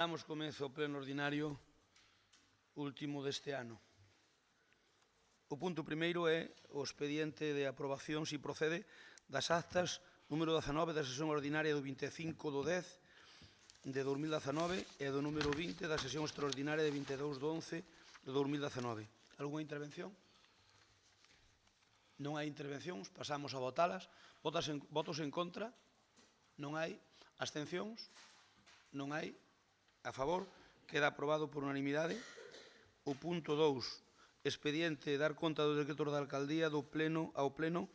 Damos comezo ao pleno ordinario último deste ano. O punto primeiro é o expediente de aprobación, se procede, das actas número 19 da sesión ordinaria do 25 do 10 de 2019 e do número 20 da sesión extraordinaria de 22 do 11 de 2019. Alguna intervención? Non hai intervencións, pasamos a votalas. Votos en contra? Non hai. Abstencións? Non hai. A favor? Queda aprobado por unanimidade. O punto 2, expediente dar conta do decreto da alcaldía do pleno ao pleno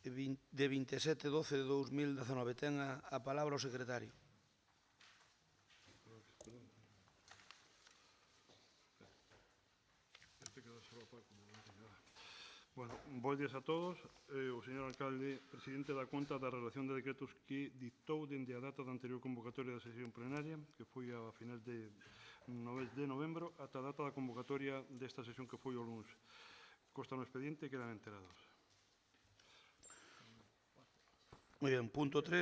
de 27/12 de 2019. Ten a palabra o secretario. Bueno, bons días a todos. O señor alcalde, presidente da conta da relación de decretos que dictou dende a data da anterior convocatoria da sesión plenaria, que foi a finais de novembro, ata a data da convocatoria desta sesión que foi o lunes. Consta no expediente e quedan enterados. Moi ben, punto 3,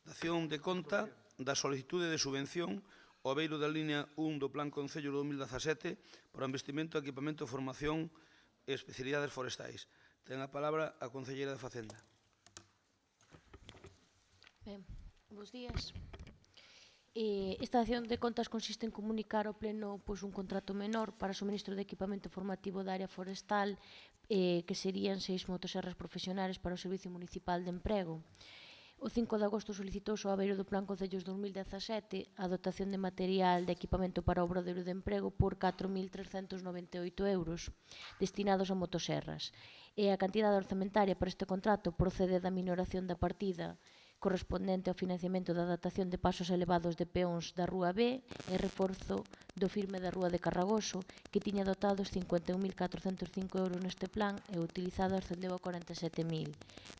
dación de conta da solicitude de subvención ao abeiro da línea 1 do Plan Concello 2017 para o investimento, equipamento, formación e especialidades forestais. Ten a palabra a concelleira de Facenda. Ben, bos días. Esta dación de contas consiste en comunicar ao pleno un contrato menor para o suministro de equipamento formativo da área forestal, que serían 6 motoserras profesionales para o Servicio Municipal de Emprego. O 5 de agosto solicitouse ao abeiro do Plan Concellos 2017 a dotación de material de equipamento para o obradoiro de emprego por 4.398 euros destinados a motoserras. E a cantidade orzamentaria para este contrato procede da minoración da partida correspondente ao financiamento da adaptación de pasos elevados de peóns da Rúa B e reforzo do firme da Rúa de Carragoso, que tiña dotados 51.405 euros neste plan e o utilizado ascendeu a 47.000,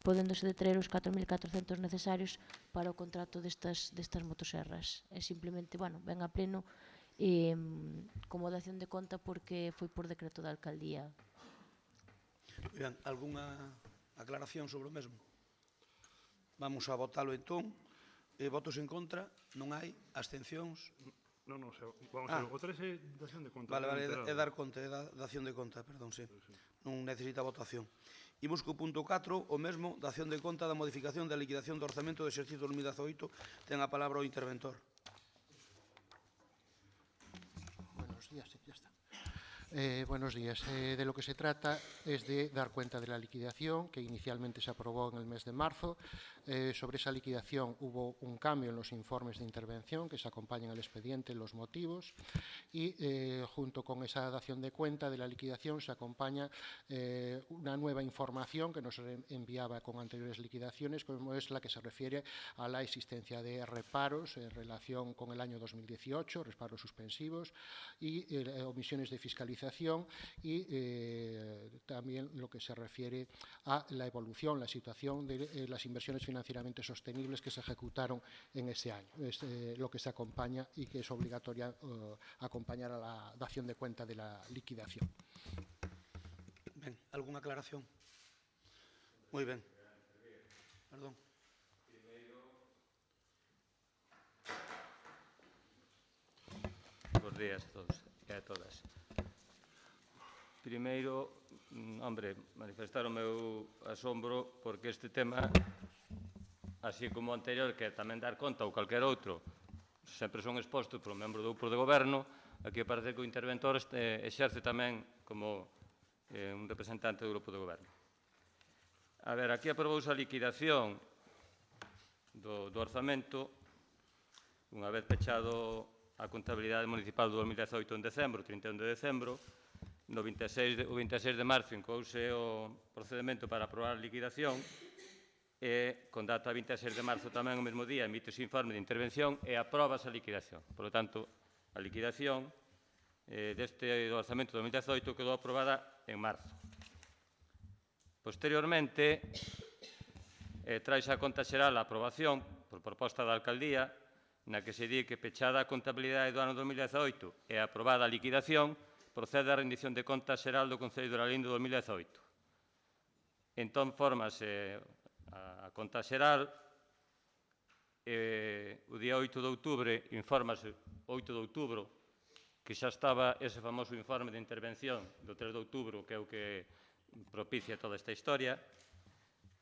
podéndose detraer os 4.400 necesarios para o contrato destas motoserras. É simplemente, ven a pleno como dación de conta porque foi por decreto da alcaldía. Ben, algunha aclaración sobre o mesmo? Vamos a votalo entón. Votos en contra? Non hai. Abstencións? Non, vamos a ver, o 3 é dación de conta. Vale, é dar conta, é dación de conta, perdón, sí. Non necesita votación. Imos co punto 4, o mesmo, dación de conta da modificación da liquidación do orzamento do exercicio 2018. Ten a palabra o interventor. Buenos días, ya está. Buenos días. De lo que se trata es de dar cuenta de la liquidación que inicialmente se aprobó en el mes de marzo. Sobre esa liquidación hubo un cambio en los informes de intervención que se acompañan al expediente, los motivos, y junto con esa dación de cuenta de la liquidación se acompaña una nueva información que nos enviaba con anteriores liquidaciones, como es la que se refiere a la existencia de reparos en relación con el año 2018, reparos suspensivos y omisiones de fiscalización y también lo que se refiere a la evolución, la situación de las inversiones financieramente sostenibles que se ejecutaron en ese año. Es lo que se acompaña y que es obligatoria acompañar a la dación de cuenta de la liquidación. Ben, algunha aclaración? Moi ben. Perdón. Bos días a todos e a todas. Primeiro, manifestar o meu asombro porque este tema, así como o anterior, que é tamén dar conta ou calquer outro, sempre son expostos por un membro do grupo de goberno, aquí parece que o interventor exerce tamén como un representante do grupo de goberno. A ver, aquí aprobouse a liquidación do orzamento, unha vez pechado a contabilidade municipal do 2018 en decembro, 31 de decembro. O 26 de marzo incouse o procedimento para aprobar a liquidación e, con data 26 de marzo tamén o mesmo día, emite o informe de intervención e aproba esa liquidación. Por lo tanto, a liquidación deste orzamento do 2018 quedou aprobada en marzo. Posteriormente, traise a conta xeral a aprobación por proposta da alcaldía, na que se di que pechada a contabilidade do ano 2018 e aprobada a liquidación, procede a rendición de conta xeral do Concello de Lalín do 2018. Entón, fórmase a conta xeral o día 8 de outubro, infórmase 8 de outubro, que xa estaba ese famoso informe de intervención do 3 de outubro, que é o que propicia toda esta historia.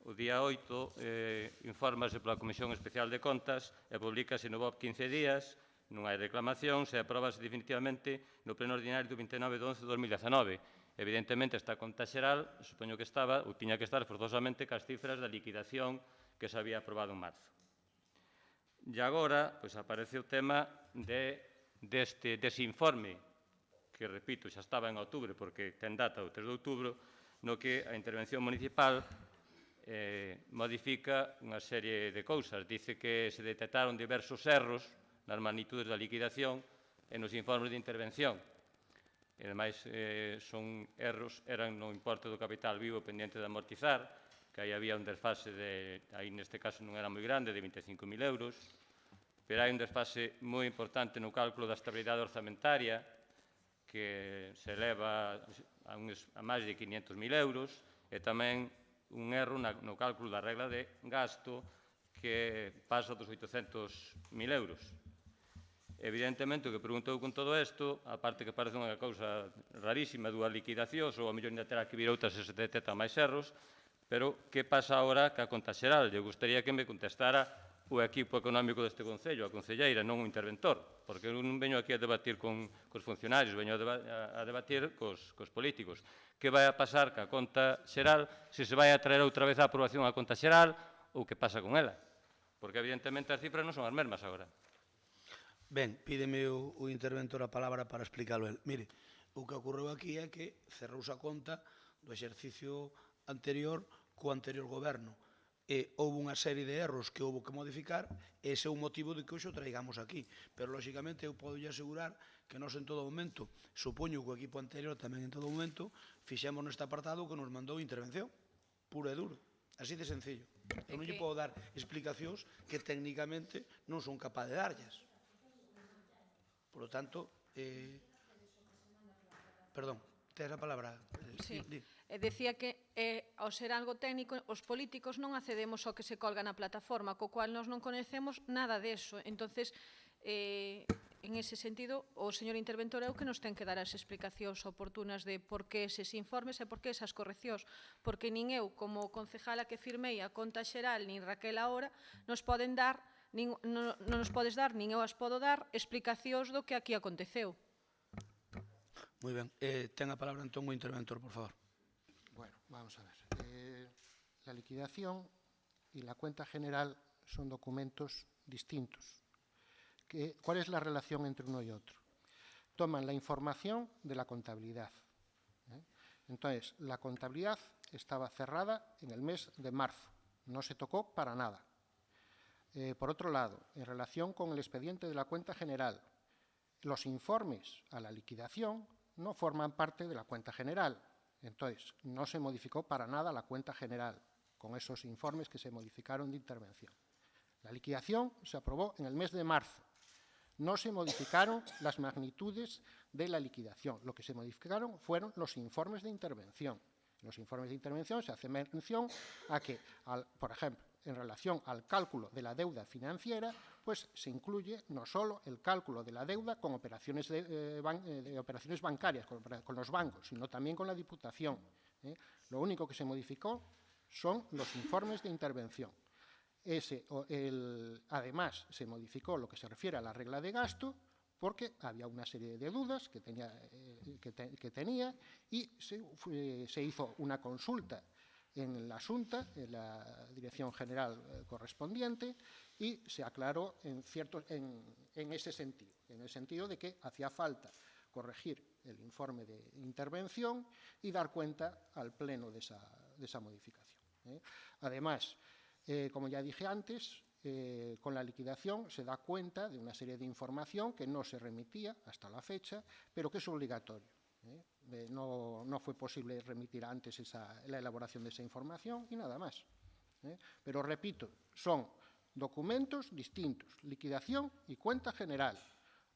O día 8 infórmase pola Comisión Especial de Contas e publícase no BOP 15 días, non hai reclamación, se aprobase definitivamente no pleno ordinario do 29 de 11 de 2019. Evidentemente, esta conta xeral, supoño que estaba, ou tiña que estar forzosamente cas cifras da liquidación que se había aprobado en marzo. E agora, pois, aparece o tema dese informe, que, repito, xa estaba en outubro, porque ten data o 3 de outubro, no que a intervención municipal modifica unha serie de cousas. Dice que se detectaron diversos erros nas magnitudes da liquidación e nos informes de intervención. E, ademais, son erros, eran no importe do capital vivo pendiente de amortizar, que aí había un desfase aí neste caso non era moi grande, de 25.000 euros, pero hai un desfase moi importante no cálculo da estabilidade orzamentaria, que se eleva a máis de 500.000 euros, e tamén un erro no cálculo da regla de gasto que pasa dos 800.000 euros. Evidentemente, o que preguntou con todo isto, aparte que parece unha cousa rarísima, dúas liquidacións, ou a mellor ainda terá que vir outras se detectan máis erros, pero que pasa agora ca conta xeral? Eu gostaría que me contestara o equipo económico deste Concello, a concelleira, non o interventor, porque eu non veño aquí a debatir cos funcionarios, veño a debatir cos políticos. Que vai a pasar ca conta xeral, se se vai a traer outra vez a aprobación a conta xeral, ou que pasa con ela? Porque, evidentemente, as cifras non son as mesmas agora. Ben, pídeme o interventor a palabra para explicarlo el. Mire, o que ocorreu aquí é que cerrouse a conta do exercicio anterior co anterior goberno. E houve unha serie de erros que houve que modificar, e ese é o motivo de que hoxe o traigamos aquí. Pero, lóxicamente, eu podo asegurar que nós en todo momento, supoño que o equipo anterior tamén en todo momento, fixemos neste apartado que nos mandou intervención, puro e duro. Así de sencillo. Eu non lle podo dar explicacións que técnicamente non son capaz de darlles. Por lo tanto, perdón, tes a palabra. Sí. Decía que, ao ser algo técnico, os políticos non accedemos ao que se colga na plataforma, co cual nós non conhecemos nada deso. Entonces, en ese sentido, o señor interventor é o que nos ten que dar as explicacións oportunas de por que eses informes e por que esas correccións. Porque nin eu, como concejala que firmei a conta xeral, nin Raquel ahora, nos poden dar, non nos podes dar, nin eu as podo dar, explicacións do que aquí aconteceu. Moi ben. Ten a palabra entón o interventor, por favor. Bueno, vamos a ver. La liquidación y la cuenta general son documentos distintos. ¿Cuál es la relación entre uno y otro? Toman la información de la contabilidad. Entonces, la contabilidad estaba cerrada en el mes de marzo. No se tocó para nada. Por otro lado, en relación con el expediente de la cuenta general, los informes a la liquidación no forman parte de la cuenta general. Entonces, no se modificó para nada la cuenta general con esos informes que se modificaron de intervención. La liquidación se aprobó en el mes de marzo. No se modificaron las magnitudes de la liquidación. Lo que se modificaron fueron los informes de intervención. En los informes de intervención se hace mención a que, por ejemplo, en relación al cálculo de la deuda financiera, pues se incluye no solo el cálculo de la deuda con operaciones, operaciones bancarias, con los bancos, sino también con la Diputación. Lo único que se modificó son los informes de intervención. Además, se modificó lo que se refiere a la regla de gasto, porque había una serie de dudas que tenía y se hizo una consulta en la Xunta, en la Dirección General correspondiente, y se aclaró en ese sentido, en el sentido de que hacía falta corregir el informe de intervención y dar cuenta al Pleno de esa modificación. Además, como ya dije antes, con la liquidación se da cuenta de una serie de información que no se remitía hasta la fecha, pero que es obligatorio. No fue posible remitir antes la elaboración de esa información y nada más. Pero repito, son documentos distintos, liquidación y cuenta general.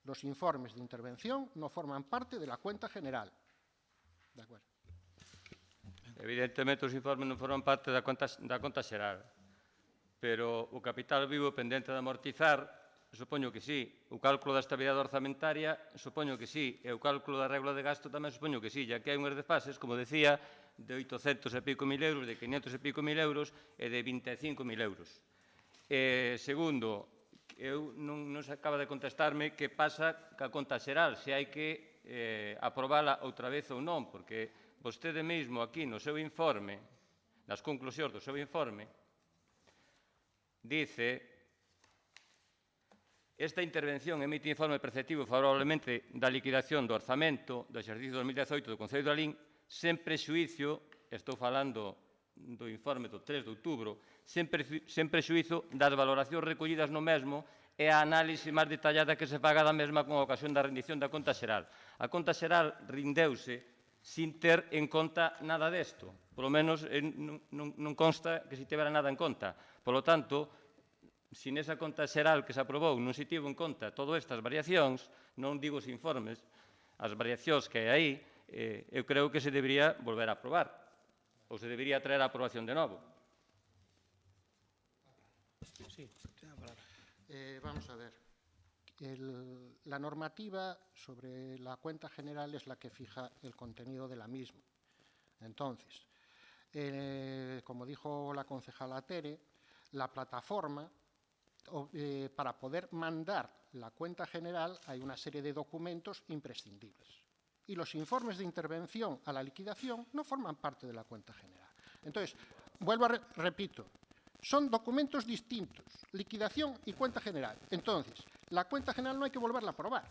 Los informes de intervención no forman parte de la cuenta general. De acuerdo. Evidentemente, os informes non forman parte da conta xeral. pero o capital vivo pendente de amortizar, supoño que sí. O cálculo da estabilidade orzamentaria, supoño que sí. E o cálculo da regla de gasto tamén supoño que sí, ya que hai unhas desfases, como decía, de 800 e pico mil euros, de 500 e pico mil euros e de 25.000 euros. Segundo, non se acaba de contestarme que pasa ca conta xeral, se hai que aprobala outra vez ou non, porque vostede mesmo aquí no seu informe, nas conclusións do seu informe, dice: esta intervención emite informe preceptivo favorablemente da liquidación do orzamento do exercicio 2018 do Concello de Lalín, sen prexuizo, estou falando do informe do 3 de outubro, sen prexuizo das valoracións recollidas no mesmo e a análise máis detallada que se faga da mesma con ocasión da rendición da conta xeral. A conta xeral rindeuse sin ter en conta nada desto. Por lo menos non consta que se tivera nada en conta. Por lo tanto, se nesa conta xeral que se aprobou non se tivo en conta todas estas variacións, non digo os informes, as variacións que hai aí, eu creo que se debería volver a aprobar, ou se debería traer a aprobación de novo. Sí, ten a palabra. Vamos a ver. La normativa sobre la cuenta general es la que fija el contenido de la misma. Entonces, como dijo la concejala Tere, la plataforma, para poder mandar la cuenta general, hay una serie de documentos imprescindibles. Y los informes de intervención a la liquidación no forman parte de la cuenta general. Entonces, repito, son documentos distintos, liquidación y cuenta general. Entonces, la cuenta general no hay que volverla a aprobar.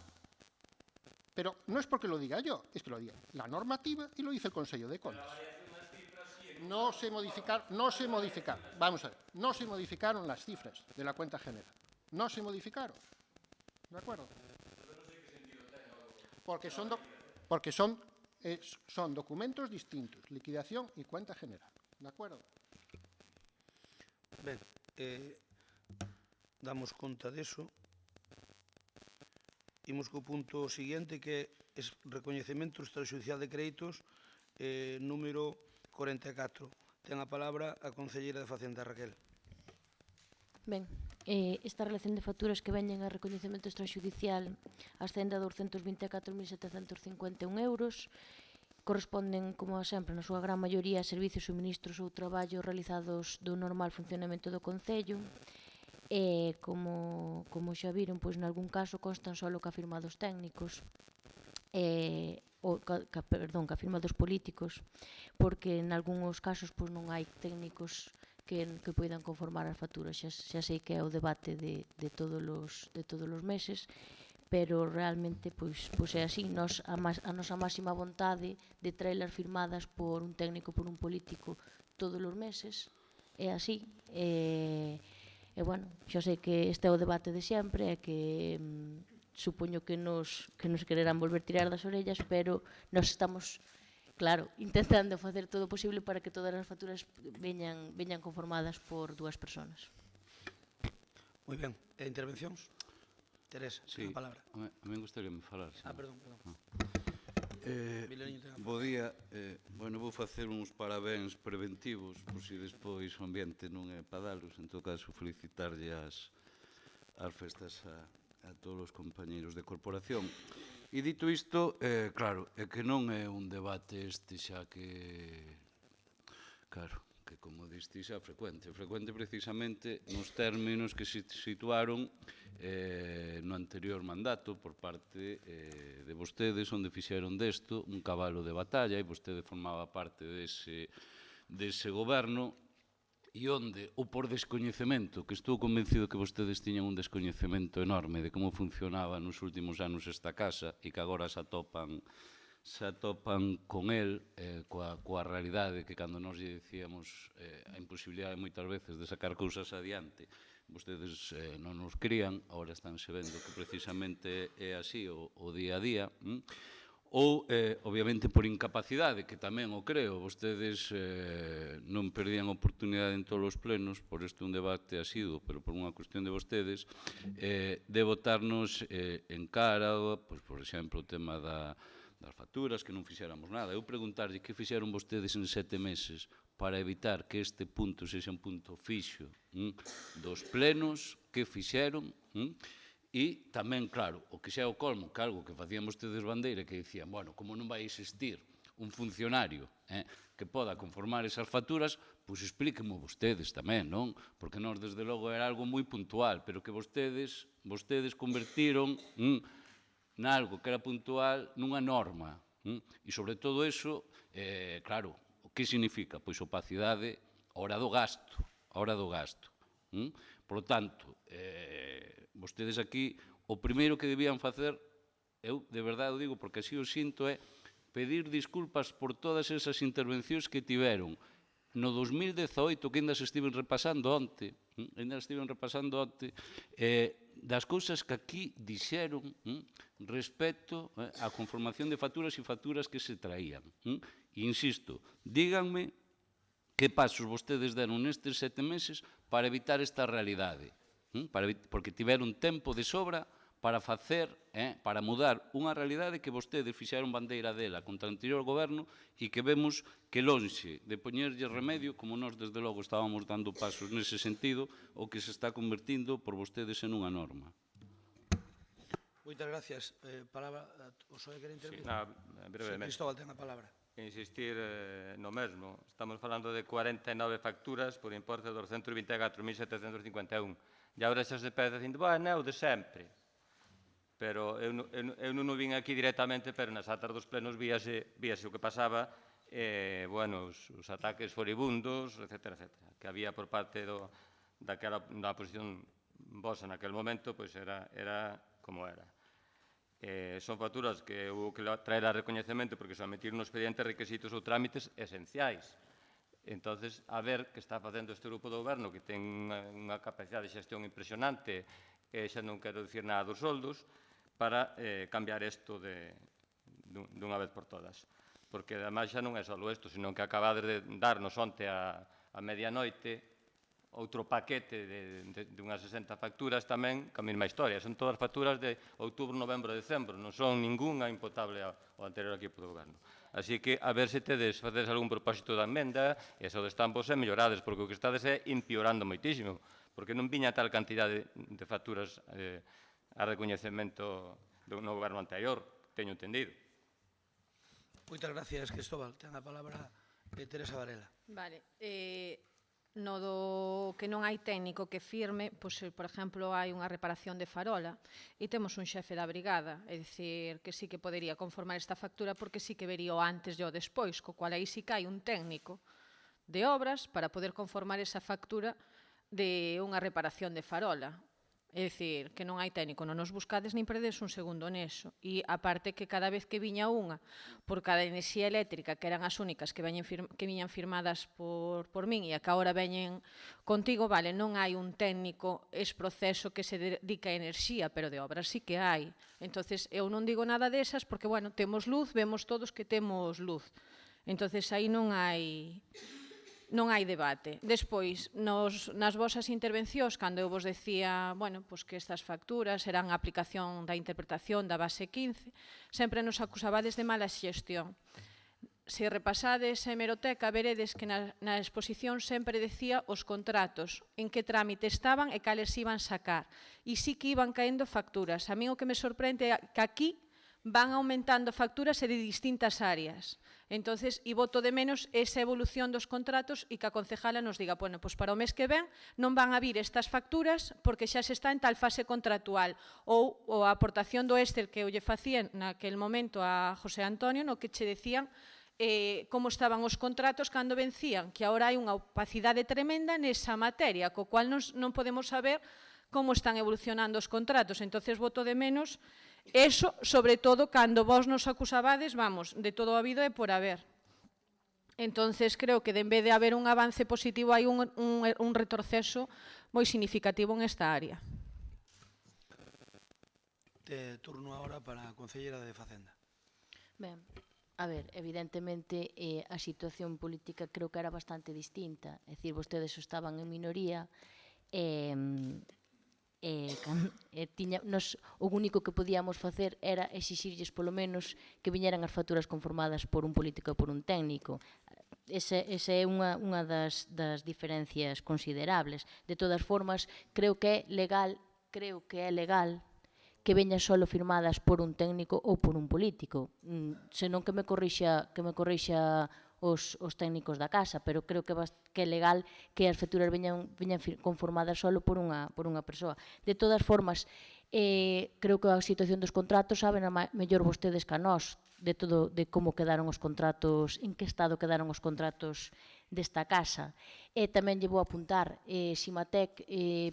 Pero no es porque lo diga yo, es que lo diga la normativa y lo dice el Consejo de Contas. No se modificaron, vamos a ver, no se modificaron las cifras de la cuenta general. No se modificaron. ¿De acuerdo? Porque son documentos distintos, liquidación y cuenta general. ¿De acuerdo? Ben, damos conta deso. Imos co punto seguinte, que é recoñecemento extrajudicial de créditos, número 44. Ten a palabra a concelleira de Facenda, Raquel. Ben, esta relación de facturas que veñen a recoñecemento extrajudicial ascende a 224.751 euros, corresponden, como sempre, na súa gran maioría, a servizos, suministros ou traballos realizados do normal funcionamento do Concello. E, como xa viron, pois, nalgún caso constan só que afirmados técnicos, que afirmados políticos, porque nalgúns casos pois, non hai técnicos que poidan conformar as facturas. Xa sei que é o debate de todos os meses, pero realmente pois é así. A nosa máxima vontade de traelas firmadas por un técnico, por un político, todos os meses, é así. E, bueno, xa sei que este é o debate de sempre, e que supoño que nos quererán volver tirar das orellas, pero nos estamos, claro, intentando facer todo o posible para que todas as facturas veñan conformadas por dúas persoas. Moi ben. E intervencións? Teresa, ten a palabra. A mí gustaría me falar. Perdón. Bo día. Bueno, vou facer uns parabéns preventivos, por si despois o ambiente non é para dalos. En todo caso, felicitarlle as festas a todos os compañeiros de corporación. E dito isto, claro, é que non é un debate este xa que, claro, que como diste xa frecuente precisamente nos términos que se situaron no anterior mandato por parte de vostedes, onde fixeron desto un cabalo de batalla, e vostede formaba parte dese goberno, e onde, ou por descoñecemento, que estou convencido que vostedes tiñan un descoñecemento enorme de como funcionaba nos últimos anos esta casa, e que agora se atopan con el, coa realidade que cando nos lle dicíamos a imposibilidade moitas veces de sacar cousas adiante, vostedes non nos crían, agora estánse vendo que precisamente é así o día a día, ou, obviamente, por incapacidade, que tamén o creo, vostedes non perdían oportunidade en todos os plenos, por este un debate asiduo, pero por unha cuestión de vostedes, de votarnos en cara, por exemplo, o tema das facturas, que non fixéramos nada. Eu preguntarlle que fixeron vostedes en 7 meses para evitar que este punto sexa un punto fixo dos plenos que fixeron, e tamén, claro, o que xa é o colmo, que algo que facían vostedes bandeira, que dicían, bueno, como non vai existir un funcionario que poda conformar esas facturas, pois explíquemo vostedes tamén, non? Porque nós, desde logo, era algo moi puntual, pero que vostedes convertiron nalgo que era puntual nunha norma. E, sobre todo, eso, claro, o que significa? Pois opacidade a hora do gasto. Por lo tanto, vostedes aquí, o primeiro que debían facer, eu de verdade o digo porque así o sinto, é pedir disculpas por todas esas intervencións que tiveron no 2018, que ainda se estiven repasando onte, das cousas que aquí dixeron respecto á conformación de facturas e facturas que se traían. E insisto, díganme que pasos vostedes deron nestes 7 meses para evitar esta realidade, porque tiveron tempo de sobra para facer, para mudar unha realidade que vostedes fixeron bandeira dela contra o anterior goberno e que vemos que lonxe de poñerlle remedio, como nós desde logo estábamos dando pasos nese sentido, o que se está convertindo por vostedes en unha norma. Moitas gracias. Palabra, o Soe quere intervir? Brevemente. Cristóbal, ten a palabra. Insistir no mesmo. Estamos falando de 49 facturas por importe de 224.751. E agora xa se pede dicindo, bueno, é o de sempre. Pero eu non vin aquí directamente, pero nas atas dos plenos víase o que pasaba, os ataques furibundos, etc., que había por parte da posición vosa naquele momento, pois era como era. Son facturas que houve que traer a recoñecemento porque sometir no expediente requisitos ou trámites esenciais. Entón, a ver que está facendo este grupo do goberno, que ten unha capacidade de xestión impresionante, xa non quero dicir nada dos soldos, para cambiar isto dunha vez por todas. Porque, ademais, xa non é só isto, senón que acabades de darnos onte a medianoite outro paquete de unhas 60 facturas tamén, ca mesma historia. Son todas facturas de outubro, novembro, decembro. Non son ninguna imputable ao anterior equipo do goberno. Así que, a ver se facedes algún propósito da emenda e se o de estampos mellorades, porque o que estades é empeorando moitísimo, porque non viña tal cantidade de facturas a recoñecemento do goberno anterior, teño entendido. Moitas gracias, Cristóbal. Ten a palabra Teresa Varela. Vale. No do que non hai técnico que firme, pois, por exemplo, hai unha reparación de farola e temos un xefe da brigada, é dicir, que sí que podería conformar esta factura porque sí que vería o antes e o despois, co cual aí sí que hai un técnico de obras para poder conformar esa factura de unha reparación de farola. É dicir, que non hai técnico, non nos buscades nin perdedes un segundo neso. E aparte que cada vez que viña unha por cada enerxía eléctrica, que eran as únicas que viñan firmadas por min e a que agora veñen contigo, vale, non hai un técnico es proceso que se dedica a enerxía, pero de obras sí que hai. Entonces eu non digo nada desas porque, bueno, temos luz, vemos todos que temos luz. Entonces aí non hai debate. Despois, nas vosas intervencións, cando eu vos decía, bueno, pois que estas facturas eran a aplicación da interpretación da base 15, sempre nos acusabades de mala xestión. Se repasades a hemeroteca, veredes que na exposición sempre decía os contratos, en que trámite estaban e cales iban sacar. E sí que iban caendo facturas. A mí o que me sorprende é que aquí van aumentando facturas e de distintas áreas. Entonces, e voto de menos esa evolución dos contratos e que a concejala nos diga, bueno, pois para o mes que ven non van a vir estas facturas porque xa se está en tal fase contractual. Ou a aportación do Excel que eu lle facía naquele momento a José Antonio, no que che decían como estaban os contratos cando vencían, que agora hai unha opacidade tremenda nesa materia, co cual non podemos saber como están evolucionando os contratos. Entonces, voto de menos eso, sobre todo, cando vos nos acusabades, vamos, de todo o habido e por haber. Entonces, creo que en vez de haber un avance positivo, hai un retroceso moi significativo en esta área. Turno agora para a Concelleira de Facenda. Ben, a ver, evidentemente a situación política creo que era bastante distinta. É dicir, vostedes estaban en minoría o único que podíamos facer era exixirlles polo menos que viñeran as facturas conformadas por un político e por un técnico. esa é unha das diferencias considerables. De todas formas, creo que é legal que veñan solo firmadas por un técnico ou por un político. Senón que me corrixa os técnicos da casa, pero creo que é legal que as facturas veñan conformadas solo por unha persoa. De todas formas, creo que a situación dos contratos saben mellor vostedes que a nós de como quedaron os contratos, en que estado quedaron os contratos desta casa. E tamén lle vou apuntar, Simatec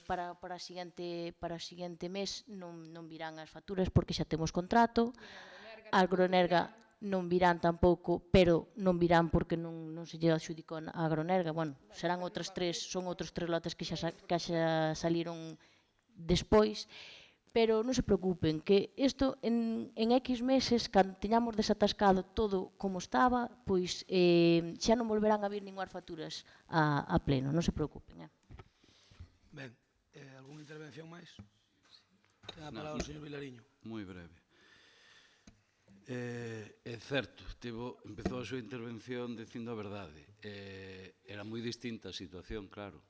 para o seguinte mes non virán as facturas porque xa temos contrato, Agroenerga non virán tampouco, pero non virán porque non se lle adxudicou a Agroenerga. Bueno, serán son outros 3 lotes que xa saliron despois, pero non se preocupen, que isto en X meses, cando teñamos desatascado todo como estaba, pois xa non volverán a vir ningunhas facturas a pleno, non se preocupen. Ben, algunha intervención máis? Ten a palabra o señor Vilariño. Moi breve. É certo, empezou a súa intervención dicindo a verdade. Era moi distinta a situación, claro,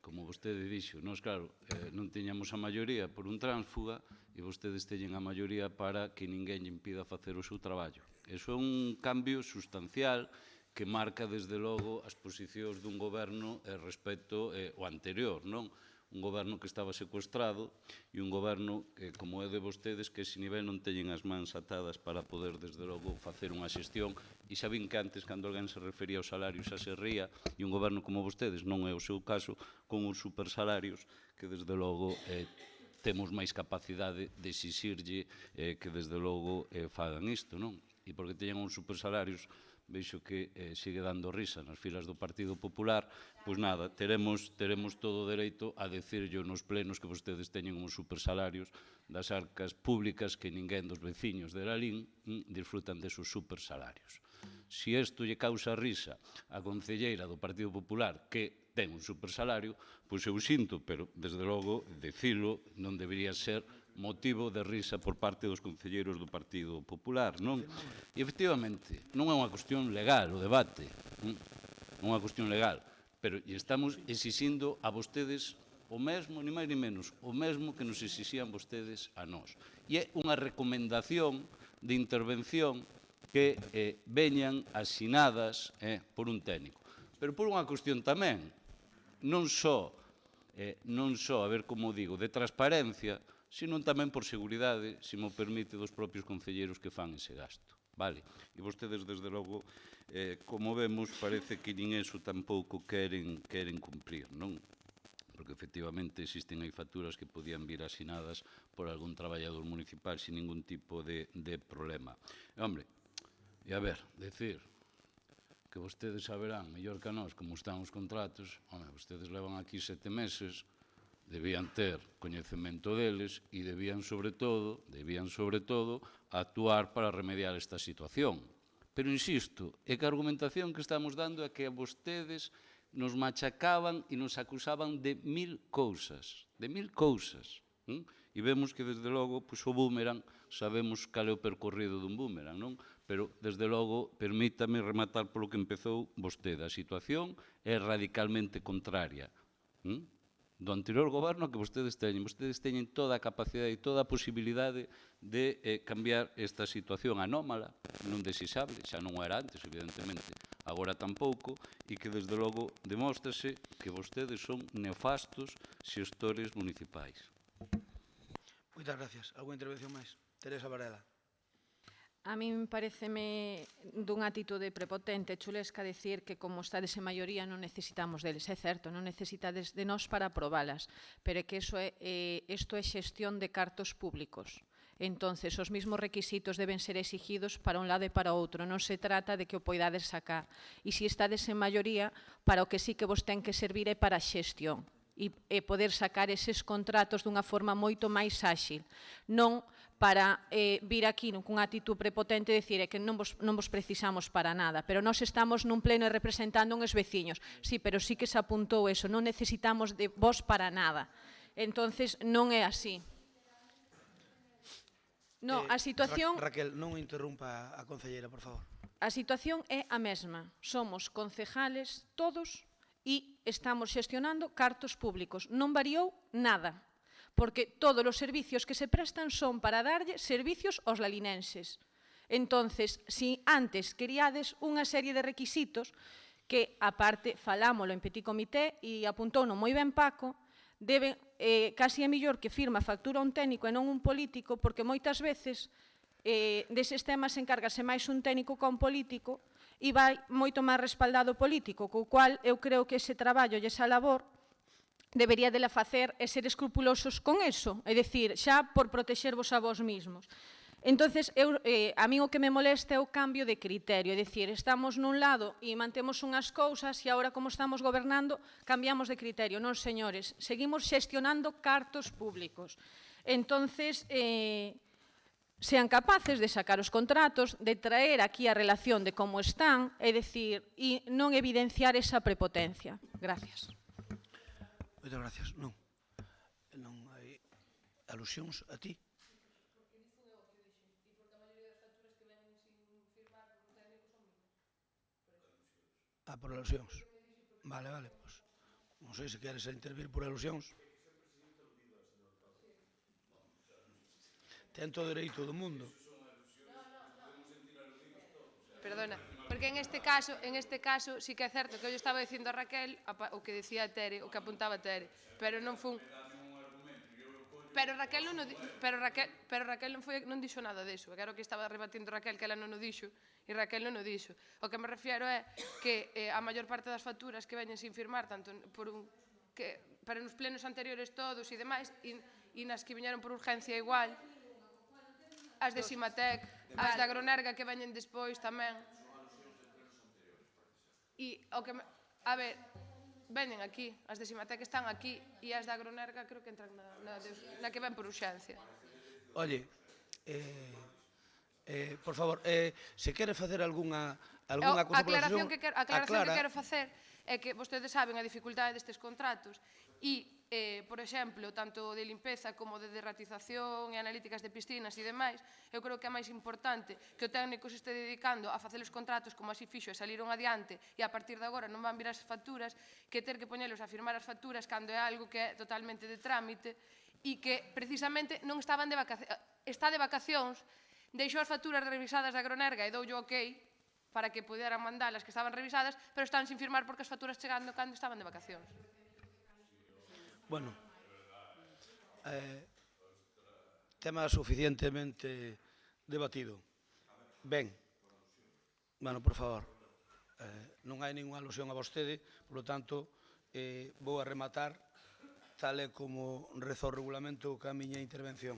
como vostede dixo. Nós, claro, non tiñamos a maioría por un tránsfuga e vostedes teñen a maioría para que ninguén lle impida facer o seu traballo. Eso é un cambio sustancial que marca, desde logo, as posicións dun goberno respecto ao anterior, non? Un goberno que estaba secuestrado e un goberno que, como é de vostedes, que ese nivel non teñen as mans atadas para poder, desde logo, facer unha xestión. E xa vin que antes, cando alguén se refería aos salarios, xa se ría, e un goberno como vostedes, non é o seu caso, con os supersalarios, que, desde logo, temos máis capacidade de exixirlle que, desde logo, fagan isto, non? E porque teñen uns supersalarios, veixo que sigue dando risa nas filas do Partido Popular, pois nada, teremos todo o dereito a decirlo nos plenos que vostedes teñen uns supersalarios das arcas públicas que ninguén dos veciños de Lalín disfrutan desos supersalarios. Si isto lle causa risa a concelleira do Partido Popular que ten un supersalario, pois eu sinto, pero desde logo dicilo non debería ser motivo de risa por parte dos concelleiros do Partido Popular, non? E, efectivamente, non é unha cuestión legal o debate, non é unha cuestión legal, pero estamos exixindo a vostedes o mesmo, ni máis ni menos, o mesmo que nos exixían vostedes a nós. E é unha recomendación de intervención que veñan asinadas por un técnico. Pero por unha cuestión tamén, non só, a ver como digo, de transparencia, senón tamén por seguridade, se mo permite, dos propios concelleiros que fan ese gasto. Vale? E vostedes, desde logo, como vemos, parece que nin eso tampouco queren cumprir, non? Porque, efectivamente, existen aí facturas que podían vir asinadas por algún traballador municipal sin ningún tipo de problema. E, hombre, e a ver, decir que vostedes saberán mellor que a nós como están os contratos, home, vostedes levan aquí 7 meses, debían ter coñecemento deles e debían, sobre todo, actuar para remediar esta situación. Pero, insisto, é que a argumentación que estamos dando é que a vostedes nos machacaban e nos acusaban de 1000 cousas, E vemos que, desde logo, o boomerang, sabemos cal é o percorrido dun boomerang, non? Pero, desde logo, permítame rematar polo que empezou vostede. A situación é radicalmente contraria do anterior goberno que vostedes teñen. Vostedes teñen toda a capacidade e toda a posibilidade de cambiar esta situación anómala, non desexable, xa non era antes, evidentemente, agora tampouco, e que, desde logo, demóstrase que vostedes son nefastos xestores municipais. Moitas gracias. Alguna intervención máis? Teresa Varela. A min pareceme dunha atitude prepotente, chulesca, decir que como estades en maioría non necesitamos deles. É certo, non necesitades de nós para aprobalas, pero é que isto é xestión de cartos públicos. Entonces, os mesmos requisitos deben ser exigidos para un lado e para outro. Non se trata de que o poidades sacar. E se estades en maioría, para o que sí que vos ten que servir é para a xestión e poder sacar eses contratos dunha forma moito máis áxil. Non para vir aquí cunha actitud prepotente e dicir que non vos precisamos para nada, pero nós estamos nun pleno e representando uns veciños. Sí, pero sí que se apuntou eso, non necesitamos de vos para nada. Entonces, non é así. No, a situación... Raquel, non interrumpa a concelleira, por favor. a situación é a mesma. Somos concejales todos e estamos xestionando cartos públicos. Non variou nada, porque todos os servicios que se prestan son para darlle servicios aos lalinenses. Entonces, si antes queríades unha serie de requisitos, que, aparte, falámolo en Petit Comité e apuntouno moi ben Paco, casi é mellor que firma factura un técnico e non un político, porque moitas veces deses temas encárgase máis un técnico que un político e vai moito máis respaldado político, co cual eu creo que ese traballo e esa labor debería dela facer e ser escrupulosos con eso, é dicir, xa por protexervos a vos mismos. Entonces, a mí o que me molesta é o cambio de criterio, é dicir, estamos nun lado e mantemos unhas cousas e agora, como estamos gobernando, cambiamos de criterio. Non, señores, seguimos xestionando cartos públicos. Entonces, sean capaces de sacar os contratos, de traer aquí a relación de como están, é dicir, e non evidenciar esa prepotencia. Gracias. Moitas gracias. Non hai alusións a ti. Por alusións. Vale, pois. Non sei se queres intervir por alusións. Ten todo o dereito do mundo. Perdona, porque en este caso sí que é certo que eu estaba dicindo a Raquel o que decía Tere, o que apuntaba Tere, pero non fun... Pero Raquel non dixo nada diso, que era o que estaba rebatindo Raquel, que ela non o dixo, e Raquel non o dixo. O que me refiero é que a maior parte das facturas que veñen sin firmar, tanto pero nos plenos anteriores todos e demais, e nas que viñeron por urgencia igual, as de Simatec, as de Agronerga que veñen despois tamén. E o que... A ver, veñen aquí, as de Simatec están aquí e as de Agronerga creo que entran na que ven por urxencia. Oye, por favor, se quere facer algunha A aclaración que quero facer é que vostedes saben a dificultade destes contratos e, por exemplo, tanto de limpeza como de derratización e analíticas de piscinas e demais, eu creo que é máis importante que o técnico se este dedicando a facer os contratos como así fixo e saliron adiante e a partir de agora non van vir as facturas que ter que poñelos a firmar as facturas cando é algo que é totalmente de trámite e que precisamente non estaban de vacacións, está de vacacións, deixou as facturas revisadas da Agronerga e doulle ok para que puderan mandalas que estaban revisadas, pero están sin firmar porque as facturas chegando cando estaban de vacacións. Bueno, tema suficientemente debatido. Ben, bueno, por favor, non hai ninguna alusión a vostede, por lo tanto, vou a rematar tal e como rezo o regulamento ca miña intervención.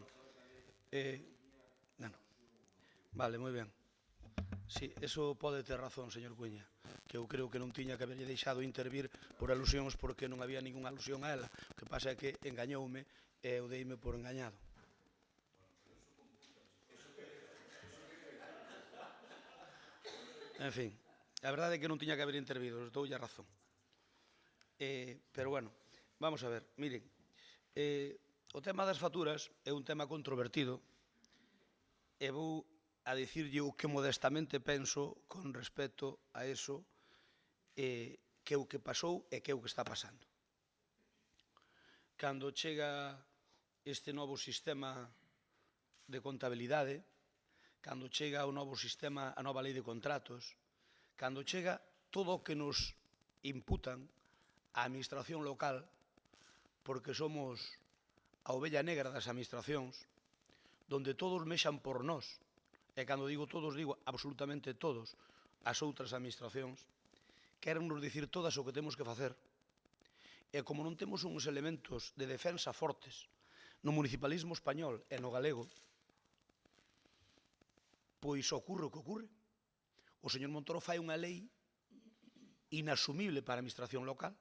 Vale, moi ben. Sí, eso pode ter razón, señor Cuña, que eu creo que non tiña que haberlle deixado intervir por alusións porque non había ninguna alusión a ela. O que pasa é que engañoume e eu deime por engañado. En fin, a verdade é que non tiña que haber intervido, os doulle a razón. Pero bueno, vamos a ver, miren, o tema das facturas é un tema controvertido e vou a dicirlle o que modestamente penso con respecto a eso que é o que pasou e que é o que está pasando. Cando chega este novo sistema de contabilidade, cando chega o novo sistema, a nova lei de contratos, cando chega todo o que nos imputan a administración local, porque somos a ovella negra das administracións, donde todos mexan por nós, e cando digo todos, digo absolutamente todos, as outras administracións, queren nos dicir todas o que temos que facer, e como non temos uns elementos de defensa fortes no municipalismo español e no galego, pois ocorre o que ocorre. O señor Montoro fai unha lei inasumible para a administración local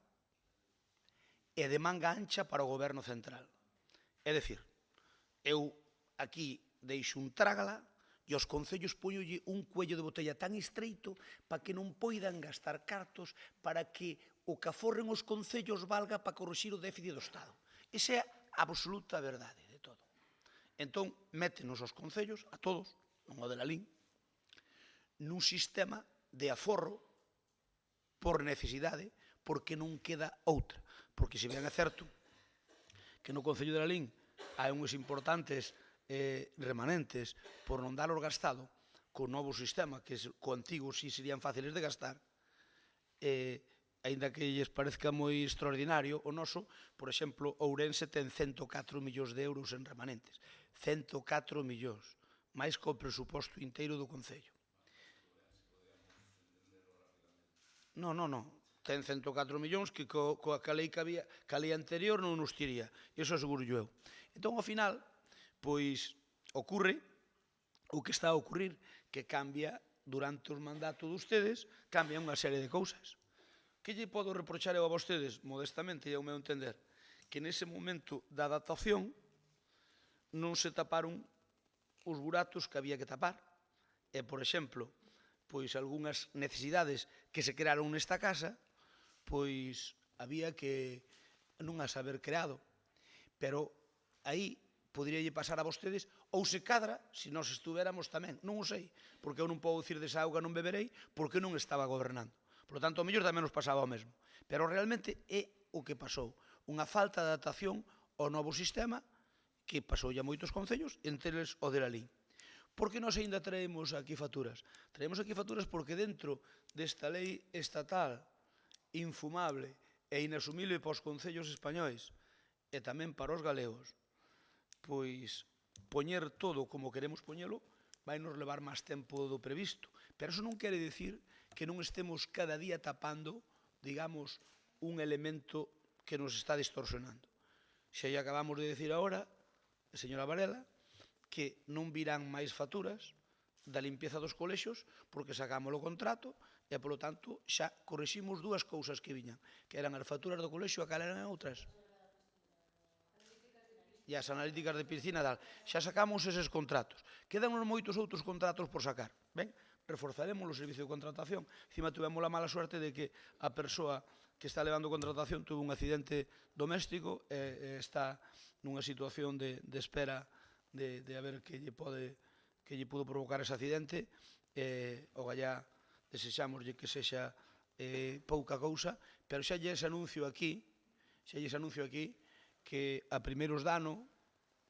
e de manga ancha para o goberno central. É dicir, eu aquí deixo un trágala e os concellos poñolle un cuello de botella tan estreito para que non poidan gastar cartos para que o que aforren os concellos valga para corrixir o déficit do Estado. Esa é a absoluta verdade de todo. Entón, métenos os concellos, a todos, non o de Lalín, nun sistema de aforro por necesidade, porque non queda outra. Porque se ben é certo que no Concello de Lalín hai uns importantes remanentes por non dalos gastado co novo sistema, que co antigo si serían fáciles de gastar, aínda que lles parezca moi extraordinario o noso, por exemplo, Ourense ten 104 millóns de euros en remanentes. 104 millóns, máis co presuposto inteiro do Concello. Non, ten 104 millóns que coa lei que había, que a lei anterior non nos tiría, iso aseguro eu. Entón, ao final, pois, ocorre o que está a ocurrir, que cambia durante os mandatos de ustedes, cambia unha serie de cousas. Que lle podo reprochar eu a vostedes, modestamente, e ao meu entender, que nese momento da adaptación non se taparon os buratos que había que tapar. E, por exemplo, pois algunhas necesidades que se crearon nesta casa, pois había que non as haber creado. Pero aí poderíalle pasar a vostedes, ou se cadra, se nós estuveramos tamén, non o sei, porque eu non podo dicir desa auga non beberei, porque non estaba gobernando. Por lo tanto, ao mellor tamén nos pasaba o mesmo. Pero realmente é o que pasou. Unha falta de adaptación ao novo sistema que pasou ya moitos concellos, entre eles o de Lalín. Por que nós ainda traemos aquí facturas? Traemos aquí facturas porque dentro desta lei estatal infumable e inasumible para os concellos españois e tamén para os galegos, pois poñer todo como queremos poñelo vai nos levar máis tempo do previsto. Pero eso non quere dicir que non estemos cada día tapando, digamos, un elemento que nos está distorsionando. Xa lle acabamos de decir agora, señora Varela, que non virán máis facturas da limpieza dos colexios porque sacamos o contrato e, polo tanto, xa corriximos dúas cousas que viñan, que eran as facturas do colexio e cal eran outras. E as analíticas de piscina, xa sacamos eses contratos. Quedan moitos outros contratos por sacar. Ben, reforzaremos o servicio de contratación. Encima tuvemos a mala suerte de que a persoa que está levando contratación tuvo un accidente doméstico e está nunha situación de espera de a ver que lle pudo provocar ese accidente. O gallá desexámoslle que sexa pouca cousa, pero xa lles anuncio aquí que a primeiros de ano,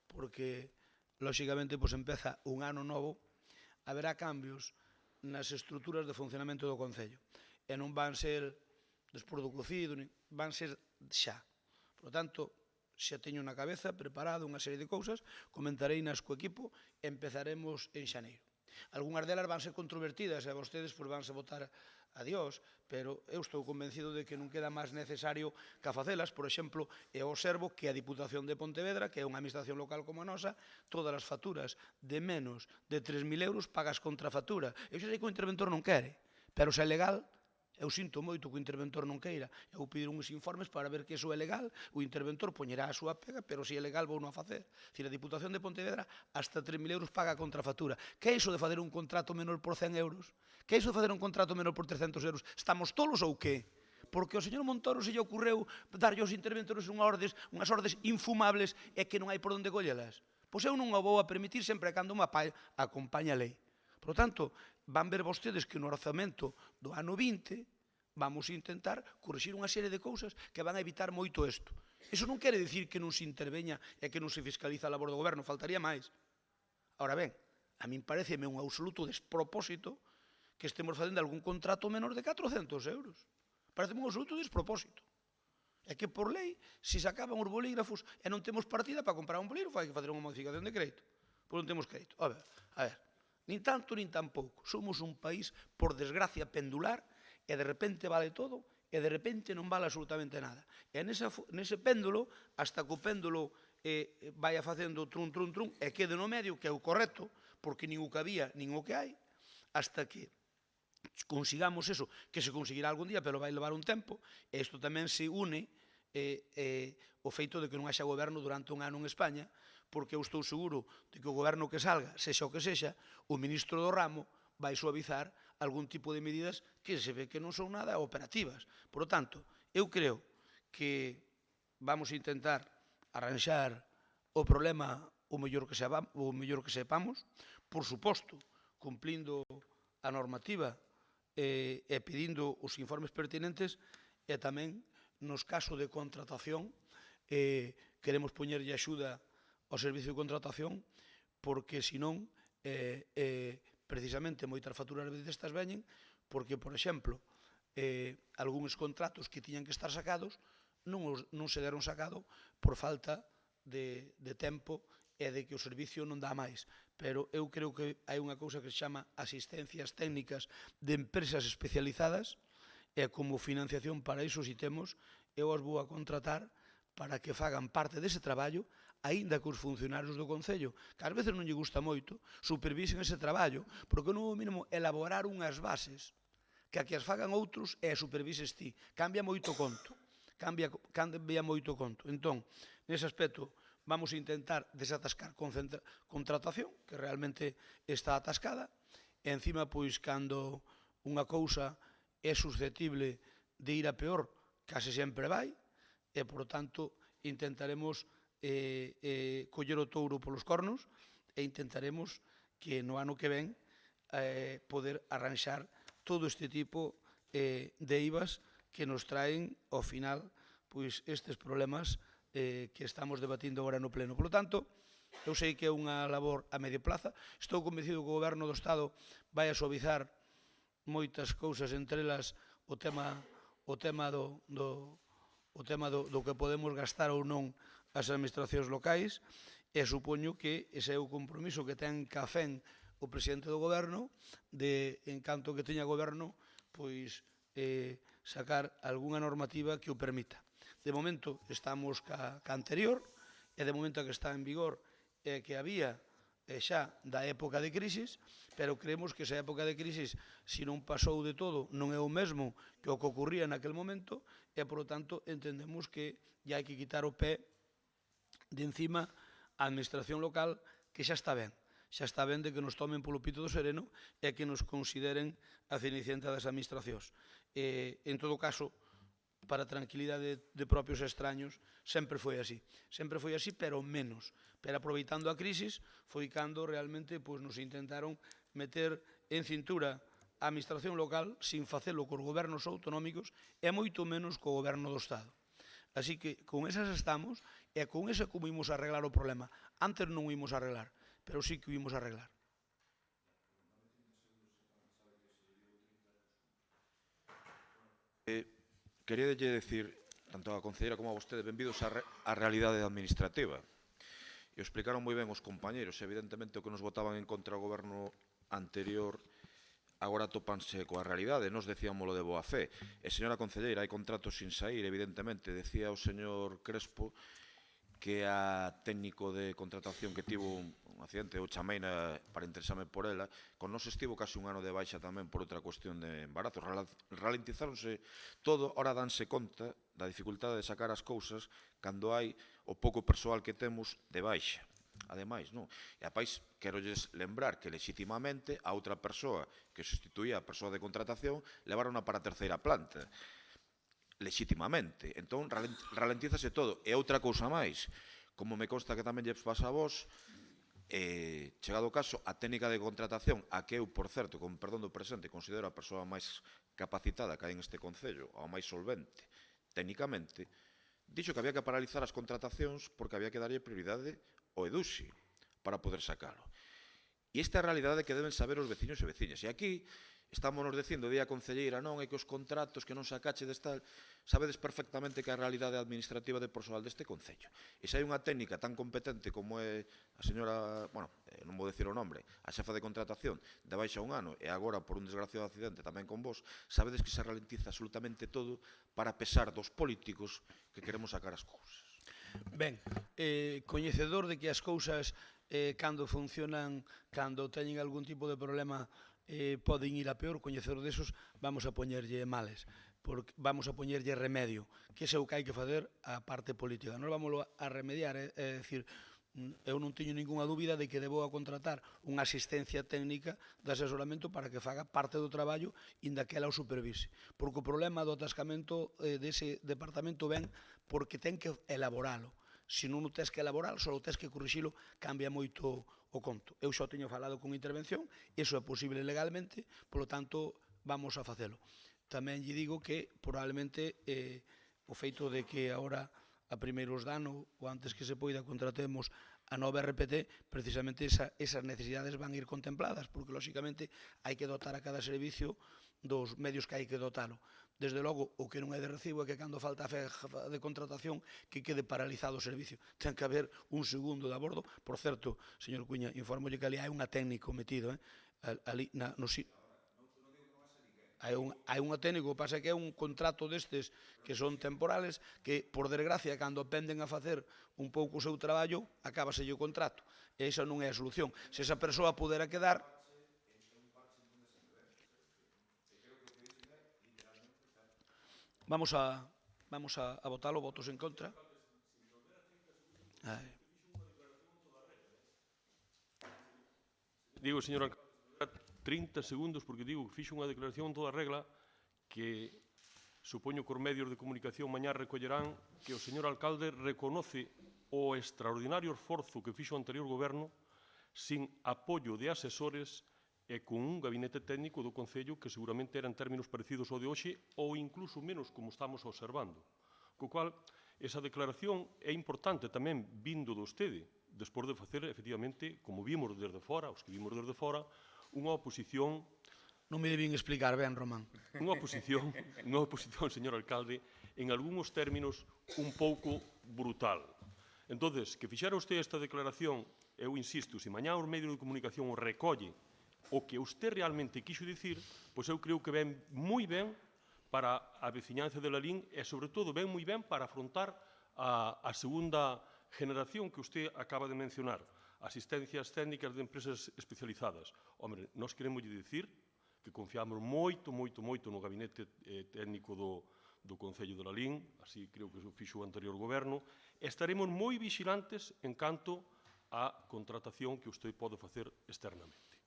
porque lóxicamente empeza un ano novo, haberá cambios nas estruturas de funcionamento do Concello. E non van ser despois do cocido, van ser xa. Por lo tanto, xa teño na cabeza preparado unha serie de cousas, comentarei nas co equipo e empezaremos en xaneiro. Algúnas delas van ser controvertidas e a vostedes vanse votar a Dios, pero eu estou convencido de que non queda máis necesario que facelas. Por exemplo, eu observo que a Diputación de Pontevedra, que é unha administración local como a nosa, todas as facturas de menos de 3.000 euros pagas contra factura. Eu xa sei que o interventor non quere, pero se é legal, eu sinto moito que o interventor non queira. Eu pedir uns informes para ver que iso é legal, o interventor poñerá a súa pega, pero se é legal vou non a facer. A Diputación de Pontevedra hasta 3.000 euros paga contra factura. Que é iso de facer un contrato menor por 100 euros? Que é iso de facer un contrato menor por 300 euros? Estamos tolos ou que? Porque o señor Montoro se lle ocurreu darlle aos interventores unhas ordes infumables e que non hai por onde collelas. Pois eu non a vou a permitir sempre cando me acompaña a lei. Por lo tanto, van ver vostedes que no orzamento do ano 20 vamos a intentar corrixir unha serie de cousas que van a evitar moito isto. Iso non quere dicir que non se interveña e que non se fiscaliza a labor do goberno, faltaría máis. Ahora ben, a min pareceme un absoluto despropósito que estemos facendo algún contrato menor de 400 euros. Pareceme un absoluto despropósito. É que por lei, se sacaban os bolígrafos e non temos partida para comprar un bolígrafo, hai que facer unha modificación de crédito. Pois non temos crédito. A ver, nin tanto nin tan pouco. Somos un país, por desgracia, pendular, e de repente vale todo, e de repente non vale absolutamente nada. E nese péndulo, hasta que o péndulo vai facendo trun, e quede no medio, que é o correcto, porque nin o que había, nin o que hai, hasta que consigamos eso, que se conseguirá algún día, pero vai levar un tempo, e isto tamén se une o feito de que non haxa goberno durante un ano en España, porque eu estou seguro de que o goberno que salga, sexa o que sexa, o ministro do ramo vai suavizar algún tipo de medidas que se ve que non son nada operativas. Por lo tanto, eu creo que vamos a intentar arranxar o problema o mellor que sepamos, por suposto, cumplindo a normativa e pedindo os informes pertinentes, e tamén nos casos de contratación queremos poñerlle axuda ao servicio de contratación, porque senón precisamente moitas facturas destas veñen porque, por exemplo, algúns contratos que tiñan que estar sacados non se deron sacado por falta de tempo e de que o servicio non dá máis. Pero eu creo que hai unha cousa que se chama asistencias técnicas de empresas especializadas, e como financiación para iso, si temos, eu as vou a contratar para que fagan parte dese traballo, aínda que os funcionarios do Concello, que ás veces non lle gusta moito, supervisen ese traballo, porque non é o mínimo elaborar unhas bases que a que as fagan outros e as supervises ti. Cambia moito conto. Cambia moito conto. Entón, nese aspecto, vamos a intentar desatascar contratación, que realmente está atascada, e encima, pois, cando unha cousa é susceptible de ir a peor, case sempre vai, e, por tanto, intentaremos coller o touro polos cornos e intentaremos que no ano que ven poder arranxar todo este tipo de IVAs que nos traen, ao final, pois estes problemas que estamos debatindo agora no Pleno. Por lo tanto, eu sei que é unha labor a medio plazo. Estou convencido que o Goberno do Estado vai a suavizar moitas cousas, entre elas o tema do que podemos gastar ou non as administracións locais, e supoño que ese é o compromiso que ten Cafén o presidente do Goberno, de, en canto que teña Goberno, pois sacar algunha normativa que o permita. De momento estamos ca anterior, e de momento que está en vigor que había xa da época de crisis, pero creemos que esa época de crisis, se non pasou de todo, non é o mesmo que o que ocurría naquel momento, e, por lo tanto, entendemos que ya hai que quitar o pé de encima a administración local, que xa está ben de que nos tomen polo pito do sereno e que nos consideren a cenicienta das administracións. En todo caso, para a tranquilidade de propios extraños, sempre foi así, pero menos. Pero aproveitando a crisis, foi cando realmente nos intentaron meter en cintura a administración local sin facelo cos gobernos autonómicos e moito menos co goberno do Estado. Así que con esas estamos, e con esa como imos arreglar o problema. Antes non o imos arreglar, pero sí que o imos arreglar. Quería decir, tanto a concelleira como a vostede, benvidos á realidade administrativa. E o explicaron moi ben os compañeros. Evidentemente, o que nos votaban en contra o goberno anterior agora topanse coa realidade. Nos decíamoslo de boa fe. E, señora concelleira, hai contratos sin saír, evidentemente. Decía o señor Crespo que a técnico de contratación que tivo un accidente, eu chameina para interesarme por ela, con nos estivo casi un ano de baixa tamén por outra cuestión de embarazo. Ralentizáronse todo, ora danse conta da dificultade de sacar as cousas cando hai o pouco persoal que temos de baixa. Ademais, non? E apais, querolles lembrar que legitimamente a outra persoa que sustituía a persoa de contratación levaron para a terceira planta. Legitimamente. Entón, ralentízase todo. E outra cousa máis, como me consta que tamén lle pasa a vos, chegado o caso, a técnica de contratación, a que eu, por certo, con perdón do presente, considero a persoa máis capacitada que hai en este Concello, ou máis solvente, técnicamente, dixo que había que paralizar as contratacións porque había que darlle prioridade ao EDUSI para poder sacalo. E esta é a realidade que deben saber os veciños e veciñas. E aquí estamos nos dicindo, día concelleira, non, é que os contratos que non sacache tal, sabedes perfectamente que a realidade administrativa de persoal deste Concello. E se hai unha técnica tan competente como é a señora, bueno, non vou decir o nombre, a xefa de contratación de baixa un ano, e agora por un desgraciado accidente tamén con vos, sabedes que se ralentiza absolutamente todo para pesar dos políticos que queremos sacar as cousas. Ben, coñecedor de que as cousas, cando funcionan, cando teñen algún tipo de problema, poden ir a peor, coñecedor desos, vamos a poñerlle males, vamos a poñerlle remedio, que ese é o que hai que fazer a parte política. Nos vamos a remediar, é dicir, eu non teño ninguna dúbida de que debo a contratar unha asistencia técnica de asesoramento para que faga parte do traballo inda que ela o supervise. Porque o problema do atascamento dese departamento ven porque ten que elaboralo. Se non o tes que elaborar, só o tes que corrixilo, cambia moito o conto. Eu xa teño falado con intervención, iso é posible legalmente, polo tanto, vamos a facelo. Tamén lle digo que probablemente o feito de que agora a primeiros de ano, ou antes que se poida, contratemos a nova RPT, precisamente esas necesidades van ir contempladas, porque, lóxicamente, hai que dotar a cada servicio dos medios que hai que dotalo. Desde logo, o que non é de recibo é que cando falta a fecha de contratación que quede paralizado o servicio. Ten que haber un segundo de abordo. Por certo, señor Cuña, informolle que ali hai unha técnico metido, ali hai unha técnico, pasa que é un contrato destes que son temporales, que, por desgracia, cando penden a facer un pouco o seu traballo, acábaselle o contrato. E esa non é a solución. Se esa persoa pudera quedar... Vamos a votalo, votos en contra. Digo, señor alcalde, 30 segundos, porque digo que fixo unha declaración toda regla que supoño que os medios de comunicación mañá recollerán que o señor alcalde reconoce o extraordinario esforzo que fixo o anterior goberno sin apoio de asesores e con un gabinete técnico do Concello que seguramente eran términos parecidos ao de hoxe ou incluso menos como estamos observando. Co cual, esa declaración é importante tamén vindo do vostede, despois de facer, efectivamente, como vimos desde fora, os que vimos desde fora, unha oposición... Non me debín explicar ben, Román. Unha oposición, señor alcalde, en algúns términos un pouco brutal. Entonces, que fixera usted esta declaración, eu insisto, se mañá os medios de comunicación o recollen o que usted realmente quixo dicir, pois eu creo que ven moi ben para a veciñanza de Lalín e, sobre todo, ven moi ben para afrontar a segunda generación que usted acaba de mencionar, asistencias técnicas de empresas especializadas. Hombre, nós queremos dicir que confiamos moito no gabinete técnico do Concello de Lalín, así creo que o fixo o anterior goberno, e estaremos moi vigilantes en canto á contratación que usted pode facer externamente.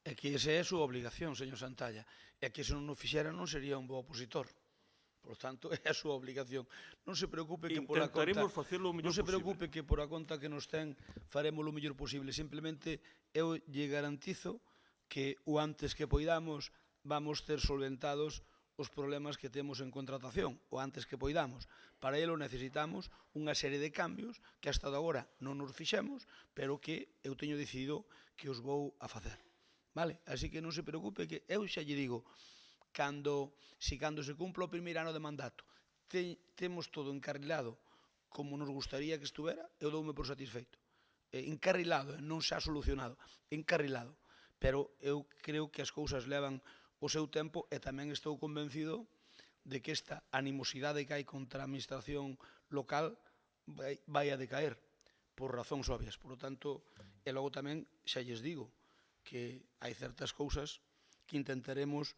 É que esa é a súa obligación, señor Santalla. É que se non o fixera non sería un bo opositor. Por tanto, é a súa obligación. Non se preocupe que por a conta... Intentaremos facelo o mellor posible. Non se preocupe posible. que por a conta que nos ten faremos o mellor posible. Simplemente eu lle garantizo que o antes que poidamos vamos ter solventados os problemas que temos en contratación, o antes que poidamos. Para elo necesitamos unha serie de cambios que hasta agora non nos fixemos, pero que eu teño decidido que os vou a facer. Vale? Así que non se preocupe que eu xa lle digo, cando se cumpla o primeiro ano de mandato temos todo encarrilado como nos gustaría que estuvera, eu doume por satisfeito. Encarrilado, non xa solucionado, encarrilado. Pero eu creo que as cousas levan o seu tempo e tamén estou convencido de que esta animosidade que hai contra a administración local vai a decaer por razóns obvias. Por lo tanto, e logo tamén xa lles digo que hai certas cousas que intentaremos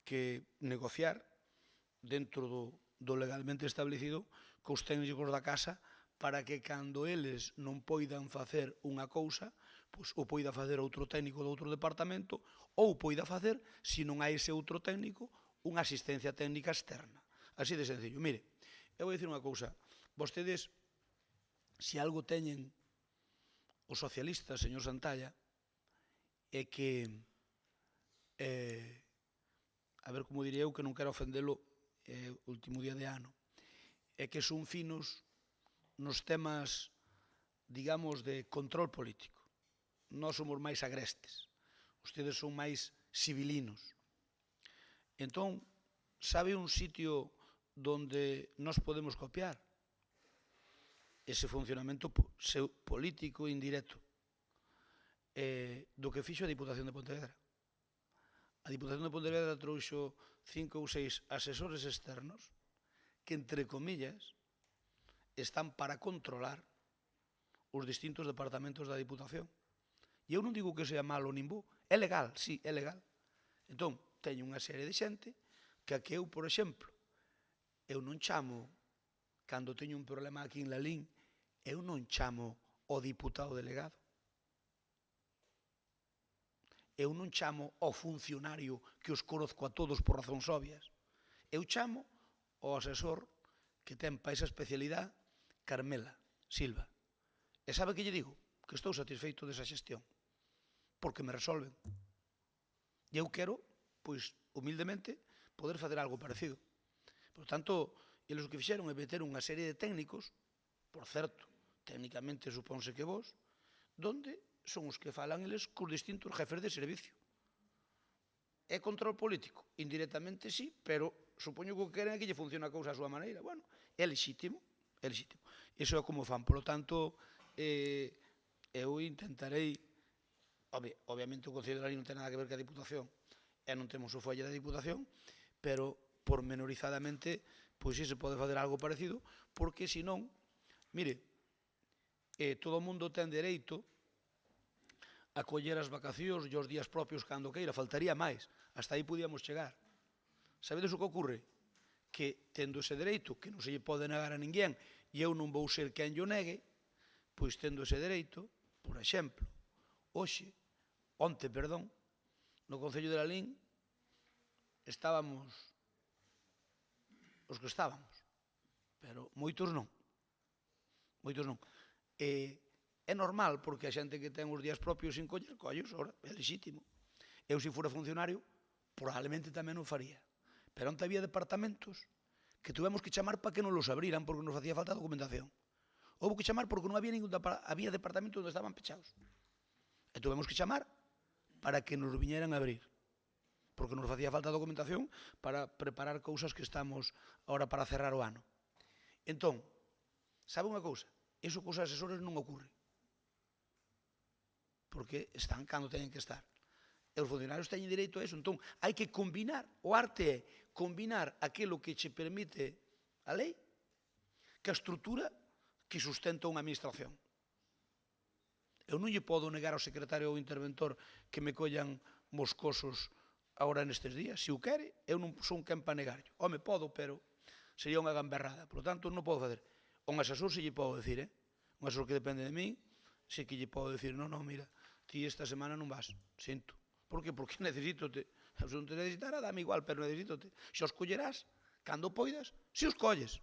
que negociar dentro do legalmente establecido cos técnicos da casa para que cando eles non poidan facer unha cousa, pois o poida facer outro técnico de outro departamento ou poida facer, se non hai ese outro técnico, unha asistencia técnica externa. Así de sencillo. Mire, eu vou dicir unha cousa. Vostedes, se algo teñen os socialistas, señor Santalla, é que, a ver como diría eu, que non quero ofendelo o último día de ano, é que son finos nos temas, digamos, de control político. Nós somos máis agrestes, ustedes son máis civilinos. Entón, sabe un sitio donde nós podemos copiar ese funcionamento político indirecto do que fixo a Diputación de Pontevedra. A Diputación de Pontevedra trouxo 5 ou 6 asesores externos que, entre comillas, están para controlar os distintos departamentos da Diputación. E eu non digo que sea malo nin bo, é legal, sí, é legal. Entón, teño unha serie de xente que a que eu, por exemplo, eu non chamo, cando teño un problema aquí en Lalín, eu non chamo o diputado delegado. Eu non chamo ao funcionario que os conozco a todos por razóns obvias. Eu chamo ao asesor que ten para esa especialidade Carmela Silva. E sabe que lle digo? Que estou satisfeito desa xestión. porque me resolven. E eu quero, pois, humildemente, poder facer algo parecido. Por tanto, eles o que fixeron é meter unha serie de técnicos, por certo, técnicamente supónse que vos, donde son os que falan eles cos distintos jefes de servicio. É control político? Indirectamente sí, pero supoño que o que queren é que lle funcione a cousa a súa maneira. Bueno, é legítimo, é legítimo. Iso é como fan. Por lo tanto, eu intentarei, obviamente o Concello de Lalín non ten nada que ver que a Diputación, e non temos o folle da Diputación, pero pormenorizadamente, pois sí se pode fazer algo parecido, porque senón, mire, todo o mundo ten dereito a coller as vacacións e os días propios cando queira, faltaría máis, hasta aí podíamos chegar. Sabedes o que ocorre? Que tendo ese dereito, que non se lle pode negar a ninguén, e eu non vou ser quen yo negue, pois tendo ese dereito, por exemplo, onte, no Concello de Lalín, estábamos os que estábamos, pero moitos non. Moitos non. É normal, porque a xente que ten os días propios sin coller, collos, ora, é legítimo. Eu, se fora funcionario, probablemente tamén o faría. Pero onde había departamentos que tuvemos que chamar para que non los abriran porque nos facía falta documentación. Houve que chamar porque non había había departamentos onde estaban pechados. E tuvemos que chamar para que nos viñeran a abrir. Porque nos facía falta documentación para preparar cousas que estamos ahora para cerrar o ano. Entón, sabe unha cousa? Iso cos asesores non ocorre. Porque están cando teñen que estar. E os funcionarios teñen direito a eso. Entón, hai que combinar. O arte é combinar aquilo que che permite a lei que a estrutura que sustenta unha administración. Eu non lle podo negar ao secretario ou interventor que me collan moscosos agora nestes días. Se o quere, eu non son quen para negarlo. Home, podo, pero sería unha gamberrada. Por lo tanto, non podo facer. Un asesor se lle podo decir, un asesor que depende de mí, se que lle podo decir, non, mira, ti esta semana non vas, sinto. Por que? Porque necesítote. Se non te necesitara, dame igual, pero necesítote. Se os collerás, cando poidas, se os colles.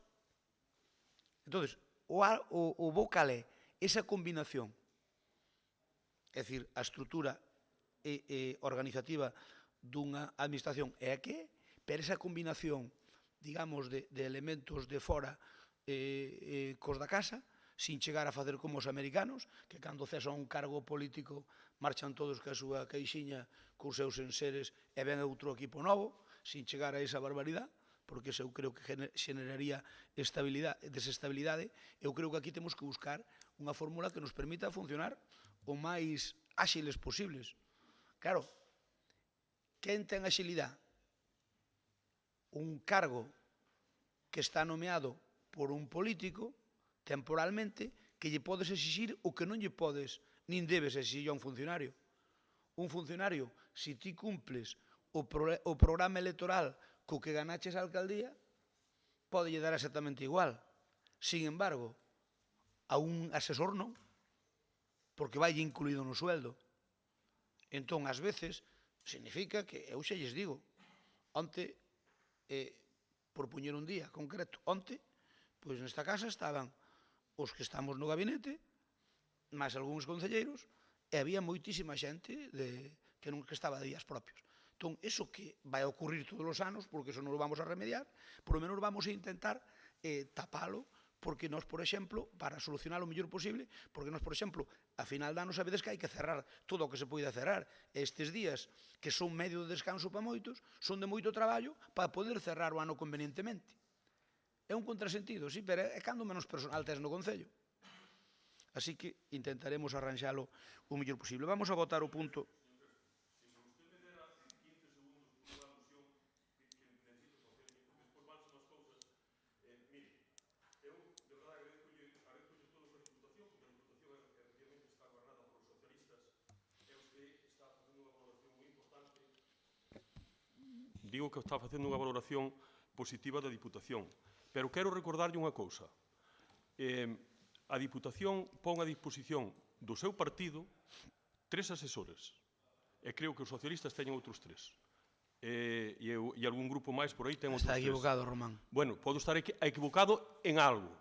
Entón, o vocal é esa combinación, é dicir, a estrutura organizativa dunha administración é a que, pero esa combinación, digamos, de elementos de fora cos da casa, sin chegar a facer como os americanos, que cando cesan un cargo político marchan todos ca súa caixinha cos seus enseres e ven outro equipo novo, sin chegar a esa barbaridade, porque eu creo que xeneraría desestabilidade. Eu creo que aquí temos que buscar unha fórmula que nos permita funcionar o máis áxiles posibles. Claro, quen ten axilidade? Un cargo que está nomeado por un político temporalmente que lle podes exixir o que non lle podes nin debes exixir a un funcionario. Un funcionario, se ti cumples o programa electoral co que ganaches a alcaldía, pode lle dar exactamente igual. Sin embargo, a un asesor non, porque vai incluído no sueldo. Entón, ás veces, significa que, eu xa lles digo, onte, por puñer un día concreto, onte, pois nesta casa estaban os que estamos no gabinete, máis algúns concelleiros, e había moitísima xente que estaba de días propios. Entón, eso que vai a ocurrir todos os anos, porque eso non o vamos a remediar, por lo menos vamos a intentar tapalo, porque nós, por exemplo, para solucionar o mellor posible, porque nós, por exemplo, a final de ano sabedes que hai que cerrar todo o que se poida cerrar. Estes días, que son medio de descanso para moitos, son de moito traballo para poder cerrar o ano convenientemente. É un contrasentido, sí, pero é cando menos personal tes no Concello. Así que intentaremos arranxalo o mellor posible. Vamos a votar o punto. Digo que está facendo unha valoración positiva da Diputación. Pero quero recordarlle unha cousa. A Diputación pon a disposición do seu partido 3 asesores. E creo que os socialistas teñen outros 3. E algún grupo máis por aí ten outros 3. Está equivocado, Román. Bueno, podo estar equivocado en algo,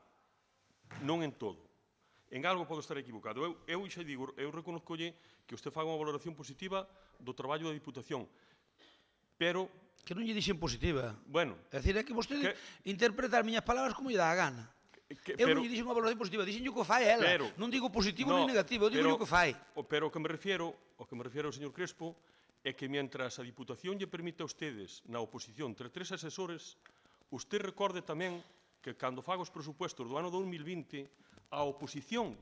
non en todo. En algo podo estar equivocado. Eu xa digo, eu reconozcolle que usted faga unha valoración positiva do traballo da Diputación, pero... Que non lle dixen positiva. Bueno. É dicir, é que vostede interpreta as miñas palabras como lle dá a gana. Eu non lle dixen unha valoración positiva, dixen o que fai ela. Non digo positivo nem negativo, eu digo o que fai. Pero o que me refiero ao señor Crespo é que mientras a Diputación lle permite a ustedes na oposición ter 3 asesores, usted recorde tamén que cando faga os presupuestos do ano 2020, a oposición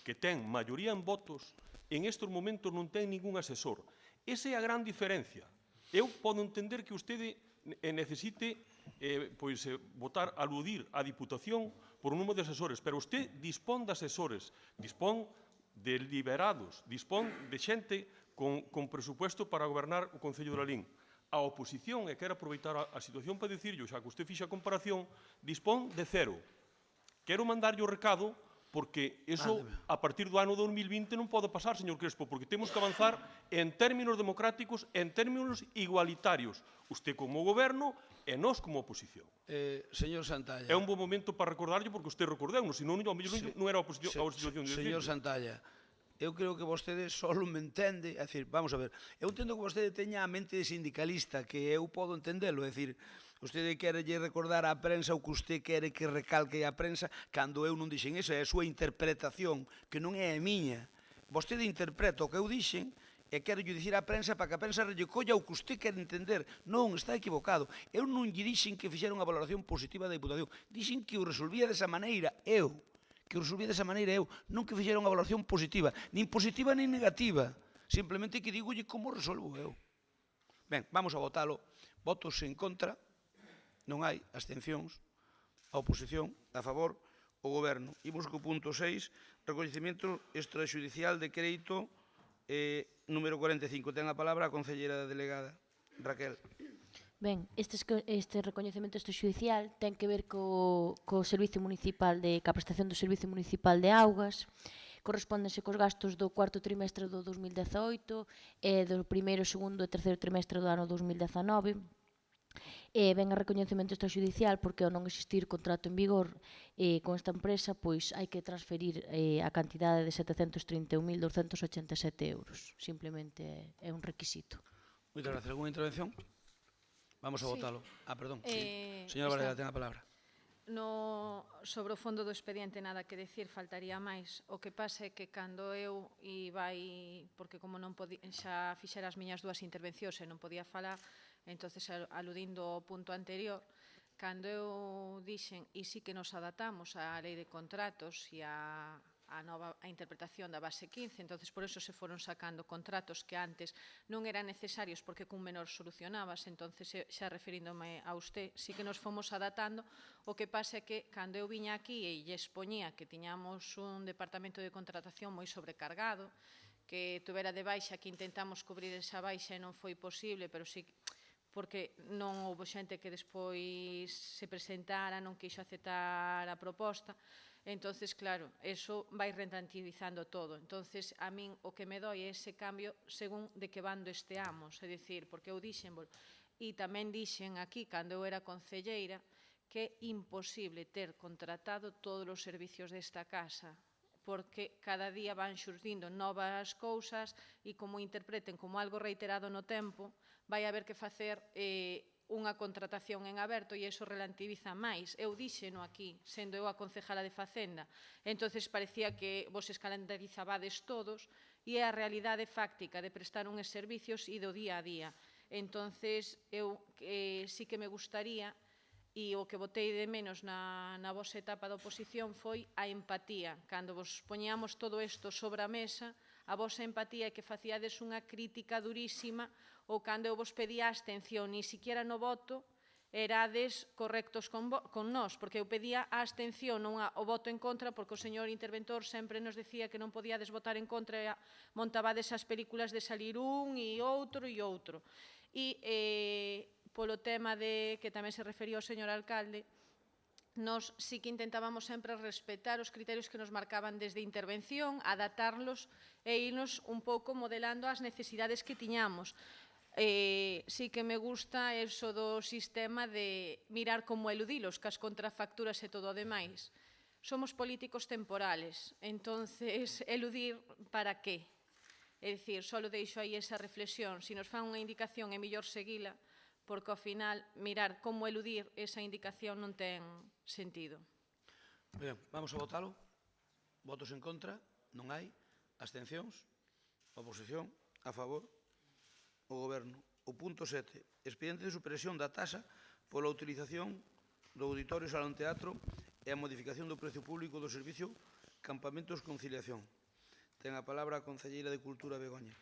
que ten maioría en votos, en estes momentos non ten ningún asesor. Esa é a gran diferencia. Eu podo entender que vostede necesite votar, aludir á Diputación por un número de asesores, pero usted dispón de asesores, dispón de liberados, dispón de xente con presupuesto para gobernar o Concello de Lalín. A oposición, e quero aproveitar a situación para dicirlo, xa que usted fixa a comparación, dispón de 0. Quero mandarlle o recado porque eso, a partir do ano 2020, non pode pasar, señor Crespo, porque temos que avanzar en términos democráticos, en términos igualitarios. Usted como goberno e nós como oposición. Señor Santalla. É un bom momento para recordarlle, porque usted recordeu-nos, senón non era a situación de decirlo. Señor Santalla, eu creo que vostede só me entende, é dicir, vamos a ver, eu entendo que vostede teña a mente de sindicalista, que eu podo entendelo, é dicir, vostede quere recordar á prensa o que usted quere que recalque a prensa, cando eu non dixen eso, é a súa interpretación, que non é a miña. Vostede interpreta o que eu dixen e quero dicir á prensa para que a prensa recolla o que usted quere entender. Non, está equivocado. Eu non lle dixen que fixera unha valoración positiva da Diputación. Dixen que o resolvía desa maneira eu. Que o resolvía desa maneira eu. Non que fixera unha valoración positiva. Nin positiva nin negativa. Simplemente que digolle como resolvo eu. Ben, vamos a votalo. Votos en contra. Non hai abstencións, a oposición, a favor, o Goberno. Imos co punto 6, recoñecemento extrajudicial de crédito número 45. Ten a palabra a concelleira delegada, Raquel. Ben, este recoñecemento extrajudicial ten que ver co Servicio Municipal ca prestación do Servicio Municipal de Augas, correspóndense cos gastos do cuarto trimestre do 2018 e do primeiro, segundo e terceiro trimestre do ano 2019, ben a recoñecemento extrajudicial porque ao non existir contrato en vigor con esta empresa, pois hai que transferir a cantidade de 731.287 euros. Simplemente é un requisito. Moitas gracias. Alguna intervención? Vamos a votalo. Perdón. Señora Varela, ten a palabra. Sobre o fondo do expediente nada que decir, faltaría máis. O que pasa é que cando eu porque como non xa fixera as miñas 2 intervencións e non podía falar, entonces aludindo ao punto anterior, cando eu dixen e sí que nos adaptamos á lei de contratos e a interpretación da base 15, entonces por eso se foron sacando contratos que antes non eran necesarios porque cun menor solucionabas, entonces xa referíndome a usted, sí que nos fomos adaptando. O que pasa é que cando eu viña aquí e lle expoñía que tiñamos un departamento de contratación moi sobrecargado, que tuvera de baixa, que intentamos cubrir esa baixa e non foi posible, pero sí porque non houve xente que despois se presentara, non quixo aceptar a proposta. Entonces, claro, eso vai rentabilizando todo. Entonces, a min o que me doi é ese cambio según de que bando esteamos. É dicir, porque eu dixen, e tamén dixen aquí, cando eu era concelleira, que é imposible ter contratado todos os servicios desta casa, porque cada día van xurdindo novas cousas e como interpreten como algo reiterado no tempo, vai haber que facer unha contratación en aberto e iso relativiza máis. Eu díxeno aquí, sendo eu a concejala de Facenda, entonces parecía que vos escalendarizabades todos e é a realidade fáctica de prestar uns servicios e do día a día. Entonces, eu sí que me gustaría, e o que botei de menos na vosa etapa de oposición foi a empatía. Cando vos poñíamos todo isto sobre a mesa, a vosa empatía é que facíades unha crítica durísima ou cando eu vos pedía a abstención, ni siquiera no voto erades correctos con nós, porque eu pedía a abstención, non o voto en contra, porque o señor interventor sempre nos decía que non podíades votar en contra e montabades as películas de salir un e outro. E polo tema de que tamén se refería o señor alcalde, nos sí que intentábamos sempre respetar os criterios que nos marcaban desde intervención, adaptarlos e irnos un pouco modelando as necesidades que tiñamos. Sí que me gusta eso do sistema de mirar como eludilos, cas contrafacturas e todo o demais. somos políticos temporales, entonces, eludir para qué? É dicir, só deixo aí esa reflexión. Se nos fan unha indicación é mellor seguila, porque ao final mirar como eludir esa indicación non ten sentido. Ben, vamos a votalo. Votos en contra, non hai. Abstencións, oposición, a favor, o Goberno. O punto 7. Expediente de supresión da taxa pola utilización do auditorio Salón Teatro e a modificación do precio público do servicio Campamentos Conciliación. Ten a palabra a concelleira de Cultura, Begoña.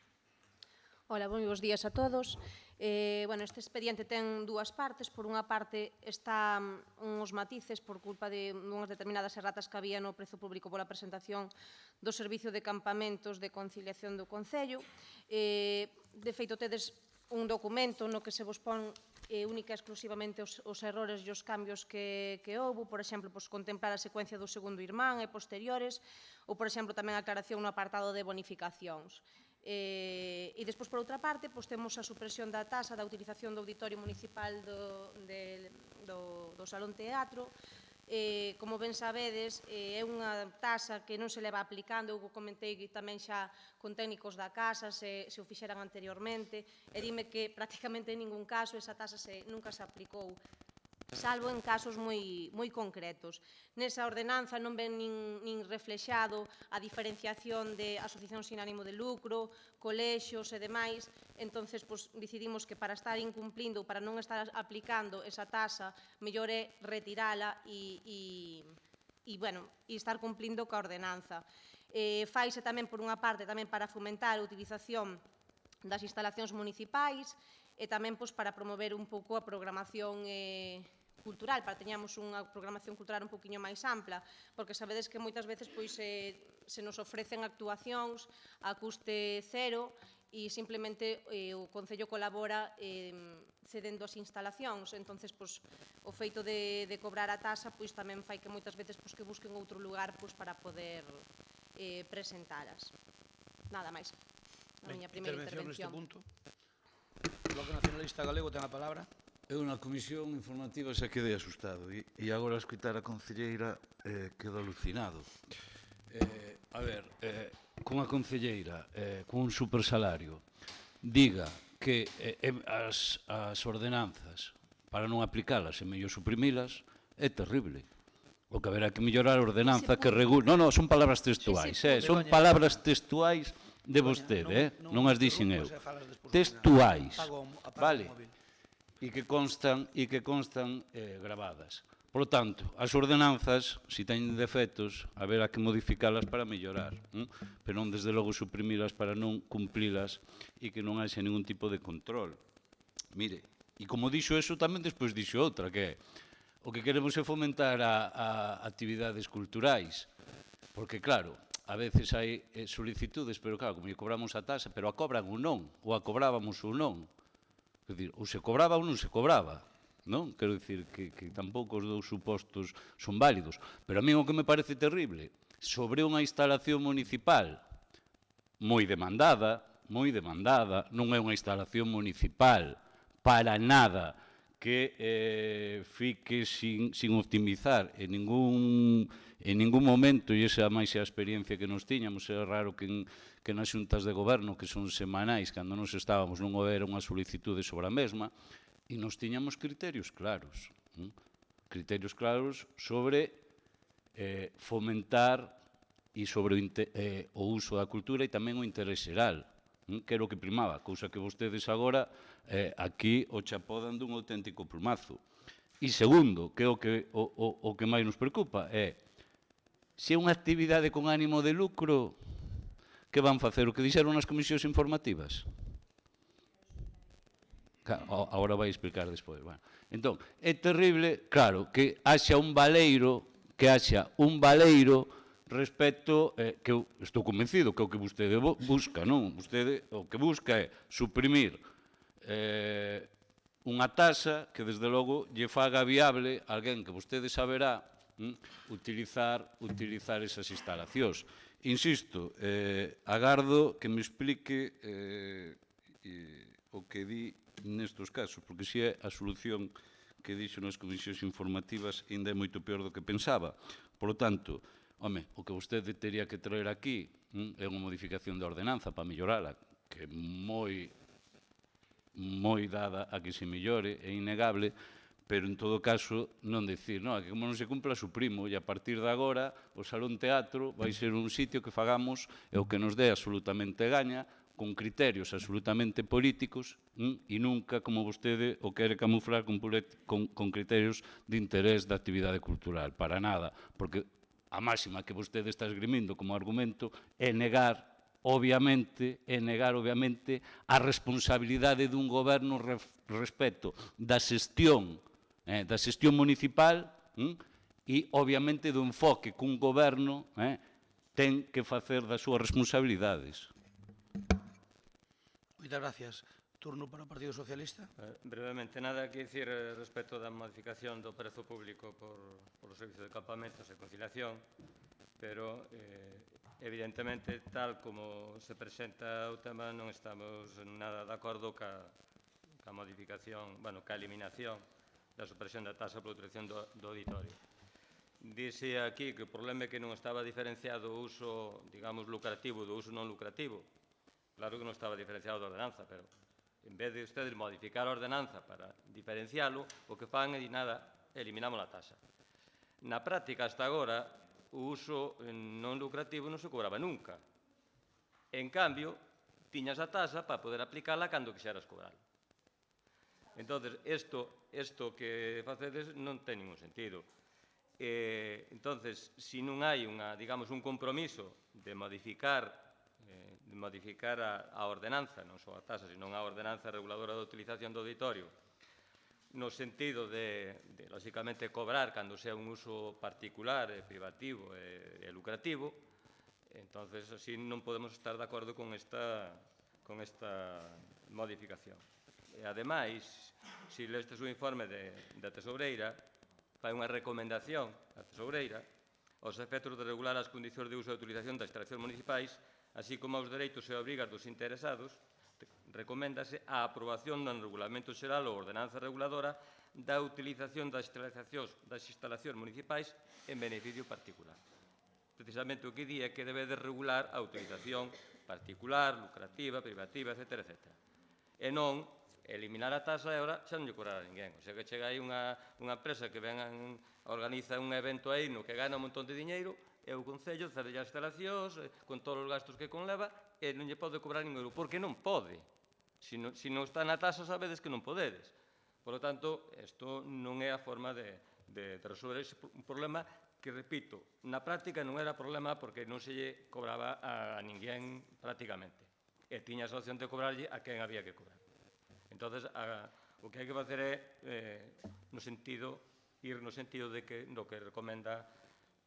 Hola, bons días a todos. Este expediente ten dúas partes. Por unha parte, está uns matices por culpa de unhas determinadas erratas que había no prezo público pola presentación do Servicio de Campamentos de Conciliación do Concello. De feito, tedes un documento no que se vos pon única e exclusivamente os errores e os cambios que houve, por exemplo, contemplar a secuencia do segundo irmán e posteriores, ou, por exemplo, tamén a aclaración no apartado de bonificacións. E despois, por outra parte, temos a supresión da taxa da utilización do auditorio municipal do Salón Teatro. Como ben sabedes, é unha taxa que non se leva aplicando, eu comentei tamén xa con técnicos da casa, se o fixeran anteriormente, e dime que prácticamente en ningún caso esa taxa nunca se aplicou, salvo en casos moi concretos. Nesa ordenanza non ven nin reflexado a diferenciación de asociacións sin ánimo de lucro, colexios e demais, entonces decidimos que para estar incumplindo, para non estar aplicando esa taxa, mellor é retirala e estar cumplindo coa ordenanza. Faise tamén, por unha parte, tamén para fomentar a utilización das instalacións municipais e tamén para promover un pouco a programación cultural, para que teñamos unha programación cultural un poquinho máis ampla, porque sabedes que moitas veces se nos ofrecen actuacións a custe cero e simplemente o Concello colabora cedendo as instalacións. Entonces, o feito de cobrar a taxa tamén fai que moitas veces que busquen outro lugar para poder presentalas. Nada máis. A miña primeira intervención. Neste punto. O Bloque Nacionalista Galego ten a palabra. Eu na comisión informativa xa quedei asustado e agora a escoitar a concelleira quedo alucinado. Con a concelleira, con un supersalario, diga que as ordenanzas, para non aplicalas e mellor suprimilas, é terrible. O que haberá que mellorar a ordenanza que regula... Non, son palabras textuais, son palabras textuais de vostede, non as dixen eu. Textuais, vale? E que constan gravadas. Por lo tanto, as ordenanzas, se teñen defectos, haberá que modificalas para mellorar, pero non desde logo suprimilas para non cumplilas e que non haxe ningún tipo de control. Mire, e como dixo eso, tamén despois dixo outra, que é o que queremos é fomentar a actividades culturais, porque claro, a veces hai solicitudes, pero claro, como lle cobramos a taxa, pero a cobran ou non, ou a cobrábamos ou non. Quer dizer, ou se cobraba ou non se cobraba, non? Quero dicir que tampouco os dous supostos son válidos. Pero a mí o que me parece terrible, sobre unha instalación municipal moi demandada, non é unha instalación municipal para nada que fique sin optimizar en ningún momento, e esa máis é a experiencia que nos tiñamos, é raro que nas xuntas de goberno, que son semanais, cando nos estábamos, non houbera unha solicitude sobre a mesma, e nos tiñamos criterios claros sobre fomentar e sobre o uso da cultura e tamén o interés xeral, que era o que primaba, cousa que vostedes agora aquí o chapodan dun auténtico plumazo. E segundo, que o que máis nos preocupa é se é unha actividade con ánimo de lucro, que van facer? O que dixeron nas comisións informativas? Agora vai explicar despois. Entón, é terrible, claro, que haxa un baleiro respecto, que eu estou convencido que é o que vostede busca, non? Vostede o que busca é suprimir unha taxa que, desde logo, lle faga viable a alguén que vostede saberá utilizar esas instalacións. Insisto, agardo que me explique o que di nestes casos, porque se é a solución que dixo nas comisións informativas ainda é moito peor do que pensaba. Por lo tanto, home, o que vostede teria que traer aquí é unha modificación de ordenanza para mellorala, que é moi dada a que se mellore, é innegable, pero en todo caso non dicir, non, que como non se cumpla suprimo e a partir de agora o Salón Teatro vai ser un sitio que fagamos e o que nos dé absolutamente gaña, con criterios absolutamente políticos e nunca, como vostede, o quere camuflar con criterios de interés da actividade cultural. Para nada, porque a máxima que vostede está esgrimindo como argumento é negar obviamente, a responsabilidade dun goberno respecto da xestión municipal e, obviamente, do enfoque que un goberno ten que facer das súas responsabilidades. Moitas gracias. Turno para o Partido Socialista. Brevemente, nada que dicir respecto da modificación do prezo público por o servicio de campamentos e conciliación, pero evidentemente, tal como se presenta o tema, non estamos nada de acordo ca modificación, ca eliminación da supresión da taxa pola utilización do auditorio. Dice aquí que o problema é que non estaba diferenciado o uso, digamos, lucrativo do uso non lucrativo. Claro que non estaba diferenciado da ordenanza, pero en vez de ustedes modificar a ordenanza para diferencialo, o que fan é nada, eliminamos a taxa. Na práctica, hasta agora, o uso non lucrativo non se cobraba nunca. En cambio, tiñas a taxa para poder aplicarla cando quixeras cobrar. Entón, isto que facedes non ten ningún sentido. Entón, se non hai un compromiso de modificar a ordenanza, non só a taxa, sino a ordenanza reguladora da utilización do auditorio, no sentido de lógicamente, cobrar cando sea un uso particular, privativo e lucrativo, entón, así non podemos estar de acordo con esta modificación. E, ademais, se lestes o informe da Tesoureira, fai unha recomendación a Tesoureira aos efectos de regular as condicións de uso e utilización das instalacións municipais, así como aos dereitos e obrigas dos interesados, recoméndase a aprobación do Regulamento Xeral ou Ordenanza Reguladora da utilización das instalacións municipais en beneficio particular. Precisamente o que di é que debe de regular a utilización particular, lucrativa, privativa, etc. E non eliminar a taxa e agora xa non lle cobrar a ninguén. O sea que chega aí unha empresa que organiza un evento aí no que gana un montón de diñeiro e o Concello cede as instalacións con todos os gastos que conleva e non lle pode cobrar ningún euro, porque non pode. Se non está na taxa, sabedes que non podedes. Por lo tanto, isto non é a forma de resolver un problema que, repito, na práctica non era problema porque non se lle cobraba a ninguén prácticamente. E tiñas a opción de cobrarlle a quen había que cobrar. Entón, o que hai que facer é ir no sentido do que recomenda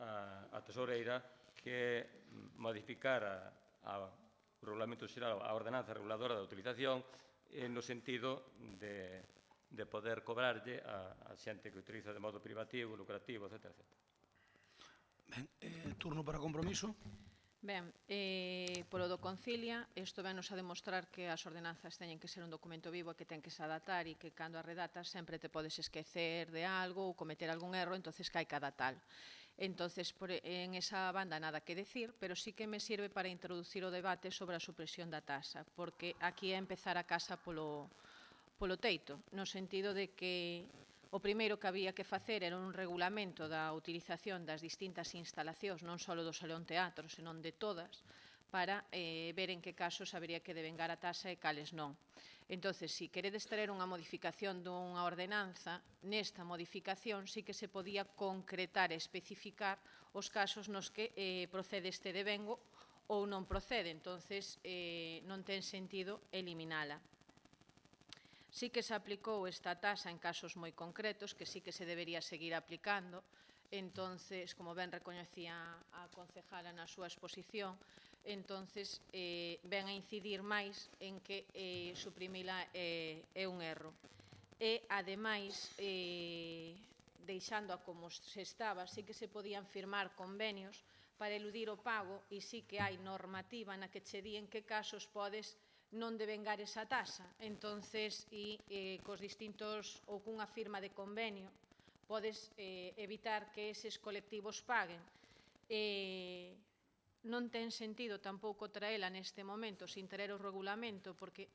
a Tesoureira, que é modificar o Regulamento Xeral, a Ordenanza Reguladora da Utilización, no sentido de poder cobrarlle a xente que utiliza de modo privativo, lucrativo, etc. Ben, turno para compromiso. Ben, polo do Concilia, isto venos a demostrar que as ordenanzas teñen que ser un documento vivo e que ten que se adaptar e que cando as redatas sempre te podes esquecer de algo ou cometer algún erro, entonces que hai que adaptalo. Entonces, en esa banda nada que decir, pero sí que me sirve para introducir o debate sobre a supresión da taxa, porque aquí é empezar a casa polo teito, no sentido de que o primeiro que había que facer era un regulamento da utilización das distintas instalacións, non só do Salón Teatro, senón de todas, para ver en que casos habería que devengar a taxa e cales non. Entón, se queredes traer unha modificación dunha ordenanza, nesta modificación sí que se podía concretar e especificar os casos nos que procede este devengo ou non procede. Entón, non ten sentido eliminala. Sí que se aplicou esta taxa en casos moi concretos, que sí que se debería seguir aplicando. Entón, como ben recoñecía a concejala na súa exposición, entonces ven a incidir máis en que suprimila é un erro. E, ademais, deixando a como se estaba, sí que se podían firmar convenios para eludir o pago e sí que hai normativa na que che di en que casos podes non devengar esa taxa. Entonces, cos distintos ou cunha firma de convenio, podes evitar que eses colectivos paguen. Non ten sentido tampouco traela neste momento sin traer o regulamento, porque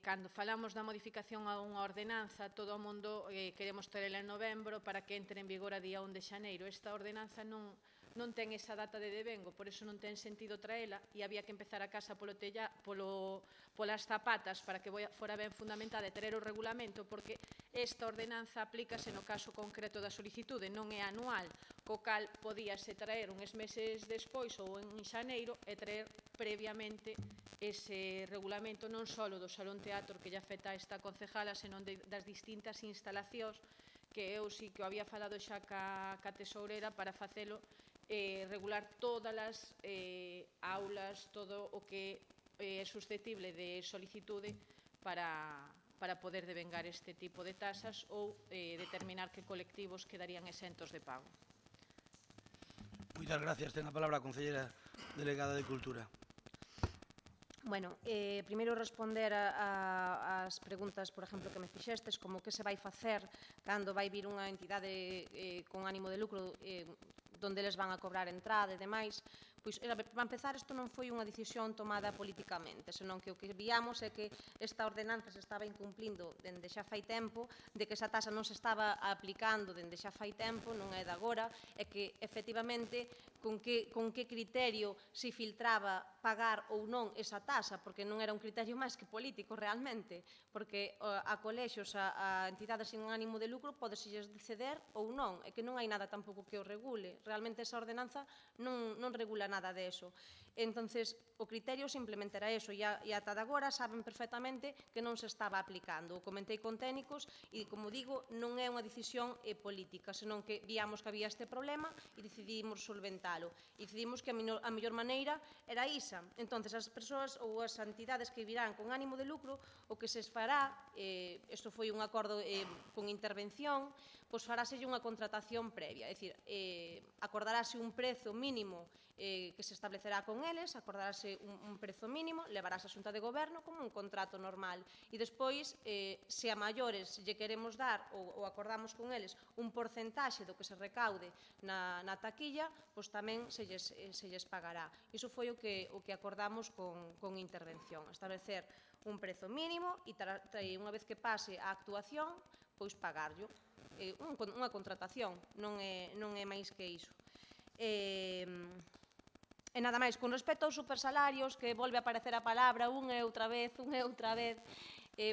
cando falamos da modificación a unha ordenanza, todo o mundo queremos traela en novembro para que entre en vigor a día 1 de xaneiro. Esta ordenanza non ten esa data de devengo, por eso non ten sentido traela e había que empezar a casa polas zapatas para que fora ben fundamentada e traer o regulamento, porque esta ordenanza aplícase no caso concreto da solicitude, non é anual, co cal podíase traer uns meses despois ou en xaneiro e traer previamente ese regulamento non só do Salón Teatro que lle afecta a esta concejala, senón das distintas instalacións que eu sí que o había falado xa ca tesourera para facelo, regular todas as aulas, todo o que é susceptible de solicitude para poder devengar este tipo de tasas ou determinar que colectivos quedarían exentos de pago. Moitas gracias. Ten a palabra a concelleira delegada de Cultura. Bueno, primeiro responder ás preguntas, por exemplo, que me fixestes, como que se vai facer cando vai vir unha entidade con ánimo de lucro donde eles van a cobrar entrada e demais. Pois, para empezar, isto non foi unha decisión tomada políticamente, senón que o que víamos é que esta ordenanza se estaba incumplindo dende xa fai tempo, de que esa taxa non se estaba aplicando dende xa fai tempo, non é de agora, e que, efectivamente, con que criterio se filtraba pagar ou non esa taxa, porque non era un criterio máis que político realmente, porque a colexios, a entidades sin ánimo de lucro, podeselles ceder ou non, e que non hai nada tampouco que o regule. Realmente esa ordenanza non regula nada deso. Entonces, o criterio simplemente era eso, e ata de agora saben perfectamente que non se estaba aplicando. O comentei con técnicos e, como digo, non é unha decisión política, senón que víamos que había este problema e decidimos solventalo. E decidimos que a mellor maneira era isa. Entonces, as persoas ou as entidades que virán con ánimo de lucro, o que se fará, isto foi un acordo con intervención, pois faráselle unha contratación previa, é dicir, acordarase un prezo mínimo que se establecerá con eles, acordarase un prezo mínimo, levarás a Xunta de Goberno como un contrato normal. E despois, se a maiores lle queremos dar ou acordamos con eles un porcentaxe do que se recaude na taquilla, pois tamén se lles pagará. Iso foi o que acordamos con intervención, establecer un prezo mínimo e unha vez que pase a actuación, pois pagarlo. Unha contratación, non é máis que iso. E nada máis, con respecto aos supersalarios, que volve a aparecer a palabra unha e outra vez,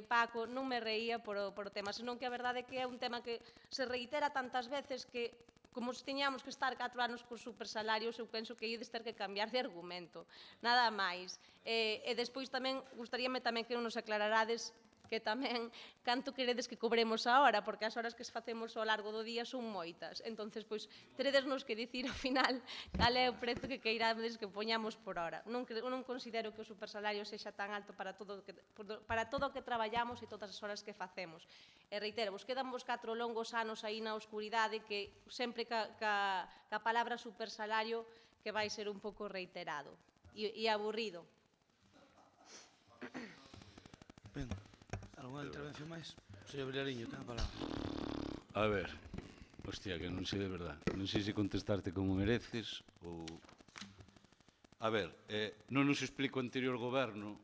Paco, non me reía por o tema, senón que a verdade é que é un tema que se reitera tantas veces que, como se teñamos que estar 4 anos cos supersalarios, eu penso que ides ter que cambiar de argumento. Nada máis. E despois tamén, gustaríame tamén que nos aclararades que tamén canto queredes que cobremos a hora, porque as horas que facemos ao largo do día son moitas. Entonces, pois, teredesnos que dicir ao final cal é o prezo que queirades que poñamos por hora. Non considero que o supersalario sexa tan alto para todo o que traballamos e todas as horas que facemos. E reitero, vos quedan vos 4 longos anos aí na oscuridade que sempre ca palabra supersalario que vai ser un pouco reiterado e aburrido. Ben. Alguna intervención máis? Señor Vilariño, ten a palabra. A ver, hostia, que non sei de verdad. Non sei se contestarte como mereces ou... A ver, non nos explico o anterior goberno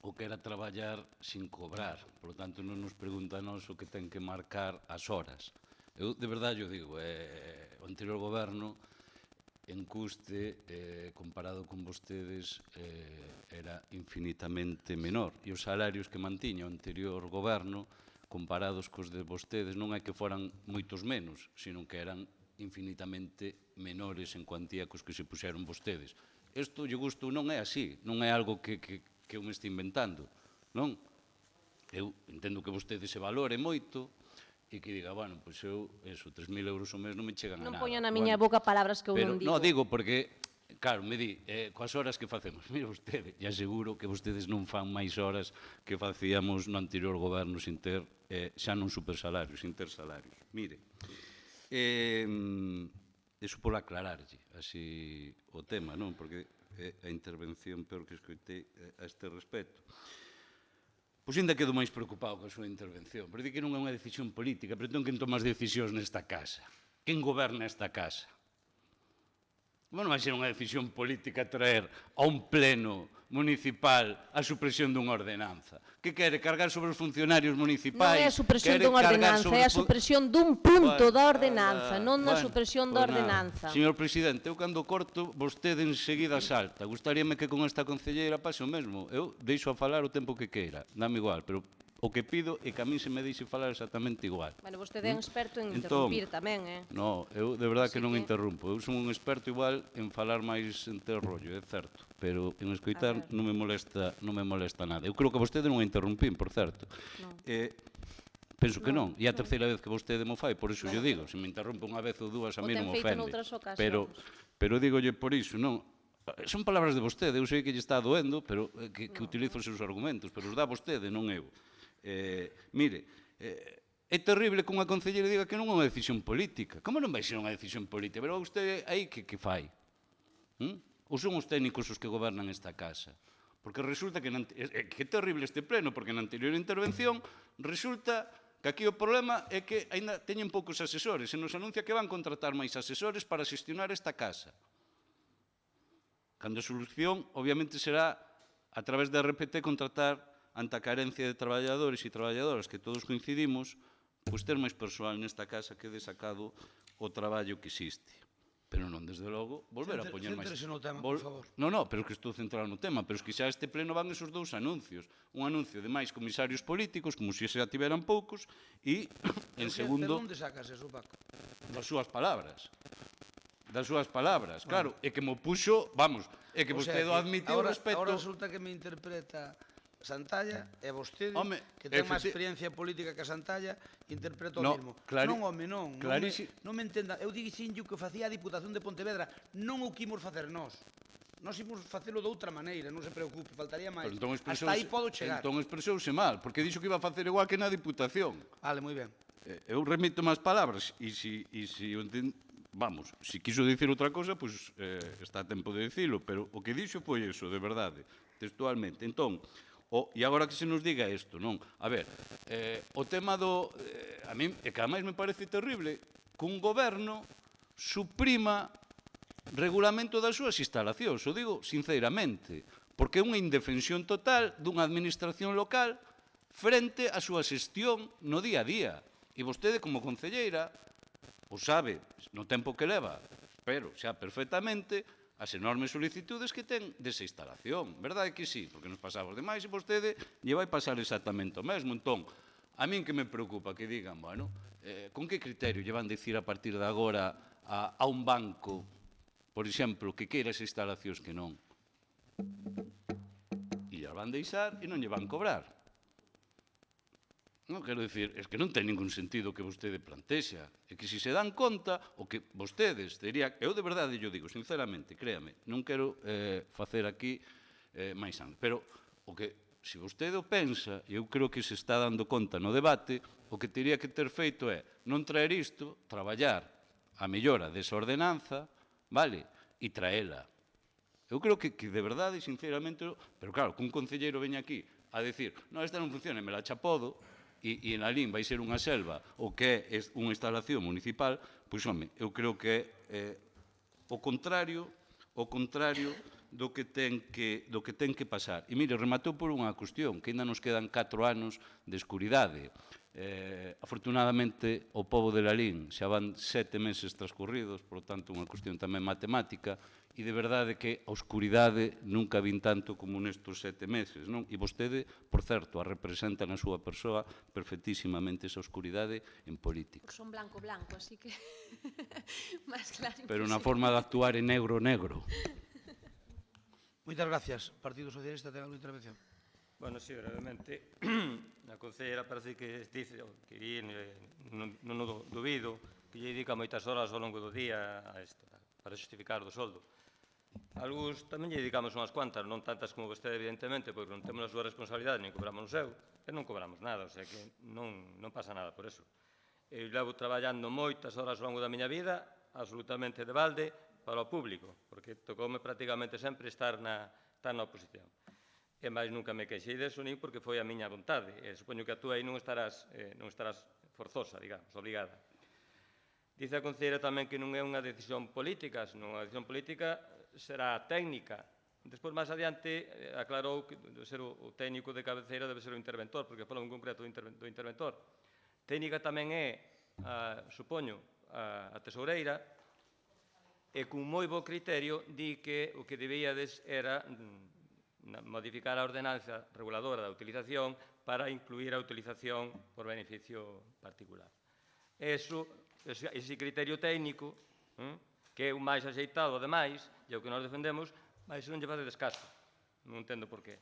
o que era traballar sin cobrar. Por lo tanto, non nos pregunta a nós o que ten que marcar as horas. Eu, de verdade, eu digo, o anterior goberno en custe, comparado con vostedes, era infinitamente menor. E os salarios que mantiña o anterior goberno, comparados cos de vostedes, non é que foran moitos menos, sino que eran infinitamente menores en cuantía cos que se puxeron vostedes. Isto, lle gusto, non é así, non é algo que eu me estou inventando, non? Eu entendo que vostedes se valore moito, e que diga, bueno, pois eu, 3.000 euros ao mes non me chegan a nada. Non poño na miña boca palabras que eu non digo. Non, digo porque, claro, me di, coas horas que facemos, mire vostede, e aseguro que vostedes non fan máis horas que facíamos no anterior goberno sin ter, xa non supersalarios, sin ter salarios. Mire, iso por aclararlle así o tema, non? Porque a intervención peor que escoitei a este respecto. Pois ainda quedo máis preocupado coa súa intervención, pero di que non é unha decisión política, pero entón quen toma as decisións nesta casa? Quen goberna esta casa? Non vai ser unha decisión política traer a un pleno municipal a supresión dunha ordenanza. Que quere cargar sobre os funcionarios municipais? Non é a supresión dunha ordenanza, é a supresión dun punto da ordenanza, non a supresión da ordenanza. Señor presidente, eu cando corto, vostede enseguida salta. Gustaríame que con esta concelleira pase o mesmo. Eu deixo a falar o tempo que queira, dame igual, pero o que pido é que a mí se me deixe falar exactamente igual. Bueno, vostede é un experto en interrumpir tamén, No, eu de verdade que non interrumpo. Eu son un experto igual en falar máis en ter rollo, é certo, pero en escoitar non me molesta nada. Eu creo que vostede non a interrumpín, por certo. Penso que non, e a terceira vez que vostede mo fai, por iso yo digo, se me interrompe unha vez ou dúas a mí non me ofende. Pero dígolle por iso, non. Son palabras de vostede, eu sei que lle está doendo, pero que utilizo os seus argumentos, pero os dá vostede, non eu. Mire, é terrible que unha concelleira diga que non é unha decisión política. Como non vai ser unha decisión política? Pero vostede aí que fai? Ou son os técnicos os que gobernan esta casa? Porque resulta que é terrible este pleno, porque na anterior intervención resulta que aquí o problema é que ainda teñen poucos asesores, e nos anuncia que van contratar máis asesores para xestionar esta casa. Cando a solución, obviamente, será a través da RPT contratar ante a carencia de traballadores e traballadoras que todos coincidimos, pois ter máis persoal nesta casa que dé sacado o traballo que existe. Pero non, desde logo, volver a poñer máis... Céntrese no tema, por favor. Non, pero que estou centrado no tema, pero que xa este pleno van esos dous anuncios. Un anuncio de máis comisarios políticos, como se xa tiveran poucos, e, en segundo... De onde sacas eso, Paco? Das súas palabras. Das súas palabras, claro. É que mo puxo, vamos, é que vostede o admitiu respecto... Ahora resulta que me interpreta Santalla e vostede, que ten máis experiencia política que a Santalla, interpreta o mesmo. Non, home, non. Non me entenda. Eu dixenlle o que facía a Diputación de Pontevedra. Non o que imos facer nós. Nós imos facelo de outra maneira, non se preocupe, faltaría máis. Hasta aí podo chegar. Entón expresouse mal, porque dixo que iba a facer igual que na Diputación. Vale, moi ben. Eu remito máis palabras, e se vamos, se quiso dicir outra cosa, pois está a tempo de dicilo, pero o que dixo foi iso, de verdade, textualmente. Entón, e agora que se nos diga isto, non? A ver, o tema do... A mí, é que ademais me parece terrible que un goberno suprima regulamento das súas instalacións, o digo sinceramente, porque é unha indefensión total dunha administración local frente á súa xestión no día a día. E vostede, como concelleira, o sabe, no tempo que leva, espero, xa perfectamente, as enormes solicitudes que ten desa instalación. Verdade que sí, porque nos pasamos demais e vostede lle vai pasar exactamente o mesmo. Entón, a min que me preocupa que digan, bueno, con que criterio lle van dicir a partir de agora a un banco, por exemplo, que queira esas instalacións que non? E lle van deixar e non lle van cobrar. Non, quero dicir, é que non ten ningún sentido que vostede plantexa. É que se dan conta, o que vostedes tería... Eu de verdade yo digo, sinceramente, créame, non quero facer aquí máis sangue, pero o que, se vostede o pensa, e eu creo que se está dando conta no debate, o que teria que ter feito é non traer isto, traballar a mellora desa ordenanza, vale, e traela. Eu creo que de verdade, sinceramente, pero claro, que un concelleiro veña aquí a decir, non, esta non funciona, me la chapodo, e en Alín vai ser unha selva ou que é unha instalación municipal, pois, home, eu creo que é o contrario do que ten que pasar. E, mire, rematou por unha cuestión, que ainda nos quedan 4 anos de escuridade. Afortunadamente, o pobo de Lalín xa van 7 meses transcorridos, por tanto, unha cuestión tamén matemática, e de verdade que a oscuridade nunca vin tanto como nestos 7 meses, non? E vostede, por certo, a representa na súa persoa perfectísimamente esa oscuridade en política. Son blanco, así que máis claro imposible. Pero na forma de actuar é negro. Moitas gracias. Partido Socialista, ten alguna intervención? Bueno, sí, brevemente. A concelleira parece que dice que non o dubido, que lle dedica moitas horas ao longo do día a isto, para justificar o soldo. Algúns tamén lle dedicamos unhas cuantas, non tantas como vostede, evidentemente, porque non temos a súa responsabilidade, nin cobramos o seu, e non cobramos nada, o sea que non pasa nada por eso. Eu levo traballando moitas horas ao longo da miña vida, absolutamente de balde, para o público, porque tocoume prácticamente sempre estar na oposición. E máis nunca me queixei deso, nin porque foi a miña vontade. E supoño que a túa aí non estarás forzosa, digamos, obligada. Dice a concelleira tamén que non é unha decisión política, senón unha decisión política será técnica. Despois, máis adiante, aclarou que debe ser o técnico de cabeceira debe ser o interventor, porque falou en concreto do interventor. Técnica tamén é, supoño, a tesoureira, e cun moi bo criterio di que o que debíades era modificar a ordenanza reguladora da utilización para incluir a utilización por beneficio particular. Ese criterio técnico, que é o máis axeitado, ademais, e o que nós defendemos, mas non lle facedes caso. Non entendo por qué.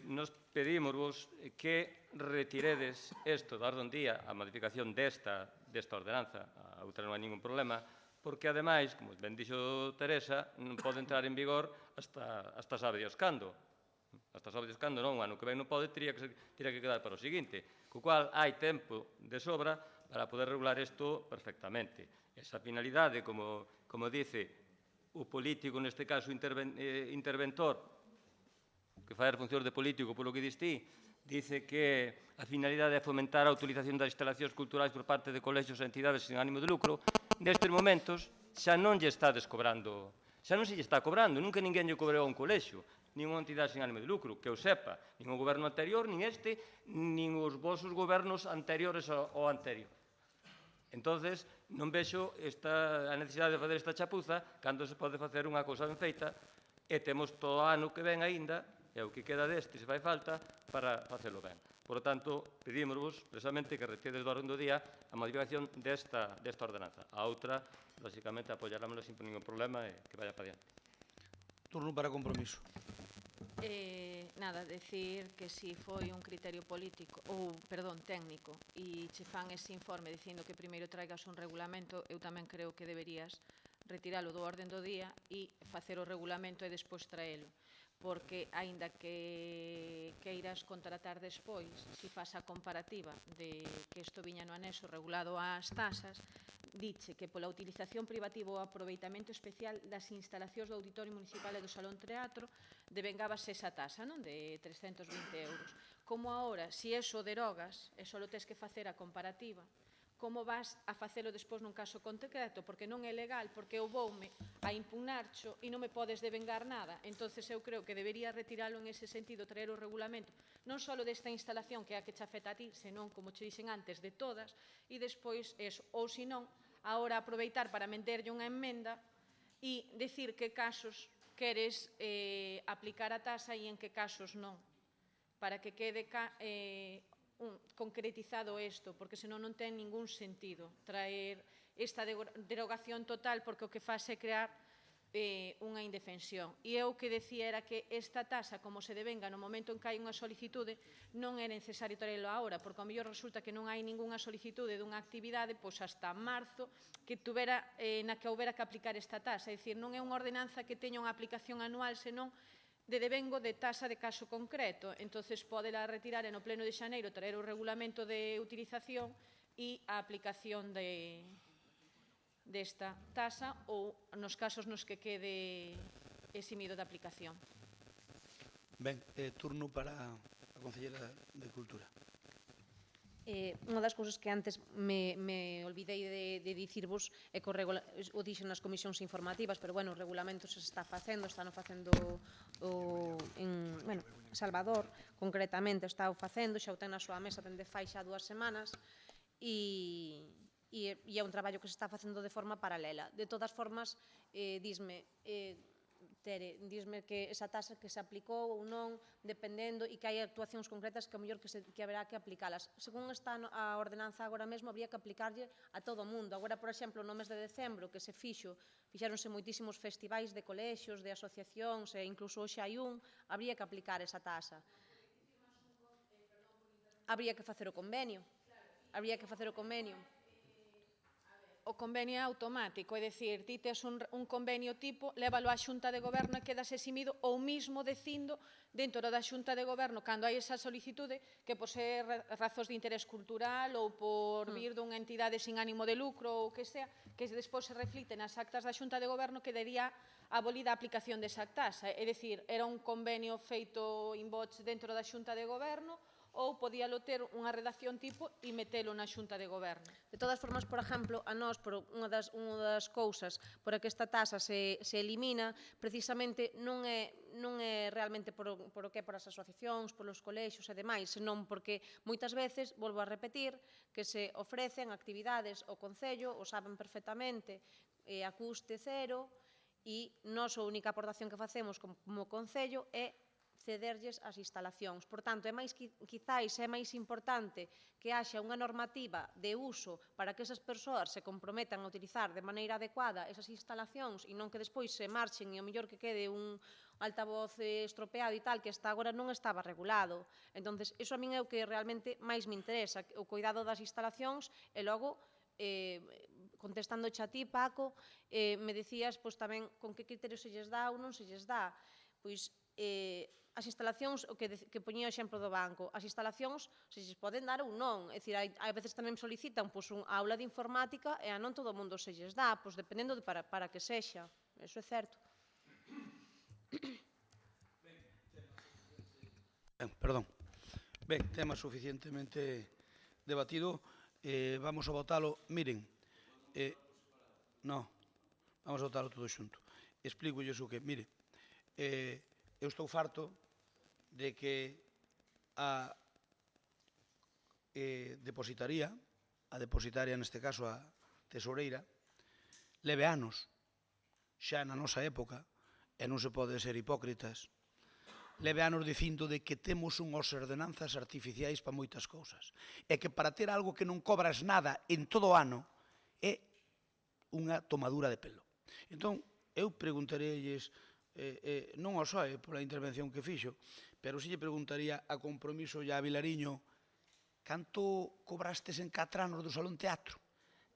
Nos pedimos que retiredes isto da orde do día, a modificación desta ordenanza, a outra non hai ningún problema, porque, ademais, como ben dixo Teresa, non pode entrar en vigor hasta sabe Dios cando. Hasta sabe Dios cando non, o ano que ven non pode, teria que quedar para o seguinte. Co cual, hai tempo de sobra para poder regular isto perfectamente. Esa finalidade, como dice o político, neste caso interventor, que fai as funcións de político polo que diste, dice que a finalidade é fomentar a utilización das instalacións culturais por parte de colexios e entidades sen ánimo de lucro. Nestes momentos xa non lle está descobrando, xa non se lle está cobrando, nunca ninguén lle cobrou a un colexio, nin unha entidade sen ánimo de lucro, que eu sepa, nin o goberno anterior, nin este, nin os vosos gobernos anteriores ao anterior. Entonces, non vexo a necesidade de fazer esta chapuza cando se pode facer unha cousa ben feita e temos todo o ano que ven aínda, e o que queda deste, se fai falta, para facelo ben. Por lo tanto, pedímosvos precisamente que retiredes do orde do día a modificación desta ordenanza. A outra, lógicamente, apoyarámola sin ningún problema e que vaya para diante. Turno para compromiso. Nada, decir que si foi un criterio político, técnico, e che fan ese informe dicindo que primeiro traigas un regulamento, eu tamén creo que deberías retiralo do orden do día e facer o regulamento e despois traelo. Porque, aínda que queiras contratar despois, se faz a comparativa de que isto viña no anexo regulado ás tasas, diche que pola utilización privativa ou aproveitamento especial das instalacións do Auditorio Municipal e do Salón Teatro devengábase esa tasa, non? De 320 euros. Como agora, se eso derogas e só tes que facer a comparativa, como vas a facelo despois nun caso concreto, porque non é legal, porque eu voume a impugnarcho e non me podes devengar nada. Entonces eu creo que debería retiralo en ese sentido, traer o regulamento, non só desta instalación que é a que che afecta a ti, senón, como che dixen antes, de todas, e despois, ou senón, agora aproveitar para meterlle unha enmenda e decir que casos queres aplicar a tasa e en que casos non, para que quede concretizado isto, porque senón non ten ningún sentido traer esta derogación total, porque o que faz é crear unha indefensión. E eu o que decía era que esta tasa, como se devenga no momento en que hai unha solicitude, non é necesario traerlo agora, porque ao mellor resulta que non hai ningunha solicitude dunha actividade, pois hasta marzo, na que houbera que aplicar esta tasa. É dicir, non é unha ordenanza que teña unha aplicación anual, senón de devengo de tasa de caso concreto. Entonces, podela retirar e no pleno de xaneiro traer o regulamento de utilización e a aplicación desta tasa ou nos casos nos que quede eximido de aplicación. Ben, turno para a concelleira de Cultura. Unha das cousas que antes me olvidei de dicirvos é que o dixen nas comisións informativas, pero, bueno, o regulamento se está facendo, están facendo en Salvador, concretamente, está o facendo, xa o ten na súa mesa dende fai xa 2 semanas, e é un traballo que se está facendo de forma paralela. De todas formas, disme que esa tasa que se aplicou ou non, dependendo, e que hai actuacións concretas que ao mellor que haberá que aplicalas. Según está a ordenanza agora mesmo, habría que aplicarlle a todo o mundo. Agora, por exemplo, no mes de decembro, que se fixéronse moitísimos festivais de colexios, de asociacións, e incluso hoxe hai habría que aplicar esa tasa. Habría que facer o convenio. o convenio é automático, é dicir, ti tes un convenio tipo, lévalo á Xunta de Goberno e quedas eximido ou mismo dicindo dentro da Xunta de Goberno, cando hai esa solicitude, que por ser razóns de interés cultural ou por vir dunha entidade sin ánimo de lucro ou que sea, que despois se reflite nas actas da Xunta de Goberno, quedaría abolida a aplicación desa taxa. É dicir, era un convenio feito in voce dentro da Xunta de Goberno ou podíalo ter unha redacción tipo e metelo na Xunta de Goberno. De todas formas, por exemplo, a nós, por unha das cousas por a que esta taxa se elimina, precisamente non é realmente por o que por as asociacións, polos colexios e demais, senón porque moitas veces, volvo a repetir, que se ofrecen actividades ao Concello, o saben perfectamente, a custe cero, e nós a única aportación que facemos como Concello é cederlles as instalacións. Por tanto, quizáis é máis importante que haxa unha normativa de uso para que esas persoas se comprometan a utilizar de maneira adecuada esas instalacións e non que despois se marchen e o mellor que quede un altavoz estropeado e tal, que hasta agora non estaba regulado. Entón, iso a min é o que realmente máis me interesa, o cuidado das instalacións e logo contestando a ti, Paco, me decías tamén con que criterio se lles dá ou non se lles dá. Pois as instalacións, o que poñía o exemplo do banco, as instalacións se lles poden dar ou non. É dicir, hai veces tamén solicitan unha aula de informática e a non todo o mundo se lles dá, dependendo de para que sexa. Eso é certo. Perdón. Ben, tema suficientemente debatido. Vamos a votalo. Miren, non, vamos a votalo todo xunto. Explico o que, mire, eu estou farto de que a depositaría neste caso a tesoureira, leve anos, xa na nosa época, e non se pode ser hipócritas, leve anos dicindo de que temos unhas ordenanzas artificiais para moitas cousas, e que para ter algo que non cobras nada en todo o ano é unha tomadura de pelo. Entón, eu preguntareilles, non o soe pola intervención que fixo, pero si lle preguntaría a Compromiso e a Vilariño canto cobrastes en 4 anos do Salón Teatro?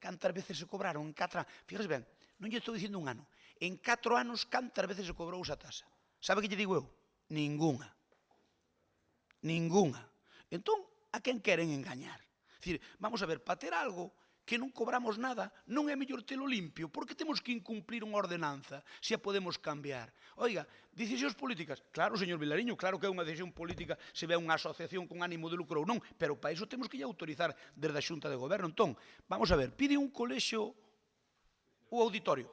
Cantas veces se cobraron en 4 anos? Fíjese ben, non lle estou dicindo un ano. En 4 anos, cantas veces se cobrou esa tasa? Sabe que lle digo eu? Ninguna. Ninguna. Entón, a quen queren engañar? Dicir, vamos a ver, para ter algo que non cobramos nada, non é mellor telo limpio, porque temos que incumplir unha ordenanza, se a podemos cambiar. Oiga, decisións políticas, claro, señor Vilariño, claro que é unha decisión política se ve unha asociación con ánimo de lucro ou non, pero para iso temos que lle autorizar desde a Xunta de Goberno. Entón, vamos a ver, pide un colexio ou auditorio.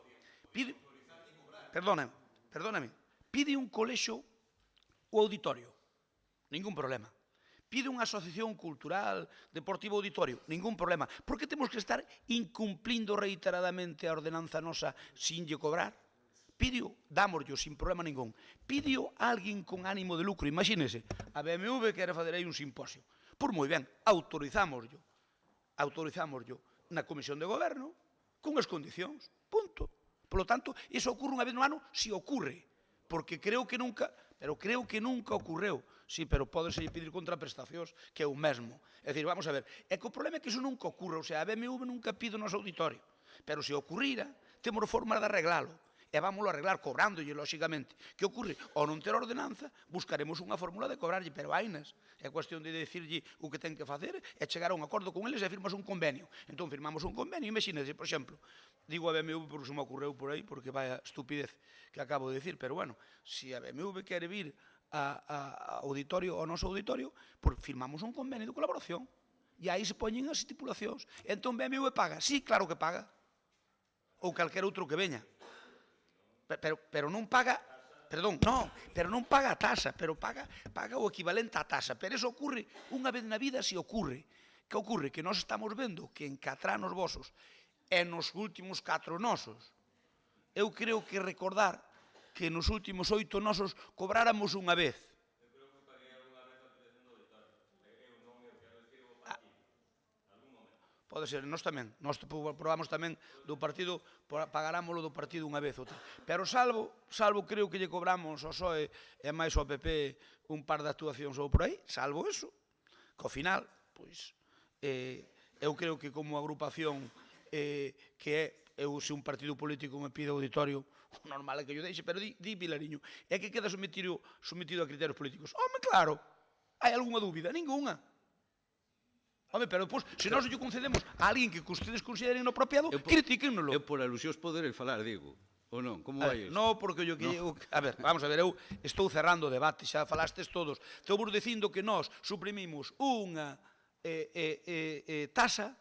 Perdóname, pide un colexio ou auditorio, ningún problema. Pide unha asociación cultural, deportiva ou auditorio, ningún problema. Por que temos que estar incumplindo reiteradamente a ordenanza nosa sin lle cobrar? Pídeo, dámoslo, sin problema ningún. Pídeo a alguén con ánimo de lucro. Imagínese, a BMW quere fazer aí un simposio. Por moi ben, autorizámoslo na Comisión de Goberno con as condicións. Punto. Por lo tanto, iso ocurre unha vez no ano, si ocurre. Porque creo que nunca ocorreu. Sí, pero pódese pedir contraprestacións, que é o mesmo. É dicir, vamos a ver, é que o problema é que iso nunca ocurre, o sea, a BMW nunca pide o noso auditorio. Pero se ocurrira, temos forma de arreglalo. E vámoslo arreglar cobrándolle, lóxicamente. Que ocurre? Ao non ter ordenanza, buscaremos unha fórmula de cobrarlle, pero hainas. É cuestión de decirlle o que ten que facer, é chegar a un acordo con eles e firmas un convenio. Entón, firmamos un convenio, imagínese, por exemplo, digo a BMW porque se me ocorreu por aí, porque vai a estupidez que acabo de decir, pero bueno, se a BMW quere vir ao noso auditorio, firmamos un convenio de colaboración e aí se poñen as estipulacións. Entón BMW paga? Sí, claro que paga. Ou calquer outro que veña. Pero non paga, pero non paga a tasa, pero paga o equivalente á tasa. Pero eso ocurre unha vez na vida, se ocurre. Que ocurre? Que nós estamos vendo que en 4 anos vosos e nos últimos 4 nosos, eu creo que recordar que nos últimos 8 nosos cobráramos unha vez. Pode ser, nós tamén. Nós probamos tamén do partido, pagarámoslo do partido unha vez outra. Pero salvo creo que lle cobramos ao PSOE e máis ao PP un par de actuacións ou por aí, salvo eso, que ao final, pois, eu creo que como agrupación eu, se un partido político me pide auditorio, o normal é que yo deixe, pero di Vilariño, é que queda sometido a criterios políticos. Home, claro, hai algunha dúbida? Ninguna. Home, pero depois, se nós lle concedemos a alguén que ustedes consideren inapropiado, critíquennoslo. Eu por alusións poderei falar, digo. Ou non? Como vai isto? Non, porque a ver, vamos a ver, eu estou cerrando o debate, xa falastes todos. Estou vos dicindo que nós suprimimos unha taxa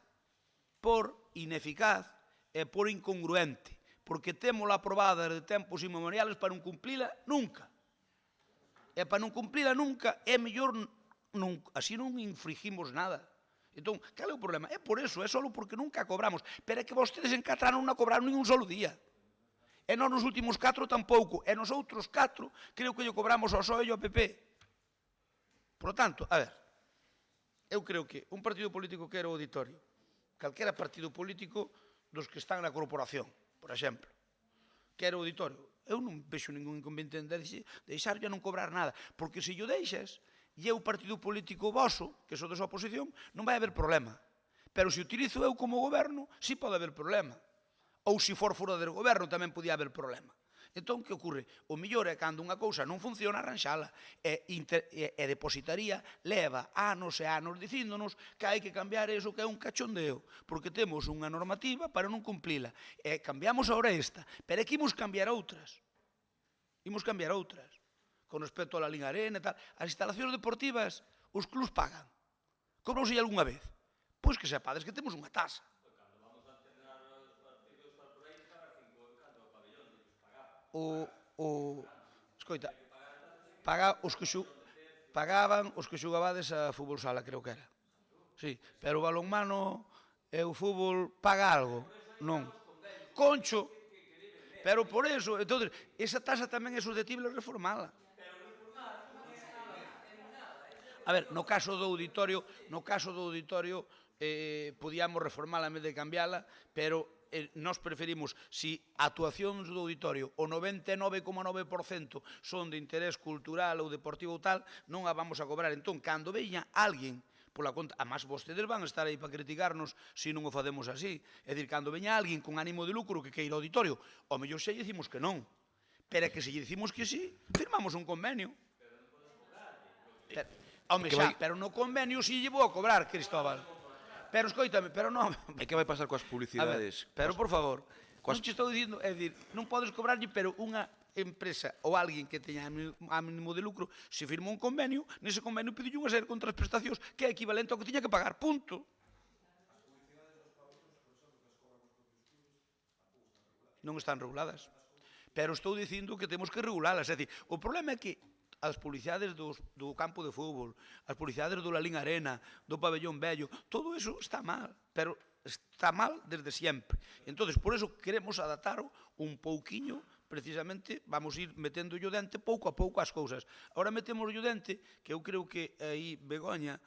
por ineficaz e por incongruente, porque témola aprobada de tempos inmemoriales para non cumplila nunca. E para non cumplila nunca é mellor, así non infringimos nada. Entón, cal é o problema? É por eso, é só porque nunca cobramos, pero é que vostedes en 4 anos non cobraron nin un solo día. E nós nos últimos 4 tampouco, e nos outros 4 creo que lle cobramos ao PSOE e ao PP. Por lo tanto, a ver, eu creo que un partido político quere o auditorio, calquera partido político dos que están na corporación, por exemplo, quere o auditorio. Eu non vexo ningún inconveniente en deixarlle a non cobrar nada, porque se yo deixas, e é o partido político voso, que sodes a oposición, non vai haber problema. Pero se utilizo eu como goberno, sí pode haber problema. Ou se for fora do goberno tamén podía haber problema. Entón, que ocorre? O mellor é cando unha cousa non funciona, arranxala. E depositaría leva anos e anos dicíndonos que hai que cambiar eso que é un cachondeo, porque temos unha normativa para non cumplila. E cambiamos ahora esta, pero é que imos cambiar outras. Imos cambiar outras. Con respecto a la Liga Arena e tal. As instalacións deportivas, os clubs pagan. Cobrou-se algunha vez? Pois que sepades que temos unha tasa. Escoita, pagaban os que xugabades a fútbol sala, creo que era. Sí, pero o balonmano e o fútbol paga algo? Non. Concho, pero por eso, entonces, esa tasa tamén é susceptible reformala. A ver, no caso do auditorio, podíamos reformala en vez de cambiala, pero nós preferimos, si actuacións do auditorio o 99,9% son de interés cultural ou deportivo ou tal, non a vamos a cobrar. Entón, cando veña alguén pola conta, además vostedes van a estar aí para criticarnos se non o facemos así. É dicir, cando veña alguén con ánimo de lucro que queira auditorio, ao mellor xe lle dicimos que non. Pero é que se lle dicimos que sí, firmamos un convenio. Home, xa, pero no convenio si lle vou a cobrar, Cristóbal. Pero escoítame, pero non... E que vai pasar coas publicidades? Pero, por favor, non te estou dicindo, é dicir, non podes cobrarlle, pero unha empresa ou alguén que teña ánimo de lucro, se firma un convenio, nese convenio pide unha serie de contraprestacións que é equivalente ao que tiña que pagar, punto. Non están reguladas. Pero estou dicindo que temos que regulalas. É dicir, o problema é que as publicidades do campo de fútbol, as publicidades do Lalín Arena, do Pabellón Vello, todo eso está mal, pero está mal desde sempre. Entón, por eso queremos adaptar un pouquiño, precisamente, vamos ir metendo o dente pouco a pouco as cousas. Ahora metemos o dente, que eu creo que aí Begoña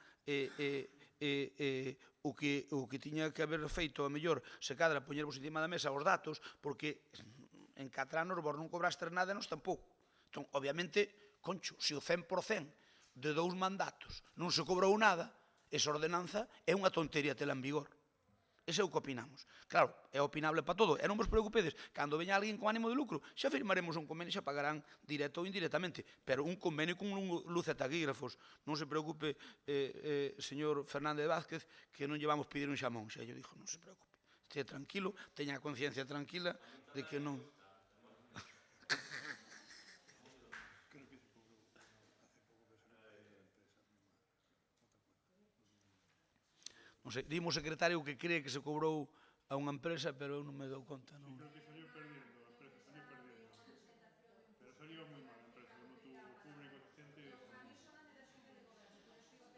o que tiña que haber feito, a mellor, se cadra poñervos encima da mesa os datos, porque en 4 anos vos non cobrastes nada e nos tampouco. Entón, obviamente, concho, se o 100% de 2 mandatos non se cobrou nada, esa ordenanza é unha tontería tela en vigor. Ese é o que opinamos. Claro, é opinable para todo. E non vos preocupedes, cando veña alguén con ánimo de lucro, xa firmaremos un convenio, xa pagarán directo ou indirectamente, pero un convenio con luz e taquígrafos. Non se preocupe, señor Fernández Vázquez, que non lle vamos pedir un xamón. Xa yo dixo, non se preocupe. Estea tranquilo, teña a conciencia tranquila de que non... Non sei, dime o secretario que cree que se cobrou a unha empresa, pero eu non me dou conta. Non. Creo que salió perdiendo, a empresa salió perdiendo. Pero salió moi mal a empresa, no tuvo público suficiente.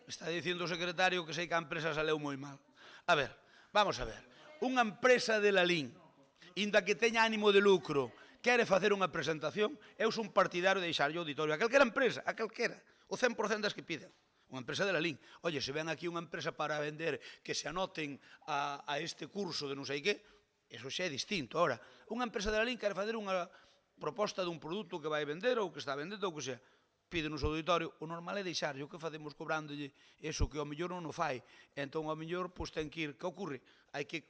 Está dicindo o secretario que sei que a empresa saleu moi mal. A ver, vamos a ver. Unha empresa de Lalín, inda que teña ánimo de lucro, quere facer unha presentación, eu son partidario de deixarlle o auditorio a calquera empresa, a calquera, o 100% das que piden. Unha empresa de Lalín. Oye, se ven aquí unha empresa para vender que se anoten a este curso de non sei que, eso xa é distinto. Ahora, unha empresa de Lalín quere facer unha proposta dun produto que vai vender ou que está vendendo ou que sea. Pídenos o auditorio, o normal é deixarlle o que facemos cobrándolle eso que ao mellor non o fai. Entón, ao mellor, pois ten que ir. Que ocorre? Hai que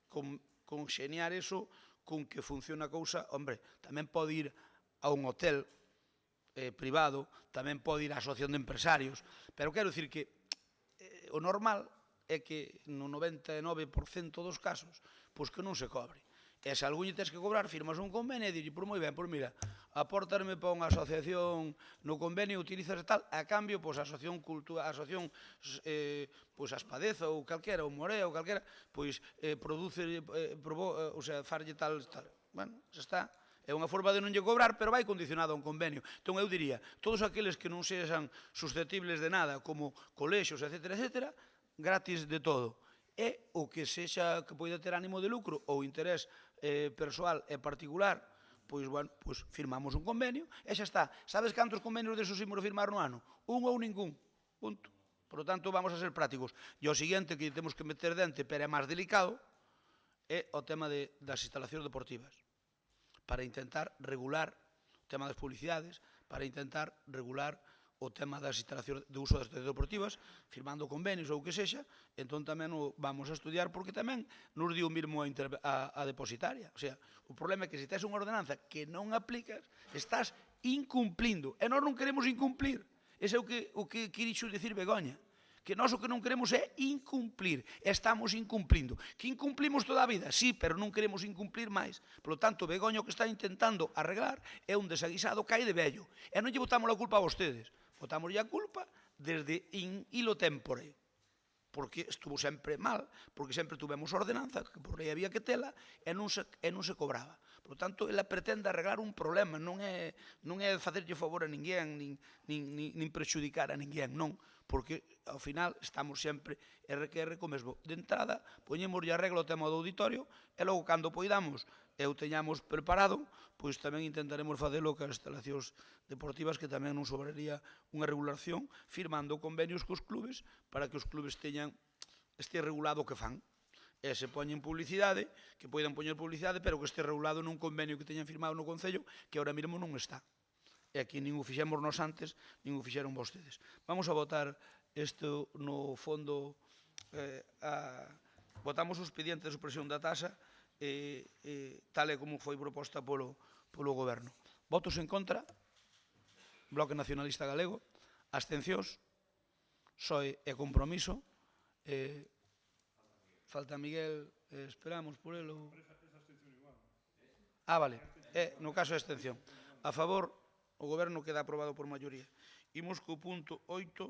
conxeniar eso con que funciona a cousa. Hombre, tamén pode ir a un hotel privado, tamén pode ir á asociación de empresarios, pero quero dicir que o normal é que no 99% dos casos, pois que non se cobre. E se algún lle tens que cobrar, firmas un convenio e dille, por moi ben, pois mira, apórtame para unha asociación no convenio, utilizas tal, a cambio, pois a asociación pois a Espadeza ou calquera, ou Morea ou calquera, pois produce, o sea, farlle tal. Bueno, xa está. É unha forma de non lle cobrar, pero vai condicionado a un convenio. Entón, eu diría, todos aqueles que non sexan susceptibles de nada, como colexios, etc., gratis de todo. E o que sexa que poida ter ánimo de lucro ou interés persoal e particular, pois, bueno, pois firmamos un convenio e xa está. Sabes cantos convenios desos imos firmar no ano? Un ou ningún. Punto. Por lo tanto, vamos a ser prácticos. E o seguinte que temos que meter dente, pero é máis delicado, é o tema das instalacións deportivas, para intentar regular o tema das publicidades, para intentar regular o tema das instalacións de uso das instalacións deportivas, firmando convenios ou o que sexa. Entón tamén o vamos a estudiar, porque tamén nos dio o mismo a depositaria. O sea, o problema é que se tes unha ordenanza que non aplicas, estás incumplindo. E nós non queremos incumplir. Ese é o que quixo dicir Begoña. Que nós o que non queremos é incumplir. Estamos incumplindo. Que incumplimos toda a vida? Sí, pero non queremos incumplir máis. Por lo tanto, Begoña o que está intentando arreglar é un desaguisado que hai de vello. E non lle botamos a culpa a vostedes. Botamos a culpa desde in hilo tempore. Porque estuvo sempre mal, porque sempre tuvemos ordenanza, que por lei había que tela, e non se cobraba. Por lo tanto, ela pretende arreglar un problema, non é facerlle favor a ninguén, nin prexudicar a ninguén, non. Porque, ao final, estamos sempre RQR co mesmo. De entrada, poñemos e arreglo o tema do auditorio, e logo, cando poidamos e o teñamos preparado, pois tamén intentaremos facelo con as instalacións deportivas, que tamén non sobraría unha regulación, firmando convenios cos clubes, para que os clubes teñan este regulado que fan. E se poñen publicidade, que poidan poñer publicidade, pero que este regulado nun convenio que teñan firmado no Concello, que ahora mesmo non está. E aquí nin o fixemos nos antes, nin o fixeron vostedes. Vamos a votar isto no fondo, votamos o expediente de supresión da taxa, tal e como foi proposta polo Goberno. Votos en contra, Bloque Nacionalista Galego, abstencións, PSOE e Compromiso, falta Miguel, esperamos por ele. Vale, no caso de abstención. A favor, o Goberno queda aprobado por maioría. Imos co punto 8,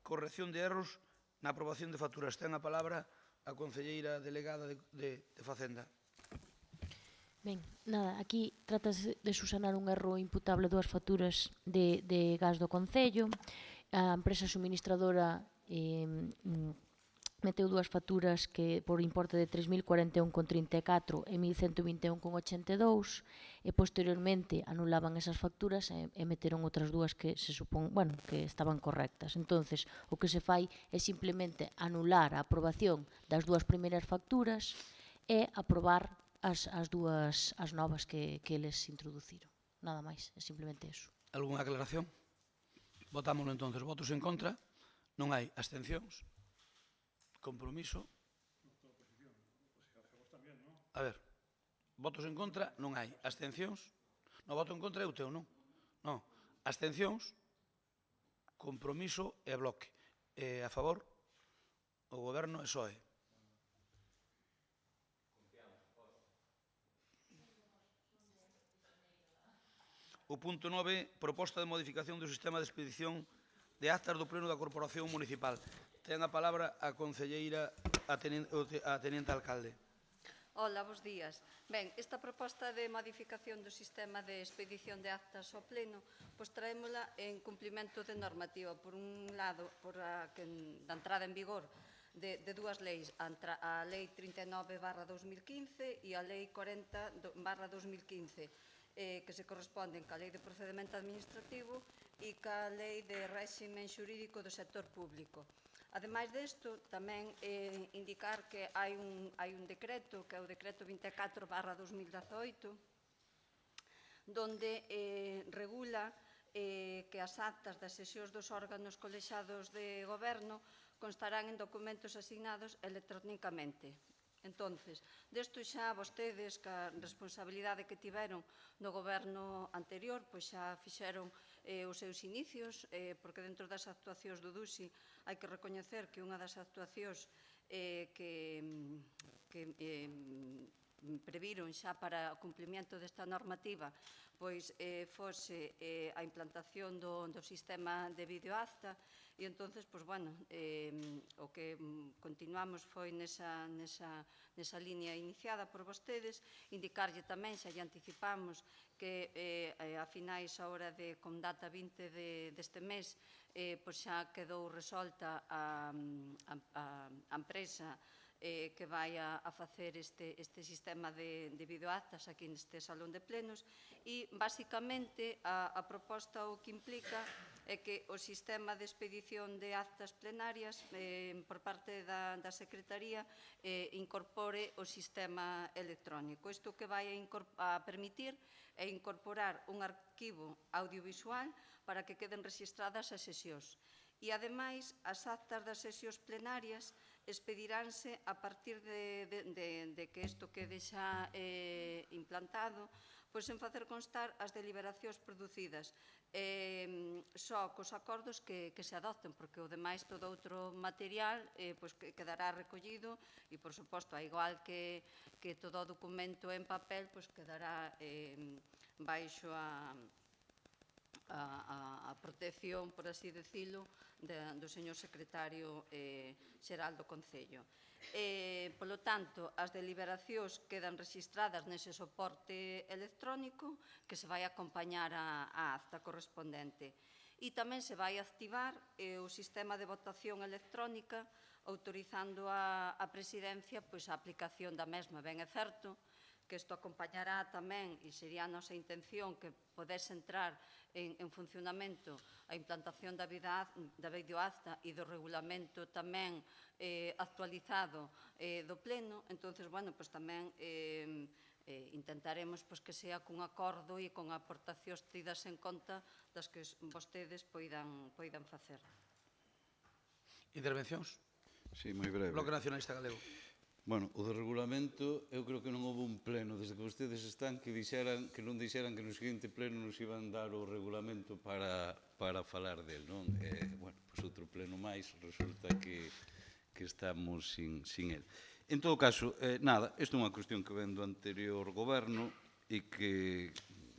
corrección de erros na aprobación de facturas. Ten a palabra a concelleira delegada de Facenda. Ben, nada, aquí trátase de susanar un erro imputable dúas facturas de gas do Concello. A empresa suministradora meteu dúas facturas que por importe de 3.041,34 e 1.121,82 e posteriormente anulaban esas facturas e meteron outras dúas que se supón, bueno, que estaban correctas. Entonces, o que se fai é simplemente anular a aprobación das dúas primeiras facturas e aprobar as novas que eles introduciron. Nada máis, é simplemente eso. Algúna aclaración? Votámoslo entonces. Votos en contra? Non hai. Abstencións? Compromiso? A ver, votos en contra? Non hai. Abstencións? No, voto en contra é o teu, non? Non. Abstencións? Compromiso e Bloque. A favor? O Goberno e PSOE. O punto 9, proposta de modificación do sistema de expedición de actas do Pleno da Corporación Municipal. Ten a palabra a concelleira, a teniente alcalde. Hola, bos días. Ben, esta proposta de modificación do sistema de expedición de actas ao Pleno, pois traémola en cumplimento de normativa. Por un lado, por da entrada en vigor de dúas leis, a Lei 39/2015 e a Lei 40/2015, que se corresponden ca Lei de Procedimento Administrativo e ca Lei de Réximen Xurídico do Sector Público. Ademais desto, tamén indicar que hai un decreto, que é o decreto 24/2018, donde regula que as actas das sesións dos órganos colexiados de goberno constarán en documentos asignados electrónicamente. Entonces, desto xa vostedes, ca responsabilidade que tiveron no goberno anterior, pois xa fixeron os seus inicios, porque dentro das actuacións do DUSI hai que recoñecer que unha das actuacións que previron xa para o cumplimento desta normativa pois fose a implantación do sistema de videoacta e entonces, pois, bueno, o que continuamos foi nesa línea iniciada por vostedes, indicarlle tamén, xa lle anticipamos, que a finais ahora con data 20 deste mes, pois xa quedou resolta a empresa que vai a facer este sistema de videoactas aquí neste salón de plenos e, basicamente, a proposta o que implica é que o sistema de expedición de actas plenarias por parte da Secretaría incorpore o sistema electrónico. Isto que vai a permitir é incorporar un arquivo audiovisual para que queden registradas as sesións. E, ademais, as actas das sesións plenarias expediránse a partir de que isto quede xa implantado, pois en facer constar as deliberacións producidas só cos acordos que se adopten, porque o demais todo outro material quedará recollido e, por suposto, a igual que todo o documento en papel, quedará baixo a protección, por así decirlo, do señor secretario xeral do Concello. Polo tanto, as deliberacións quedan registradas nese soporte electrónico que se vai acompañar á acta correspondente. E tamén se vai activar o sistema de votación electrónica autorizando a Presidencia a aplicación da mesma. Ben é certo que isto acompañará tamén, e sería a nosa intención que podese entrar en funcionamento a implantación da videoacta e do regulamento tamén actualizado do Pleno. Entón, tamén intentaremos que sea cun acordo e con aportacións tidas en conta das que vostedes poidan facer. Intervencións? Sí, moi breve. Bloque Nacionalista Galego. Bueno, o do regulamento, eu creo que non houve un pleno desde que vostedes están que non dixeran que no seguinte pleno nos iban dar o regulamento para falar del, non? Bueno, pois outro pleno máis, resulta que estamos sin el. En todo caso, nada, isto é unha cuestión que ven do anterior goberno e que,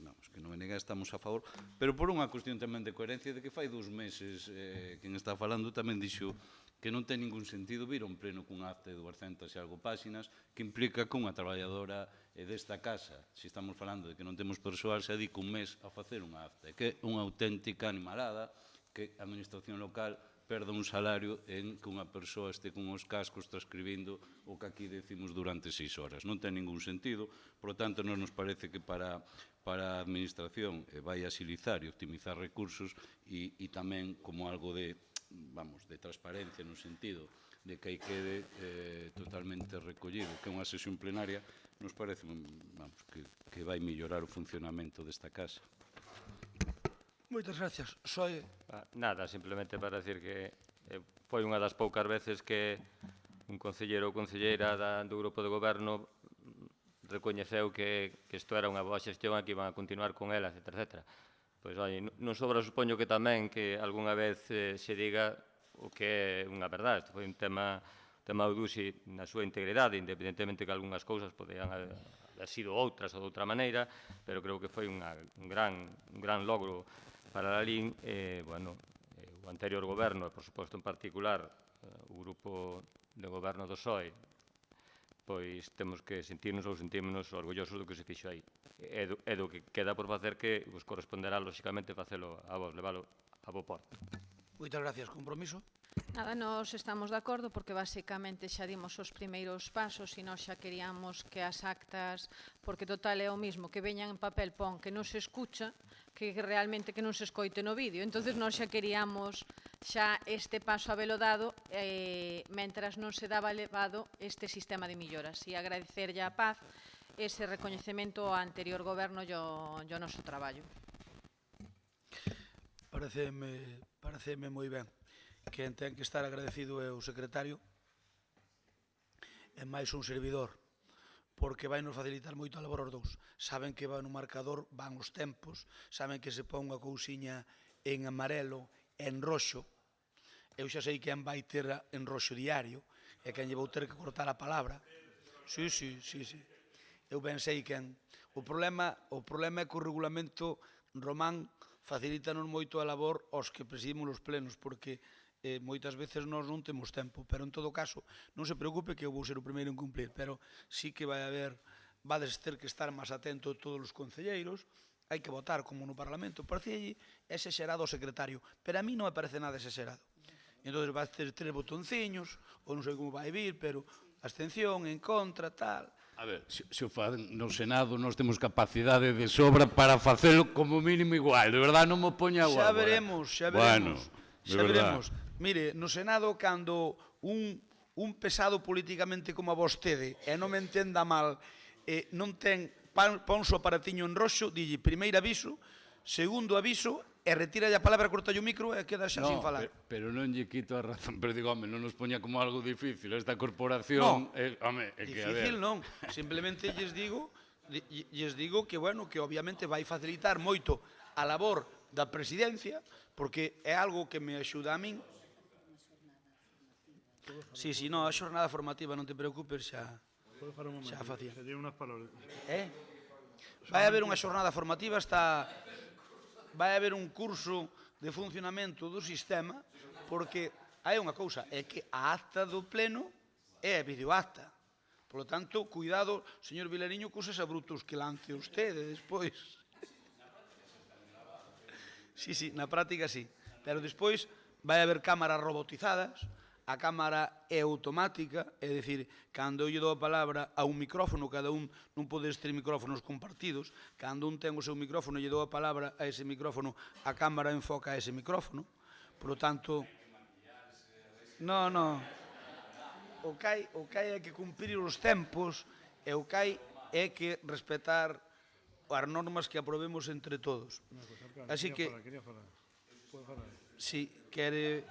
vamos, que non me neguei, estamos a favor, pero por unha cuestión tamén de coherencia de que fai 2 meses quen está falando tamén dixo que non ten ningún sentido vir a un pleno cunha acta de 200 e algo páxinas que implica que unha traballadora desta casa, se estamos falando de que non temos persoal, se dedica un mes a facer unha acta, que é unha auténtica animalada que a administración local perda un salario en que unha persoa este con os cascos transcribindo o que aquí decimos durante 6 horas. Non ten ningún sentido, por lo tanto, non nos parece que para a administración vai a agilizar e optimizar recursos e tamén como algo de transparencia no sentido de que aí quede totalmente recollido, que é unha sesión plenaria, nos parece que vai mellorar o funcionamento desta casa. Moitas gracias. Nada, simplemente para decir que foi unha das poucas veces que un concelleiro ou concelleira do grupo de goberno recoñeceu que isto era unha boa xestión e que iban a continuar con ela, etc. Pois, non sobra, supoño que tamén que algunha vez se diga o que é unha verdade. Isto foi un tema do DUSI na súa integridade, independentemente que algunhas cousas poderían haber sido outras ou de outra maneira, pero creo que foi un gran logro para a LIN. O anterior goberno, e, por suposto, en particular, o grupo de goberno do PSOE, pois temos que sentirnos orgullosos do que se fixo aí. E do que queda por facer que vos corresponderá, lóxicamente, facelo a vos, levalo a bo porto. Moitas gracias. Compromiso? Nada, nós estamos de acordo porque basicamente xa dimos os primeiros pasos e nós xa queríamos que as actas, porque total é o mismo, que veñan en papel, pon que non se escucha, que realmente que non se escoite no vídeo. Entonces nós xa queríamos xa este paso a velo dado mentras non se daba levado este sistema de melloras e agradecerlle a Paz ese recoñecemento ao anterior goberno e ao noso traballo. Pareceme moi ben. Quen ten que estar agradecido é o secretario é máis un servidor, porque vai nos facilitar moito a labor aos dous. Saben que va no marcador, van os tempos, saben que se pon unha cousiña en amarelo e en roxo. Eu xa sei quen vai ter en roxo diario e quen lle vou ter que cortar a palabra. Sí. Eu ben sei quen. O problema é que o regulamento román facilítanos moito a labor aos que presidimos os plenos, porque moitas veces nós non temos tempo, pero en todo caso non se preocupe que eu vou ser o primeiro en cumplir, pero sí que vades ter que estar máis atento todos os concelleiros, hai que votar como no Parlamento, parecelle exagerado o secretario, pero a mí non me parece nada exagerado. Entón vai ter 3 botonciños, ou non sei como vai vir, pero abstención, en contra, tal. A ver, se o fan no Senado nós temos capacidade de sobra para facelo como mínimo igual, de verdade non me poña agua. Xa veremos. Bueno, xa veremos. Mire, no Senado, cando un pesado políticamente como a vostede, e non me entenda mal, non ten pon o aparatiño en roxo, dille primeiro aviso, segundo aviso, e retira a palabra, corta o micro e queda xa sin falar. Pero non lle quito a razón, pero digo, home, non nos poña como algo difícil, esta corporación, home, é que a ver. Difícil non, simplemente lles digo que, bueno, que obviamente vai facilitar moito a labor da presidencia, porque é algo que me axuda a min. Sí, non, a xornada formativa, non te preocupes, xa facía. Vai haber unha xornada formativa, vai haber un curso de funcionamento do sistema, porque hai unha cousa, é que a acta do pleno é a videoacta. Por lo tanto, cuidado, señor Vilariño, cos exabruptos que lance usted despois. Sí, na práctica sí, pero despois vai haber cámaras robotizadas, a cámara é automática, é dicir, cando eu lle dou a palabra a un micrófono, cada un non pode ter micrófonos compartidos, cando un ten o seu micrófono e lle dou a palabra a ese micrófono, a cámara enfoca a ese micrófono, por lo tanto, non, o que hai é que cumprir os tempos e o que hai é que respetar as normas que aprobemos entre todos. Así que, si quere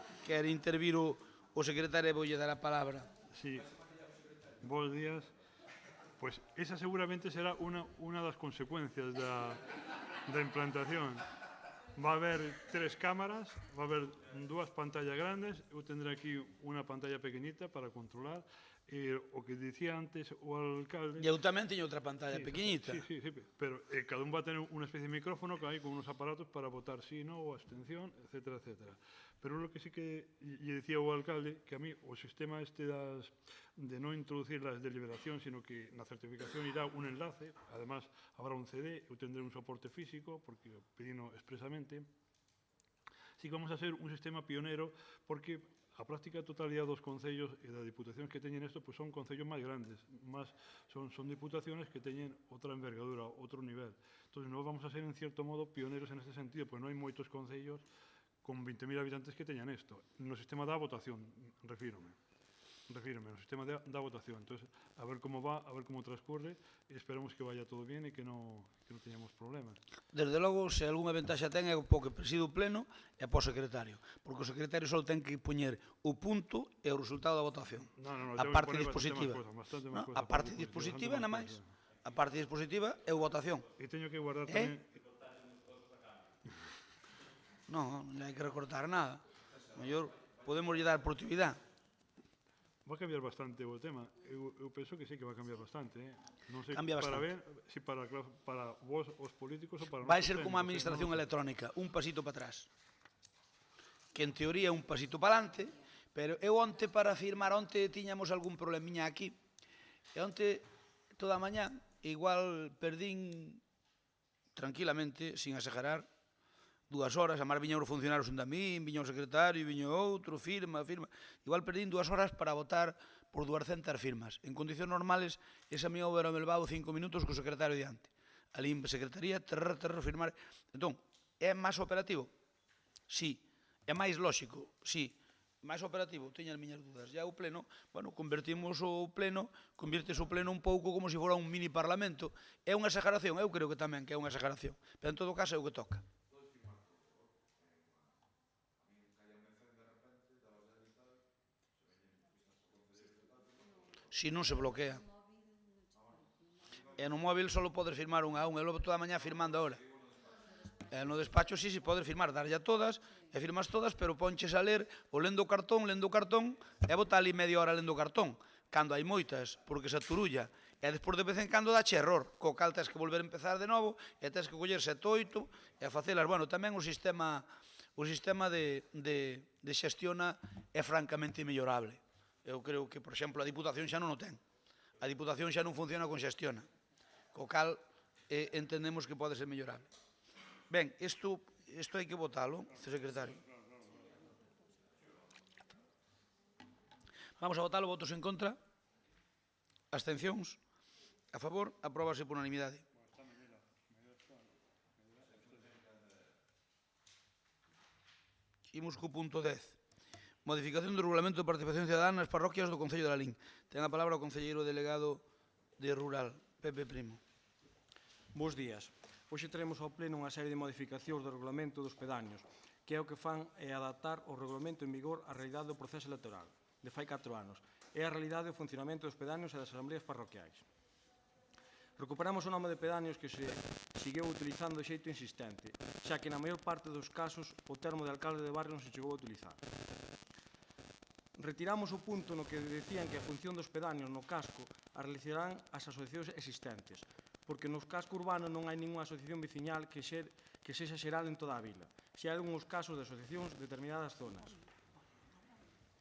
intervir o secretario, voulle dar a palabra. Sí, bons días. Pois esa seguramente será unha das consecuencias da implantación. Va a haber 3 cámaras, va a haber 2 pantallas grandes, eu tendré aquí unha pantalla pequeñita para controlar. O que dicía antes o alcalde... E eu tamén teño outra pantalla pequeñita. Sí, pero cada un va a tener unha especie de micrófono que hai con unos aparatos para votar sí, no, ou abstención, etcétera. Pero lo que sí que lle dicía o alcalde, que a mí o sistema de non introducir las deliberacións, sino que na certificación irá un enlace, además habrá un CD, eu tendré un soporte físico, porque pedino expresamente. Sí que vamos a ser un sistema pionero, porque a práctica totalidade dos concellos e das diputacións que teñen isto pois son concellos máis grandes, son diputacións que teñen outra envergadura, outro nivel. Entón, nós vamos a ser, en cierto modo, pioneros en este sentido, pois non hai moitos concellos con 20.000 habitantes que teñan isto. No sistema da votación, refírome, no sistema da votación. Entón, a ver como va, a ver como transcurre, e esperamos que vaya todo bien e que non teñamos problemas. Desde logo, se algunha ventaxa ten é o que preside o pleno e po secretario, porque o secretario só ten que poñer o punto e o resultado da votación. A parte dispositiva. A parte dispositiva, nada máis. A parte dispositiva é a votación. E teño que guardar tamén... Non hai que recortar nada. Mellor podemos lle dar productividade. Va a cambiar bastante o tema. Eu penso que sí que va a cambiar bastante. Non sei para ver se para vos, os políticos, ou para... Vai ser como a administración electrónica, un pasito para atrás. Que en teoría é un pasito para adelante, pero eu onte para firmar, onte tiñamos algún problemiña aquí, e onte toda a mañá, igual perdín tranquilamente, sin exagerar, 2 horas, a mar viñan os funcionarios da min, viña o secretario, viña outro, firma. Igual perdín 2 horas para votar por 200 firmas. En condicións normales, esa miña obra me levaba 5 minutos co secretario diante. Ali en secretaría, firmar. Entón, é máis operativo? Sí. É máis lóxico? Sí. Máis operativo? Teño as miñas dudas. Ya o pleno, bueno, convirtese o pleno un pouco como se fora un mini parlamento. É unha exageración? Eu creo que tamén que é unha exageración. Pero en todo caso é o que toca. Si non se bloquea. E no móvil só podes firmar unha a unha. Eu levo toda a mañá firmando ahora. E no despacho si podes firmar, darlle a todas, e firmas todas, pero ponches a ler, o lendo o cartón, e bota ali media hora lendo o cartón. Cando hai moitas, porque se aturulla, e despois de vez en cando dache error, co cal tens que volver a empezar de novo, e tens que coller 7, 8, e a facelas. Bueno, tamén o sistema de xestiona é francamente mellorable. Eu creo que, por exemplo, a Diputación xa non o ten. A Diputación xa non funciona con xestiona. Co cal entendemos que pode ser mellorable. Ben, isto hai que votalo, secretario. Vamos a votalo, votos en contra, abstencións, a favor, apróbase por unanimidade. Imos co punto 10. Modificación do regulamento de participación ciudadana nas parroquias do Concello de Lalín. Ten a palabra o concelleiro delegado de Rural, Pepe Primo. Bos días. Hoxe traemos ao pleno unha serie de modificacións do regulamento dos pedáneos, que é o que fan é adaptar o regulamento en vigor á realidade do proceso electoral, de fai 4 anos, e a realidade do funcionamento dos pedáneos e das asambleas parroquiais. Recuperamos o nome de pedáneos que se seguiu utilizando de xeito insistente, xa que na maior parte dos casos o termo de alcalde de barrio non se chegou a utilizar. Retiramos o punto no que decían que a función dos pedáneos no casco a realizarán as asociacións existentes, porque nos casco urbano non hai ninguna asociación veciñal que sexa xeral en toda a vila. Xa hai algúns casos de asociacións de determinadas zonas.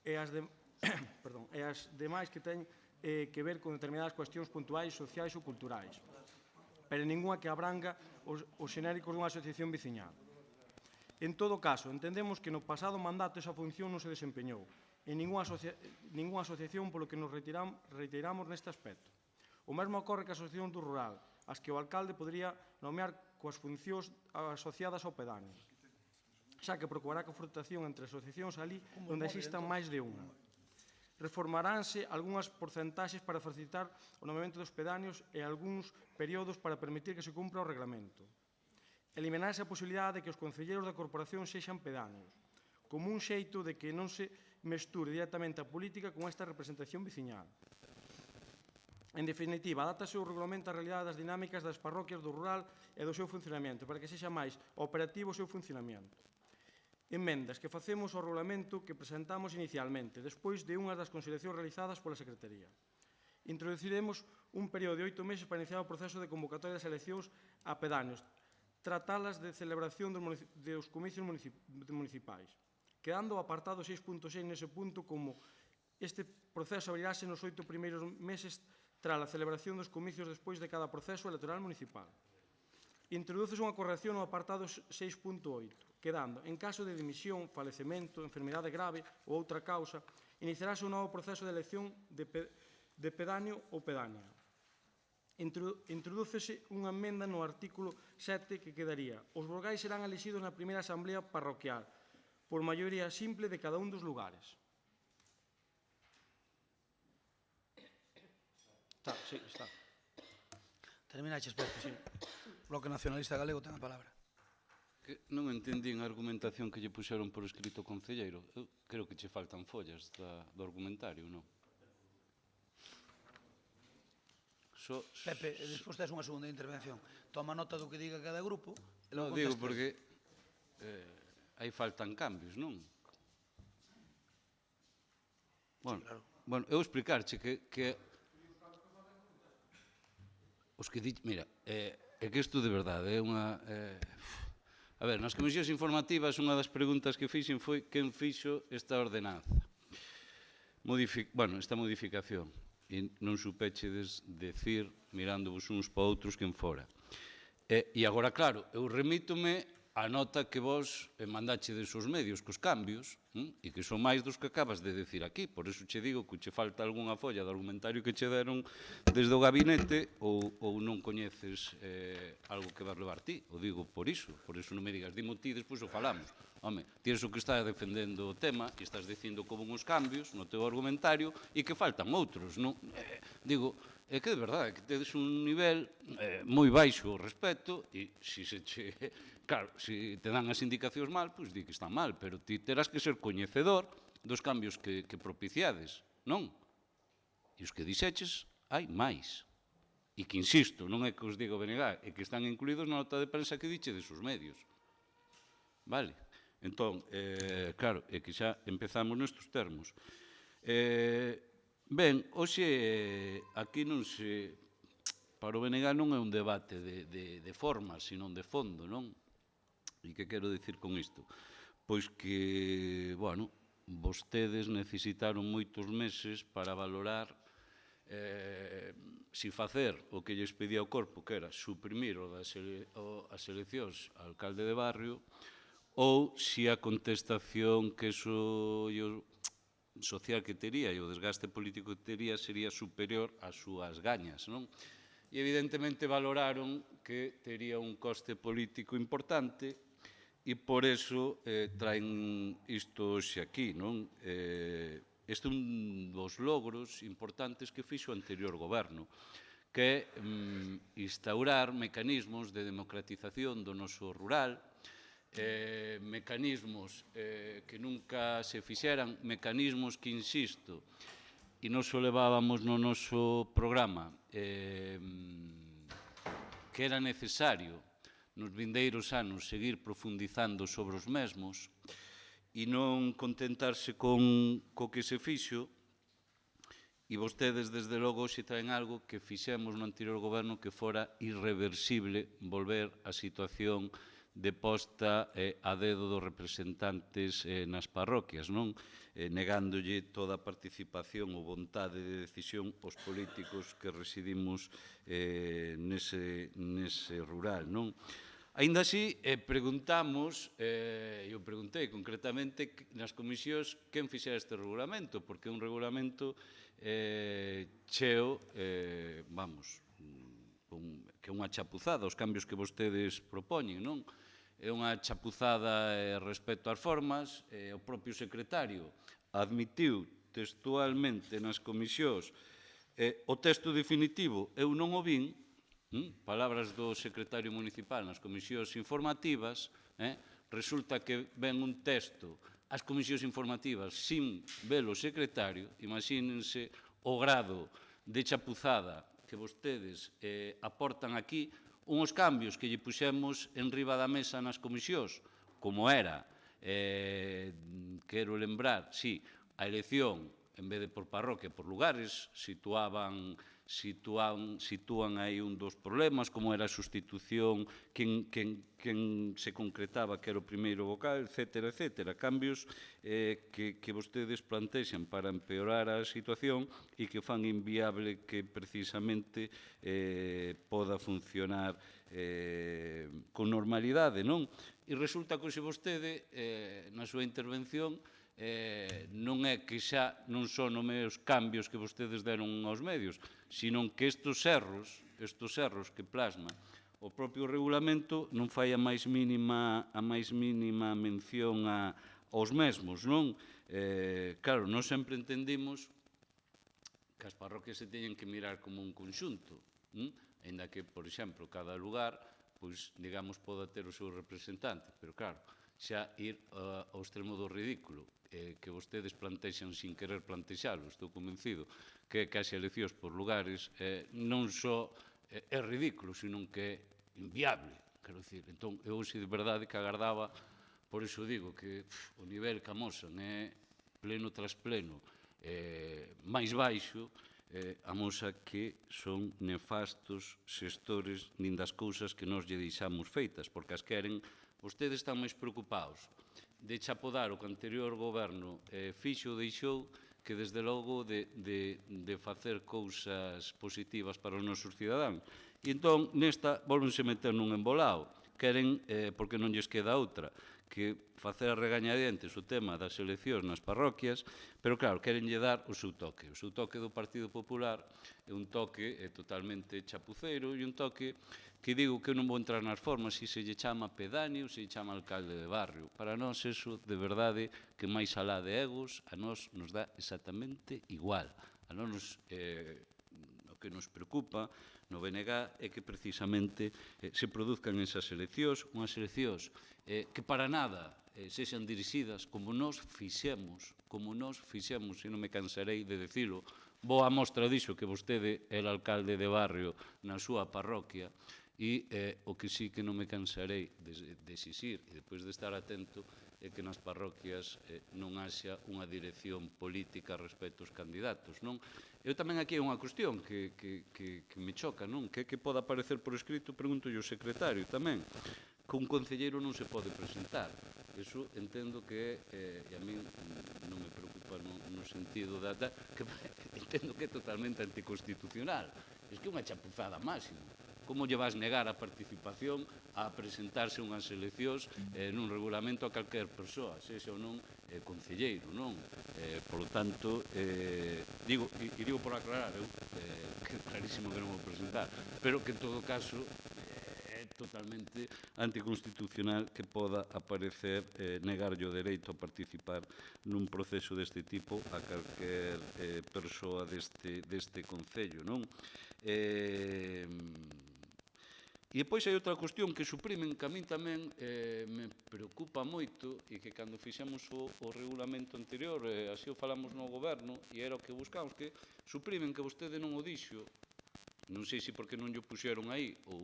E as demais que teñen que ver con determinadas cuestións puntuais, sociais ou culturais, pero ninguna que abranga os xenéricos dunha asociación veciñal. En todo caso, entendemos que no pasado mandato esa función non se desempeñou en ninguna asociación, polo que nos reiteramos neste aspecto. O mesmo ocorre que a asociación do rural, as que o alcalde podría nomear coas funcións asociadas ao pedáneo, xa que procurará a confrontación entre asociacións ali onde existan máis de unha. Reformaránse algunhas porcentaxes para facilitar o nomeamento dos pedáneos e algúns períodos para permitir que se cumpra o reglamento. Eliminarse a posibilidade de que os concelleiros da corporación sexan pedáneos, como un xeito de que non se mesture directamente a política con esta representación veciñal. En definitiva, adaptase o regulamento á realidade das dinámicas das parroquias do rural e do seu funcionamento, para que sexa máis operativo o seu funcionamento. Emendas que facemos ao regulamento que presentamos inicialmente, despois de unhas das consideracións realizadas pola Secretaría. Introduciremos un período de 8 meses para iniciar o proceso de convocatoria das eleccións a pedáneos, tratalas de celebración dos comicios municipais, quedando o apartado 6.6 nese punto como este proceso abrirase nos 8 primeiros meses tras a celebración dos comicios despois de cada proceso electoral municipal. Introdúcese unha corrección no apartado 6.8, quedando, en caso de dimisión, falecemento, enfermidade grave ou outra causa, iniciarase un novo proceso de elección de pedáneo ou pedánea. Introdúcese unha emenda no artículo 7 que quedaría: os vogais serán elixidos na primeira asamblea parroquial, por maioría simple de cada un dos lugares. Está. Terminaches, Pepe, sí. O Bloque Nacionalista Galego ten a palabra. Que non entendín a argumentación que lle puxeron por escrito o concelleiro. Eu creo que che faltan follas do argumentario, non? Pepe, despois tes unha segunda intervención. Toma nota do que diga cada grupo e logo contestas. Digo porque aí faltan cambios, non? Bueno, eu explicarche que os que dite, mira, é que isto de verdade é unha... A ver, nas comisións informativas unha das preguntas que fixen foi quen fixo esta ordenanza. Bueno, esta modificación. E non supechedes decir, mirándovos uns para outros, quen fora. E agora, claro, eu remítome a nota que vos mandachedes os medios cos cambios, e que son máis dos que acabas de decir aquí. Por eso che digo que che falta algunha folla de argumentario que che deron desde o gabinete ou non coñeces algo que vas levar ti. O digo por iso non me digas, dimo ti, despois o falamos. Home, ti eres o que está defendendo o tema e estás dicindo como uns cambios no teu argumentario e que faltan outros, non? Digo, é que de verdade, que tedes un nivel moi baixo ao respecto e se se che... Claro, se te dan as indicacións mal, pois di que están mal, pero ti terás que ser coñecedor dos cambios que propiciades, non? E os que dixeches, hai máis. E que, insisto, non é que os diga o BNG, é que están incluídos na nota de prensa que diche de sus medios. Vale? Entón, claro, é que xa empezamos nestes termos. Ben, hoxe aquí non se... Para o BNG non é un debate de forma, sino de fondo, non? E que quero dicir con isto? Pois que, bueno, vostedes necesitaron moitos meses para valorar si facer o que lles pedía o corpo, que era suprimir as eleccións a alcalde de barrio, ou si a contestación que o social que tería e o desgaste político que tería sería superior ás súas gañas, non? E evidentemente valoraron que tería un coste político importante e por eso traen isto hoxe aquí, non? Este é un dos logros importantes que fixo o anterior goberno, que é instaurar mecanismos de democratización do noso rural, mecanismos que nunca se fixeran, mecanismos que, insisto, e nos o levábamos no noso programa, que era necesario nos vindeiros anos seguir profundizando sobre os mesmos, e non contentarse co que se fixo, e vostedes, desde logo, hoxe traen algo que fixemos no anterior goberno que fora irreversible volver á situación de posta a dedo dos representantes nas parroquias, non? Negándolle toda a participación ou vontade de decisión aos políticos que residimos nese rural, non? Aínda así, preguntamos, eu preguntei concretamente nas comisións quen fixera este regulamento, porque é un regulamento cheo, vamos, que é unha chapuzada, os cambios que vostedes propoñen, non? É unha chapuzada respecto ás formas, o propio secretario admitiu textualmente nas comisións o texto definitivo, eu non o vin, palabras do secretario municipal nas comisións informativas, resulta que ven un texto ás comisións informativas sin velo o secretario, imagínense o grado de chapuzada que vostedes aportan aquí, uns cambios que lle puxemos en riba da mesa nas comisións, como era, quero lembrar, sí, a elección, en vez de por parroquia, por lugares, sitúan aí un dos problemas, como era a sustitución, quen se concretaba que era o primeiro vocal, etcétera, etcétera. Cambios que vostedes plantexan para empeorar a situación e que fan inviable que precisamente poda funcionar con normalidade, non? E resulta que hoxe vostede, na súa intervención, non é que xa non son os cambios que vostedes deron aos medios, sino que estes erros que plasma o propio regulamento non fai a máis mínima mención aos mesmos, non? Claro, non sempre entendimos que as parroquias se teñen que mirar como un conxunto, ainda que, por exemplo, cada lugar, pois, digamos, poda ter o seu representante, pero claro, xa ir ao extremo do ridículo, que vostedes plantexan sin querer plantexalo, estou convencido, que as eleccións por lugares non só é ridículo, sino que é inviable, quero dicir. Entón, eu hoxe de verdade que agardaba, por iso digo que o nivel que amosan é pleno tras pleno, máis baixo, amosa que son nefastos xestores nin das cousas que nós lle deixamos feitas, porque as queren, vostedes están máis preocupados de chapodar o que o anterior goberno fixo ou deixou que, desde logo, de facer cousas positivas para os nosos cidadáns. E entón, nesta, volvense meter nun embolado. Queren, porque non lles queda outra, que facer a regañadientes o tema das eleccións nas parroquias, pero, claro, querenlle dar o seu toque. O seu toque do Partido Popular é un toque totalmente chapuceiro e un toque que digo que non vou entrar nas formas se lle chama pedáneo ou se lle chama alcalde de barrio. Para nós, eso, de verdade, que máis alá de egos, a nós nos dá exactamente igual. A nós o que nos preocupa no BNG é que precisamente se produzcan esas eleccións, unhas eleccións que para nada sexan dirixidas como nós fixemos, e non me cansarei de decilo, Boa mostra dixo que vostede era alcalde de barrio na súa parroquia e o que sí que non me cansarei de exixir e depois de estar atento é que nas parroquias non haxa unha dirección política respecto aos candidatos, non? Eu tamén aquí hai unha cuestión que me choca, non? Que pode aparecer por escrito, pregunto ao secretario tamén, que un concelleiro non se pode presentar. Eso entendo que, e a mí non me preocupa no sentido que entendo que é totalmente anticonstitucional. É que é unha chapuzada máxima. Como lle vas negar a participación a presentarse unhas eleccións nun regulamento a calquer persoa, sexa ou non concelleiro, non? Por lo tanto, digo por aclarar, que é clarísimo que non vou presentar, pero que en todo caso é totalmente anticonstitucional que poda aparecer negarlle o dereito a participar nun proceso deste tipo a calquer persoa deste concello, non? E depois hai outra cuestión que suprimen, que a min tamén me preocupa moito e que cando fixemos o regulamento anterior, así o falamos no goberno, e era o que buscamos, que suprimen, que vostede non o dixo, non sei se porque non lle puxeron aí ou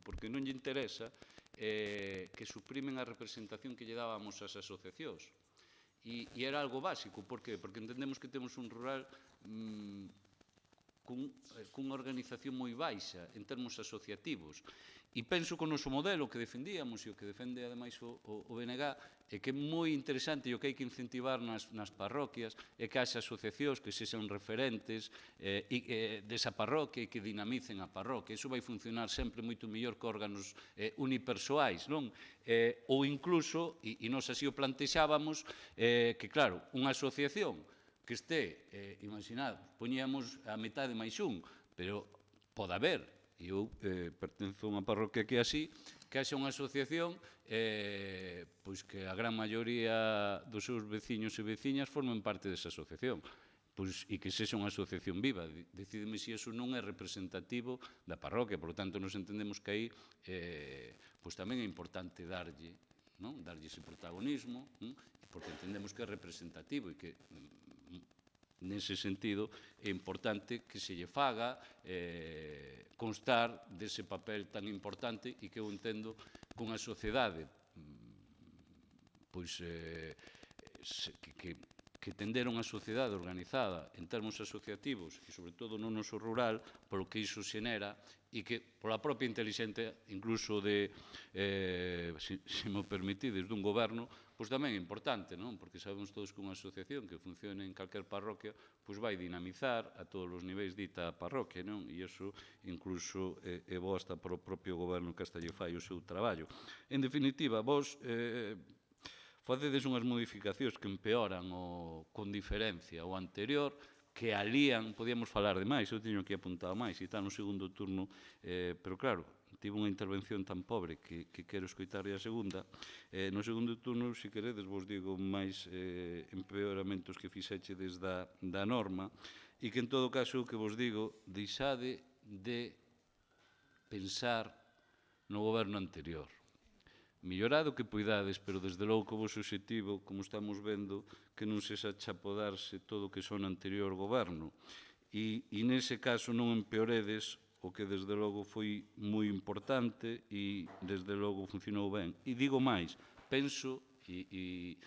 porque non lle interesa, que suprimen a representación que lle dábamos ás asociacións. E era algo básico, por qué? Porque entendemos que temos un rural cunha organización moi baixa en termos asociativos. E penso que o noso modelo que defendíamos e o que defende ademais o BNG é que é moi interesante e o que hai que incentivar nas parroquias é que haxa asociacións que sexan referentes desa parroquia e que dinamicen a parroquia. Iso vai funcionar sempre moito mellor que órganos unipersoais, non? Ou incluso, e nós así o plantexábamos, que claro, unha asociación que este, imaginad, poñíamos a metade máis un, pero pode haber, e eu pertenzo a unha parroquia que é así, que haxa unha asociación pois que a gran maioría dos seus veciños e veciñas formen parte desa asociación, e que sexa unha asociación viva. Decídeme se iso non é representativo da parroquia, por lo tanto, nos entendemos que aí pois tamén é importante darlle ese protagonismo, porque entendemos que é representativo e que nese sentido é importante que se lle faga constar dese papel tan importante e que eu entendo que unha sociedade pois que tender a unha sociedade organizada en termos asociativos e sobre todo no noso rural, polo que iso xenera e que pola propia inteligencia incluso de, se me permitides, dun goberno, pois tamén é importante, non? Porque sabemos todos que unha asociación que funcione en calquer parroquia pois vai dinamizar a todos os niveis dita parroquia, non? E iso incluso é bo hasta para o propio goberno que hasta lle fai o seu traballo. En definitiva, vos facedes unhas modificacións que empeoran con diferencia o anterior, que alían, podíamos falar de máis, eu teño aquí apuntado máis, e está no segundo turno, pero claro, tive unha intervención tan pobre que quero escoitar a segunda. No segundo turno, se queredes, vos digo máis empeoramentos que fixechedes da norma e que, en todo caso, o que vos digo, deixade de pensar no goberno anterior. Millorado que poidades, pero desde logo que o vosso objetivo, como estamos vendo, que non se chapodarse todo o que son anterior goberno. E nese caso non empeoredes o que desde logo foi moi importante e desde logo funcionou ben. E digo máis, penso que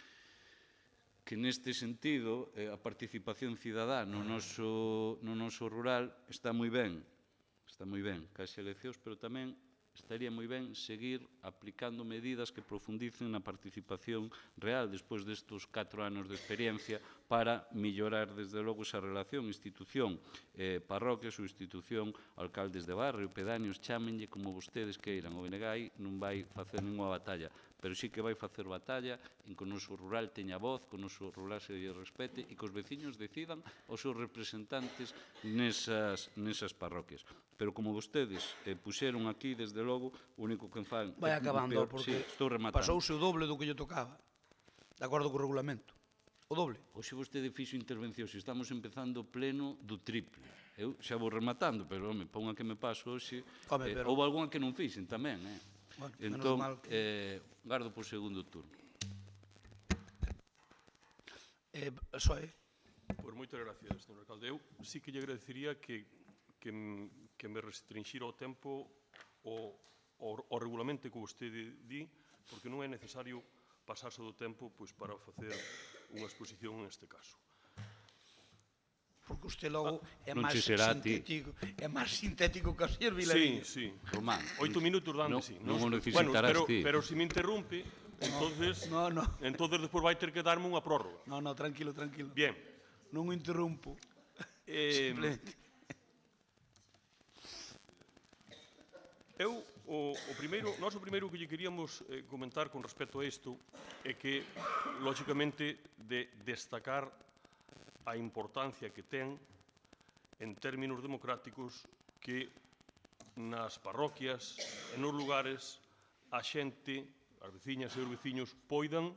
neste sentido a participación cidadá no noso rural está moi ben, que haxe eleccións, pero tamén estaría moi ben seguir aplicando medidas que profundicen na participación real despois destes 4 anos de experiencia para millorar desde logo esa relación institución parroquias ou institución alcaldes de barrio, pedáneos, chámenlle como vostedes queiran. O BNG non vai facer ninguna batalla, pero sí que vai facer batalla en que o noso rural teña voz, que o noso rural se lle respete e que os veciños decidan os seus representantes nesas parroquias. Pero como vostedes puxeron aquí, desde logo, o único que fan... Vai acabando, porque pasouse o doble do que lle tocaba, de acordo co regulamento. O doble. Hoxe vostede fixo intervención, se estamos empezando o pleno do triple. Eu xa vou rematando, pero, home, pa unha que me paso hoxe... Houve algunha que non fixen tamén, Entón, gardo por segundo turno. Soe. Pois moitas gracias, señor alcalde. Eu sí que lle agradecería que me restrinxira o tempo o regulamento que vostede di, porque non é necesario pasarse do tempo para facer unha exposición neste caso. Porque usted logo é non máis che será a ti. sintético que o señor Vilarín. Sí. Román. 8 minutos dan de sí. Non o necesitarás ti. Pero se me interrumpe, entonces despois vai ter que darme unha prórroga. No, tranquilo. Bien. Non o interrumpo. Simplemente. Nós o primeiro que lle queríamos comentar con respecto a isto é que, lógicamente, de destacar a importancia que ten en términos democráticos que nas parroquias e nos lugares a xente, as veciñas e os veciños, poidan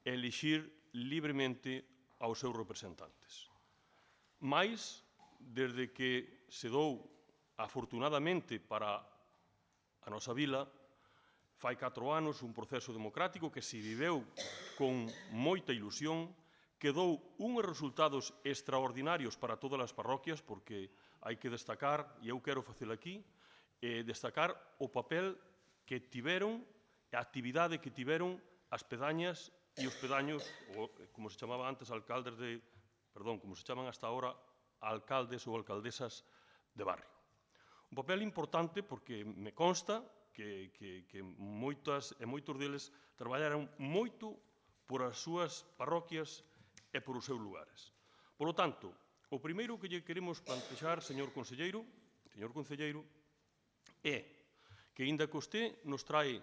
elixir libremente aos seus representantes. Mais, desde que se dou, afortunadamente, para a nosa vila, fai 4 anos, un proceso democrático que se viveu con moita ilusión, que dou uns resultados extraordinarios para todas as parroquias, porque hai que destacar, e eu quero facelo aquí, destacar o papel que tiveron, a actividade que tiveron as pedañas e os pedaños, como se chamaba antes, como se chaman hasta ahora, alcaldes ou alcaldesas de barrio. Un papel importante porque me consta que moitas e moitos deles traballaron moito por as súas parroquias e por os seus lugares. Por lo tanto, o primeiro que lle queremos plantexar, señor conselleiro, é que, inda que usted nos trae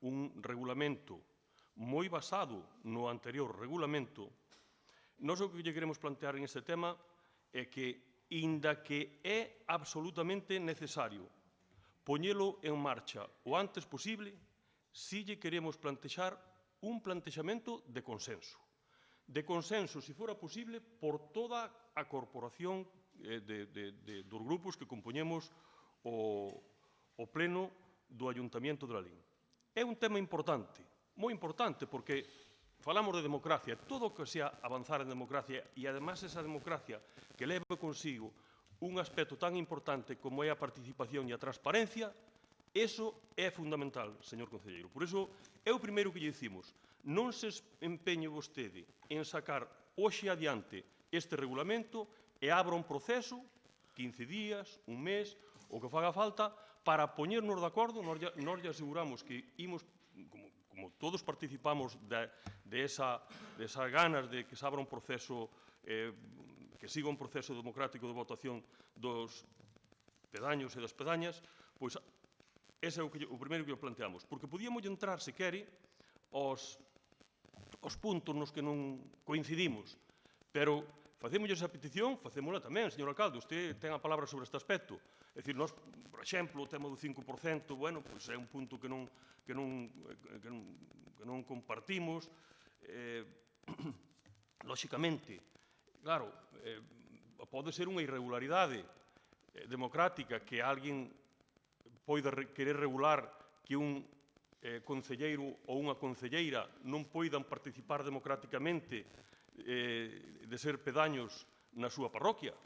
un regulamento moi basado no anterior regulamento, nós o que lle queremos plantear en este tema é que, inda que é absolutamente necesario poñelo en marcha o antes posible, si lle queremos plantexar un plantexamento de consenso. De consenso, se fora posible, por toda a corporación dos grupos que compoñemos o pleno do Ayuntamiento de Lalín. É un tema importante, moi importante, porque falamos de democracia, todo o que sea avanzar en democracia e, además, esa democracia que leva consigo un aspecto tan importante como é a participación e a transparencia, eso é fundamental, señor concelleiro. Por iso, é o primeiro que lle dicimos. Non se empeñe vostede en sacar hoxe adiante este regulamento e abra un proceso, 15 días, un mes, o que faga falta, para poñernos de acordo. Nós lle aseguramos que imos, como todos participamos de esas ganas de que se abra un proceso, que siga un proceso democrático de votación dos pedaños e das pedañas, pois ese é o primeiro que planteamos. Porque podíamos entrar, se quere, os puntos nos que non coincidimos, pero facemos esa petición, facémola tamén, señor alcalde, usted ten a palabra sobre este aspecto. É dicir, nós, por exemplo, o tema do 5%, bueno, pois é un punto que non compartimos. Lóxicamente, claro, pode ser unha irregularidade democrática que alguén poida querer regular que un concelleiro ou unha concelleira non poidan participar democráticamente de ser pedaños na súa parroquia.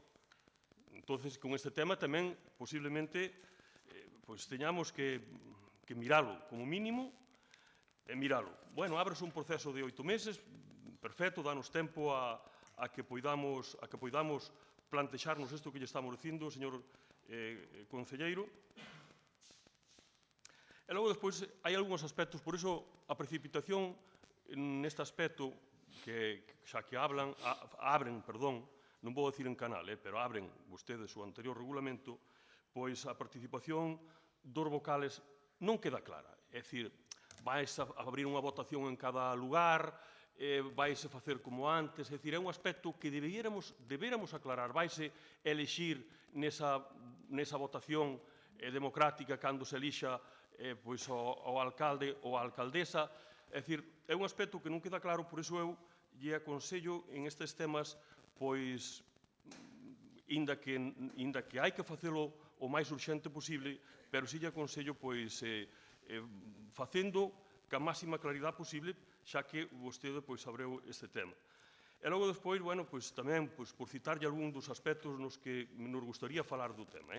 Entonces, con este tema tamén, posiblemente, teñamos que miralo, como mínimo, miralo. Bueno, ábrese un proceso de 8 meses, perfecto, danos tempo a que poidamos plantexarnos isto que lle estamos dicindo, señor concelleiro. E logo, despois, hai algúns aspectos, por iso a precipitación neste aspecto, que xa que abren, non vou dicir en canal, pero abren vostedes o anterior regulamento, pois a participación dos vocales non queda clara. É dicir, vais a abrir unha votación en cada lugar, vais a facer como antes, é dicir, é un aspecto que debeéramos aclarar, vais a elixir nesa votación democrática cando se elixa o alcalde ou a alcaldesa. É dicir, é un aspecto que non queda claro, por iso eu lle aconsello en estes temas, pois, inda que hai que facelo o máis urxente posible, pero si lle aconsello, pois, facendo ca máxima claridade posible, xa que vostede, pois, abreu este tema. E logo despois, bueno, pois tamén, pois, por citarlle algún dos aspectos nos que nos gustaría falar do tema,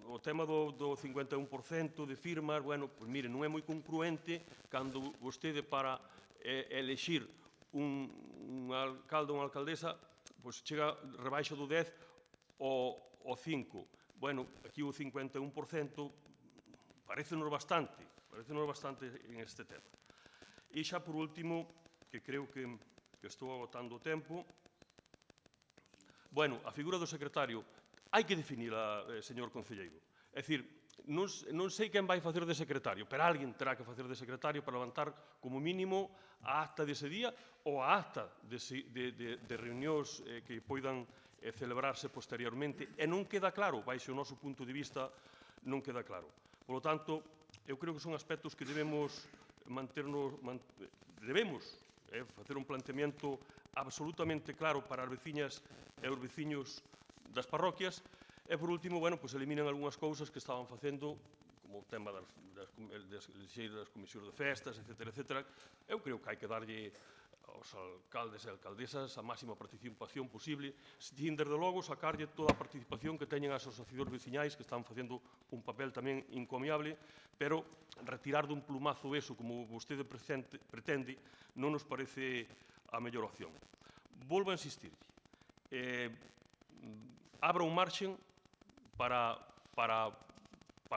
o tema do 51% de firmas, bueno, pois mire, non é moi congruente cando vostede para elexir un alcalde ou unha alcaldesa, pois chega rebaixa do 10 ao 5. Bueno, aquí o 51% parécenos bastante en este tema. E xa por último, que creo que estou agotando o tempo, bueno, a figura do secretario, hai que definila, señor concelleiro. É dicir, non sei quen vai facer de secretario, pero alguén terá que facer de secretario para levantar como mínimo a acta dese día ou a acta de reunións que poidan celebrarse posteriormente. E non queda claro, baixo o noso punto de vista, non queda claro. Por lo tanto, eu creo que son aspectos que debemos facer un planteamento absolutamente claro para as veciñas e os veciños das parroquias. E, por último, bueno, pues eliminan algunhas cousas que estaban facendo, como o tema das comisións de festas, etc. Eu creo que hai que darlle aos alcaldes e alcaldesas a máxima participación posible, sin, desde logo, sacarlle toda a participación que teñen as asociacións veciñais, que están facendo un papel tamén encomiable, pero retirar dun plumazo eso, como vostede pretende, non nos parece a mellor opción. Volvo a insistir. Abra un marxen para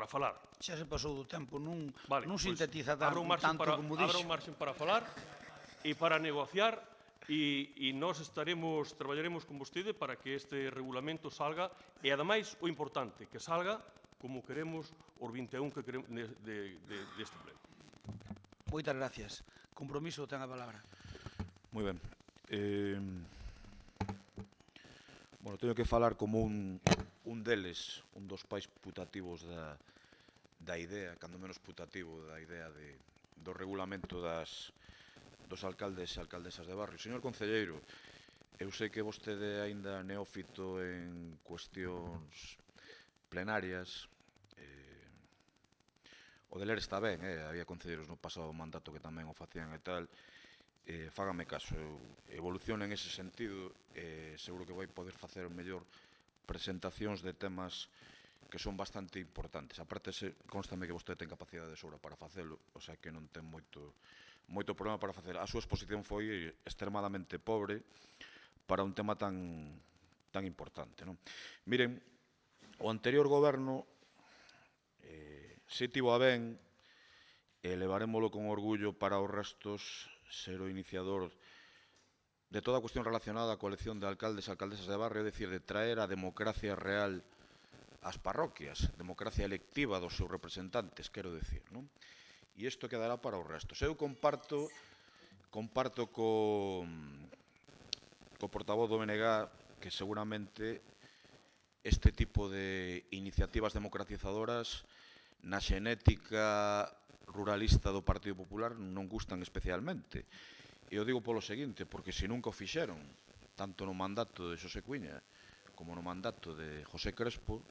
falar. Xa se pasou do tempo, non Abra sintetiza tanto como dixo. Abra un marxen para falar e para negociar e nós traballaremos con vostede para que este regulamento salga e, ademais, o importante, que salga como queremos os 21 que queremos deste pleno. Moitas gracias. Compromiso, ten a palabra. Moi ben. Bueno, teño que falar como un deles, un dos pais putativos da idea, cando menos putativo, da idea do regulamento dos alcaldes e alcaldesas de barrio. Señor concelleiro, eu sei que vostede aínda neófito en cuestións plenarias. O de ler está ben, había concelleiros no pasado mandato que tamén o facían e tal. Fágame caso, evoluciona en ese sentido, seguro que vai poder facer mellor presentacións de temas que son bastante importantes. Aparte, constame que vostede ten capacidade de sobra para facelo, o sea que non ten moito problema para facelo. A súa exposición foi extremadamente pobre para un tema tan importante. Miren, o anterior goberno se tivo a ben, e levarémolo con orgullo para os restos, ser o iniciador de toda a cuestión relacionada á colección de alcaldes e alcaldesas de barrio, é dicir, de traer a democracia real ás parroquias, democracia electiva dos seus representantes, quero dicir, non? E isto quedará para os restos. Eu comparto co portavoz do BNG que seguramente este tipo de iniciativas democratizadoras na xenética ruralista do Partido Popular non gustan especialmente. E o digo polo seguinte, porque se nunca o fixeron, tanto no mandato de Xosé Cuíña como no mandato de José Crespo,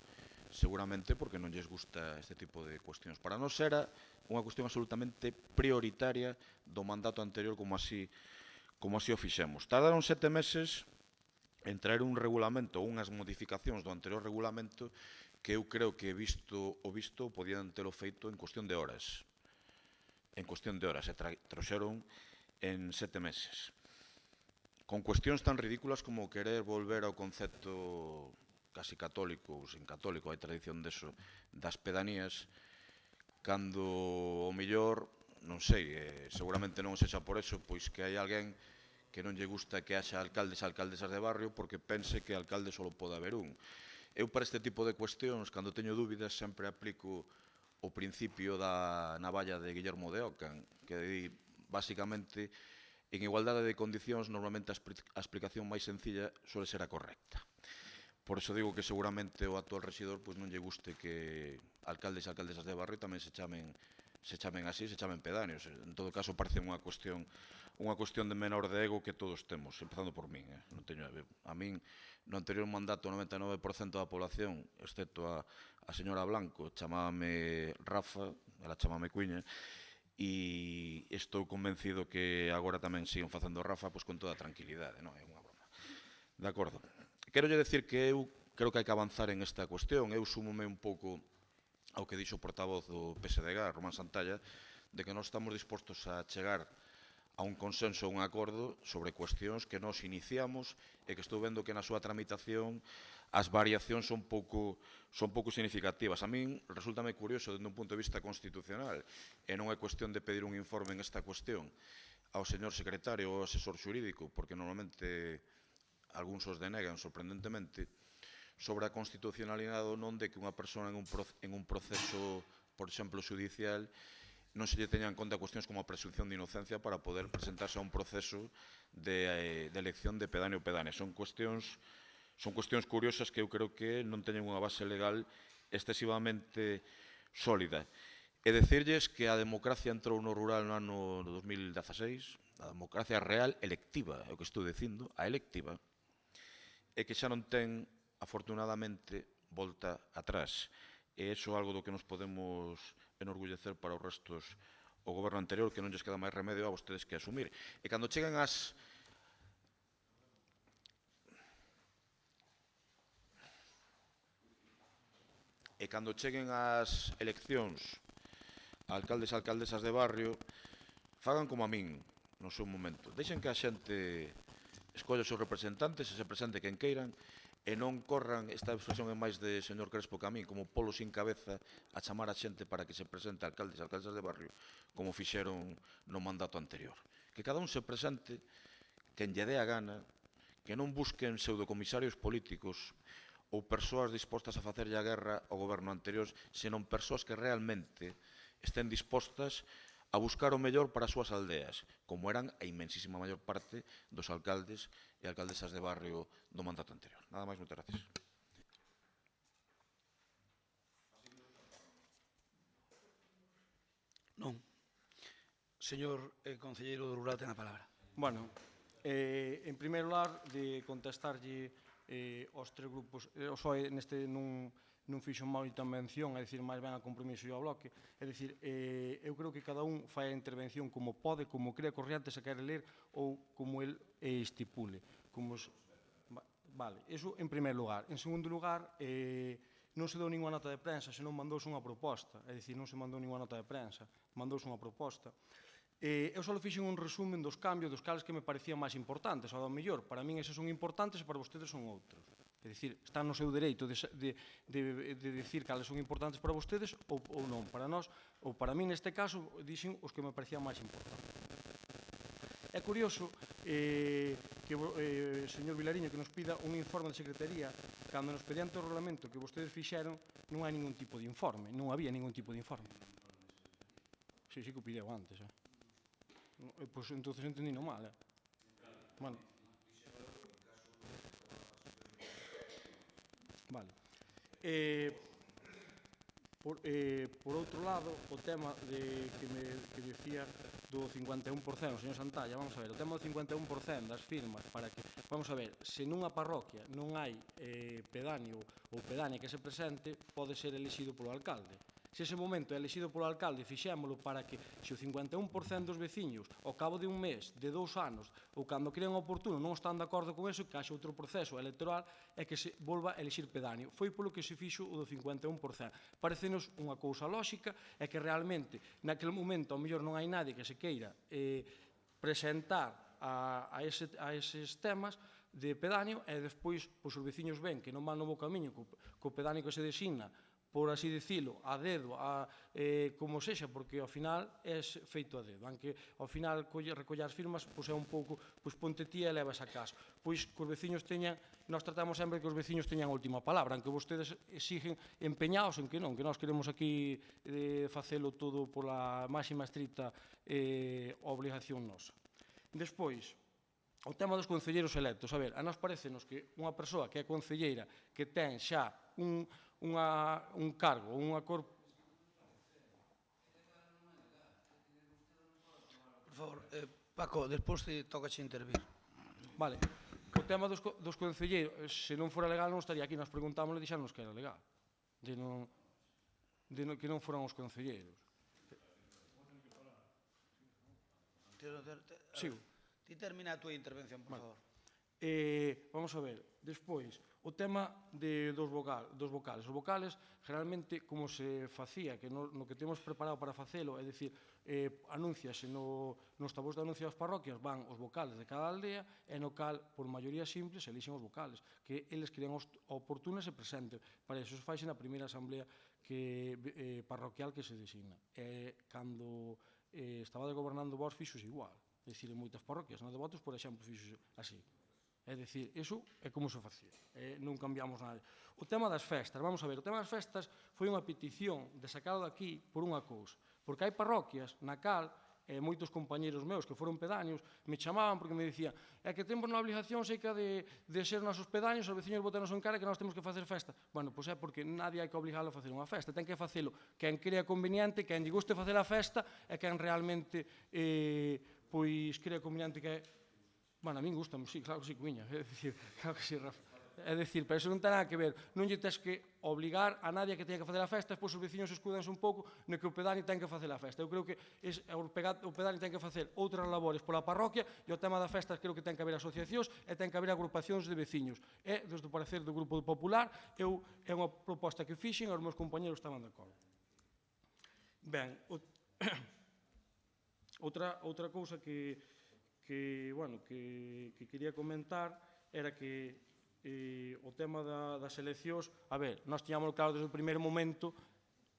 seguramente porque non lles gusta este tipo de cuestións. Para nós era unha cuestión absolutamente prioritaria do mandato anterior, como así o fixemos. Tardaron 7 meses en traer un regulamento ou unhas modificacións do anterior regulamento que eu creo que visto podían telo feito en cuestión de horas. E trouxeron en 7 meses. Con cuestións tan ridículas como querer volver ao concepto casi católico, ou sin católico, hai tradición deso, das pedanías, cando o mellor, non sei, seguramente non sexa por eso, pois que hai alguén que non lle gusta que haxa alcaldes e alcaldesas de barrio porque pense que alcalde só pode haber un. Eu, para este tipo de cuestións, cando teño dúbidas, sempre aplico o principio da navalla de Guillermo de Ockham, que di, basicamente, en igualdade de condicións, normalmente a explicación máis sencilla suele ser a correcta. Por iso digo que seguramente o actual rexidor non lle guste que alcaldes e alcaldesas de barrio tamén se chamen así, se chamen pedáneos. En todo caso, parece unha cuestión de menor de ego que todos temos, empezando por min. A min, no anterior mandato, o 99% da población, excepto a señora Blanco, chamábame Rafa, ela chamábame Cuíña, e estou convencido que agora tamén siguen facendo Rafa pois con toda a tranquilidade, non é unha broma. De acordo. Quero lle decir que eu creo que hai que avanzar en esta cuestión. Eu súmome un pouco ao que dixo o portavoz do PSDG, Román Santalla, de que nós estamos dispostos a chegar a un consenso, a un acordo sobre cuestións que nós iniciamos e que estou vendo que na súa tramitación as variacións son pouco significativas. A min resultame curioso dende un punto de vista constitucional e non é cuestión de pedir un informe en esta cuestión ao señor secretario ou ao asesor xurídico, porque normalmente algúns os denegan sorprendentemente, sobre a constitucionalidade ou non de que unha persona en un proceso, por exemplo, judicial, non se lle teñan en conta cuestións como a presunción de inocencia para poder presentarse a un proceso de elección de pedáneo ou pedánea. Son cuestións curiosas que eu creo que non teñen unha base legal excesivamente sólida. E decirlles que a democracia entrou no rural no ano 2016, a democracia real electiva, é o que estou dicindo, a electiva, e que xa non ten, afortunadamente, volta atrás. E iso é algo do que nos podemos enorgullecer para os restos o goberno anterior, que non lles queda máis remedio a vostedes que asumir. E cando cheguen as eleccións a alcaldes e alcaldesas de barrio, fagan como a min, no seu momento. Deixen que a xente escolle os seus representantes e se presente quen queiran e non corran, esta expresión é máis de señor Crespo que a min, como polo sin cabeza a chamar a xente para que se presente alcaldes e alcaldesas de barrio como fixeron no mandato anterior. Que cada un se presente quen lle dé a gana, que non busquen pseudocomisarios políticos ou persoas dispostas a facerlle a guerra ao goberno anterior, senón persoas que realmente estén dispostas a buscar o mellor para as súas aldeas, como eran a inmensísima maior parte dos alcaldes e alcaldesas de barrio do mandato anterior. Nada máis, moitas gracias. Non. Señor concelleiro do Rural, ten a palabra. Bueno, en primeiro lugar, de contestarlle aos tres grupos, o PSOE neste non fixo moita mención, é dicir, máis ben a Compromiso e ao Bloque, é dicir, eu creo que cada un fai a intervención como pode, como crea corriente se quere ler ou como el estipule. Vale, iso en primeiro lugar. En segundo lugar, non se deu ninguna nota de prensa, senón mandouse unha proposta, é dicir, non se mandou ninguna nota de prensa, mandouse unha proposta. Eu só fixen un resumen dos cambios dos cales que me parecían máis importantes, ao do mellor, para min eses son importantes e para vostedes son outros. É dicir, están no seu dereito de dicir cales son importantes para vostedes ou non. Para nós, ou para mí neste caso, dixen os que me parecían máis importantes. É curioso que o señor Vilariño que nos pida un informe de Secretaría cando no expediente do regulamento que vostedes fixeron non hai ningún tipo de informe, non había ningún tipo de informe. Sí, que o pideu antes. Pois entonces entendino mal. Bueno. Vale. Por outro lado, o tema que decía do 51%, o señor Santalla, vamos a ver, o tema do 51% das firmas para que, vamos a ver, se nunha parroquia non hai pedáneo ou pedánea que se presente, pode ser elixido polo alcalde. Se ese momento é elixido polo alcalde, fixémolo para que se o 51% dos veciños, ao cabo de un mes, de 2 anos, ou cando crean oportuno, non están de acordo con eso, que haxe outro proceso electoral e que se volva a elixir pedáneo. Foi polo que se fixo o do 51%. Parecenos unha cousa lóxica e que realmente, naquele momento, ao mellor non hai nadie que se queira presentar a eses temas de pedáneo e despois os veciños ven que non van no bo camiño co pedáneo que se designa por así dicilo, a dedo, como sexa, porque ao final é feito a dedo. Aunque ao final recoller as firmas, pois é un pouco, pois ponte ti e levas a casa. Pois que os veciños teñan, nós tratamos sempre que os veciños teñan a última palabra, aunque vostedes exigen empeñados en que non, que nós queremos aquí facelo todo pola máxima estricta obligación nosa. Despois, o tema dos concelleiros electos. A ver, a nós parecenos que unha persoa que é concelleira, que ten xa un cargo, unha corpo... Por favor, Paco, despois tocache intervir. Vale, o tema dos concelleiros, se non fora legal non estaría aquí, nos preguntámosle e dixámonos que era legal, que non foran os concelleiros. Sigo. Ti termina a túa intervención, por favor. Vamos a ver, despois, o tema dos vocales. Os vocales, generalmente, como se facía, que no que temos preparado para facelo, é dicir, anúnciase nos tabús de anuncio das parroquias, van os vocales de cada aldea, e no cal, por maioría simple, se elixen os vocales, que eles crean oportunas e presentes. Para iso se faixe na primeira asamblea parroquial que se designa. Cando estaba gobernando vos, fixos igual. É dicir, en moitas parroquias, na de Votos, por exemplo, fixos así. É dicir, iso é como se facía, non cambiamos nada. O tema das festas, vamos a ver, o tema das festas foi unha petición de sacado daqui por unha cousa, porque hai parroquias na cal, moitos compañeros meus que foron pedaños me chamaban porque me dicían é que temos na obligación seica de ser nosos pedaños, os veciños botanos en cara que nós temos que facer festa. Bueno, pois é porque nadie hai que obligarlo a facer unha festa, ten que facelo quen crea conveniente, quen lle guste facer a festa e quen realmente pois crea conveniente que é. Bueno, a min gusta, sí, claro que sí, cuiña, é dicir, claro que sí, Rafa. É dicir, pero iso non ten nada que ver, non lle tens que obligar a nadie que teña que facer a festa, depois os veciños escudanse un pouco no que o pedaño ten que facer a festa. Eu creo que o pedaño ten que facer outras labores pola parroquia e o tema das festas creo que ten que haber asociacións e ten que haber agrupacións de veciños. E, desde o parecer do Grupo Popular, é unha proposta que fixen e os meus compañeros estaban de acordo. Ben, outra cousa que quería comentar era que o tema das eleccións, a ver, nós tiñamos claro desde o primeiro momento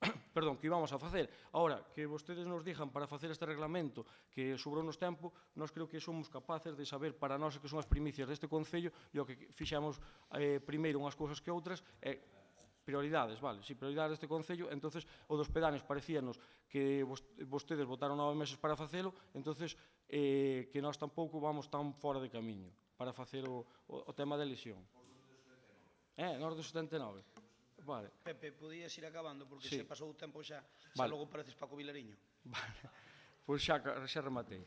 que íbamos a facer. Ahora, que vostedes nos dixan para facer este reglamento que sobrou nos tempo, nós creo que somos capaces de saber para nós que son as primicias deste Concello e o que fixamos primeiro unhas cousas que outras prioridades, vale, si prioridades deste Concello, entonces o dos pedáneos parecíanos que vostedes votaron 9 meses para facelo, entonces que nós tampouco vamos tan fora de camiño para facer o tema da elección. Nós do 79. Vale. Pepe, podías ir acabando, porque Sí. se pasou o tempo xa Vale. logo pareces Paco Vilariño. Vale. Pois xa rematei.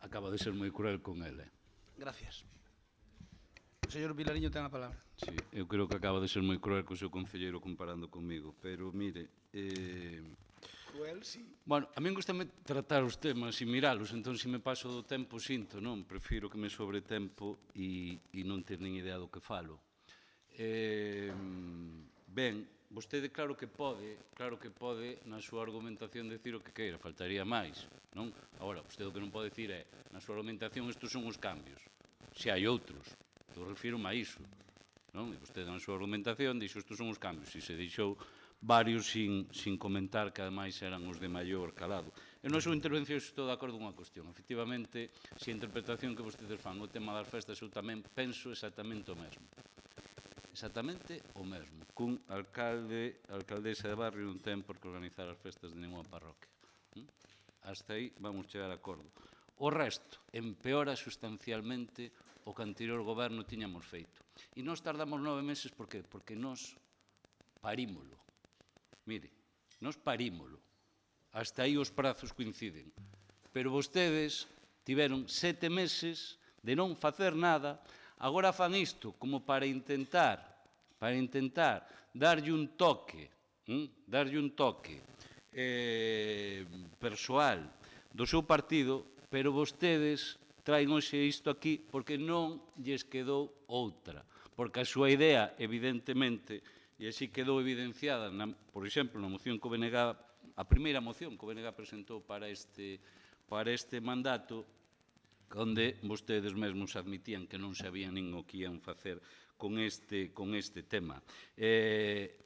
Acaba de ser moi cruel con ele. Gracias. O señor Vilariño ten a palabra. Sí, eu creo que acaba de ser moi cruel co seu concelleiro comparando comigo, pero mire, Cruel, sí. bueno, a min gustame tratar os temas e miralos, entón se me paso do tempo sinto, non? Prefiro que me sobre tempo e non ter nin idea do que falo. Ben, vostede claro que pode na súa argumentación decir o que queira, faltaría máis, non? Agora, vostede o que non pode decir é, na súa argumentación estes son os cambios. Se hai outros, eu refiro-me a iso, non? E vostede na súa argumentación dixo estes son os cambios, e se deixou varios sin comentar que ademais eran os de maior calado. En na súa intervención estou de acordo unha cuestión. Efectivamente, se a interpretación que vostedes fan o tema das festas, eu tamén penso exactamente o mesmo. Exactamente o mesmo. Cun alcaldesa de barrio non ten por que organizar as festas de ninguna parroquia. Hasta aí vamos chegar a acordo. O resto empeora sustancialmente o que anterior goberno tiñamos feito. E nós tardamos 9 meses, por qué? Porque nós parímolo. Mire, nós parímolo. Hasta aí os prazos coinciden. Pero vostedes tiveron 7 meses de non facer nada. Agora fan isto como para intentar darlle un toque persoal do seu partido, pero vostedes traen hoxe isto aquí porque non lles quedou outra. Porque a súa idea, evidentemente, e así quedou evidenciada, por exemplo, na moción que o BNG, a primeira moción que o BNG presentou para este mandato, onde vostedes mesmos admitían que non sabían nin o que ian facer con este tema.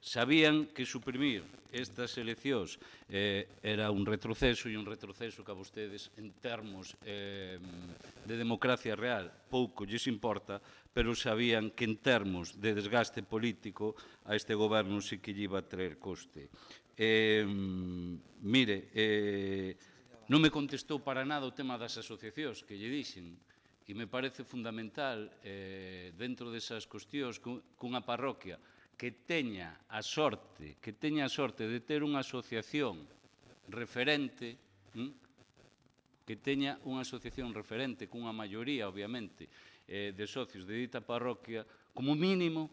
Sabían que suprimir estas eleccións era un retroceso, e un retroceso que a vostedes, en termos de democracia real, pouco lles importa, pero sabían que en termos de desgaste político a este goberno sí que lle iba a traer coste. Mire, non me contestou para nada o tema das asociacións que lle dixen, e me parece fundamental dentro desas cuestións cunha parroquia que teña a sorte de ter unha asociación referente, cunha maioría, obviamente, de socios de dita parroquia, como mínimo,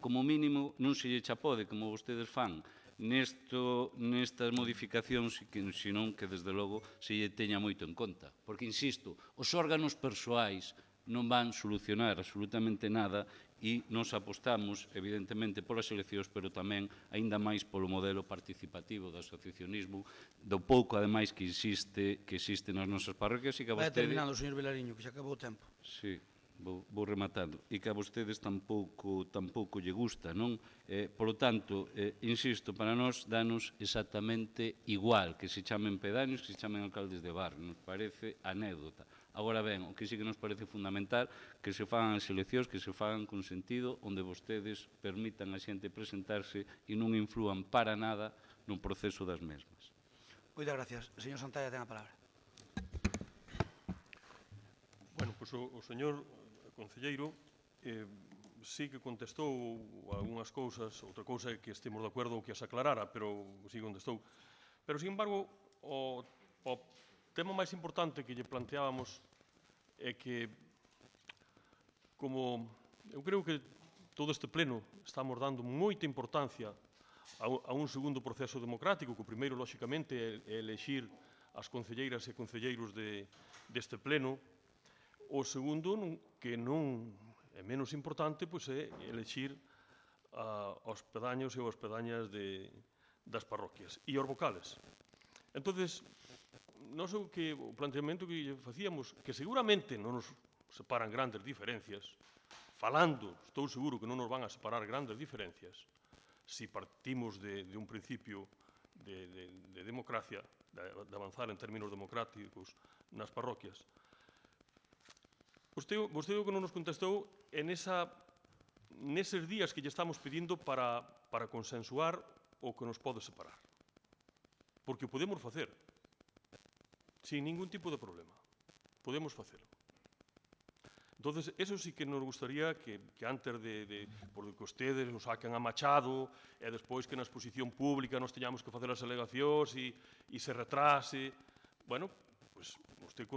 non se lle chapode, como vostedes fan, nestas modificacións, senón que, desde logo, se lle teña moito en conta. Porque, insisto, os órganos persoais non van solucionar absolutamente nada e nos apostamos, evidentemente, polas eleccións, pero tamén, aínda máis, polo modelo participativo do asociacionismo, do pouco, ademais, que existe nas nosas parroquias e que a Vai vostede... terminando, señor Vilariño, que xa acabou o tempo. Sí, vou rematando. E que a vostedes tampouco lle gusta, non? Por lo tanto, insisto, para nós danos exactamente igual que se chamen pedáneos, que se chamen alcaldes de barrio. Nos parece anécdota. Agora ben, o que sí que nos parece fundamental que se fagan as eleccións, que se fagan con sentido, onde vostedes permitan a xente presentarse e non inflúan para nada no proceso das mesmas. Moitas gracias. Señor Santalla, ten a palabra. Bueno, pois o señor concelleiro sí que contestou algunhas cousas, outra cousa é que estemos de acordo ou que as aclarara, pero sí contestou. Pero, sin embargo, o tema máis importante que lle planteábamos é que, como eu creo que todo este pleno estamos dando moita importancia a un segundo proceso democrático, que o primeiro, lóxicamente, é elexir as concelleiras e concelleiros deste pleno. O segundo, que non é menos importante, pois é elexir aos pedaños e as pedañas das parroquias e aos vocales. Entón, nós o planteamento que lle facíamos, que seguramente non nos separan grandes diferencias, falando, estou seguro que non nos van a separar grandes diferencias, si partimos de un principio de democracia, de avanzar en términos democráticos nas parroquias. Vostede o que non nos contestou é neses días que lle estamos pedindo para consensuar o que nos pode separar. Porque o podemos facer, sin ningún tipo de problema. Podemos facelo. Entón, eso sí que nos gustaría que antes porque ustedes nos saquen a Machado e despois que na exposición pública nos teñamos que facer as alegacións e se retrase. Bueno, pois vostede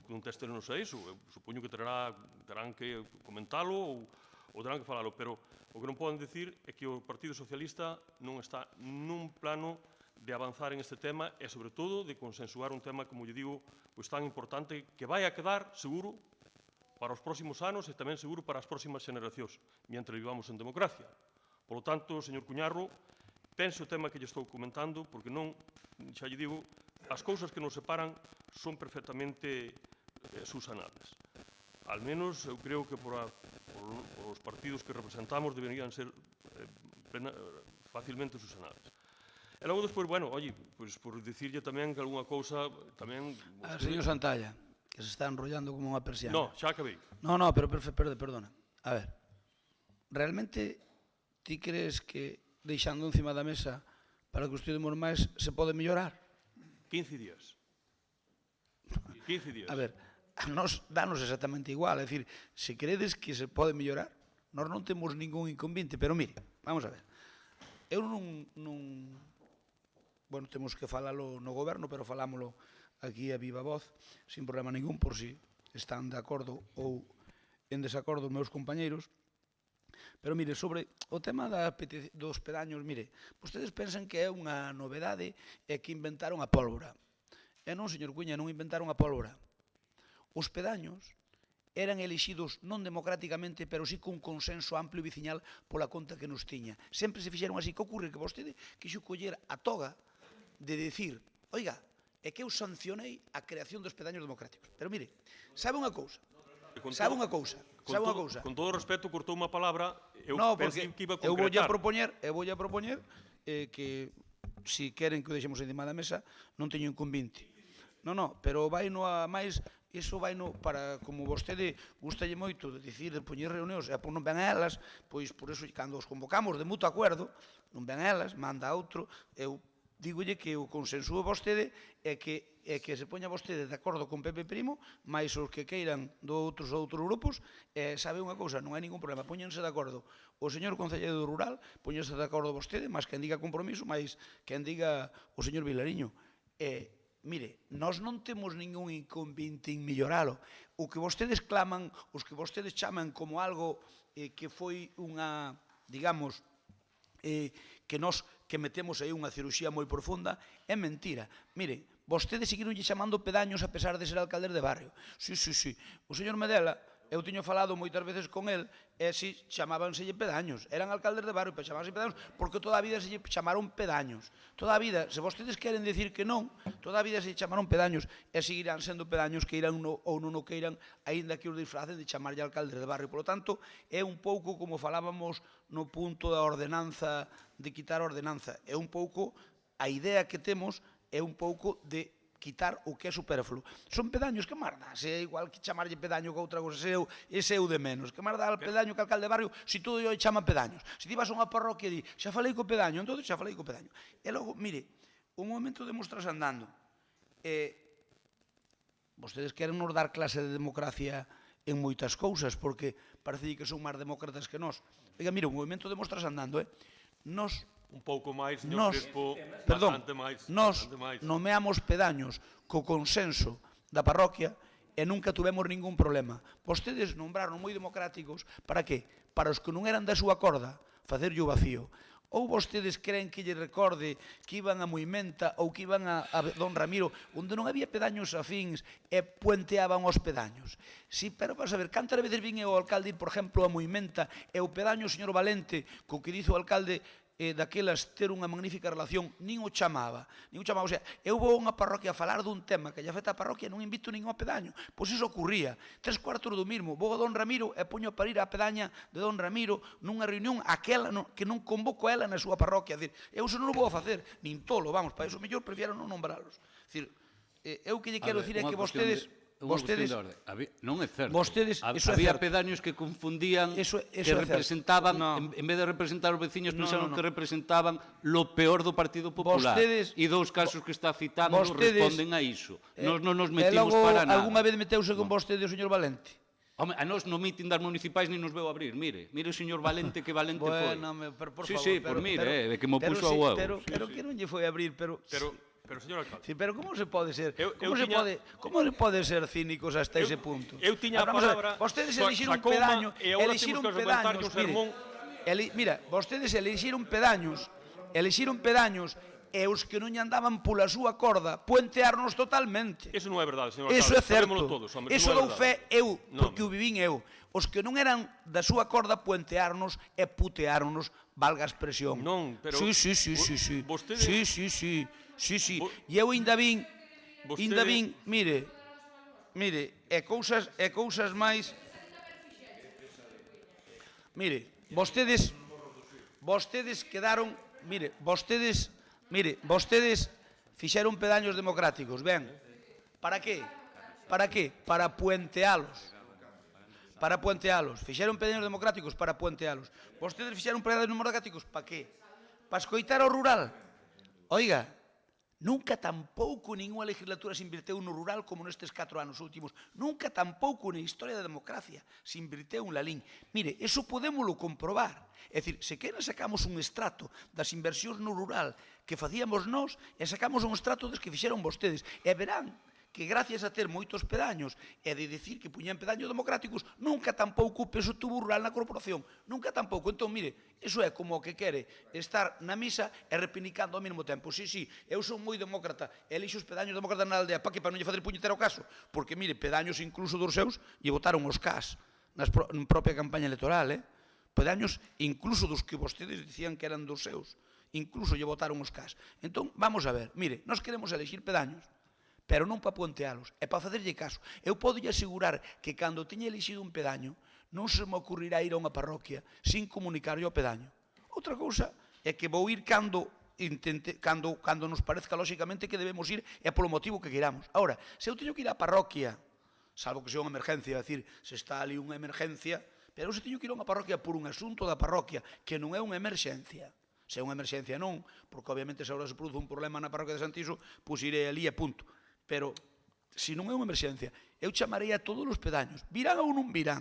contéstenos a iso. Eu supoño que terán que comentalo ou terán que falalo, pero o que non poden dicir é que o Partido Socialista non está nun plano de avanzar en este tema e, sobre todo, de consensuar un tema, como lle digo, pois tan importante que vai a quedar, seguro, para os próximos anos e tamén seguro para as próximas generacións, mentre vivamos en democracia. Por lo tanto, señor Cuñarro, pense o tema que lle estou comentando, porque non, xa lle digo, as cousas que nos separan son perfectamente subsanadas. Al menos, eu creo que por os partidos que representamos deberían ser facilmente subsanadas. E logo, despois, bueno, pois por dicirlle tamén que algunha cousa tamén... Señor Santalla, que se está enrollando como unha persiana. No, xa acabei. No, pero perdona. A ver, realmente ti crees que deixando encima da mesa para que os estudios máis se pode mellorar? 15 días. 15 días. A ver, a nos danos exactamente igual. É dicir, se credes que se pode mellorar, nós non temos ningún inconveniente, pero mire, vamos a ver. Eu non... Bueno, temos que falalo no goberno, pero falámolo aquí a viva voz, sin problema ningún, por si están de acordo ou en desacordo meus compañeiros. Pero, mire, sobre o tema dos pedaños, mire, vostedes pensan que é unha novedade e que inventaron a pólvora. E non, señor Cuña, non inventaron a pólvora. Os pedaños eran elixidos non democráticamente, pero sí con consenso amplio e veciñal pola conta que nos tiña. Sempre se fixeron así. Que ocurre? Que vostede quixo coller a toga de decir, oiga, é que eu sancionei a creación dos pedaños democráticos. Pero mire, sabe unha cousa? Con todo o respeto, cortou unha palabra, eu pensei que iba a concretar. Eu voulle a propoñer que, se queren que o deixemos encima da mesa, non teño inconvinte. Non, pero vai no a máis, iso vai no para, como vostede gustalle moito de dicir, de poñer reunións, e non ven elas, pois por eso, cando os convocamos de mutuo acuerdo, non ven elas, manda outro, eu dígolle que o consensuo vostede é que se poña vostede de acordo con Pepe Primo, máis os que queiran do outros grupos, sabe unha cousa, non hai ningún problema, poñense de acordo o señor concelleiro rural, poñense de acordo vostede, máis quen diga compromiso, máis quen diga o señor Vilariño. Mire, nós non temos ningún inconveniente en melloralo. O que vostedes claman, os que vostedes chaman como algo que foi unha, digamos, que que metemos aí unha cirurxía moi profunda, é mentira. Mire, vostedes seguironlle chamando pedaños a pesar de ser alcaldes de barrio. Sí. O señor Medela, eu tiño falado moitas veces con el, e si chamábanselle pedaños. Eran alcaldes de barrio, pero chamábanse pedaños porque toda a vida se chamaron pedaños. Toda a vida, se vostedes queren decir que non, toda a vida se chamaron pedaños e seguirán sendo pedaños que irán ou non o queiran, aínda que os disfracen de chamarlle alcaldes de barrio. Por lo tanto, é un pouco como falábamos no punto da ordenanza, de quitar a ordenanza. É un pouco, a idea que temos é un pouco de quitar o que é superfluo. Son pedaños, que máis dá? Se é igual que chamarlle pedaño que outra cosa, ese é o de menos. Que máis dá o pedaño que alcalde de barrio se todo lle chama pedaños? Se ti vas a unha parroquia e di, xa falei co pedaño, entón xa falei co pedaño. E logo, mire, un momento de mostras andando. Vostedes queren nos dar clase de democracia en moitas cousas, porque parece que son máis demócratas que nós. Oiga, mire, un movimento de mostras andando, nos un pouco máis, señor Crespo, bastante máis. Nos nomeamos pedaños co consenso da parroquia e nunca tuvemos ningún problema. Vostedes nombraron moi democráticos, para que? Para os que non eran da súa corda, facerlle o vacío. Ou vostedes creen que lle recorde que iban a Moimenta ou que iban a Don Ramiro, onde non había pedaños afíns e puenteaban os pedaños? Si, pero para saber, cantas veces vin o alcalde, por exemplo, a Moimenta e o pedaño, señor Valente, co que dizo o alcalde, daquelas ter unha magnífica relación, nin o chamaba. O sea, eu vou a unha parroquia a falar dun tema que lle afecta a parroquia, non invito ningún a pedaño. Pois iso ocurría. 3/4 do mismo. Vou a Don Ramiro e poño para ir á pedaña de Don Ramiro nunha reunión aquela que non convoco a ela na súa parroquia. Eu iso non o vou a facer, nin tolo, vamos, para iso mellor prefiero non nombralos. Eu que lle quero dicir é que vostedes non é certo. Había pedaños que confundían, que representaban, en vez de representar os veciños, pensaron que representaban lo peor do Partido Popular. E dous casos que está citando responden a iso. Nos non nos metimos para nada. Algúna vez meteuse con vostede o señor Valente? Home, a nós no mitin das municipais ni nos veu abrir, mire o señor Valente que Valente foi. Bueno, por favor. Sí, por mire, que mo puxo a huevo. Pero que non lle foi abrir, Pero, señor alcalde... Sí, pero como se pode ser? Como se pode ser cínicos hasta ese punto? Eu tiña a palabra... Vostedes elixiron pedaños, mira, vostedes elixiron pedaños, e os que non andaban pola súa corda puentearnos totalmente. Eso non é verdade, señor alcalde. Eso é certo. Eso dou fe eu, porque o vivín eu. Os que non eran da súa corda puentearnos e putearnos, valga a expresión. Non, pero... Sí. Sí. E eu ainda vin, mire, e cousas máis... Mire, vostedes quedaron... Vostedes fixeron pedaños democráticos, ben. Para que? Para puentealos. Fixeron pedaños democráticos para puentealos. Vostedes fixeron pedaños democráticos para que? Para escoitar o rural. Oiga, nunca tampouco ninguna legislatura se invirteu no rural como nestes 4 anos últimos. Nunca tampouco na historia da democracia se invirteu un lalín. Mire, eso podémolo comprobar. É dicir, se queren sacamos un extracto das inversións no rural que facíamos nós e sacamos un extracto dos que fixeron vostedes. E verán que gracias a ter moitos pedaños e de dicir que puñan pedaños democráticos, nunca tampouco o peso tuvo rural na corporación. Nunca tampouco. Entón, mire, iso é como o que quere estar na misa e repinicando ao mesmo tempo. Sí, eu son moi demócrata, elixo os pedaños demócratas na aldea, para non lle facer puñetero caso? Porque, mire, pedaños incluso dos seus, lle votaron os CAS na propia campaña electoral, pedaños incluso dos que vostedes dicían que eran dos seus, incluso lle votaron os CAS. Entón, vamos a ver, mire, nós queremos elixir pedaños, pero non para puentealos, é para facerlle caso. Eu podo asegurar que cando teña elixido un pedaño, non se me ocurrirá ir a unha parroquia sin comunicarlle ao pedaño. Outra cousa é que vou ir cando nos parezca lóxicamente que debemos ir e polo motivo que queramos. Ahora, se eu teño que ir á parroquia, salvo que sea unha emergencia, é dicir, se está ali unha emergencia, pero se teño que ir a unha parroquia por un asunto da parroquia que non é unha emerxencia, se é unha emerxencia non, porque obviamente se agora se produce un problema na parroquia de Santiso, pois irei ali e punto. Pero, se non é unha emerxencia, eu chamarei a todos os pedaños. Virán ou non virán,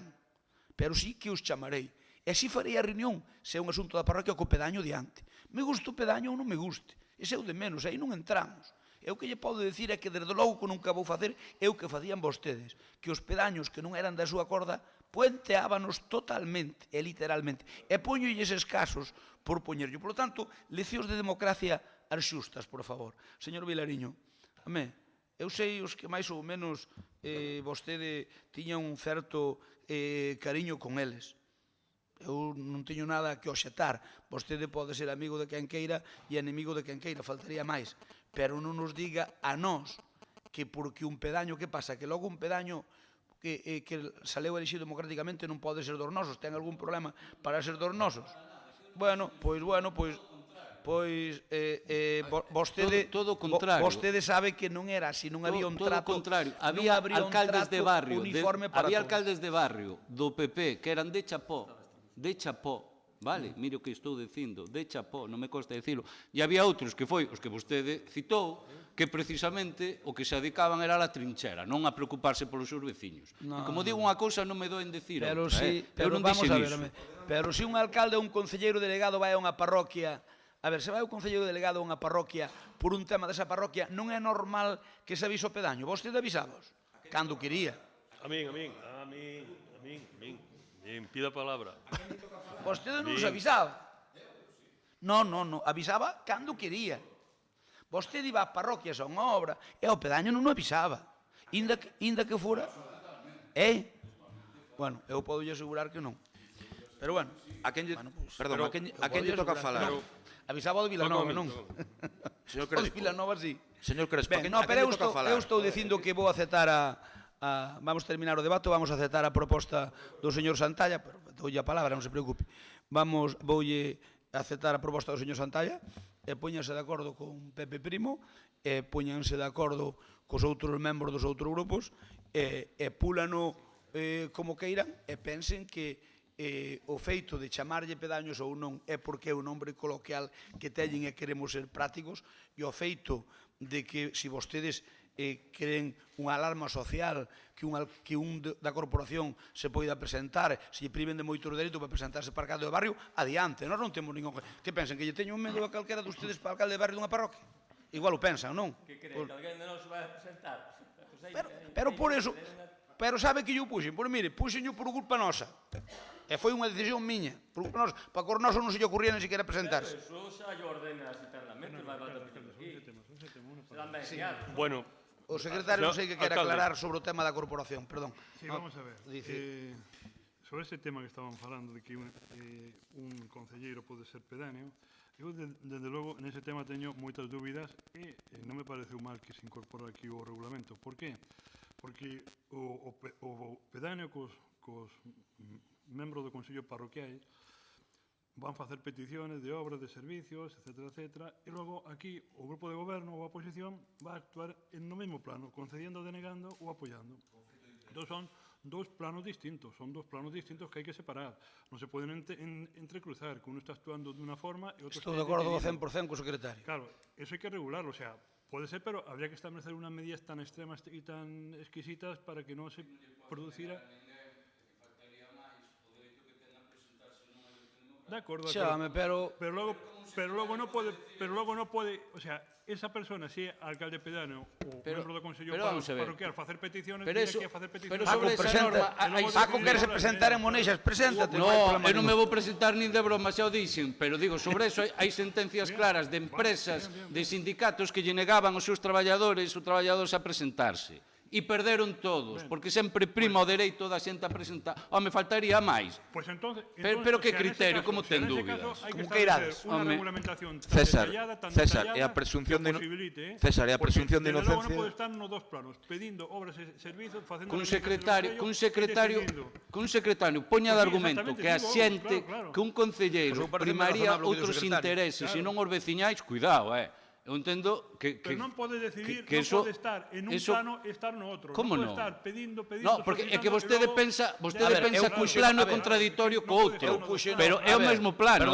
pero sí que os chamarei. E así farei a reunión, se é un asunto da parroquia, co pedaño diante. Me gusta o pedaño ou non me guste. Ese é o de menos, aí non entramos. Eu que lle podo dicir é que, desde logo, que nunca vou facer, é o que facían vostedes, que os pedaños que non eran da súa corda, puenteábanos totalmente e literalmente. E poñolle eses casos por poñerlo. Por lo tanto, leccións de democracia as xustas, por favor. Señor Vilariño, eu sei os que máis ou menos vostede tiña un certo cariño con eles. Eu non teño nada que oxetar. Vostede pode ser amigo de quen queira e enemigo de quen queira, faltaría máis. Pero non nos diga a nós que porque un pedaño, que pasa? Que logo un pedaño que saleu elixido democráticamente non pode ser dos nosos. Ten algún problema para ser dos nosos? Vostede sabe que non era así, non había un trato. Todo o contrario, había alcaldes de barrio, había alcaldes de barrio do PP que eran de chapó, vale, mire o que estou dicindo, de chapó, non me costa dicilo. E había outros que foi os que vostede citou, que precisamente o que se dedicaban era a la trinchera, non a preocuparse polos seus veciños. E como digo unha cousa, non me doen decir outra, eu non dixen iso. Pero se un alcalde ou un concelleiro delegado vai a unha parroquia, a ver, se vai o concelleiro delegado a unha parroquia por un tema desa parroquia, non é normal que se avise o pedaño. Vostede avisabos cando quería. A min. Pida a palabra. Vostede non se avisaba. Non, avisaba cando quería. Vostede iba a parroquias a unha obra e ao pedaño non o avisaba. Inda que fora. Bueno, eu podo lle asegurar que non. Pero bueno. A quen lle toca falar? Avisaba o de Vilanova, non? Señor O de Vilanova, sí. Señor Crespo, Ben, pero eu estou dicindo que vou aceptar vamos terminar o debate, vamos aceptar a proposta do señor Santalla, pero doulle a palabra, non se preocupe. Voulle aceptar a proposta do señor Santalla, e póñanse de acordo con Pepe Primo, e póñanse de acordo cos outros membros dos outros grupos, e púlano como queiran, e pensen que o feito de chamarlle pedaños ou non é porque é un nombre coloquial que teñen e queremos ser prácticos, e o feito de que se vostedes creen unha alarma social que un da corporación se poida presentar, se lle priven de moitos dereitos para presentarse para alcalde do barrio, adiante, nós non temos ningún... Que pensan, que lle teño un medo a calquera de ustedes para alcalde de barrio dunha parroquia? Igual o pensan, non? Que creen, que alguén de nós se vai a presentar? Pero por eso, pero sabe que yo puxen? Pois mire, puxenyo por culpa nosa. E foi unha decisión miña. Por culpa nosa, para cor noso non se lle ocurría ni siquiera presentarse. Pero eso xa lle ordenas internamente, vai bater aquí. Serán ben guiados. Bueno, o secretario non sei que quere aclarar sobre o tema da corporación, perdón. Sí, vamos a ver. Sobre ese tema que estaban falando de que un concelleiro pode ser pedáneo, eu, desde logo, nese tema teño moitas dúbidas e non me pareceu mal que se incorpora aquí o regulamento. Por qué? Porque o pedáneo cos membros do Consello Parroquial van facer peticiones de obras, de servicios, etcétera, e logo aquí o grupo de goberno ou a oposición va a actuar no mesmo plano, concediendo, denegando ou apoiando. Entón son dos planos distintos que hai que separar. Non se poden entrecruzar, que uno está actuando de unha forma e outro... Estou de acordo 100% co secretario. Claro, eso hai que regularlo, o sea, pode ser, pero habría que establecer unas medidas tan extremas e tan exquisitas para que non se produciera... De acordo, pero logo non pode, o sea, esa persona, se é alcalde pedáneo ou membro do Consello Parroquial, facer peticiones, pero eso, pero sobre esa norma, Paco, queres presentar en Moneixas, preséntate. No, eu non me vou presentar nin de broma, xa o dixen, pero digo, sobre eso hai sentencias claras de empresas, de sindicatos que lle negaban aos seus traballadores a presentarse. E perderon todos, porque sempre prima o dereito da xente a presentar. Me faltaría máis. Pero que criterio, como ten dúbidas? Como que irades? Unha regulamentación tan detallada, César, e a presunción de inocencia... Non pode estar nos dos planos, pedindo obras e servizos, facendo... Cun secretario poña de argumento que a xente, que un concelleiro primaría outros intereses e non os veciñais, cuidado, eu entendo que... Pero non pode decidir, non pode estar en un plano e estar no outro. Como non? Pode estar pedindo... No, porque é que vostede pensa que un plano é contradictorio co outro, pero é o mesmo plano,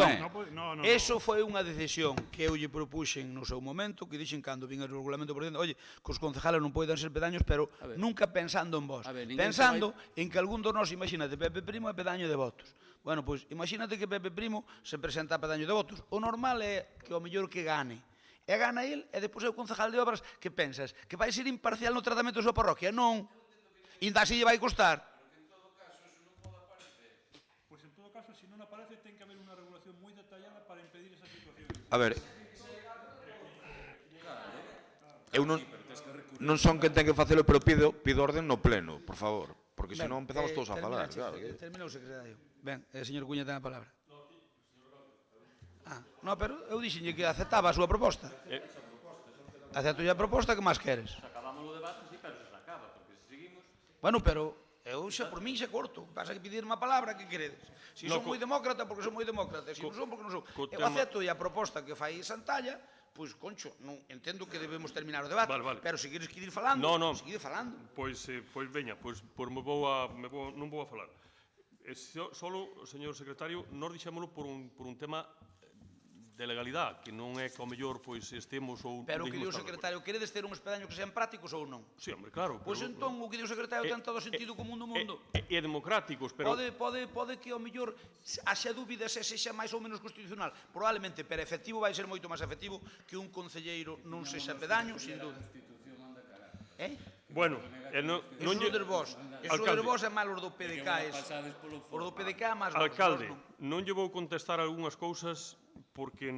Eso foi unha decisión que eu lle propuxen no seu momento, que dixen cando vin o regulamento por dentro, oye, que os concejales non poden ser pedaños, pero nunca pensando en vos. Pensando en que algún dos nós, imagínate, Pepe Primo é pedaño de votos. Bueno, pois, imagínate que Pepe Primo se presenta a pedaño de votos. O normal é que o mellor que gane. E gana el, e depois é o concejal de obras, que pensas? Que vai ser imparcial no tratamento da súa parroquia? Non. Inda así lle vai costar. A ver, eu non son quen ten que facelo, pero pido orden no pleno, por favor, porque senón empezamos todos a falar. Termina o secretario. Ben, señor Cuña ten a palabra. Non, pero eu dixenlle que aceptaba a súa proposta. Acepto a proposta, que máis queres? Acabamos o debate, sí, pero se acaba, porque se seguimos... Bueno, pero eu xa por min xa corto. Pasa que pedirme a palabra, que queredes? Si son moi demócrata, porque son moi demócrata. Si non son, porque non son. Eu acepto a proposta que fai Santalla, pois, concho, non entendo que debemos terminar o debate. Pero se queres que ir falando, seguide falando. Pois veña, non vou a falar. Solo, señor secretario, nós dixémolo por un tema de legalidade, que non é que ao mellor estemos ou... Pero o que diu o secretario, queredes ter un espedaño que sean prácticos ou non? Sí, hombre, claro. Pois entón, o que diu o secretario ten todo o sentido común do mundo. E democráticos, pero... Pode que ao mellor haxa dúbidas se sexa máis ou menos constitucional. Probablemente, pero efectivo vai ser moito máis efectivo que un concelleiro non sexa pedaño, sin dúda. Bueno, non lle... Eso de vos é malo os do PDK. Os do PDK é máis... Alcalde, non lle vou contestar algunhas cousas porque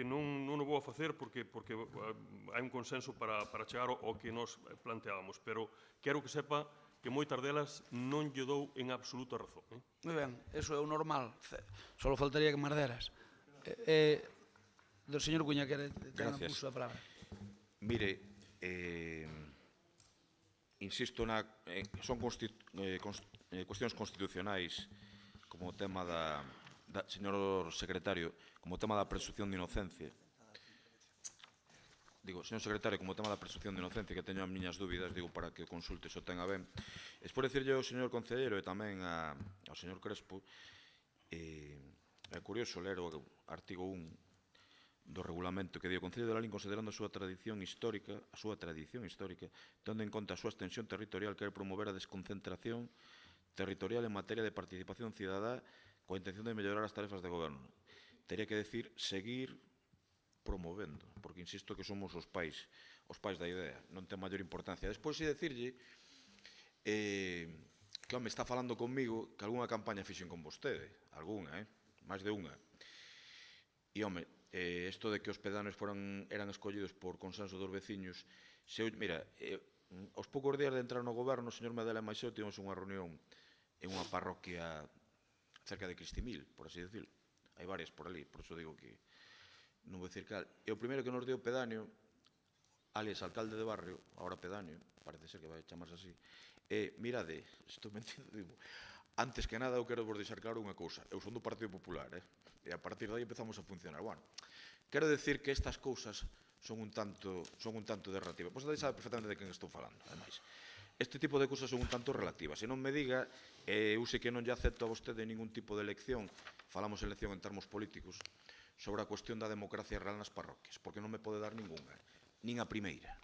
non o vou a facer porque hai un consenso para chegar ao que nos planteábamos, pero quero que sepa que moitas delas non lle dou en absoluta razón. Moi ben, eso é o normal, só faltaría que marderas. Do señor Cuña, que ten a puso a palabra. Mire, insisto, son cuestións constitucionais como o tema señor secretario, como o tema da presunción de inocencia. Digo, señor secretario, como o tema da presunción de inocencia, que teño as miñas dúbidas, digo, para que o consulte, o tenga ben. Por decirlle ao señor concelleiro e tamén ao señor Crespo, é curioso ler o artigo 1 do regulamento que di o Concello de Lalín, considerando a súa tradición histórica, tendo en conta a súa extensión territorial, quere promover a desconcentración territorial en materia de participación cidadá coa intención de mellorar as tarefas de goberno. Tería que decir seguir promovendo, porque insisto que somos os pais da idea, non ten maior importancia. Despois, si decirlle que, home, está falando conmigo que algunha campaña fixen con vostede, máis de unha. E, home, isto de que os pedáneos eran escollidos por consenso dos veciños, mira, aos poucos días de entrar no goberno, o señor Medela e máis eu tivemos unha reunión en unha parroquia cerca de Cristimil, por así decirlo. Hai varias por ali, por iso digo que non vou dicir cal. E o primeiro que nos deu pedáneo, alias alcalde de barrio, agora pedáneo, parece ser que vai chamarse así, mirade, estou mentindo, digo, antes que nada eu quero vos deixar claro unha cousa, eu son do Partido Popular, e a partir de aí empezamos a funcionar. Bueno, quero decir que estas cousas son un tanto derrativas. Pois sabe perfectamente de quen estou falando, ademais. Este tipo de cousas son un tanto relativas. Se non me diga, eu sei que non lle acepto a vostede ningún tipo de elección, falamos elección en termos políticos, sobre a cuestión da democracia real nas parroquias, porque non me pode dar ningunha, nin a primeira.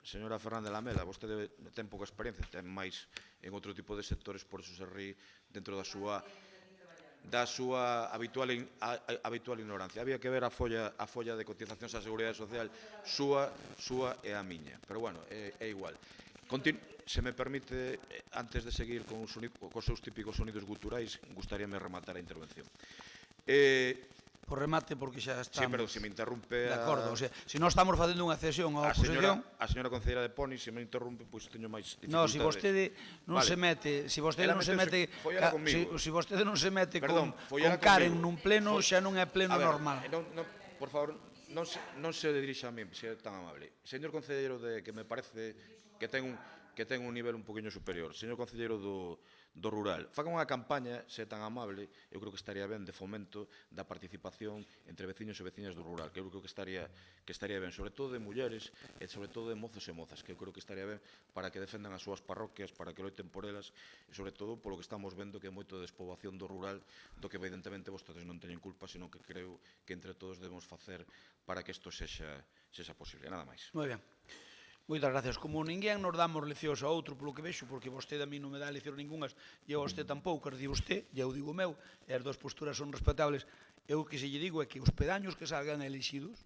Señora Fernández Lamela, vostede ten pouca experiencia, ten máis en outro tipo de sectores, por iso se rí dentro da súa habitual ignorancia. Había que ver a folla de cotizacións á Seguridade Social súa e a miña. Pero, bueno, é igual. Se me permite, antes de seguir cos seus típicos sonidos guturais, gustaríame rematar a intervención. Por remate, porque xa estamos... Sí, pero se me interrumpe... De acordo, o sea, se non estamos facendo unha cesión á oposición... A señora concelleira de Poni, se me interrumpe, pois teño máis dificultades. No, se vostede non se mete... Se vostede non se mete... Se vostede non se mete con Karen nun pleno, xa non é pleno normal. Por favor, non se dirixa a mí, se é tan amable. Señor concelleiro, que me parece que ten un nivel un poquinho superior. Señor concelleiro do rural, fagan unha campaña, se é tan amable, eu creo que estaría ben de fomento da participación entre veciños e veciñas do rural, que eu creo que estaría ben, sobre todo de mulleres e sobre todo de mozos e mozas, que eu creo que estaría ben para que defendan as súas parroquias, para que loiten por elas, e sobre todo polo que estamos vendo que é moito de despoboación do rural, do que evidentemente vostedes non teñen culpa, sino que creo que entre todos debemos facer para que isto sexa posible. Nada máis. Moi ben. Moitas gracias. Como ninguén nos damos leccións a outro polo que vexo, porque vostede a mí non me dá leccións ningunhas, e a vostede tampouco, as di vostede, e eu digo o meu, e as duas posturas son respetables. Eu o que se lle digo é que os pedaños que salgan elixidos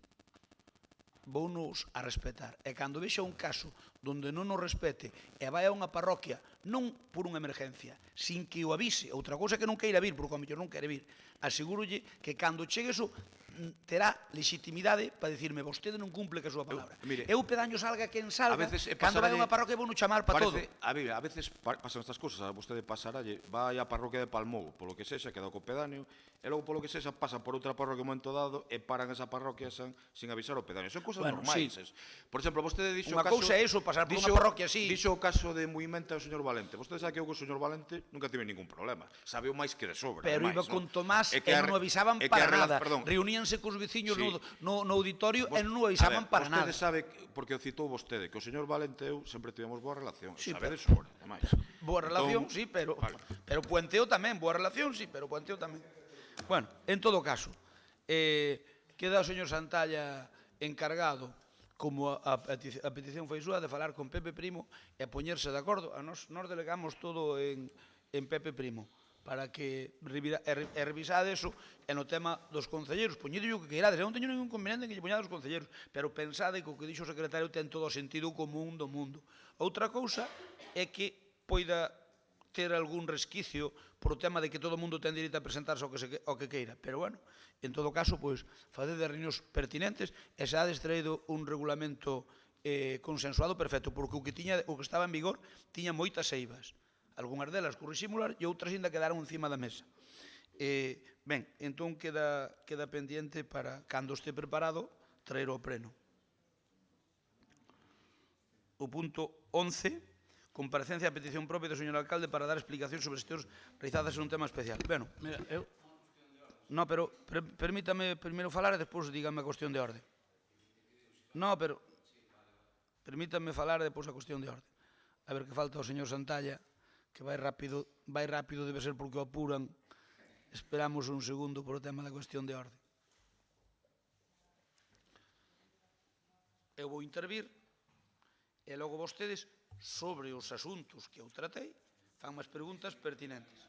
vounos a respetar. E cando vexa un caso donde non nos respete e vai a unha parroquia non por unha emergencia, sin que o avise. Outra cousa que non queira vir, porque a mellor non quere vir. Asegúrolle que cando chegue eso terá legitimidade para dicirme vostede non cumple que a súa palabra. Eu pedaño salga quen salga, cando vai a unha parroquia vou non chamar para todo. A veces pasan estas cousas, a vostede pasaralle, vai á parroquia de Palmou, polo que sexa, queda co pedáneo, e logo polo que sexa pasa por outra parroquia en un momento dado e paran esa parroquia sin avisar o pedáneo. Son cousas normais. Por exemplo, vostede dixo unha cousa é iso, pasar por unha parroquia así. Dixo o caso de Movimento ao señor Valente. Vostede sabe que eu co señor Valente nunca tive ningún problema. Sabe o máis que de sobra. Pero iba con Tomás e non avisaban para nada. Reuníanse cos veciños no auditorio e non avisaban para nada. Vostede sabe, porque o citou vostede, que o señor Valente e eu sempre tivemos boa relación. Sabe de sobra, ademais. Boa relación, sí, pero puenteo tamén. Boa relación, sí, pero puenteo tamén. Bueno, en todo caso, queda o señor Santalla encargado, como a petición foi súa, de falar con Pepe Primo e poñerse de acordo. Nos delegamos todo en Pepe Primo para que revisade eso e no tema dos concelleiros. Poñede o que queirades, eu non teño ningún conveniente en que lle poñade os concelleiros, pero pensade que o que dixo o secretario ten todo o sentido común do mundo. Outra cousa é que poida ter algún resquicio por o tema de que todo o mundo ten direito a presentarse ao que queira. Pero, bueno, en todo caso, pois, facede reunións pertinentes e xa hades traído un regulamento consensuado perfecto, porque o que estaba en vigor tiña moitas eivas. Algúnas delas corrixímolas e outras ainda quedaron encima da mesa. Ben, entón queda pendiente para, cando este preparado, traer ao pleno. O punto 11... comparecencia a petición propia do señor alcalde para dar explicacións sobre xestións realizadas en un tema especial. Bueno, no, pero permítame primeiro falar e despois dígame a cuestión de orde. No, pero permítame falar e despois a cuestión de orde. A ver que falta o señor Santalla, que vai rápido, debe ser porque o apuran. Esperamos un segundo por o tema da cuestión de orde. Eu vou intervir e logo vostedes, sobre os asuntos que eu tratei, fan máis preguntas pertinentes.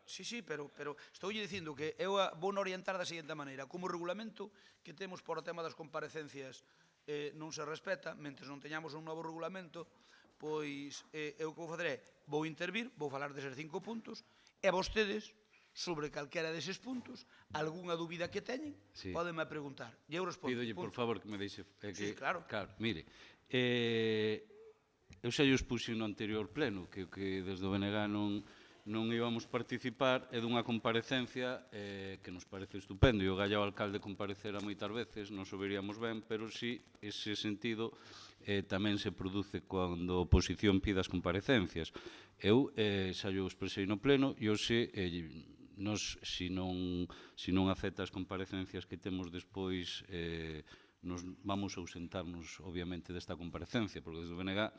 Sí, pero estou dicindo que eu vou orientar da seguinte maneira. Como o regulamento que temos por o tema das comparecencias non se respeta, mentre non teñamos un novo regulamento, pois eu que vou fazer é, vou intervir, vou falar deses 5 puntos, e vostedes, sobre calquera deses puntos, algunha dúbida que teñen, podenme preguntar. E eu respondo. Pídolle, por favor, que me deixe... Sí, claro. Mire, eu xa os puxe no anterior pleno, que desde o BNG non íbamos participar, é dunha comparecencia que nos parece estupendo, e o Gallao alcalde comparecera moitas veces, non o veríamos ben, pero si ese sentido tamén se produce cando a oposición pide as comparecencias. Eu xa o expresei no pleno, e hoxe nos, se non acepta as comparecencias que temos despois, nos vamos a ausentarnos, obviamente, desta comparecencia, porque desde o BNG,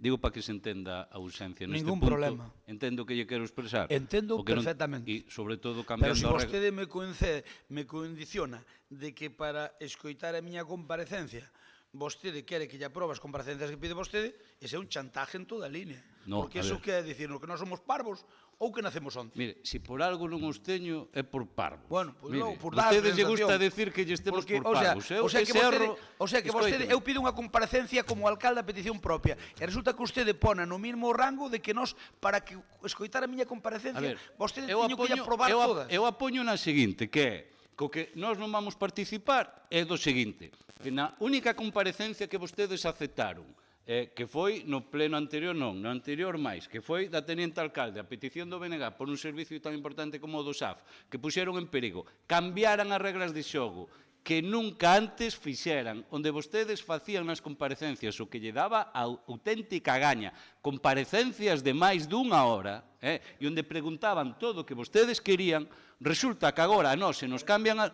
digo para que se entenda a ausencia neste punto. Ningún problema. Entendo que lle quero expresar. Entendo perfectamente. E, sobre todo, cambiando... Pero se vostede me condiciona de que para escoitar a miña comparecencia vostede quere que lle aprobe as comparecencias que pide vostede, ese é un chantaje en toda a línea. Porque iso quere dicirnos que nós somos parvos ou que nacemos onte. Mire, se por algo non os teño é por parvos. Bueno, pois logo, por dar a vostedes lle gusta decir que lle estemos por parvos. O sea que vostede, eu pido unha comparecencia como alcalde a petición propia, e resulta que vostede pone no mismo rango de que nós, para que escoitar a miña comparecencia, vostede teño que aprobar todas. Eu apoño na seguinte, que é, co que nós non vamos participar é do seguinte, que na única comparecencia que vostedes aceptaron, que foi no pleno anterior non, no anterior máis, que foi da teniente alcalde, a petición do BNG por un servicio tan importante como o do SAF, que puxeron en perigo, cambiaran as reglas de xogo, que nunca antes fixeran, onde vostedes facían nas comparecencias o que lle daba a auténtica gaña, comparecencias de máis dunha hora, e onde preguntaban todo o que vostedes querían, resulta que agora a nós se nos cambian a...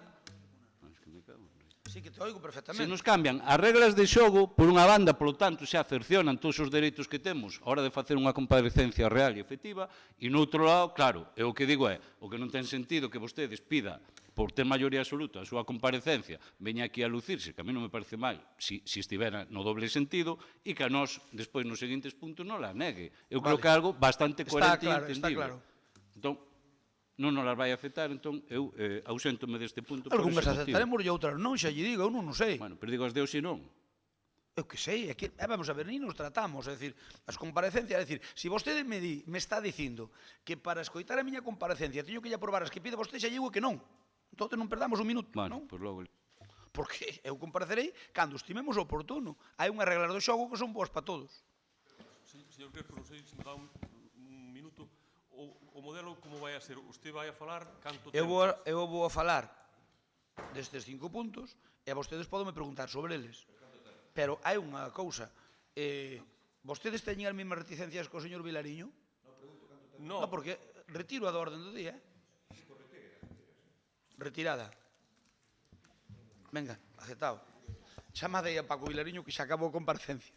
Sí, que te oigo perfectamente. Se nos cambian as reglas de xogo, por unha banda, polo tanto, se cercionan todos os dereitos que temos a hora de facer unha comparecencia real e efectiva, e no outro lado, claro, o que digo é, o que non ten sentido que vostedes pida por ter maioría absoluta a súa comparecencia, veña aquí a lucirse, que a mí non me parece mal, se estivera no doble sentido, e que a nós, despois, nos seguintes puntos, non la negue. Eu creo que é algo bastante coherente e entendible. Está claro. Entón, non nos las vai a afectar, entón eu auséntome deste punto. Algúnas aceptaremos e outras non, xa lle digo, eu non sei. Bueno, pero digo as de hoxe non. Eu que sei, vamos a ver, ni nos tratamos, é dicir, as comparecencias, é dicir, se vostede me está dicindo que para escoitar a miña comparecencia teño que lle aprobar as que pide vostede, xa digo que non. Entón non perdamos un minuto, Bueno, non? pois logo... Porque eu comparecerei cando estimemos oportuno. Hai unhas reglas do xogo que son boas para todos. Señor Crespo, non sei se me dá un minuto. O modelo como vai a ser? Usted vai a falar canto tempo? Eu vou a falar destes 5 puntos e vostedes poden me preguntar sobre eles. Pero hai unha cousa. Vostedes teñen as mesmas reticencias co señor Vilariño? No. No, porque retiro a da orden do día. Retirada. Venga, aceptado. Chamadei a Paco Vilariño que xa acabou a comparecencia.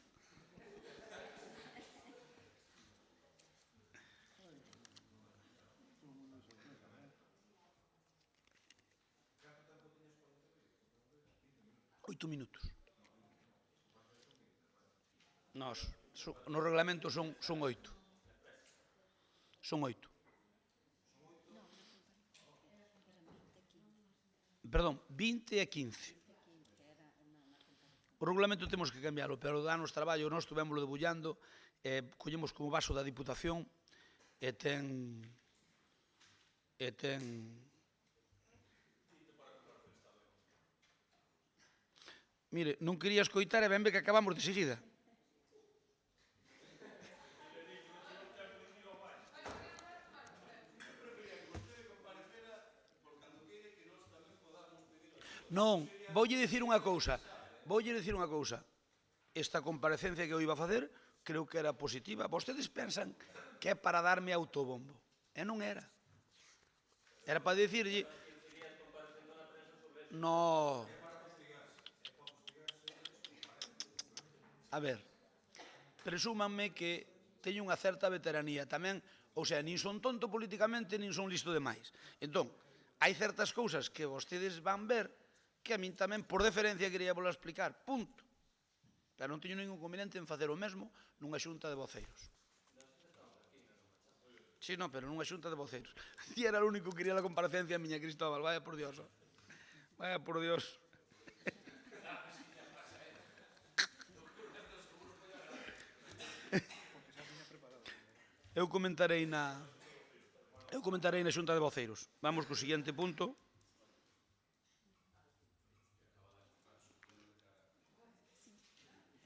Oito minutos. No reglamento son 8. Son 8. Perdón, 20 e 15. O regulamento temos que cambiarlo, pero danos traballo, nós estuvémoslo debullando, collemos como vaso da Diputación e ten... Mire, non quería escoitar e ben ve que acabamos de seguida. Non, voulle dicir unha cousa. Esta comparecencia que eu iba a facer creo que era positiva. Vostedes pensan que é para darme autobombo. E non era. Era para dicirlle... No. A ver, presúmanme que teño unha certa veteranía tamén, ou sea, nin son tonto políticamente, nin son listo demais. Entón, hai certas cousas que vostedes van ver que a min tamén, por deferencia, quería volver a explicar, punto. Pero non teño ningún inconveniente en facer o mesmo nunha xunta de voceiros. Sí, non, pero nunha xunta de voceiros. Si era o único que quería a comparecencia a miña Cristóbal, vaya por Dios. Vaya por Dios. Eu comentarei na xunta de voceiros. Vamos co seguinte punto.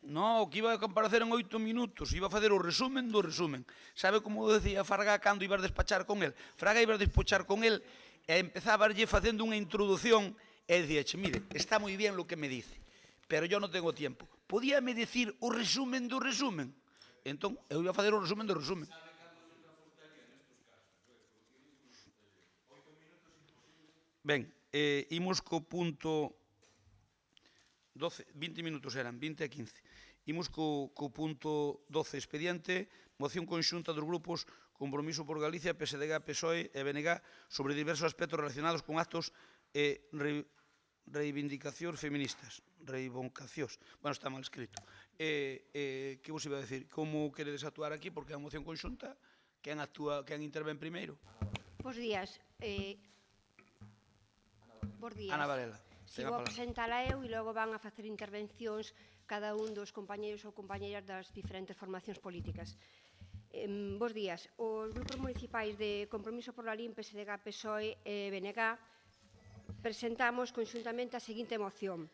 No, que iba a comparecer en 8 minutos, iba a facer o resumen do resumen. Sabe como decía Fraga cando iba a despachar con el? Fraga iba a despachar con el e empezaba facendo unha introducción e dicía, mire, está moi bien lo que me dice, pero yo non tengo tiempo. Podíame decir o resumen do resumen? Entón, eu iba a facer o resumen do resumen. Ben, imos co punto 12, 20 minutos eran, 20 a 15. Imos co punto 12, expediente, moción conxunta dos grupos Compromiso por Galicia, PSDG, PSOE e BNG sobre diversos aspectos relacionados con actos e reivindicacións feministas. Reivindicacións. Bueno, está mal escrito. Que vos iba a decir? Como queredes actuar aquí? Porque é a moción conxunta. Quen intervén primeiro? Bos días. Ana Varela. Si vou presentala eu e logo van a facer intervencións cada un dos compañeiros ou compañeiras das diferentes formacións políticas. Bos días. Os grupos municipais de Compromiso por la LIM, PSDG, PSOE e BNG presentamos conxuntamente a seguinte moción.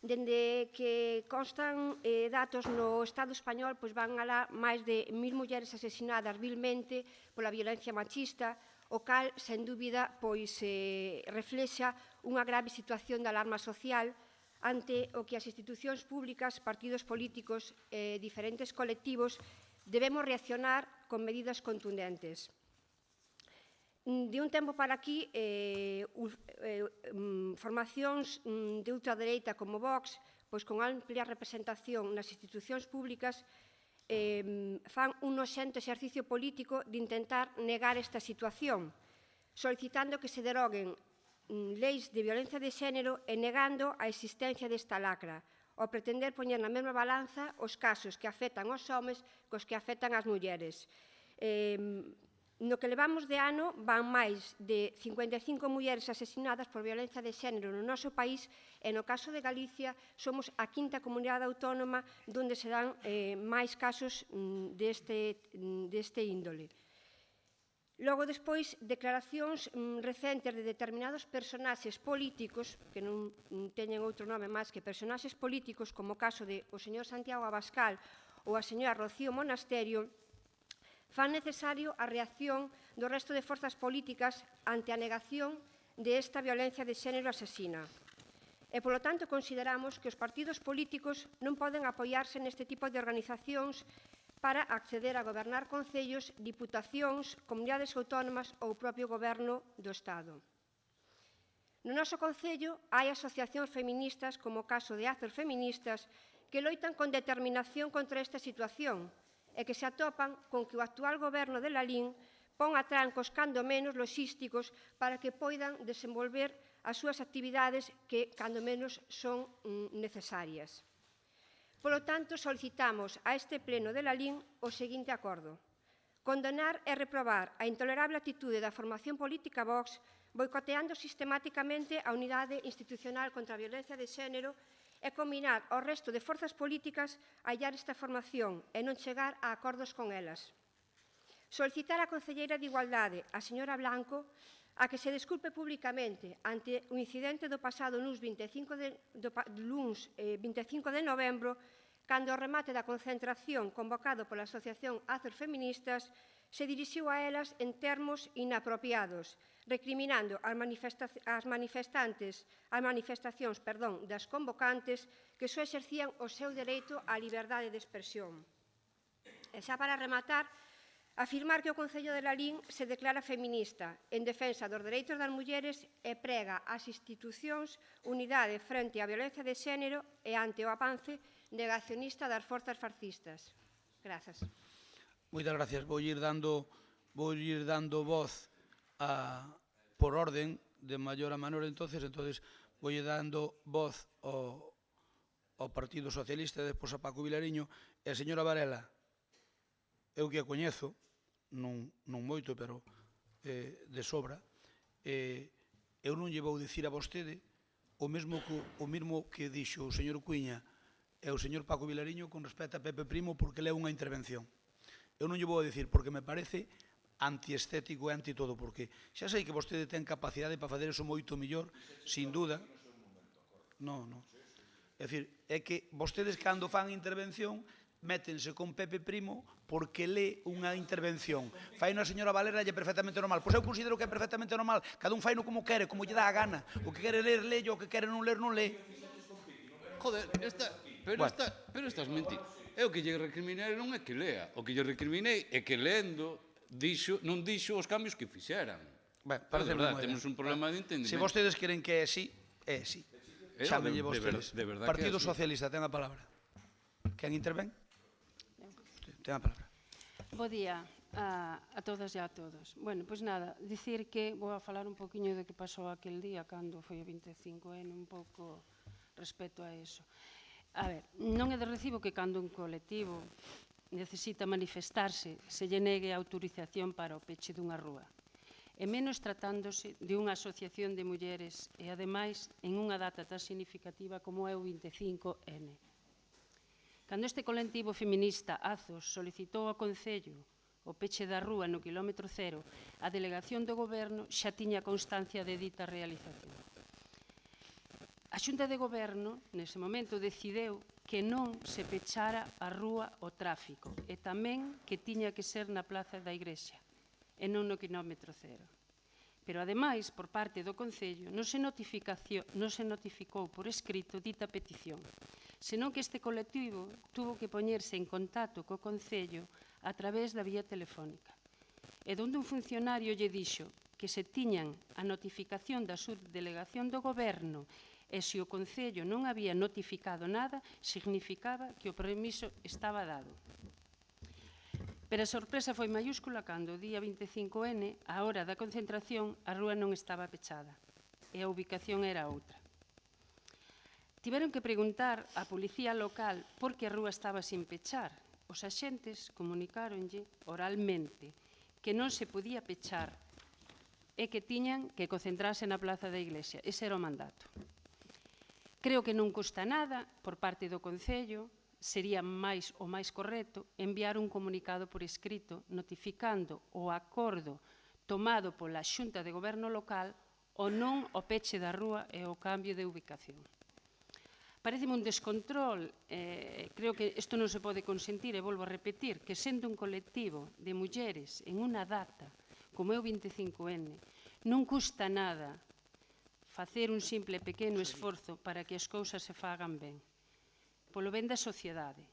Dende que constan datos no Estado español, pois van alá máis de 1000 mulleres asesinadas vilmente pola violencia machista, o cal, sen dúbida, pois reflexa unha grave situación de alarma social ante o que as institucións públicas, partidos políticos e diferentes colectivos debemos reaccionar con medidas contundentes. De un tempo para aquí, formacións de ultradereita como Vox, pois con amplia representación nas institucións públicas, fan un noxento exercicio político de intentar negar esta situación, solicitando que se deroguen leis de violencia de xénero e negando a existencia desta lacra, ao pretender poñer na mesma balanza os casos que afectan aos homes cos que afectan as mulleres. No que levamos de ano van máis de 55 mulleres asesinadas por violencia de xénero no noso país e no caso de Galicia somos a quinta comunidade autónoma onde se dan máis casos deste índole. Logo, despois, declaracións recentes de determinados personaxes políticos, que non teñen outro nome máis que personaxes políticos, como o caso de o señor Santiago Abascal ou a señora Rocío Monasterio, fan necesario a reacción do resto de forzas políticas ante a negación desta violencia de xénero asesina. E, polo tanto, consideramos que os partidos políticos non poden apoiarse neste tipo de organizacións para acceder a gobernar concellos, diputacións, comunidades autónomas ou o propio goberno do Estado. No noso concello hai asociacións feministas, como o caso de Azos Feministas, que loitan con determinación contra esta situación e que se atopan con que o actual goberno de Lalín pon a trancos cando menos logísticos para que poidan desenvolver as súas actividades que cando menos son necesarias. Polo tanto, solicitamos a este pleno de Lalín o seguinte acordo: condenar e reprobar a intolerable actitude da formación política Vox boicoteando sistemáticamente a unidade institucional contra a violencia de xénero e combinar ao resto de forzas políticas a hallar esta formación e non chegar a acordos con elas. Solicitar á concelleira de Igualdade, a señora Blanco, a que se desculpe públicamente ante o incidente do pasado luns 25 de novembro, cando ao remate da concentración convocado pola Asociación Azos Feministas se dirixiu a elas en termos inapropiados, recriminando as manifestacións das convocantes que só exercían o seu dereito á liberdade de expresión. E xa para rematar, afirmar que o Concello de Lalín se declara feminista en defensa dos dereitos das mulleres e prega ás institucións unidade frente á violencia de xénero e ante o avance negacionista das forzas fascistas. Grazas. Moitas gracias. Vou ir dando voz por orden de maior a menor, entonces vou ir dando voz ao Partido Socialista e despois a Paco Vilariño. E a señora Varela, eu que a coñezo, non moito, pero de sobra, eu non lle vou dicir a vostede o mesmo que dixo o señor Cuíña e o señor Paco Vilariño con respecto a Pepe Primo, porque leu unha intervención. Eu non lle vou dicir porque me parece antiestético e anti todo, porque xa sei que vostede ten capacidade para fazer eso moito mellor, sin duda. Non. É dicir, é que vostedes cando fan intervención métense con Pepe Primo porque lé unha intervención. Fai unha señora Valera lle perfectamente normal. Pois eu considero que é perfectamente normal. Cada un faino como quere, como lle dá a gana. O que quere ler, lé, o que quere non ler, non lé. Joder, pero estás mentindo. Eu que lle recriminei non é que lea. O que lle recriminei é que lendo non dixo os cambios que fixeran. Parece moi ben. Temos un problema de entendimento. Se vostedes queren que é así, é así. Chámenlle vostedes. Partido Socialista, ten a palabra. Quen intervén? Ten a palabra. Bo día a todas e a todos. Bueno, pois nada, dicir que vou a falar un poquinho de que pasou aquel día cando foi o 25N, un pouco respecto a eso. A ver, non é de recibo que cando un colectivo necesita manifestarse se lle negue a autorización para o peche dunha rúa, e menos tratándose de unha asociación de mulleres e, ademais, en unha data tan significativa como é o 25N. Cando este colectivo feminista Azos solicitou ao Concello o peche da rúa no quilómetro cero, a delegación do Goberno xa tiña constancia de dita realización. A Xunta de Goberno, nese momento, decideu que non se pechara a rúa ao tráfico e tamén que tiña que ser na Plaza da Igrexa e non no quilómetro cero. Pero, ademais, por parte do Concello, non se notificou por escrito dita petición, senón que este colectivo tuvo que poñerse en contacto co Concello a través da vía telefónica. E donde un funcionario lle dixo que se tiñan a notificación da subdelegación do Goberno e se o Concello non había notificado nada, significaba que o permiso estaba dado. Pero a sorpresa foi maiúscula cando o día 25N, á hora da concentración, a rúa non estaba pechada e a ubicación era outra. Tiveron que preguntar á policía local por que a rúa estaba sin pechar. Os axentes comunicáronlle oralmente que non se podía pechar e que tiñan que concentrarse na plaza da Iglesia. Ese era o mandato. Creo que non custa nada, por parte do Concello, sería o máis correcto enviar un comunicado por escrito notificando o acordo tomado pola Xunta de Goberno local o non o peche da rúa e o cambio de ubicación. Pareceme un descontrol, creo que isto non se pode consentir, e volvo a repetir, que sendo un colectivo de mulleres en unha data como é o 25N, non custa nada facer un simple pequeno esforzo para que as cousas se fagan ben, polo ben da sociedade,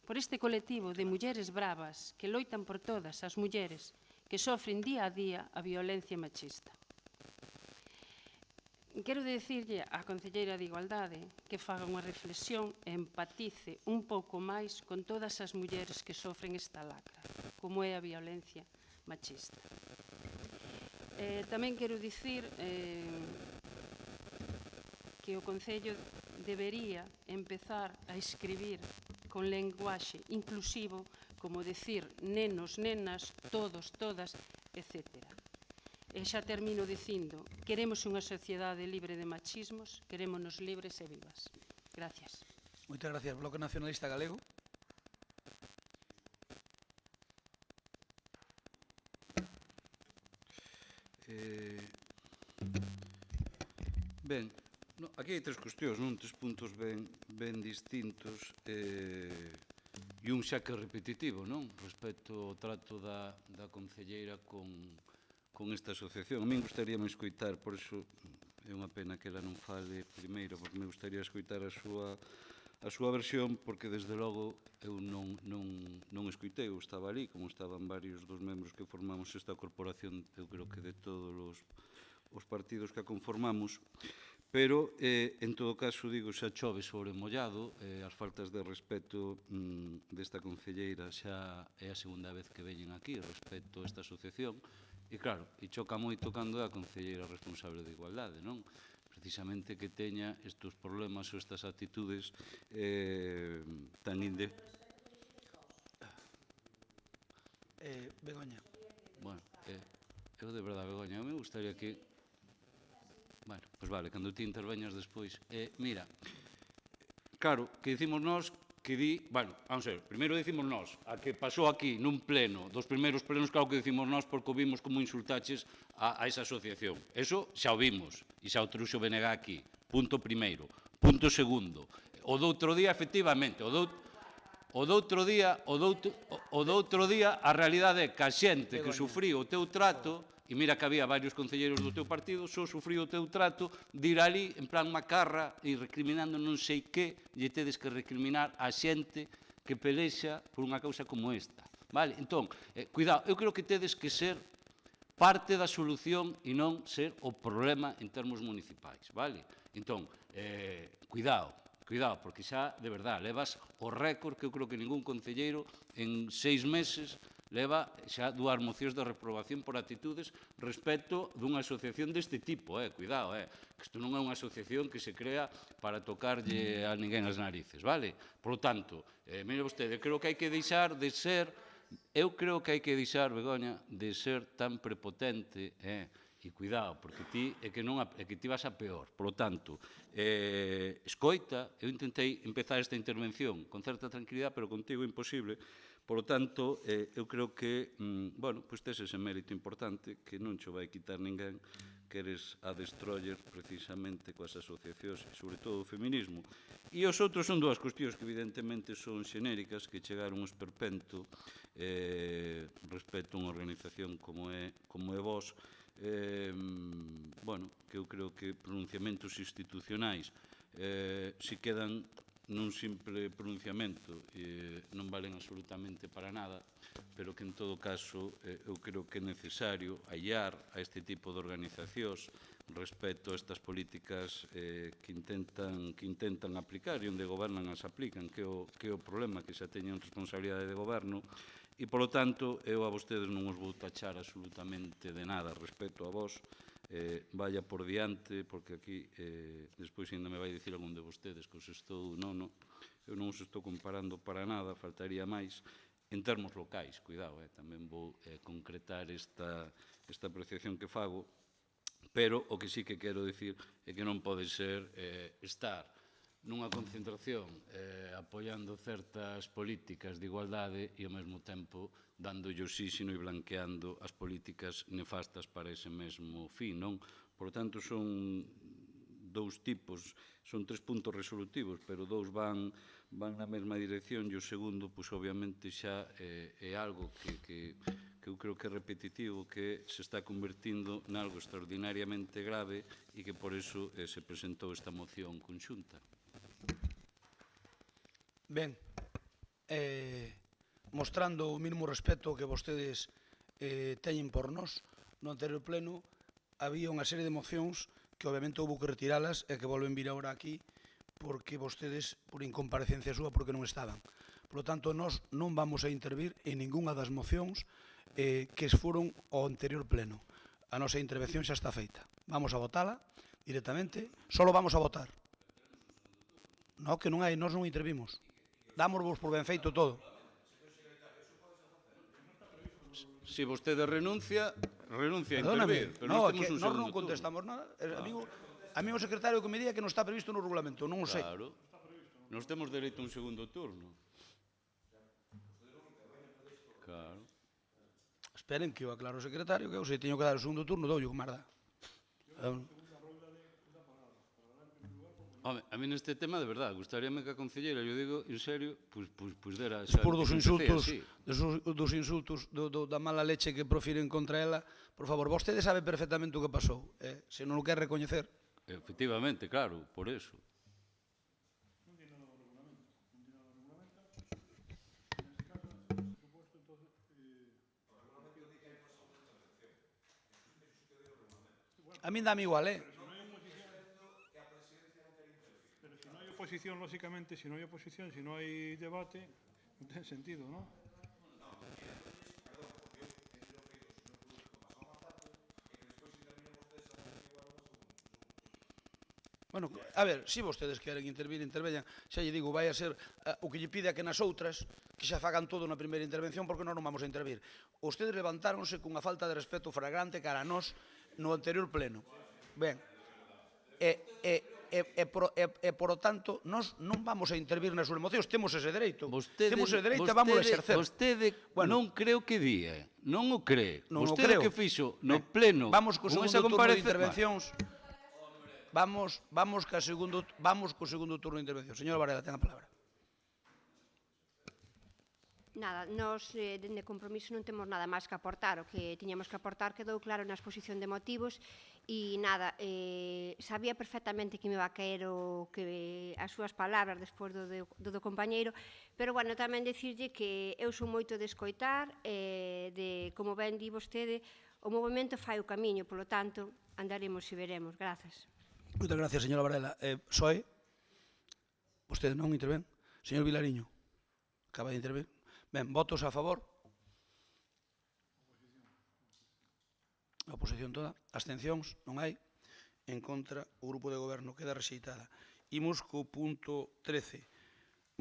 por este colectivo de mulleres bravas que loitan por todas as mulleres que sofren día a día a violencia machista. Quero dicirlle á concelleira de Igualdade que faga unha reflexión e empatice un pouco máis con todas as mulleres que sofren esta lacra, como é a violencia machista. Tamén quero dicir que o Concello debería empezar a escribir con lenguaxe inclusivo, como decir nenos, nenas, todos, todas, etcétera. E xa termino dicindo, queremos unha sociedade libre de machismos, querémonos libres e vivas. Gracias. Moitas gracias. Bloque Nacionalista Galego. Ben, aquí hai tres cuestións, tres puntos ben distintos e un xa que é repetitivo, respecto ao trato da concelleira con esta asociación. A min gustaríame escoitar, por iso é unha pena que ela non fale primeiro, porque me gustaría escoitar a súa versión, porque desde logo eu non escoitei, eu estaba ali, como estaban varios dos membros que formamos esta corporación, eu creo que de todos os partidos que a conformamos, pero, en todo caso, digo, xa chove sobre mollado, as faltas de respeto desta concelleira xa é a segunda vez que veñen aquí respecto a esta asociación. E claro, e choca moito cando é a concelleira responsable de Igualdade, non? Precisamente que teña estes problemas ou estas actitudes tan Begoña. Bueno, eu de verdade, Begoña, eu me gustaría que... Bueno, pois vale, cando ti interveñas despois. Mira, claro, que dicimos nós que di, bueno, vamos a ver, primeiro dicimos nós, a que pasou aquí nun pleno, dos primeiros plenos, claro que dicimos nós porque o vimos como insultaches a esa asociación. Eso xa o vimos, e xa o trouxo BNG aquí. Punto primeiro. Punto segundo. O do outro día, efectivamente, o do outro día, a realidade é que a xente que sufriu o teu trato, e mira que había varios concelleiros do teu partido, só sufriu o teu trato de ir ali en plan macarra e recriminando non sei que, lle tedes que recriminar a xente que pelexa por unha causa como esta. Vale? Entón, cuidado, eu creo que tedes que ser parte da solución e non ser o problema en termos municipais. Vale? Entón, cuidado, porque xa, de verdade, levas o récord que eu creo que ningún concelleiro en 6 meses leva xa 2 mocións de reprobación por actitudes respecto dunha asociación deste tipo, cuidado, que isto non é unha asociación que se crea para tocarlle a ninguén as narices, vale? Por lo tanto, mire vostede, creo que hai que deixar de ser, Begoña, de ser tan prepotente, e cuidado, porque ti é que ti vas a peor. Por lo tanto, escoita, eu intentei empezar esta intervención con certa tranquilidade, pero contigo imposible. Por lo tanto, eu creo que, bueno, pois tes ese mérito importante que non cho vai quitar ninguén, que eres a destroyer precisamente coas asociacións e, sobre todo, o feminismo. E os outros son 2 cuestións que, evidentemente, son xenéricas, que chegaron un esperpento respecto a unha organización como é vos, bueno, que eu creo que pronunciamentos institucionais se quedan nun simple pronunciamento non valen absolutamente para nada, pero que en todo caso eu creo que é necesario hallar a este tipo de organizacións respecto a estas políticas que intentan aplicar e onde gobernan as aplican, que é o problema, que xa teñen responsabilidade de goberno. E, polo tanto, eu a vostedes non os vou tachar absolutamente de nada respecto a vos, vaya por diante, porque aquí despois ainda me vai dicir algún de vostedes que os estou, eu non os estou comparando para nada, faltaría máis, en termos locais, cuidado, tamén vou concretar esta apreciación que fago, pero o que sí que quero dicir é que non pode ser estar nunha concentración apoiando certas políticas de igualdade e ao mesmo tempo dándolle oxígeno e blanqueando as políticas nefastas para ese mesmo fin, non? Por tanto, son dous tipos, son 3 puntos resolutivos, pero 2 van na mesma dirección e o segundo, pois, obviamente, xa é algo que eu creo que é repetitivo, que se está convertindo en algo extraordinariamente grave e que por iso se presentou esta moción conxunta. Ben, mostrando o mínimo respeto que vostedes teñen por nós, no anterior pleno había unha serie de mocións que obviamente houve que retiralas e que volven vir agora aquí porque vostedes, por incomparecencia súa, porque non estaban. Por lo tanto, nós non vamos a intervir en ningunha das mocións que foron ao anterior pleno. A nosa intervención xa está feita. Vamos a votala directamente. Solo vamos a votar. No, que non hai, nós non intervimos. Dámosvos por ben feito todo. Se vostede renuncia a intervir, pero non temos un segundo turno. Nós non contestamos nada. A mí o secretario que me diga que non está previsto no regulamento, non o sei. Claro, nós temos dereito a un segundo turno. Claro. Esperen que eu aclaro o secretario, que eu se teño que dar o segundo turno, dou-llo como marda. Home, a mí neste tema, de verdade, gustaríame que a concelleira, eu digo en serio, pois dera... Despois dos insultos, da mala leche que profiren contra ela, por favor, vostede sabe perfectamente o que pasou, se non o quer recoñecer. Efectivamente, claro, por eso. A min dame igual, Pero se non hai oposición, lóxicamente, se non hai oposición, se non hai debate, non ten sentido, non? Bueno, a ver, se vostedes queren intervir, interveñan. Xa lle digo, vai a ser o que lle pide a que nas outras, que xa fagan todo na primeira intervención, porque nós non vamos a intervir. Vostedes levantáronse cunha falta de respeto flagrante cara a nós no anterior pleno. Ben, por o tanto, nós non vamos a intervir nas súas mocións, temos ese dereito. Temos ese dereito e vamos a exercer. Vostede non creo que día, non o cree. Non o vostede creo. que fixo no pleno Vamos co con segundo esa turno de comparecencia. intervencións. Vamos co segundo turno de intervención. Señora Varela, ten a palabra. Nada, nós dende Compromiso non temos nada máis que aportar. O que tiñamos que aportar quedou claro na exposición de motivos e nada, sabía perfectamente que me iba a caer as súas palabras despois do compañeiro, pero bueno, tamén dicirlle que eu sou moito de escoitar, como ben di vostede, o movimento fai o camiño, polo tanto, andaremos e veremos. Grazas. Moitas gracias, señora Varela. Soe, vostede non intervén. Señor Vilariño, acaba de intervén. Ben, votos a favor. A oposición toda. Abstencións, non hai. En contra, o grupo de goberno queda rexeitada. Imos co punto 13.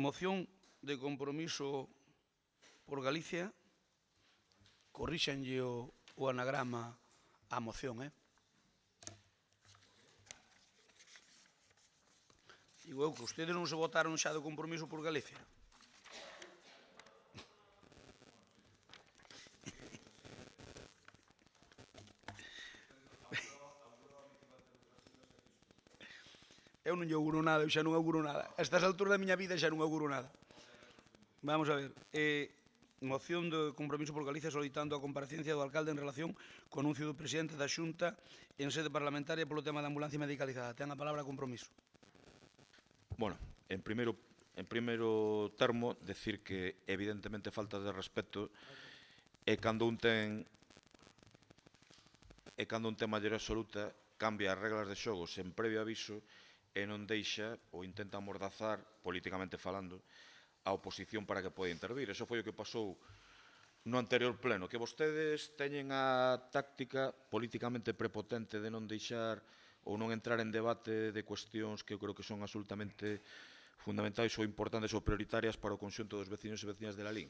Moción de compromiso por Galicia. Corríxanlle o anagrama á moción, Digo eu que ustedes non se votaron xa do compromiso por Galicia. Eu non lle auguro nada, eu xa non auguro nada. A estas alturas da miña vida xa non auguro nada. Vamos a ver. Moción de compromiso por Galicia solicitando a comparecencia do alcalde en relación co anuncio do presidente da Xunta en sede parlamentaria polo tema da ambulancia medicalizada. Ten a palabra Compromiso. Bueno, en primeiro termo, decir que evidentemente falta de respeto e cando un ten maioría absoluta cambia as reglas de xogo sen previo aviso e non deixa ou intenta amordazar, políticamente falando, a oposición para que poda intervir. Eso foi o que pasou no anterior pleno, que vostedes teñen a táctica políticamente prepotente de non deixar ou non entrar en debate de cuestións que eu creo que son absolutamente fundamentais ou importantes ou prioritarias para o conxunto dos veciños e veciñas de Lalín.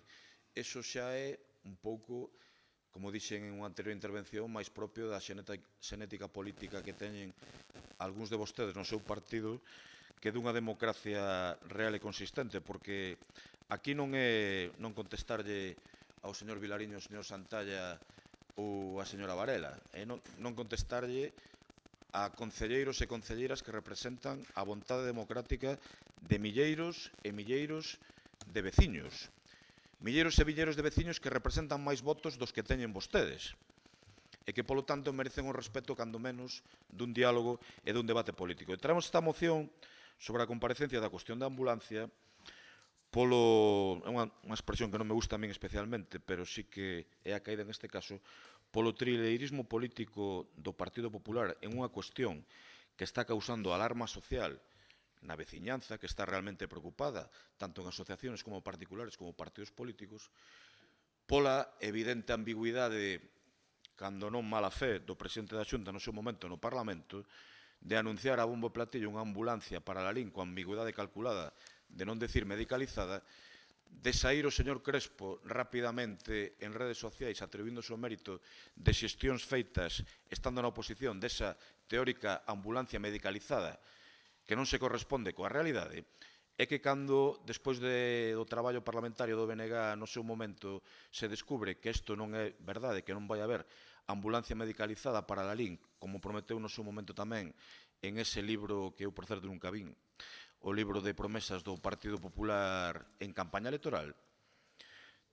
eso xa é un pouco, como dixen en unha anterior intervención, máis propio da xenética política que teñen algúns de vostedes no seu partido que dunha democracia real e consistente, porque aquí non é non contestarlle ao señor Vilariño, ao señor Santalla ou a señora Varela, é non contestarlle a concelleiros e concelleiras que representan a vontade democrática de milleiros e milleiros de veciños. Milleiros e milleiros de veciños que representan máis votos dos que teñen vostedes e que, polo tanto, merecen un respeto, cando menos, dun diálogo e dun debate político. E traemos esta moción sobre a comparecencia da cuestión da ambulancia é unha expresión que non me gusta a min especialmente, pero sí que é a caída neste caso, polo trileirismo político do Partido Popular en unha cuestión que está causando alarma social na veciñanza, que está realmente preocupada, tanto en asociaciones como particulares como partidos políticos, pola evidente ambigüidade, cando non mala fe, do presidente da Xunta no seu momento no Parlamento, de anunciar a bombo e platillo unha ambulancia para Lalín coa ambigüidade calculada, de non decir medicalizada, de saír o señor Crespo rapidamente en redes sociais atribuíndose o mérito de xestións feitas estando na oposición desa teórica ambulancia medicalizada que non se corresponde coa realidade, é que cando, despois do traballo parlamentario do BNG no seu momento, se descubre que isto non é verdade, que non vai haber ambulancia medicalizada para Lalín, como prometeu no seu momento tamén en ese libro que eu, por certo, nunca vin, o libro de promesas do Partido Popular en campaña electoral.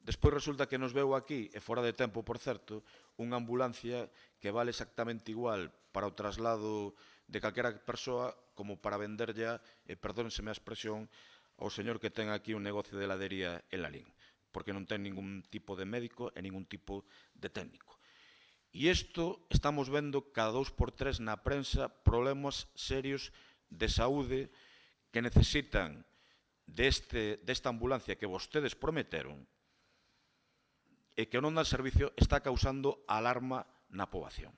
Despois resulta que nos veu aquí, e fora de tempo, por certo, unha ambulancia que vale exactamente igual para o traslado de calquera persoa como para venderlla, e perdónenseme a expresión, ao señor que ten aquí un negocio de heladería en Lalín, porque non ten ningún tipo de médico e ningún tipo de técnico. E isto estamos vendo cada 2 por 3 na prensa problemas serios de saúde que necesitan desta ambulancia que vostedes prometeron e que non dá servicio, está causando alarma na poboación.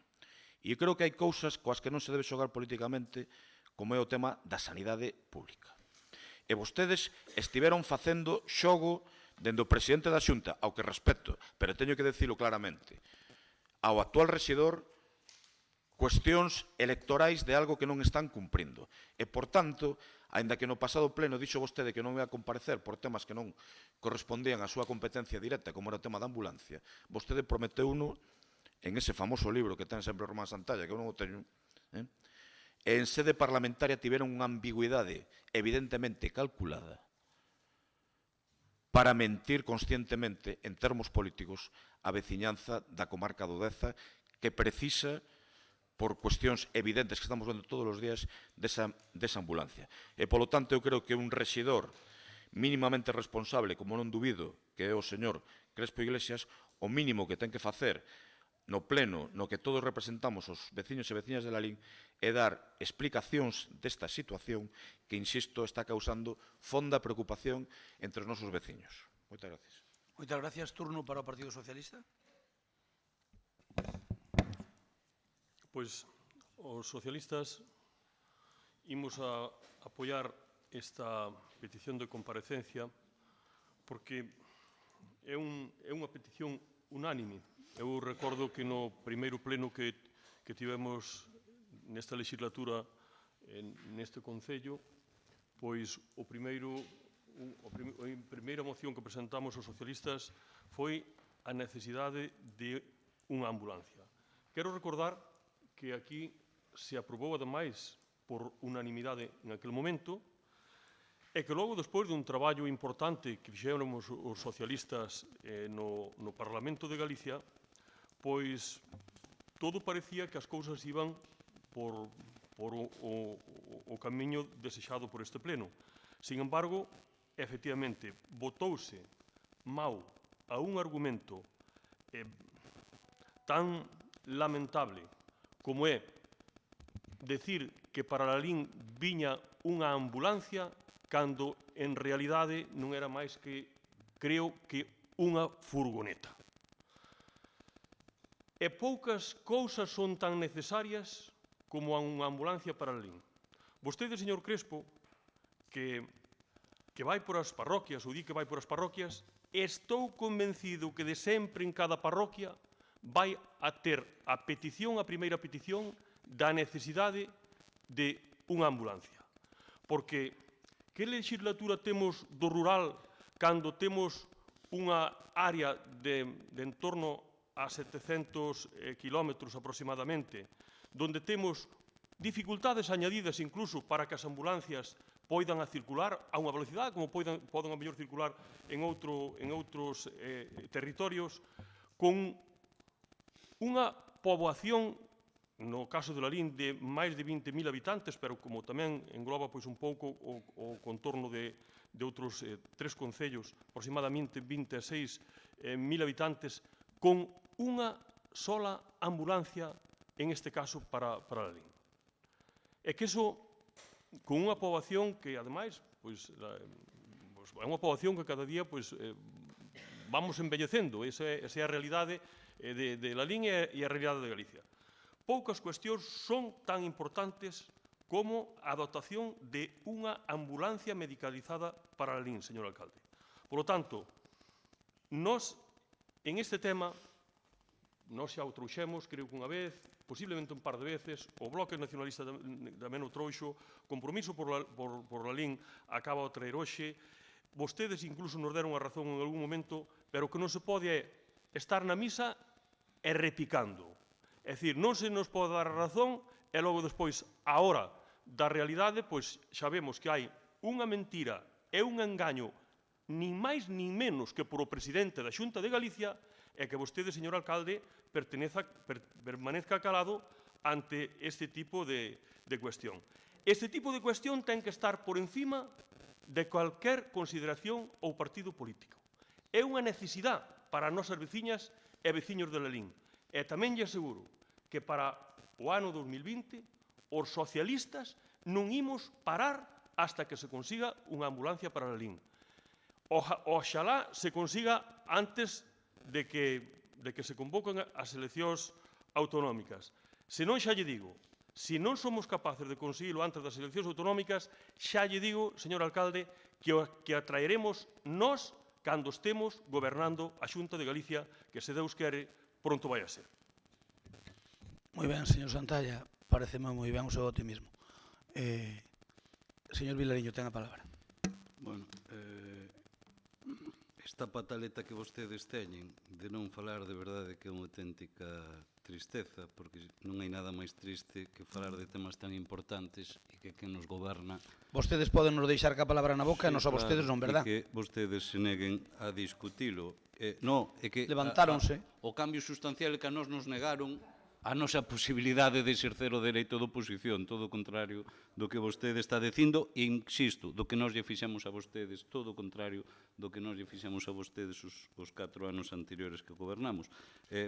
E eu creo que hai cousas coas que non se debe xogar políticamente, como é o tema da sanidade pública. E vostedes estiveron facendo xogo dende o presidente da Xunta, ao que respeto, pero teño que dicilo claramente, ao actual rexedor, cuestións electorais de algo que non están cumprindo. E, por tanto, aínda que no pasado pleno dixo vostede que non ia comparecer por temas que non correspondían á súa competencia directa, como era o tema da ambulancia, vostede prometeu-no en ese famoso libro que ten sempre o Román Santalla, que eu non o teño, e en sede parlamentaria tiveron unha ambigüidade evidentemente calculada para mentir conscientemente en termos políticos a veciñanza da comarca do Deza que precisa por cuestións evidentes que estamos vendo todos os días desa ambulancia. E, polo tanto, eu creo que un rexedor mínimamente responsable, como non dubido que é o señor Crespo Iglesias, o mínimo que ten que facer no pleno no que todos representamos os veciños e veciñas de Lalín é dar explicacións desta situación que, insisto, está causando fonda preocupación entre os nosos veciños. Moitas gracias. Moitas gracias. Turno para o Partido Socialista. Pois os socialistas imos a apoiar esta petición de comparecencia porque é unha petición unánime. Eu recordo que no primeiro pleno que tivemos nesta legislatura neste Concello, pois a primeira moción que presentamos os socialistas foi a necesidade de unha ambulancia. Quero recordar que aquí se aprobou, ademais, por unanimidade en aquel momento, e que logo, despois dun traballo importante que fixéramos os socialistas no Parlamento de Galicia, pois todo parecía que as cousas iban por o camiño desexado por este pleno. Sin embargo, efectivamente, votouse mau a un argumento tan lamentable como é decir que para Lalín viña unha ambulancia cando en realidade non era máis que, creo que, unha furgoneta. E poucas cousas son tan necesarias como unha ambulancia para Lalín. Vostede, señor Crespo, que vai por as parroquias, ou di que vai por as parroquias, estou convencido que de sempre en cada parroquia vai a ter a primeira petición da necesidade de unha ambulancia. Porque que legislatura temos do rural cando temos unha área de en torno a 700 kilómetros aproximadamente, donde temos dificultades añadidas incluso para que as ambulancias poidan a circular a unha velocidade como poden a mellor circular en outros territorios, con unha poboación, no caso de Lalín, de máis de 20.000 habitantes, pero como tamén engloba un pouco o contorno de outros 3 concellos, aproximadamente 26.000 habitantes, con unha sola ambulancia, en este caso, para Lalín. É que iso, con unha poboación que, ademais, é unha poboación que cada día vamos embellecendo. Esa é a realidade de Lalín e a realidade de Galicia. Poucas cuestións son tan importantes como a dotación de unha ambulancia medicalizada para Lalín, señor alcalde. Por lo tanto, nós, en este tema, nós xa o trouxemos, creo que unha vez, posiblemente un par de veces, o Bloque Nacionalista tamén o trouxo, Compromiso por Lalín acaba o traer hoxe, vostedes incluso nos deron a razón en algún momento, pero que non se pode é estar na misa e repicando. É dicir, non se nos pode dar a razón e logo despois, a hora da realidade, xa vemos que hai unha mentira e un engaño nin máis nin menos que por o presidente da Xunta de Galicia e que vostede, señor alcalde, permanezca calado ante este tipo de cuestión. Este tipo de cuestión ten que estar por encima de cualquier consideración ou partido político. É unha necesidade para as nosas veciñas e veciños de Lalín. E tamén lle aseguro que para o ano 2020 os socialistas non imos parar hasta que se consiga unha ambulancia para Lalín. Oxalá se consiga antes de que se convoquen as eleccións autonómicas. Se non, xa lle digo, se non somos capaces de conseguirlo antes das eleccións autonómicas, xa lle digo, señor alcalde, que atraeremos nós cando estemos gobernando a Xunta de Galicia, que se Deus quere, pronto vai a ser. Moi ben, señor Santalla, pareceme moi ben o seu optimismo. Señor Vilariño, ten a palabra. Bueno, esta pataleta que vostedes teñen de non falar de verdade que é unha auténtica tristeza, porque non hai nada máis triste que falar de temas tan importantes e que quen nos goberna... Vostedes poden nos deixar ca palabra na boca e nos a vostedes non, verdad? E que vostedes se neguen a discutilo. No, é que... Levantáronse. O cambio sustancial é que a nos negaron a nosa posibilidade de exercer o dereito de oposición, todo o contrario do que vostede está dicindo, e insisto, do que nós lle fixemos a vostedes, todo o contrario do que nós lle fixemos a vostedes os 4 anos anteriores que gobernamos.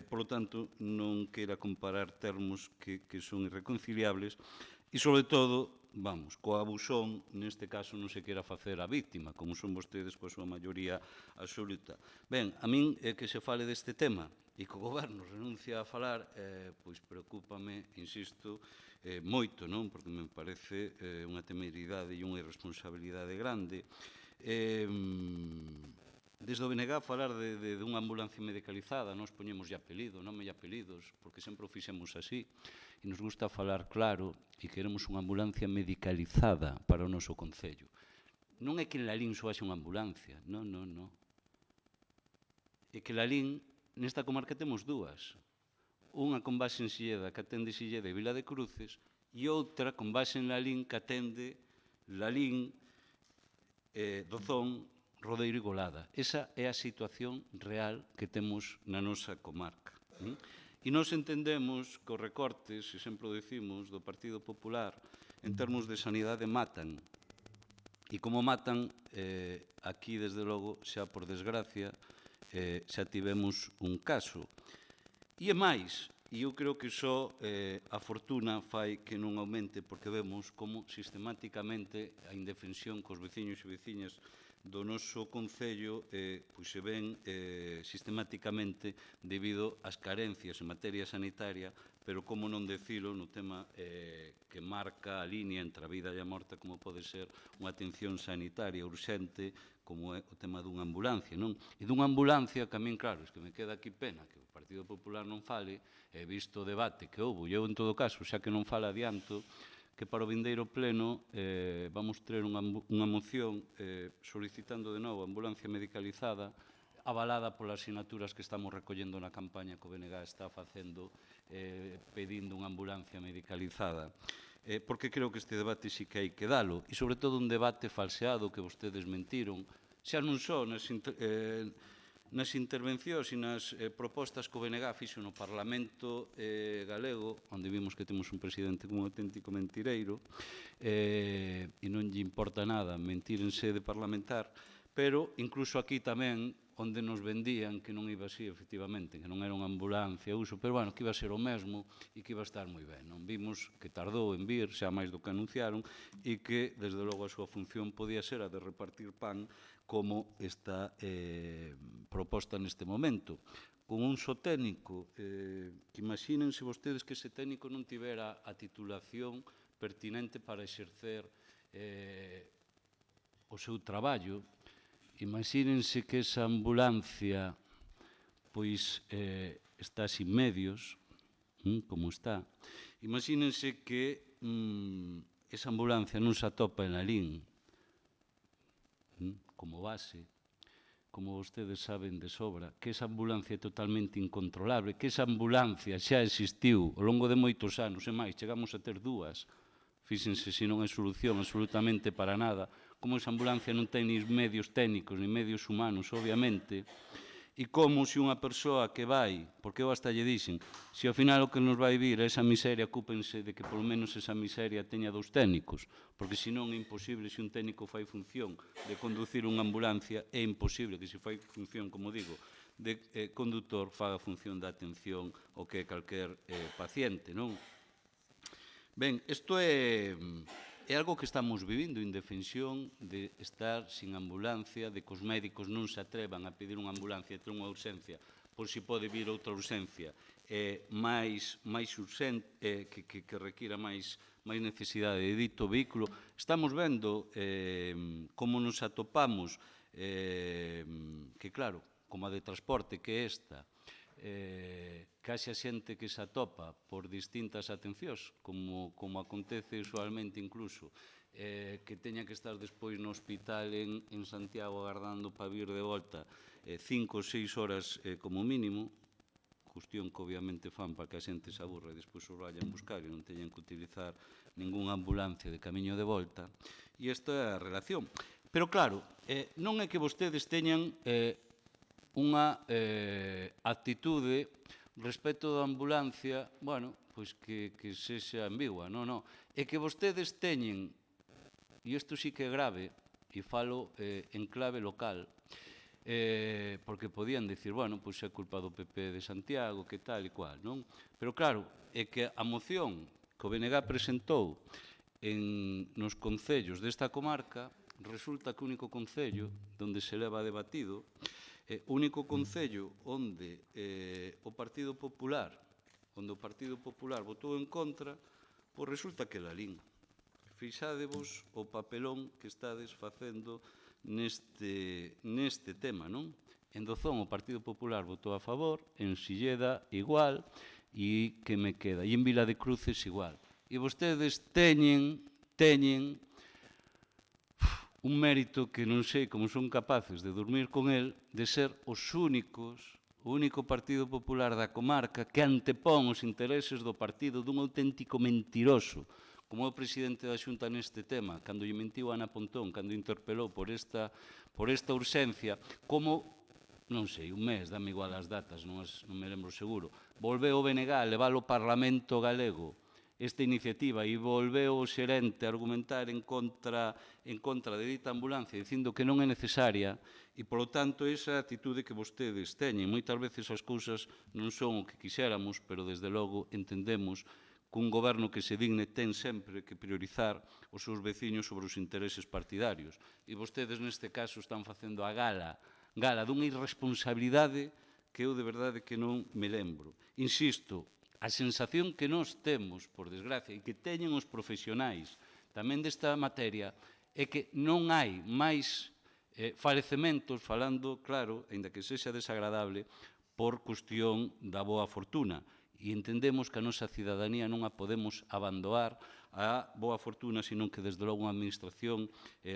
Por lo tanto, non queira comparar termos que son irreconciliables e, sobre todo, vamos, coa abusón, neste caso non se queira facer a víctima, como son vostedes coa súa maioría absoluta. Ben, a min que se fale deste tema e que o goberno renuncia a falar, pois preocúpame, insisto, moito, non? Porque me parece unha temeridade e unha irresponsabilidade grande. Desde o BNG falar de unha ambulancia medicalizada, nós poñemos apelido, nome e apelidos, porque sempre o fixemos así, e nos gusta falar claro e queremos unha ambulancia medicalizada para o noso concello. Non é que en Lalín só haxa unha ambulancia, non. É que Lalín, nesta comarca temos dúas. Unha con base en Silleda, que atende Silleda e Vila de Cruces, e outra con base en Lalín, que atende Lalín, Dozón, Rodeiro e Golada. Esa é a situación real que temos na nosa comarca. E nós entendemos que os recortes, e sempre o decimos, do Partido Popular, en termos de sanidade matan. E como matan, aquí, desde logo, xa por desgracia, xa tivemos un caso. E é máis, e eu creo que só a fortuna fai que non aumente, porque vemos como sistemáticamente a indefensión cos veciños e veciñas do noso concello se ven sistemáticamente debido ás carencias en materia sanitaria pero como non decilo no tema que marca a línea entre a vida e a morte, como pode ser unha atención sanitaria urxente, como é o tema dunha ambulancia, non? E dunha ambulancia, que a min, claro, es que me queda aquí pena que o Partido Popular non fale, e visto o debate que houve, eu, en todo caso, xa que non fala adianto, que para o vindeiro pleno vamos ter unha moción solicitando de novo ambulancia medicalizada, avalada polas sinaturas que estamos recollendo na campaña que o BNG está facendo pedindo unha ambulancia medicalizada. Porque creo que este debate sí que hai que dalo, e sobre todo un debate falseado que vostedes mentiron, xa non só nas intervencións e nas propostas que o BNG fixo no Parlamento galego, onde vimos que temos un presidente como un auténtico mentireiro, e non lle importa nada mentir en sede parlamentar, pero incluso aquí tamén, onde nos vendían que non iba así, efectivamente, que non era unha ambulancia uso, pero, bueno, que iba a ser o mesmo e que iba a estar moi ben. Non vimos que tardou en vir, xa máis do que anunciaron, e que, desde logo, a súa función podía ser a de repartir pan, como está proposta neste momento. Con un só técnico, que imagínense vostedes que ese técnico non tivera a titulación pertinente para exercer o seu traballo. Imagínense que esa ambulancia pois está sin medios, como está. Imagínense que esa ambulancia non se atopa en Lalín, como base, como vostedes saben de sobra, que esa ambulancia é totalmente incontrolable, que esa ambulancia xa existiu ao longo de moitos anos, e máis, chegamos a ter dúas. Fíxense se non é solución absolutamente para nada, como esa ambulancia non ten nin medios técnicos, nin medios humanos, obviamente, e como se unha persoa que vai, porque eu hasta lle dixen, se ao final o que nos vai vir é esa miseria, ocúpense de que polo menos esa miseria teña dous técnicos, porque senón é imposible, se un técnico fai función de conducir unha ambulancia, é imposible que se fai función, como digo, de conductor, faga función da atención ao que é calquer paciente, non? Ben, isto é algo que estamos vivindo, indefensión de estar sin ambulancia, de que os médicos non se atrevan a pedir unha ambulancia e ter unha urxencia, por si pode vir outra urxencia máis urxente, que requira máis necesidade de dito vehículo. Estamos vendo como nos atopamos, que claro, como a de transporte que é esta, que haxa xente que se atopa por distintas atencións, como acontece usualmente incluso, que teña que estar despois no hospital en Santiago agardando para vir de volta 5 ou 6 horas como mínimo, cuestión que obviamente fan para que a xente se aburra e despois os vayan buscar e non teñan que utilizar ningunha ambulancia de camiño de volta, e esta é a relación. Pero claro, non é que vostedes teñan unha actitude respecto da ambulancia, bueno, pois que sexa ambigua, non. É que vostedes teñen, e isto sí que é grave, e falo en clave local, porque podían dicir, bueno, pois é culpa do PP de Santiago, que tal e cual, non? Pero claro, é que a moción que o BNG presentou nos concellos desta comarca, resulta que o único concello onde se leva debatido, o único concello onde o Partido Popular votou en contra, pois resulta que Lalín. Fixádevos o papelón que estades facendo neste tema, non? En Dozón o Partido Popular votou a favor, en Silleda igual, e que me queda? E en Vila de Cruces igual. E vostedes teñen un mérito que non sei como son capaces de dormir con el, de ser os únicos, o único Partido Popular da comarca que antepón os intereses do partido dun auténtico mentiroso, como é o presidente da Xunta neste tema, cando lle mentiu a Ana Pontón, cando interpelou por esta urxencia, como, non sei, un mes, dame igual as datas, non me lembro seguro, volveu o BNG a levar ao Parlamento galego esta iniciativa e volveu o xerente a argumentar en contra de dita ambulancia, dicindo que non é necesaria e, polo tanto, esa actitude que vostedes teñen. Moitas veces as cousas non son o que quixéramos, pero, desde logo, entendemos que un goberno que se digne ten sempre que priorizar os seus veciños sobre os intereses partidarios. E vostedes, neste caso, están facendo a gala dunha irresponsabilidade que eu, de verdade, que non me lembro. Insisto, a sensación que nós temos, por desgracia, e que teñen os profesionais tamén desta materia, é que non hai máis falecementos, falando, claro, aínda que sexa desagradable, por cuestión da boa fortuna. E entendemos que a nosa cidadanía non a podemos abandonar a boa fortuna, senón que, desde logo, unha administración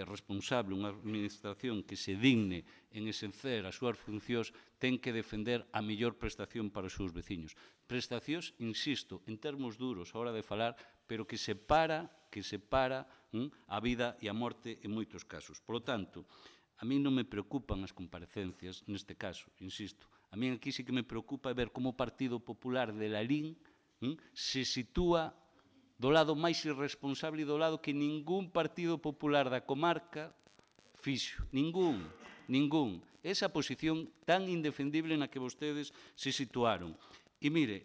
responsable, unha administración que se digne en exercer as súas funcións, ten que defender a mellor prestación para os seus veciños. Prestacións, insisto, en termos duros, a hora de falar, pero que separa a vida e a morte en moitos casos. Por lo tanto, a mí non me preocupan as comparecencias neste caso, insisto. A mí aquí sí que me preocupa ver como o Partido Popular de Lalín se sitúa do lado máis irresponsable e do lado que ningún Partido Popular da comarca fixo. Ningún. Esa posición tan indefendible na que vostedes se situaron. E mire,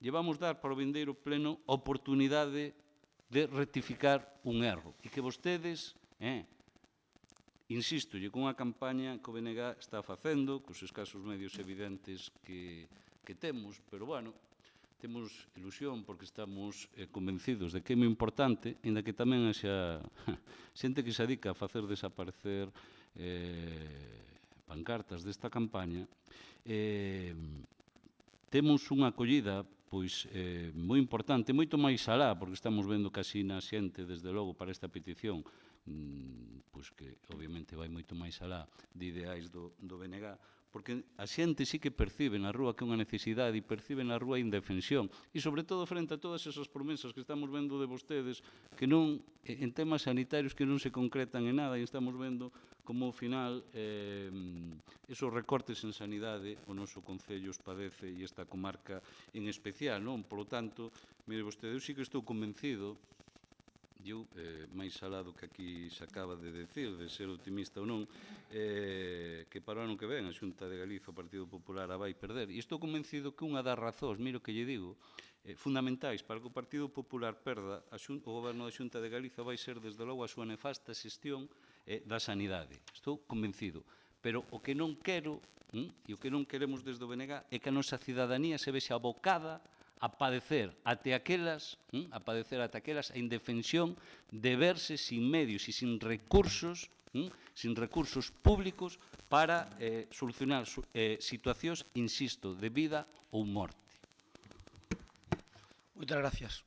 llevamos dar para o vindeiro pleno a oportunidade de rectificar un erro e que vostedes, insisto, con unha campaña que o BNG está facendo, cos escasos medios evidentes que temos, pero, bueno, temos ilusión porque estamos convencidos de que é moi importante, ainda que tamén xa xente que se dedica a facer desaparecer pancartas desta campaña, temos unha acollida pois moi importante, moito máis alá, porque estamos vendo casi na xente, desde logo, para esta petición, pois que obviamente vai moito máis alá de ideais do BNG, porque a xente sí que percibe na rúa que é unha necesidade e percibe na rúa a indefensión e, sobre todo, frente a todas esas promesas que estamos vendo de vostedes que non, en temas sanitarios que non se concretan en nada e estamos vendo como ao final esos recortes en sanidade o noso Concello os padece e esta comarca en especial, non? Por lo tanto, mire vostede, eu sí que estou convencido, eu, máis alá do que aquí se acaba de decir, de ser optimista ou non, que para o ano que ven a Xunta de Galiza, o Partido Popular, a vai perder. E estou convencido que unha das razóns, miro que lle digo, fundamentais para que o Partido Popular perda o goberno da Xunta de Galiza vai ser, desde logo, a súa nefasta xestión da sanidade. Estou convencido. Pero o que non quero, e o que non queremos desde o BNG, é que a nosa cidadanía se vexe abocada a padecer até aquelas a indefensión de verse sin medios e sin recursos públicos para solucionar situacións, insisto, de vida ou morte. Moitas gracias.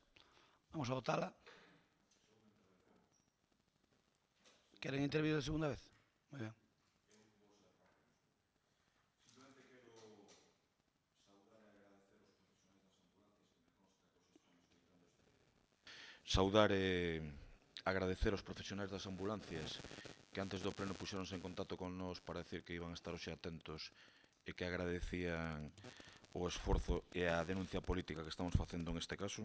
Vamos a votala. Queren intervir de segunda vez? Moi ben. Saudar e agradecer aos profesionais das ambulancias que antes do pleno puxeronse en contacto con nós para decir que iban a estar hoxe atentos e que agradecían o esforzo e a denuncia política que estamos facendo en este caso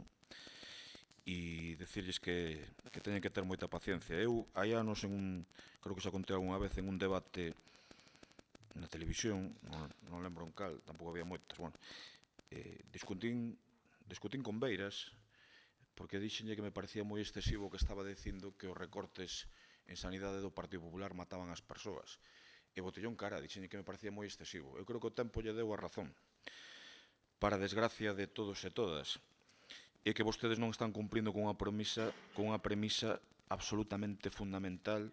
e decirles que teñen que ter moita paciencia. Eu, hai anos, creo que xa contei algunha vez, en un debate na televisión, non lembro en cal, tampouco había moitas, bueno, discutín con Beiras, porque dixenlle que me parecía moi excesivo que estaba dicindo que os recortes en sanidade do Partido Popular mataban as persoas. E botellón cara, dixenlle que me parecía moi excesivo. Eu creo que o tempo lle deu a razón, para desgracia de todos e todas, e que vostedes non están cumprindo con unha premisa absolutamente fundamental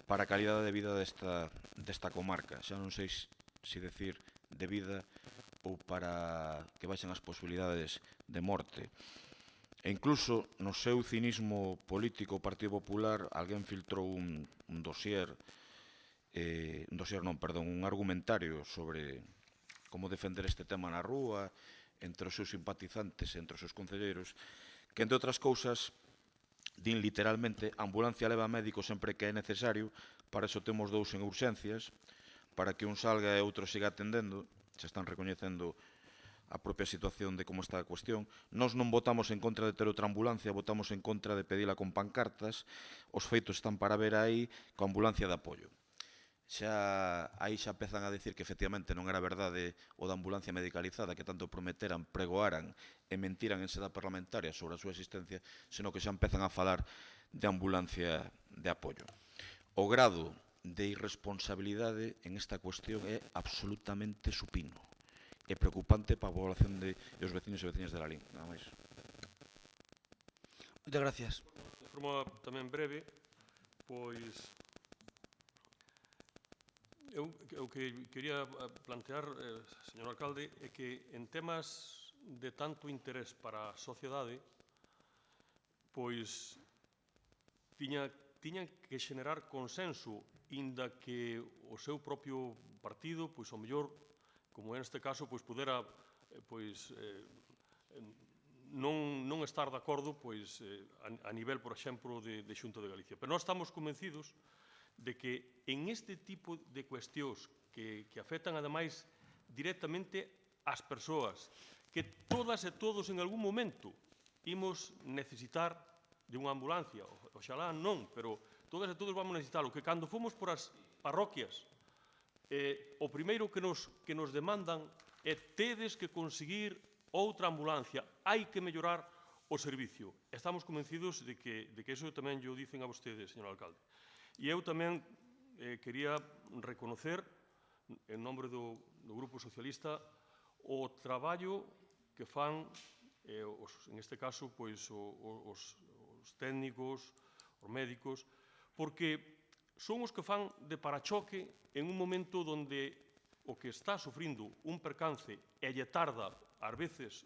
para a calidade de vida desta comarca. Xa non sei se decir de vida ou para que baixen as posibilidades de morte. E incluso no seu cinismo político, o Partido Popular, alguén filtrou un argumentario sobre como defender este tema na rúa, entre os seus simpatizantes, entre os seus concelleiros, que, entre outras cousas, din literalmente: a ambulancia leva médico sempre que é necesario, para iso temos dous en urxencias, para que un salga e outro siga atendendo. Se están recoñecendo a propia situación de como está a cuestión. Nós non votamos en contra de ter outra ambulancia, votamos en contra de pedila con pancartas. Os feitos están para ver aí coa ambulancia de apoio. Aí xa empezan a decir que efectivamente non era verdade o da ambulancia medicalizada, que tanto prometeran, pregoaran e mentiran en sede parlamentaria sobre a súa existencia, senón que xa empezan a falar de ambulancia de apoio. O grado de irresponsabilidade en esta cuestión é absolutamente supino. e preocupante para a población e os veciños e veciñas de Lalín. Nada máis. Moitas gracias. De forma tamén breve, pois o que quería plantear, señor alcalde, é que en temas de tanto interés para a sociedade, pois tiñan que xenerar consenso, inda que o seu propio partido, pois ao mellor, como neste caso, pois pudera non estar de acordo pois, a nivel, por exemplo, de Xunta de Galicia. Pero nós estamos convencidos de que en este tipo de cuestións que afectan, ademais, directamente ás persoas, que todas e todos en algún momento imos necesitar de unha ambulancia, oxalá non, pero todas e todos vamos necesitalo, que cando fomos por as parroquias, o primeiro que nos demandan é tedes que conseguir outra ambulancia, hai que mellorar o servicio. Estamos convencidos de que iso tamén llo dicen a vostedes, señor alcalde. E eu tamén quería reconocer, en nombre do Grupo Socialista, o traballo que fan, en este caso, os técnicos, os médicos, porque son os que fan de parachoque en un momento onde o que está sufrindo un percance e lle tarda, ás veces,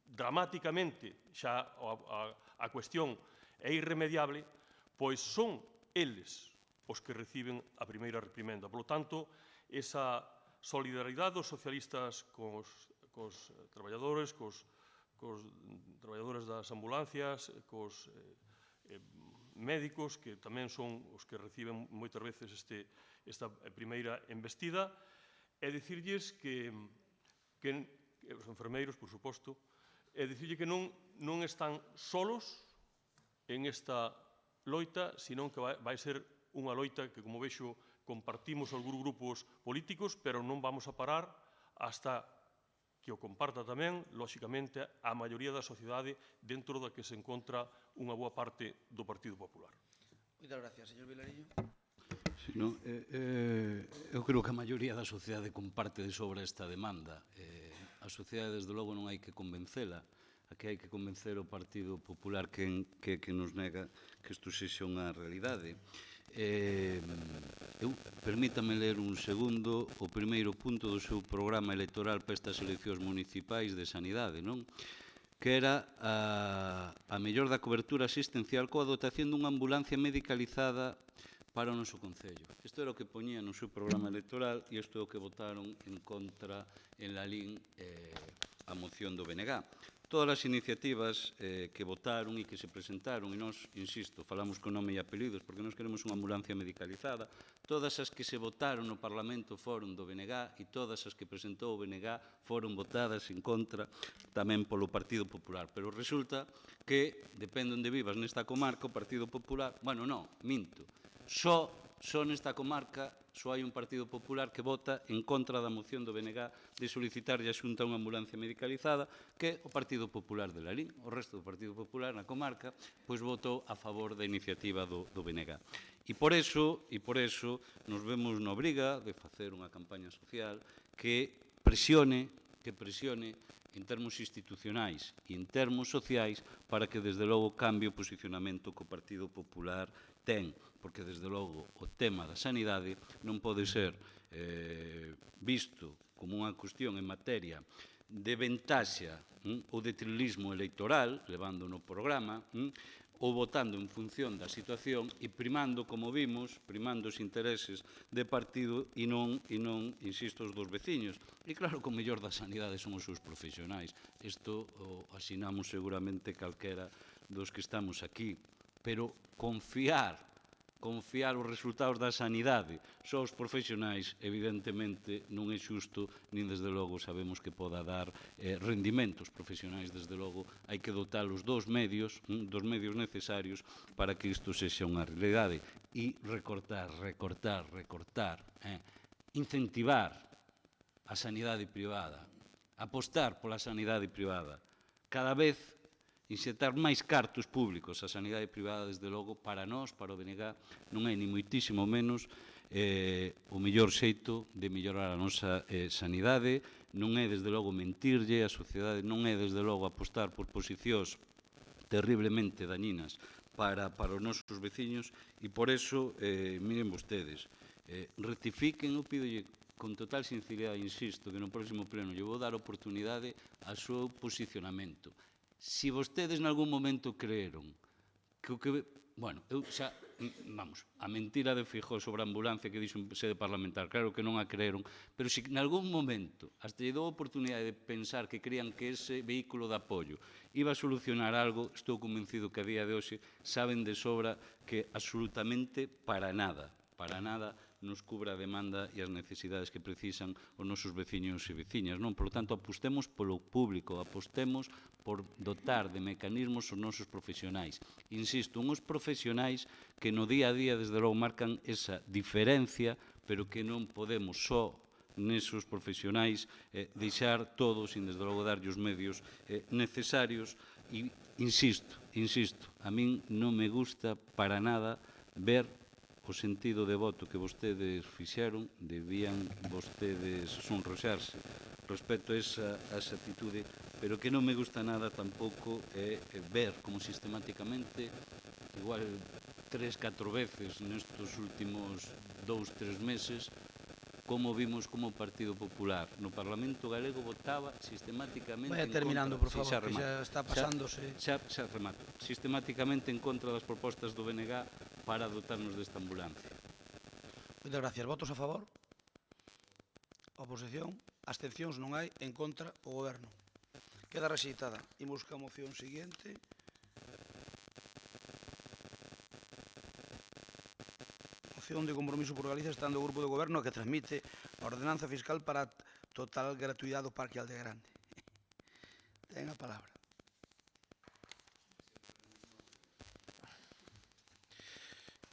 dramáticamente, xa a cuestión é irremediable, pois son eles os que reciben a primeira reprimenda. Por lo tanto, esa solidaridade dos socialistas cos traballadores, cos traballadores das ambulancias, cos médicos, que tamén son os que reciben moitas veces esta primeira embestida, e dicirlles que os enfermeiros, por suposto, e dicirlle que non están solos en esta loita, senón que vai ser unha loita que, como vexo, compartimos os grupos políticos, pero non vamos a parar hasta que o comparta tamén, lóxicamente, a maioría da sociedade dentro da que se encontra unha boa parte do Partido Popular. Moitas gracias, señor Vilarillo. Eu creo que a maioría da sociedade comparte de sobra esta demanda. A sociedade, desde logo, non hai que convencela. Aquí hai que convencer o Partido Popular que nos nega que isto sexa unha realidade. Permítame ler un segundo o primeiro punto do seu programa electoral para estas eleccións municipais de sanidade, non? Que era a mellor da cobertura asistencial coa dotación dunha ambulancia medicalizada para o noso Concello. Isto era o que poñía no seu programa electoral e isto é o que votaron en contra en Lalín a moción do BNG. Todas as iniciativas que votaron e que se presentaron, e nós, insisto, falamos con nome e apelidos porque nós queremos unha ambulancia medicalizada, todas as que se votaron no Parlamento foron do BNG e todas as que presentou o BNG foron votadas en contra tamén polo Partido Popular. Pero resulta que, depende onde vivas nesta comarca, o Partido Popular, bueno, non, minto, só nesta comarca só hai un Partido Popular que vota en contra da moción do BNG de solicitarlle a Xunta unha ambulancia medicalizada, que é o Partido Popular de Lalín. O resto do Partido Popular na comarca pois votou a favor da iniciativa do BNG. E por eso nos vemos na obriga de facer unha campaña social que presione en termos institucionais e en termos sociais para que, desde logo, cambie o posicionamento que o Partido Popular ten, porque, desde logo, o tema da sanidade non pode ser visto como unha cuestión en materia de ventaxa ou de trilismo electoral, levando no programa, ou votando en función da situación e primando, como vimos, primando os intereses de partido e non, insisto, os dos veciños. E claro que o mellor da sanidade son os seus profesionais. Isto o asinamos seguramente calquera dos que estamos aquí. Pero confiar os resultados da sanidade só os profesionais, evidentemente, non é xusto, nin desde logo sabemos que poda dar rendimentos profesionais. Desde logo, hai que dotalos dos medios necesarios para que isto sexa unha realidade. E recortar, incentivar a sanidade privada, apostar pola sanidade privada, cada vez inxetar máis cartos públicos á sanidade privada, desde logo, para nós, para o BNG, non é ni moitísimo menos o mellor xeito de mellorar a nosa sanidade, non é, desde logo, mentirlle, a sociedade non é, desde logo, apostar por posicións terriblemente dañinas para os nosos veciños e, por eso, miren vostedes, rectifiquen, eu pídolle con total sinceridade, insisto, que no próximo pleno lle vou dar oportunidade ao seu posicionamento. Si vostedes en algún momento creeron que o que... Bueno, eu xa, vamos, a mentira de Feijóo sobre a ambulancia que dixo en sede parlamentar, claro que non a creeron, pero se en algún momento hasta lle dou a oportunidade de pensar que creían que ese vehículo de apoio iba a solucionar algo, estou convencido que a día de hoxe saben de sobra que absolutamente para nada nos cubra a demanda e as necesidades que precisan os nosos veciños e veciñas, non? Por lo tanto, apostemos polo público, apostemos por dotar de mecanismos os nosos profesionais. Insisto, uns profesionais que no día a día, desde logo, marcan esa diferencia, pero que non podemos só nesos profesionais deixar todos, sin desde logo darlle os medios necesarios. E insisto, a min non me gusta para nada ver o sentido de voto que vostedes fixeron, debían vostedes sonroxarse respecto a esa actitude, pero que non me gusta nada tampouco é ver como sistemáticamente, igual 3-4 veces nestes últimos 2-3 meses, como vimos como o Partido Popular no Parlamento Galego votaba sistemáticamente... Vaya terminando, por favor, que xa está pasándose. Xa remato. Sistemáticamente en contra das propostas do BNG para dotarnos desta ambulancia. Moitas gracias. Votos a favor? Oposición? Abstencións non hai, en contra o Goberno. Queda rexeitada. Imos ca moción seguinte. Moción de compromiso por Galicia estando o Grupo de Goberno que transmite a ordenanza fiscal para total gratuidade do Parque Aldegrande. Ten a palabra.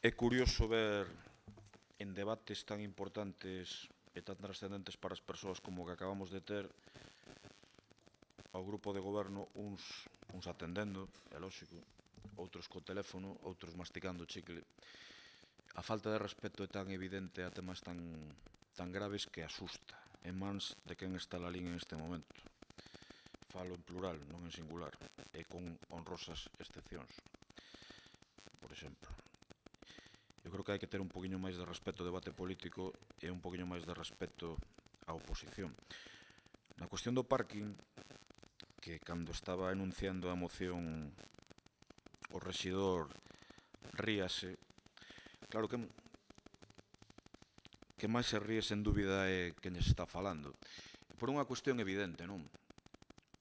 É curioso ver en debates tan importantes e tan trascendentes para as persoas como que acabamos de ter ao grupo de goberno uns atendendo, é lógico, outros co teléfono, outros masticando chicle. A falta de respeto é tan evidente a temas tan graves que asusta en mans de quen está na liña en este momento. Falo en plural, non en singular, e con honrosas excepcións. Por exemplo, eu creo que hai que ter un poquinho máis de respeto ao debate político e un poquinho máis de respeto á oposición. Na cuestión do parking, que cando estaba enunciando a moción o rexidor ríase, claro que máis se ríe sen dúbida é quen se está falando. Por unha cuestión evidente, non?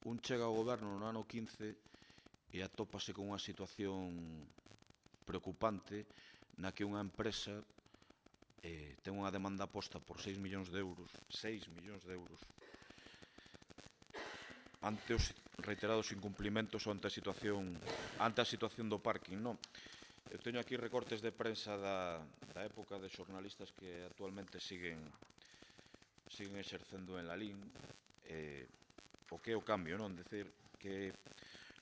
Un chega ao goberno no ano 15 e atópase con unha situación preocupante na que unha empresa ten unha demanda posta por 6 millóns de euros, ante os reiterados incumplimentos ante a situación do parking, non? Eu teño aquí recortes de prensa da época de xornalistas que actualmente siguen exercendo en la LIN, o que é o cambio, non? Decir que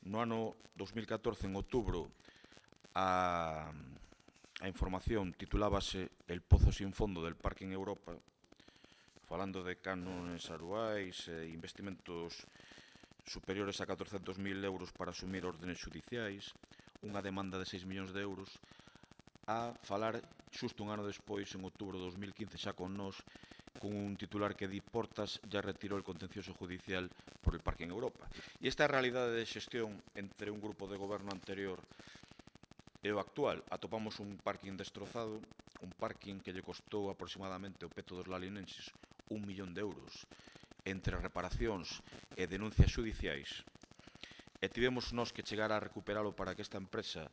no ano 2014, en outubro, a información titulábase El pozo sin fondo del parking Europa, falando de cánones anuais e investimentos superiores a 400.000 euros para asumir órdenes judiciais, unha demanda de 6 millóns de euros, a falar xusto un ano despois, en outubro de 2015, xa con nós, con un titular que di Portas ya retiró el contencioso judicial por el parking Europa. E esta é a realidade de xestión entre un grupo de goberno anterior e o actual. Atopamos un parking destrozado, un parking que lle costou aproximadamente o peto dos lalinenses 1 millón de euros entre reparacións e denuncias judiciais, e tivemos nós que chegar a recuperalo para que esta empresa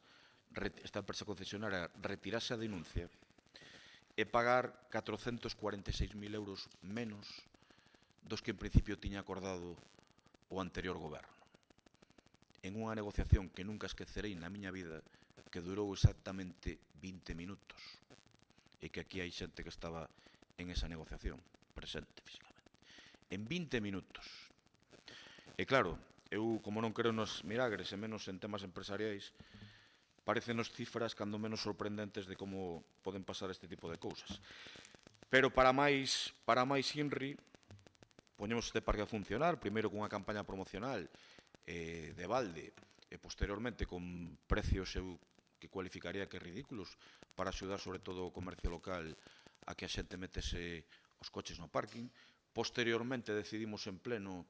concesionaria retirase a denuncia e pagar 446.000 euros menos dos que en principio tiña acordado o anterior goberno. En unha negociación que nunca esquecerei na miña vida, que durou exactamente 20 minutos, e que aquí hai xente que estaba en esa negociación, presente físicamente. En 20 minutos. E claro, eu, como non creo nos milagres e menos en temas empresariais, parecenos cifras cando menos sorprendentes de como poden pasar este tipo de cousas. Pero para máis Inri, poñemos este parque a funcionar, primeiro cunha campaña promocional de balde, e posteriormente con precios que cualificaría que ridículos para axudar sobre todo o comercio local a que a xente metese os coches no parking. Posteriormente decidimos en pleno,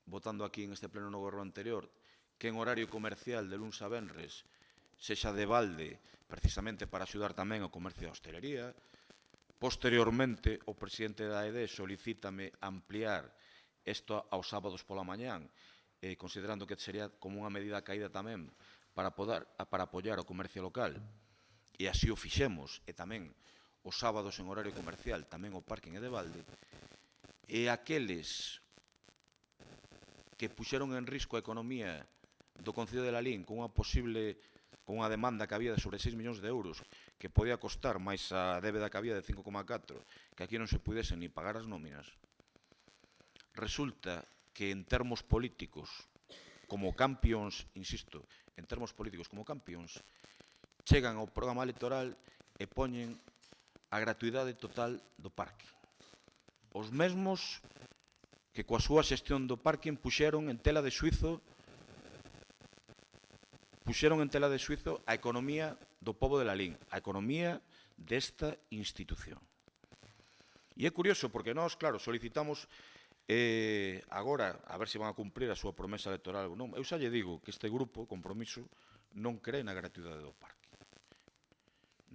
votando aquí en este pleno no goberno anterior, que en horario comercial de luns a venres sexa de balde, precisamente para axudar tamén ao comercio da hostelería. Posteriormente, o presidente da AED solicítame ampliar isto aos sábados pola mañán, considerando que sería como unha medida caída tamén para apoiar o comercio local, e así o fixemos, e tamén os sábados en horario comercial, tamén o parking é de balde, e aqueles que puxeron en risco a economía do Concello de Lalín con unha demanda que había de sobre 6 millóns de euros, que podía costar máis a débeda que había de 5,4, que aquí non se pudesen ni pagar as nóminas. Resulta que en termos políticos, como campións, insisto, en termos políticos como campións, chegan ao programa electoral e poñen a gratuidade total do parque. Os mesmos que coa súa xestión do parking puxeron en tela de xuizo a economía do pobo de Lalín, a economía desta institución. E é curioso porque nós, claro, solicitamos agora, a ver se van a cumprir a súa promesa electoral ou non. Eu xa lle digo que este grupo, Compromiso, non cree na gratuidade do parque.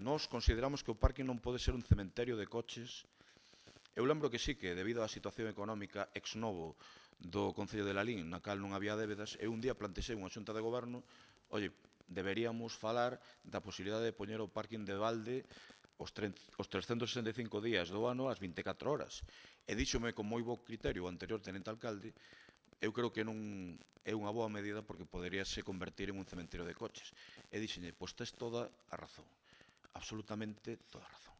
Nós consideramos que o parque non pode ser un cementerio de coches. Eu lembro que sí, que debido á situación económica ex novo do Concello de Lalín, na cal non había débedas, eu un día plantexei unha xunta de goberno, oye, deberíamos falar da posibilidade de poñer o parking de balde os 365 días do ano ás 24 horas. E díxome con moi bo criterio o anterior tenente alcalde, eu creo que non é unha boa medida porque poderíase convertir en un cementerio de coches. E díxenlle, pois tes toda a razón, absolutamente toda a razón.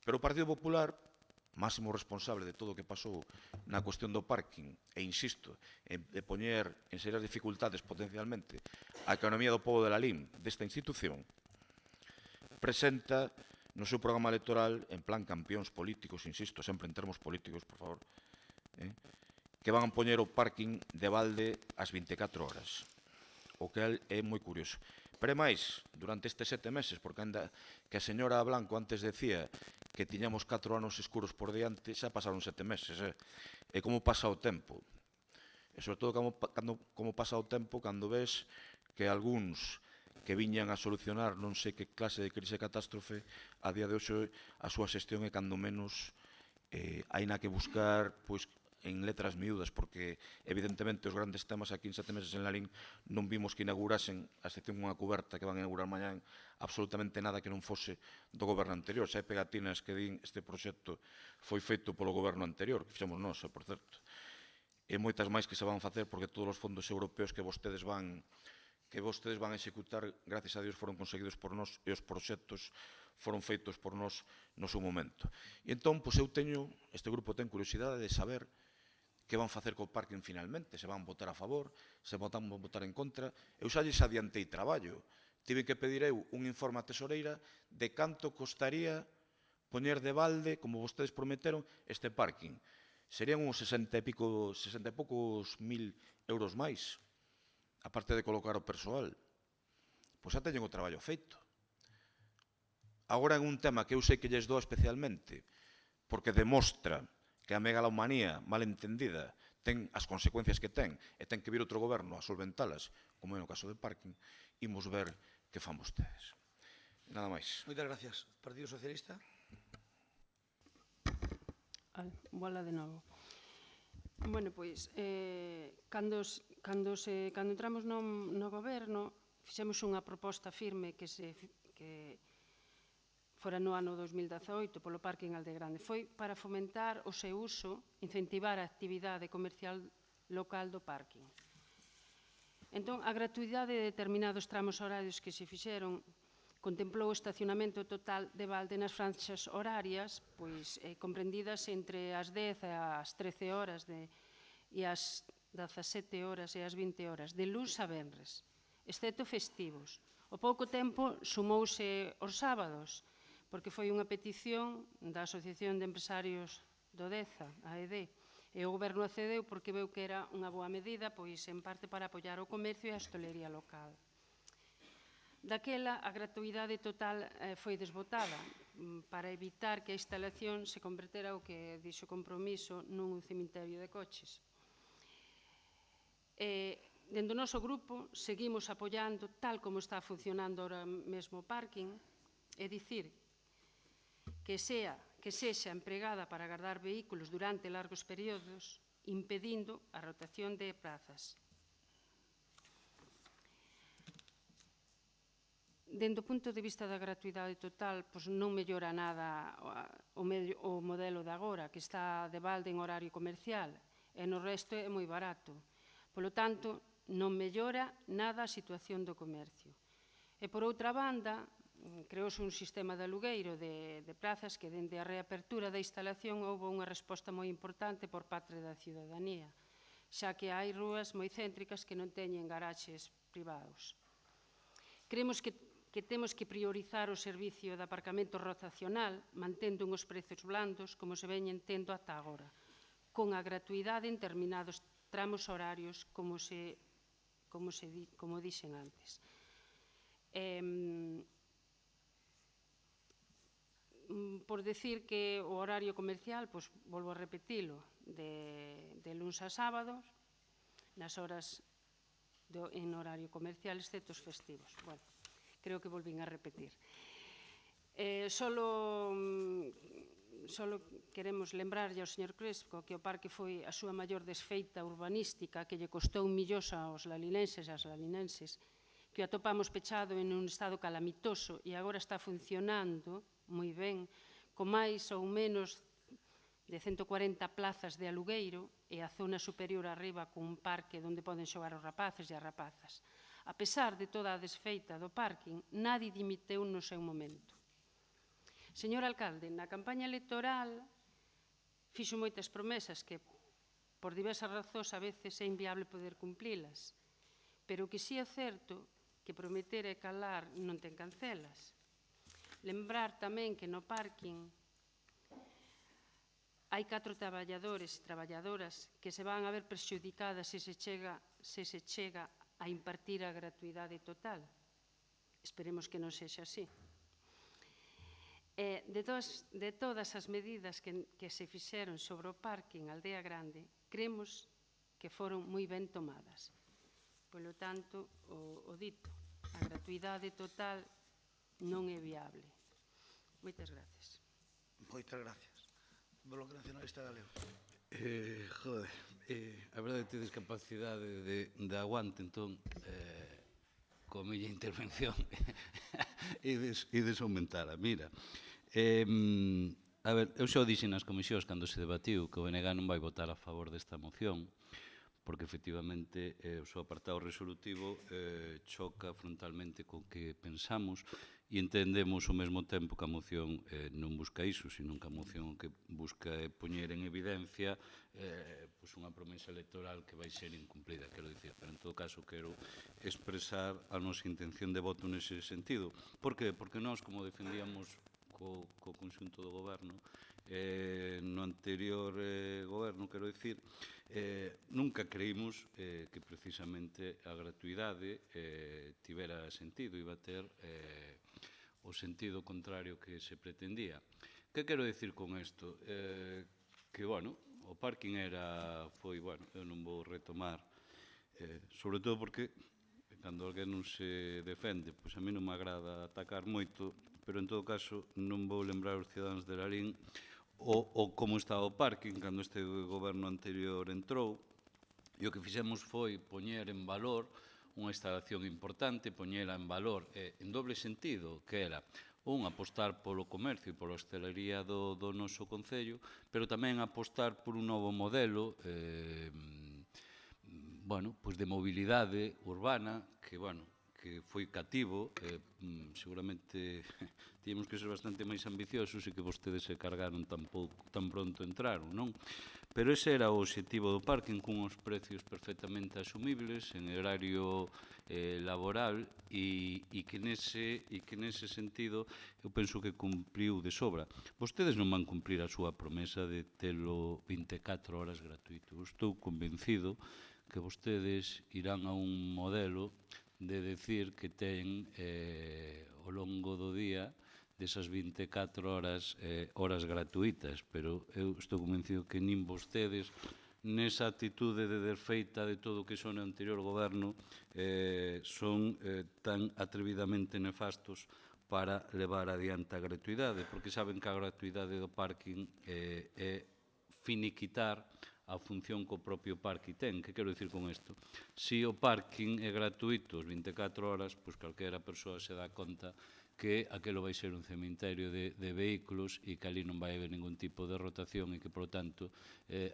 Pero o Partido Popular, máximo responsable de todo o que pasou na cuestión do parking, e insisto, de poñer en serias dificultades potencialmente a economía do pobo de Lalín desta institución, presenta no seu programa electoral, en plan campións políticos, insisto, sempre en termos políticos, por favor, que van a poñer o parking de balde ás 24 horas, o que é moi curioso. Pero é máis, durante estes 7 meses, porque ainda que a señora Blanco antes decía que tiñamos 4 anos escuros por diante, xa pasaron 7 meses, e como pasa o tempo. E sobre todo como pasa o tempo cando ves que algúns que viñan a solucionar non sei que clase de crise e catástrofe, a día de hoxe a súa xestión é cando menos hai na que buscar en letras miúdas, porque evidentemente os grandes temas aquí en 7 meses en Lalín non vimos que inaugurasen, a excepción unha cuberta que van a inaugurar mañán, absolutamente nada que non fose do goberno anterior. Xa hai pegatinas que din este proxecto foi feito polo goberno anterior, que fixemos nós, por certo. E moitas máis que se van facer porque todos os fondos europeos que vostedes van a executar, gracias a Dios, foron conseguidos por nós e os proxectos foron feitos por nós no seu momento. E entón, este grupo ten curiosidade de saber que van facer co parking finalmente, se van votar a favor, se van votar en contra. Eu xa lles adiantei traballo. Tive que pedir eu un informe á tesoreira de canto costaría poñer de balde, como vostedes prometeron, este parking. Serían uns 60 e poucos mil euros máis, aparte de colocar o persoal. Pois xa teñen o traballo feito. Agora en un tema que eu sei que lles dou especialmente, porque demostra que a megalomanía mal entendida ten as consecuencias que ten e ten que vir outro goberno a solventalas, como é no caso do parking, imos ver que fan vostedes. Nada máis. Moitas gracias. Partido Socialista. Bola de novo. Bueno, pois, cando entramos no goberno, fixemos unha proposta firme que fora no ano 2018 polo parking Aldegrande. Foi para fomentar o seu uso, incentivar a actividade comercial local do parking. Entón, a gratuidade de determinados tramos horarios que se fixeron contemplou o estacionamento total de balde nas franxas horarias, pois comprendidas entre as 10 e as 13 horas e as 17 horas e as 20 horas, de luns a venres, excepto festivos. O pouco tempo sumouse os sábados, porque foi unha petición da Asociación de Empresarios do Deza, AED, E o Goberno accedeu porque veu que era unha boa medida, pois en parte para apoiar o comercio e a hostelería local. Daquela, a gratuidade total foi desbotada para evitar que a instalación se convertera o que dixo Compromiso nun cemiterio de coches. Dende o noso grupo seguimos apoiando tal como está funcionando ahora mesmo o parking, é dicir, que sexa empregada para agardar vehículos durante largos períodos, impedindo a rotación de prazas. Dende o punto de vista da gratuidade total, non mellora nada o modelo de agora, que está de balde en horario comercial, e no resto é moi barato. Polo tanto, non mellora nada a situación do comercio. E, por outra banda, creouse un sistema de alugueiro de prazas que, dende a reapertura da instalación, houve unha resposta moi importante por parte da ciudadanía, xa que hai rúas moi céntricas que non teñen garaxes privados. Creemos que temos que priorizar o servicio de aparcamento rotacional, mantendo unhos prezos blandos, como se veñen tendo ata agora, con a gratuidade en determinados tramos horarios, como dixen antes. Por decir que o horario comercial, volvo a repetilo, de luns a sábados, nas horas en horario comercial, excepto os festivos. Bueno, creo que volvín a repetir. Solo queremos lembrarlle ao señor Crespo que o parque foi a súa maior desfeita urbanística, que lle costou millóns aos lalinenses e ás lalinenses, que o atopamos pechado en un estado calamitoso e agora está funcionando moi ben, con máis ou menos de 140 plazas de alugueiro e a zona superior arriba cun parque onde poden xogar os rapaces e as rapazas. A pesar de toda a desfeita do parking, nadie dimiteu no seu momento. Señor alcalde, na campaña electoral fixo moitas promesas que, por diversas razóns, a veces é inviable poder cumplilas, pero que si é certo que prometer e calar non ten cancelas. Lembrar tamén que no parking hai 4 traballadores e traballadoras que se van a ver prexudicadas se se chega a impartir a gratuidade total. Esperemos que non sexa así. De todas as medidas que se fixeron sobre o parking Aldea Grande, creemos que foron moi ben tomadas. Polo tanto, o dito, a gratuidade total non é viable. Moitas gracias. Moitas gracias. Bloque Nacionalista Galego. A verdade tedes capacidade de aguante, entón, coa miña intervención, ides aumentala. Mira, a ver, eu xa o dixen nas comisións cando se debatiu que o BNG non vai votar a favor desta moción, porque efectivamente o seu apartado resolutivo choca frontalmente co que pensamos e entendemos ao mesmo tempo que a moción non busca iso, sino que a moción que busca é poñer en evidencia unha promesa electoral que vai ser incumplida, quero dicir. Pero en todo caso quero expresar a nosa intención de voto nese sentido. Por que? Porque nós, como defendíamos co conxunto do goberno, no anterior goberno, quero dicir, nunca creímos que precisamente a gratuidade tivera sentido, iba a ter o sentido contrario que se pretendía. Que quero dicir con isto? Que, bueno, o parking foi, bueno, eu non vou retomar, sobre todo porque cando alguén non se defende, pois a mí non me agrada atacar moito, pero en todo caso non vou lembrar os cidadáns de Lalín o como estaba o parking cando este goberno anterior entrou, e o que fixemos foi poñer en valor unha instalación importante, poñela en valor en doble sentido, que era apostar polo comercio e pola hostelería do noso concello, pero tamén apostar por un novo modelo de mobilidade urbana que que foi cativo, seguramente tíamos que ser bastante máis ambiciosos e que vostedes se cargaron tan pronto entraron, non? Pero ese era o obxectivo do parking, cunhos precios perfectamente asumibles en horario laboral e que nese sentido eu penso que cumpriu de sobra. Vostedes non van cumprir a súa promesa de telo 24 horas gratuito. Estou convencido que vostedes irán a un modelo de decir que ten ao longo do día desas 24 horas gratuitas, pero eu estou convencido que nin vostedes nesa actitude de desfeita de todo o que son o anterior goberno son tan atrevidamente nefastos para levar adiante a gratuidade, porque saben que a gratuidade do parking é finiquitar a función que o propio parking ten. Que quero dicir con isto? Se o parking é gratuito as 24 horas, pois calquera persoa se dá conta que aquelo vai ser un cemiterio de vehículos e que ali non vai haber ningún tipo de rotación e que, por tanto,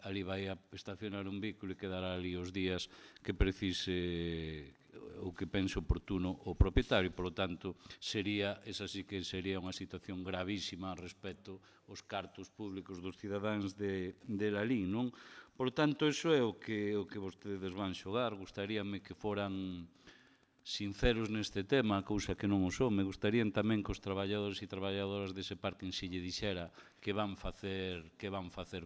ali vai a estacionar un vehículo e quedará ali os días que precise o que pense oportuno o propietario. Por lo tanto, esa sí que sería unha situación gravísima respecto aos cartos públicos dos cidadáns de Lalín, non? Por tanto, iso é o que vostedes van xogar. Gustaríame que foran sinceros neste tema, cousa que non o son. Me gustarían tamén que os traballadores e traballadoras dese parking se lle dixera que van facer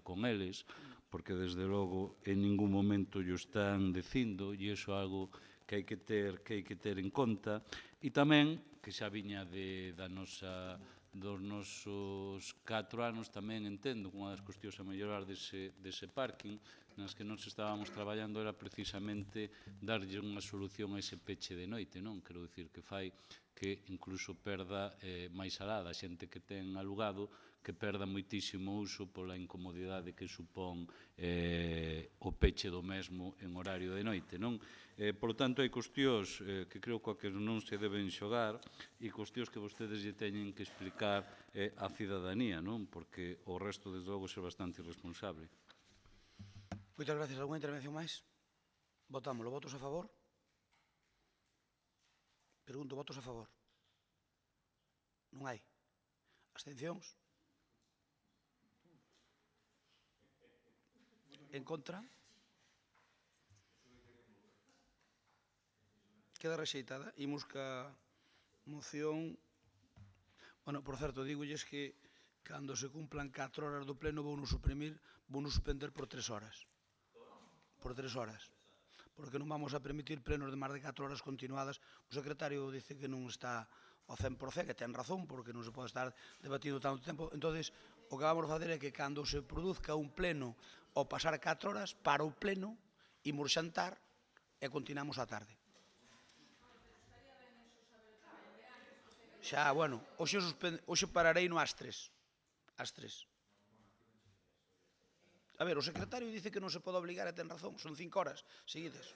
con eles, porque desde logo en ningún momento llo están dicindo, e iso é algo que hai que ter en conta. E tamén, que xa viña dos nosos 4 anos, tamén entendo que unha das cuestións a mellorar dese parking nas que nos estábamos traballando era precisamente darlle unha solución a ese peche de noite, non? Quero dicir que fai que incluso perda máis alada a xente que ten alugado, que perda moitísimo uso pola incomodidade que supón o peche do mesmo en horario de noite, non? Por tanto, hai cuestións que creo que non se deben xogar e cuestións que vostedes lle teñen que explicar á cidadanía, non? Porque o resto, desde logo, é ser bastante irresponsable. Moitas gracias. Alguna intervención máis? Votámoslo. Votos a favor? Pregunto, votos a favor? Non hai. Abstencións? En contra? Queda rexeitada. Imos ca moción. Bueno, por certo, digolles que cando se cumplan 4 horas do pleno vou suspender por 3 horas. Por 3 horas. Porque non vamos a permitir plenos de máis de 4 horas continuadas. O secretario dice que non está ao 100%, que ten razón, porque non se pode estar debatindo tanto tempo. Entón, o que vamos a facer é que cando se produzca un pleno ao pasar 4 horas, para o pleno, imos xantar e continuamos a tarde. Xa, bueno, hoxe pararei no ás 3. Ás 3. A ver, o secretario dice que non se pode obligar e ten razón, son 5 horas seguidas.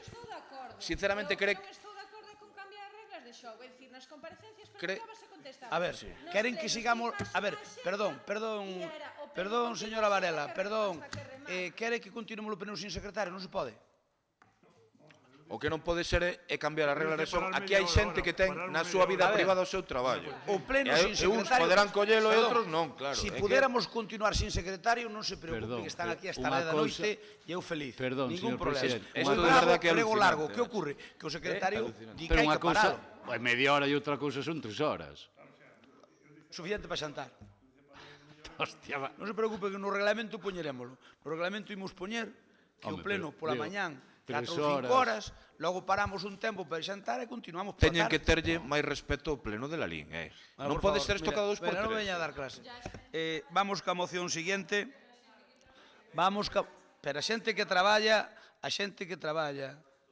Estou de acordo. Sinceramente, creo que... Non estou de acordo con cambiar as reglas de xogo, é dicir, nas comparecencias preguntabas e contestabas. A ver, queren que sigamos... A ver, perdón, señora Varela, perdón. Quere que continuemos o pleno sin secretario? Non se pode. O que non pode ser é cambiar as reglas de xogo. Aquí hai xente que ten na súa vida privada o seu traballo. O pleno sin secretario... Uns poderán collelo e outros non, claro. Se pudéramos continuar sin secretario, non se preocupen, que están aquí hasta a da noite e eu feliz. Ningún problema. Isto de verdad que é alucinante. Que ocorre? Que o secretario di que hai que paralo. Media hora e outra cousa son 3 horas. Suficiente para xantar. Non se preocupe que no reglamento poñerémolo. No reglamento imos poñer que o pleno pola mañán 4 ou 5 horas, logo paramos un tempo para xantar e continuamos por Teñen que terlle máis respeto ao pleno de Lalín, non pode ser isto cada 2 por 3. Non veña a dar clase. Vamos ca moción siguiente. Vamos ca... Pero a xente que traballa,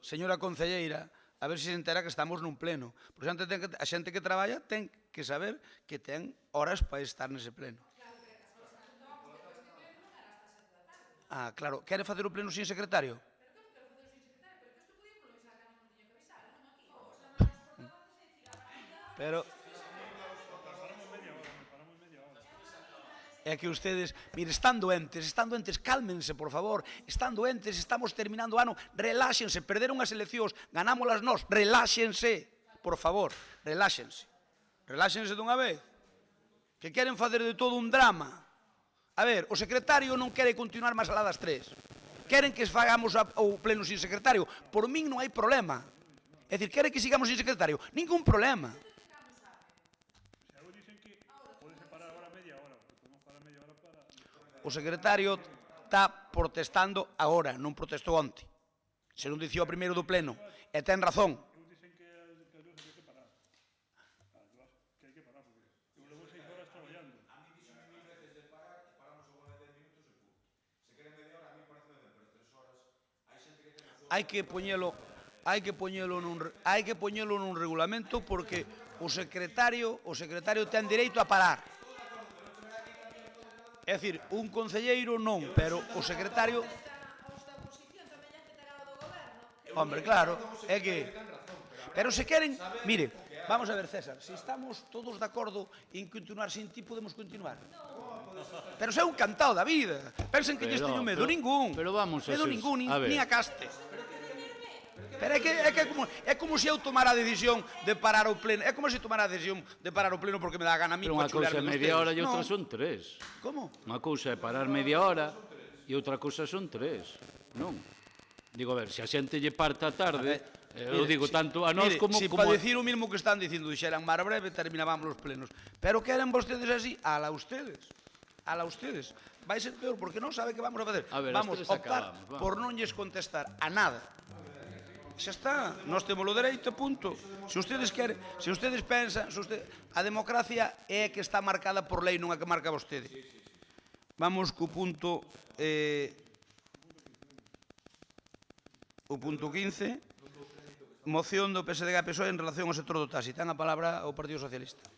señora concelleira, a ver se se entera que estamos nun pleno. Porque a xente que traballa ten que saber que ten horas para estar nese pleno. Ah, claro. Quere facer o pleno sin secretario? Pero é que ustedes, mire, están doentes, cálmense, por favor, están doentes, estamos terminando o ano, reláxense, perderon as eleccións, ganámolas nós, reláxense, por favor, reláxense dunha vez, que queren facer de todo un drama. A ver, o secretario non quere continuar máis alá das 3, queren que fagamos o pleno sin secretario, por min non hai problema, é dicir, queren que sigamos sin secretario, ningún problema. O secretario está protestando agora, non protestou onte. Se non dicía o primeiro do pleno, e ten razón. Hai que poñelo nun regulamento porque o secretario ten dereito a parar. É dicir, un concelleiro non, pero o secretario... Hombre, claro, é que... Pero se queren... Mire, vamos a ver, César, se estamos todos de acordo en continuar sin ti, podemos continuar. Pero se é un cantao da vida. Pensen que lles teño medo, ningún. Pero vamos a medo ser... ningún, ni a caste. Pero é como se eu tomara a decisión de parar o pleno. É como se tomara a decisión de parar o pleno porque me dá gana a mí. Pero unha cousa é media hora e outra son 3. Como? Unha cousa é parar media hora e outra cousa son 3. Non? Digo, a ver, se a xente lle parte a tarde, eu digo tanto a nós como... Si para dicir o mismo que están dicindo, dixeran mar breve, terminábamos os plenos. Pero queren vostedes así, ala ustedes. Vai ser peor, porque non sabe que vamos a facer. Vamos a optar por non lles contestar a nada. Xa está, nós temos o dereito, punto. Se ustedes pensan, a democracia é que está marcada por lei, non a que marca vostede. Vamos co punto 15, moción do PSDG-PSOE en relación ao sector do taxi. Ten a palabra o Partido Socialista.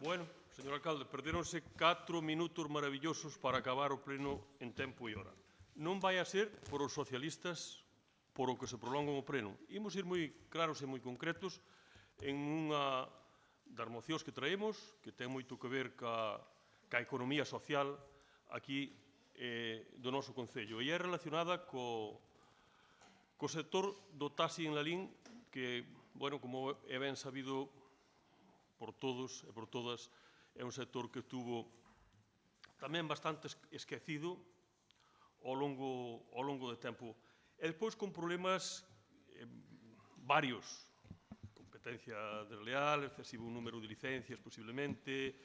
Bueno, señor alcalde, perderonse 4 minutos maravillosos para acabar o pleno en tempo e hora. Non vai a ser por os socialistas por o que se prolonga o pleno. Imos ir moi claros e moi concretos en unha das mocións que traemos, que ten moito que ver ca economía social aquí do noso Concello. E é relacionada co sector do taxi en Lalín, que, bueno, como é ben sabido por todos e por todas, é un sector que estuvo tamén bastante esquecido ao longo de tempo. E despois con problemas varios, competencia desleal, excesivo número de licencias posiblemente,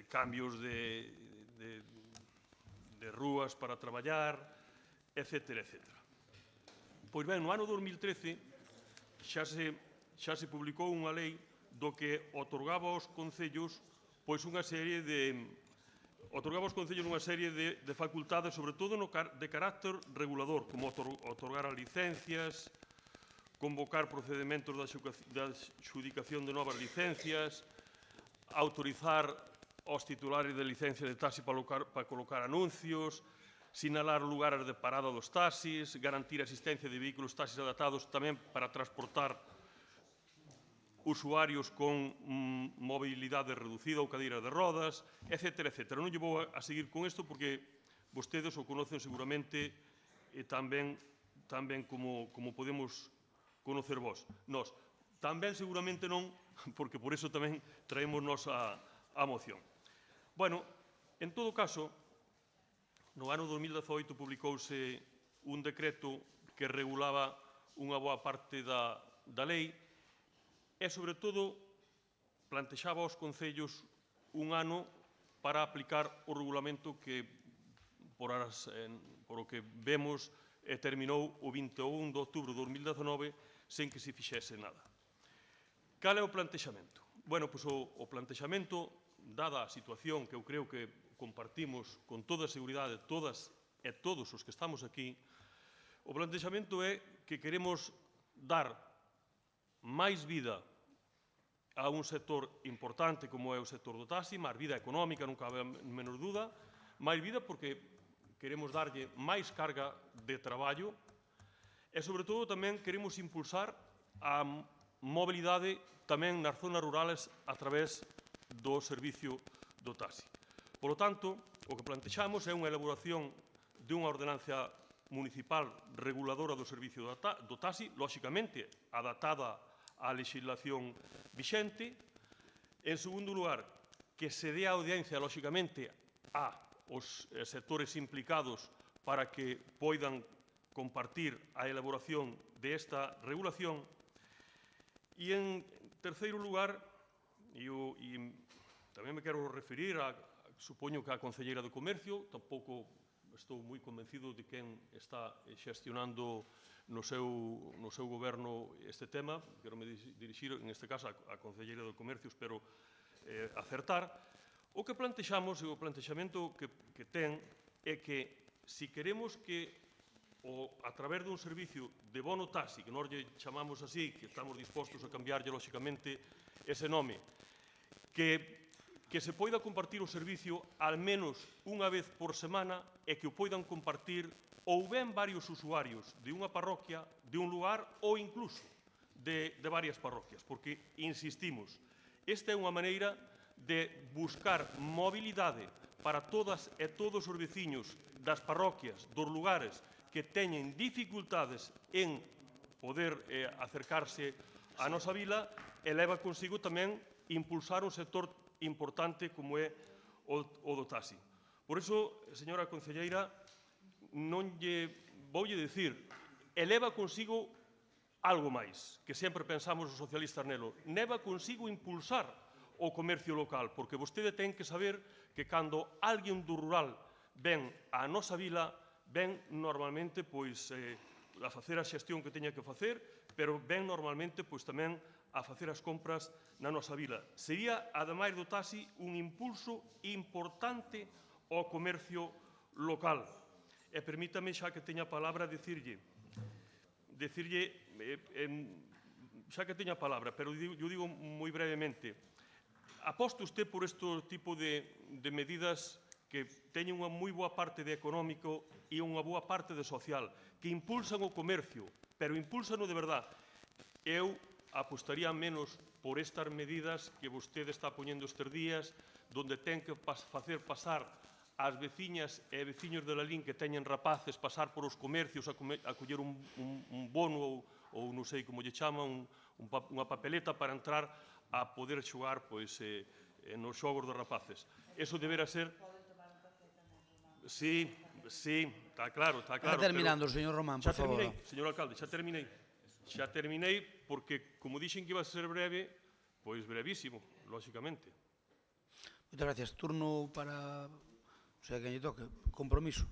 cambios de rúas para traballar, etc. Pois ben, no ano 2013 xa se publicou unha lei do que otorgaba aos concellos unha serie de facultades, sobre todo de carácter regulador, como otorgar as licencias, convocar procedimentos da adxudicación de novas licencias, autorizar aos titulares de licencia de taxi para colocar anuncios, sinalar lugares de parada dos taxis, garantir a existencia de vehículos taxis adaptados tamén para transportar usuarios con mobilidade reducida ou cadeira de rodas, etc. Non lle vou a seguir con isto porque vostedes o conocen seguramente tamén como podemos conocer vos. Nos tamén seguramente non, porque por iso tamén traemos nos a moción. Bueno, en todo caso, no ano 2018 publicouse un decreto que regulaba unha boa parte da lei e, sobre todo, plantexaba aos concellos un ano para aplicar o regulamento que, por o que vemos, terminou o 21 de outubro de 2019 sen que se fixese nada. Cal é o plantexamento? Bueno, pois o plantexamento, dada a situación que eu creo que compartimos con toda a seguridade todas e todos os que estamos aquí, o plantexamento é que queremos dar máis vida a un sector importante como é o sector do taxi, máis vida económica, non cabe a menor duda, máis vida porque queremos darlle máis carga de traballo e, sobre todo, tamén queremos impulsar a mobilidade tamén nas zonas rurales a través do servicio do taxi. Por lo tanto, o que plantexamos é unha elaboración dunha ordenanza municipal reguladora do servicio do taxi, lóxicamente adaptada á legislación vixente. En segundo lugar, que se dé audiencia, lóxicamente, a os sectores implicados para que poidan compartir a elaboración desta regulación. E, en terceiro lugar, e tamén me quero referir a, supoño que a Concelleira de Comercio, tampouco estou moi convencido de quen está xestionando no seu goberno este tema, quero me dirixir, en este caso, a Concelleira de Comercio, espero acertar. O que plantexamos e o plantexamento que ten é que se queremos que a través dun servicio de bono taxi, que nós lle chamamos así, que estamos dispostos a cambiarlle, lóxicamente, ese nome, que se poida compartir o servicio al menos unha vez por semana e que o poidan compartir ou ben varios usuarios de unha parroquia, de un lugar ou incluso de varias parroquias, porque, insistimos, esta é unha maneira de buscar mobilidade para todas e todos os veciños das parroquias, dos lugares que teñen dificultades en poder acercarse á nosa vila e leva consigo tamén impulsar un sector importante como é o do taxi. Por iso, señora concelleira, non lle voulle dicir, eleva consigo algo máis, que sempre pensamos os socialistas nelo, leva consigo impulsar o comercio local, porque vostede ten que saber que cando alguén do rural ven á nosa vila, ven normalmente a facer a xestión que teña que facer, pero ven normalmente tamén a facer as compras na nosa vila. Sería, ademais do taxi, un impulso importante ao comercio local. E permítame, xa que teña a palabra, dicirlle, xa que teña a palabra, pero eu digo moi brevemente, aposta usted por este tipo de medidas que teñen unha moi boa parte de económico e unha boa parte de social, que impulsan o comercio, pero impulsan-o de verdad. Eu apostaría menos por estas medidas que vostede está poñendo estes días, donde ten que facer pasar as veciñas e veciños de Lalín que teñen rapaces, pasar por os comercios a coller un bono ou non sei como lle chama, unha papeleta para entrar a poder xogar nos xogos dos rapaces. Eso debera ser... Sí, está claro. Está terminando, señor Román, por favor. Xa terminei, señor alcalde, xa terminei. Xa terminei porque, como dixen que iba a ser breve, pois brevísimo, lóxicamente. Moitas gracias. Turno para... O sea, que lle toque. Compromiso.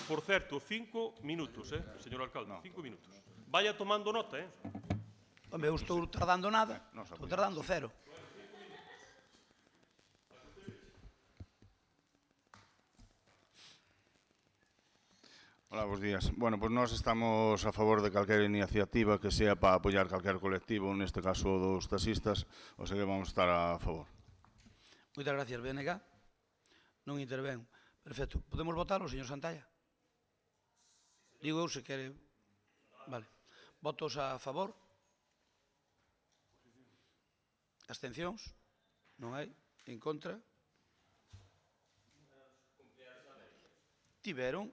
Por certo, 5 minutos, señor alcalde, 5 minutos. Vaya tomando nota, Home, eu estou tardando nada. Estou tardando cero. Hola, bos días. Bueno, pues nós estamos a favor de calquera iniciativa que sea para apoiar calquer colectivo, neste caso dos taxistas, o sea que vamos a estar a favor. Moitas gracias, BNG. Non intervén. Perfecto. Podemos votalo, señor Santalla? Digo eu se quere... Vale. Votos a favor? Abstencións? Non hai? En contra? Tiveron...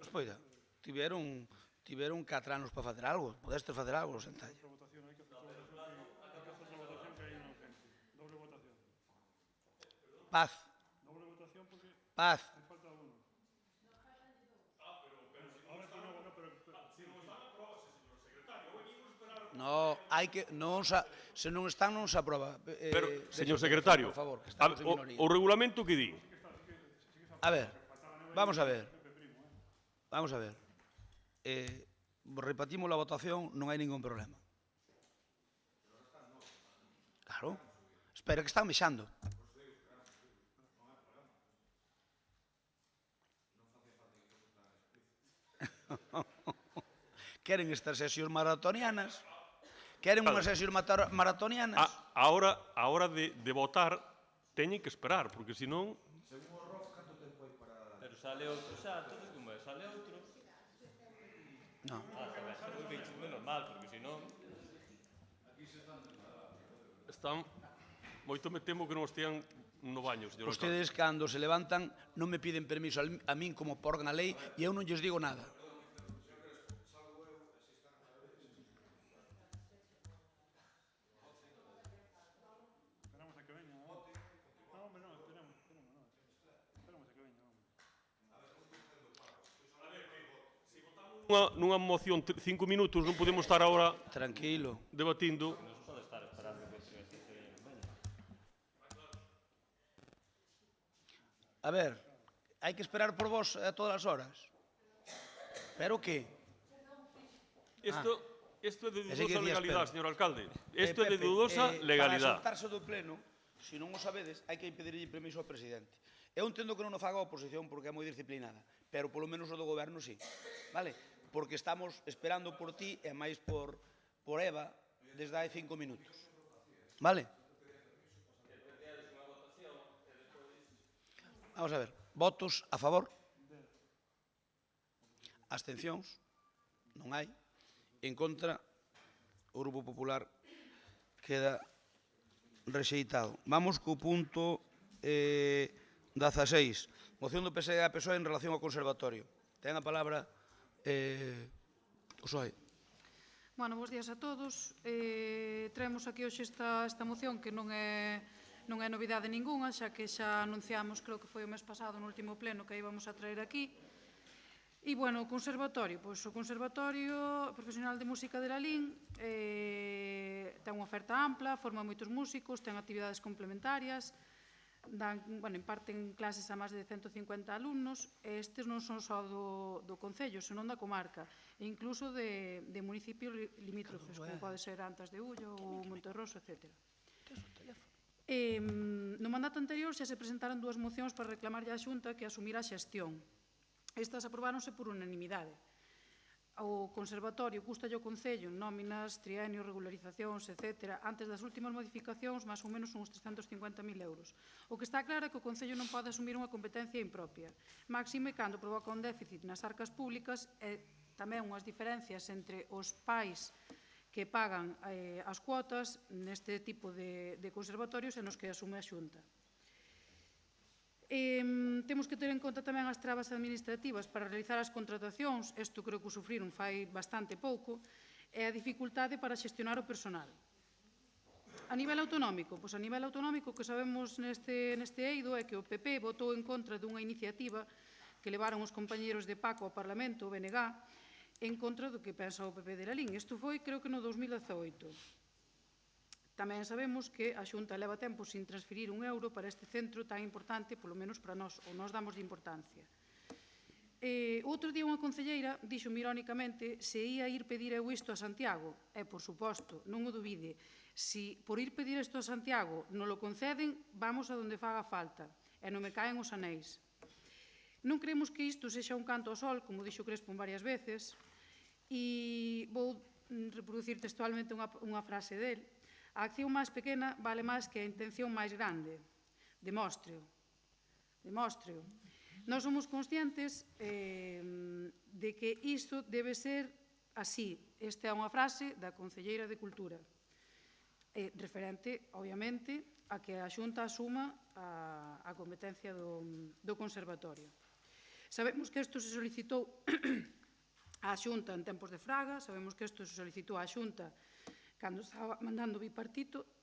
Espoida, tiveron 4 anos para facer algo. Podeste facer algo, Santalla. Paz. Paz. No, hai que se non están non se aproba. Pero, señor secretario, o regulamento que di? A ver, vamos a ver. Repetimos a votación, non hai ningún problema. Claro. Espera que están mexando. Queren estas sesións maratonianas? Queren unhas sesións maratonianas? A hora de votar teñen que esperar, porque senón... Pero sale outro xa, entonces como é? Sale outro? Non. É normal, porque senón... Moito me temo que non estean no baño, señor alcalde. Ustedes, cando se levantan, non me piden permiso a min como porgan a lei e eu non lles digo nada. Nunha moción 5 minutos non podemos estar agora tranquilo debatindo. A ver, hai que esperar por vos a todas as horas. Pero que? Isto é de dudosa legalidade, señor alcalde. Isto é de Pepe, dudosa legalidade. Para soltarse do pleno, se non o sabedes, hai que impedirlle permiso ao presidente. Eu entendo que non o faga a oposición porque é moi disciplinada, pero polo menos o do goberno sí. Vale? Porque estamos esperando por ti e máis por Eva desde hai 5 minutos. Vale? Vamos a ver. Votos a favor? Abstencións? Non hai. En contra, o Grupo Popular queda rexeitado. Vamos co punto 16. Moción do PSD e a PSOE en relación ao conservatorio. Ten a palabra o PSOE. Bueno, bons días a todos. Traemos aquí hoxe esta moción que non é novidade ningunha, xa que xa anunciamos, creo que foi o mes pasado no último pleno, que íbamos a traer aquí. E, bueno, o Conservatorio Profesional de Música de Lalín ten unha oferta ampla, forma moitos músicos, ten actividades complementarias, imparten clases a máis de 150 alumnos, e estes non son só do Concello, senón da comarca, e incluso de municipios limítrofes, como pode ser Antas de Ullo ou Monterroso, etc. No mandato anterior xa se presentaron 2 mocións para reclamarlle á Xunta que asumira a xestión. Estas aprobáronse por unanimidade. O Conservatorio custalle ao Concello en nóminas, trienios, regularizacións, etc. Antes das últimas modificacións, máis ou menos uns 350.000 euros. O que está claro é que o Concello non pode asumir unha competencia impropia. Máxime cando provoca un déficit nas arcas públicas e tamén unhas diferencias entre os pais que pagan as cuotas neste tipo de conservatorios e nos que asume a Xunta. Temos que ter en conta tamén as trabas administrativas para realizar as contratacións, isto creo que o sufriron fai bastante pouco, e a dificultade para xestionar o personal. A nivel autonómico, pois a nivel autonómico o que sabemos neste eido é que o PP votou en contra dunha iniciativa que levaron os compañeros de Paco ao Parlamento, o BNG, en contra do que pensa o PP de Lalín. Isto foi, creo que no 2018. Tamén sabemos que a Xunta leva tempo sin transferir un euro para este centro tan importante, polo menos para nós, ou nós damos de importancia. Outro día unha concelleira dixo irónicamente se ia ir pedir eu isto a Santiago. E, por suposto, non o dubide, se por ir pedir isto a Santiago non lo conceden, vamos a donde faga falta, e non me caen os anéis. Non creemos que isto sexa un canto ao sol, como dixo Crespo varias veces, e vou reproducir textualmente unha frase del. A acción máis pequena vale máis que a intención máis grande. Demóstreo. Nós somos conscientes de que isto debe ser así. Esta é unha frase da Concelleira de Cultura, referente, obviamente, a que a Xunta asuma a competencia do Conservatorio. Sabemos que isto se solicitou á Xunta en tempos de Fraga, sabemos que isto se solicitou á Xunta cando estaba mandando bipartito,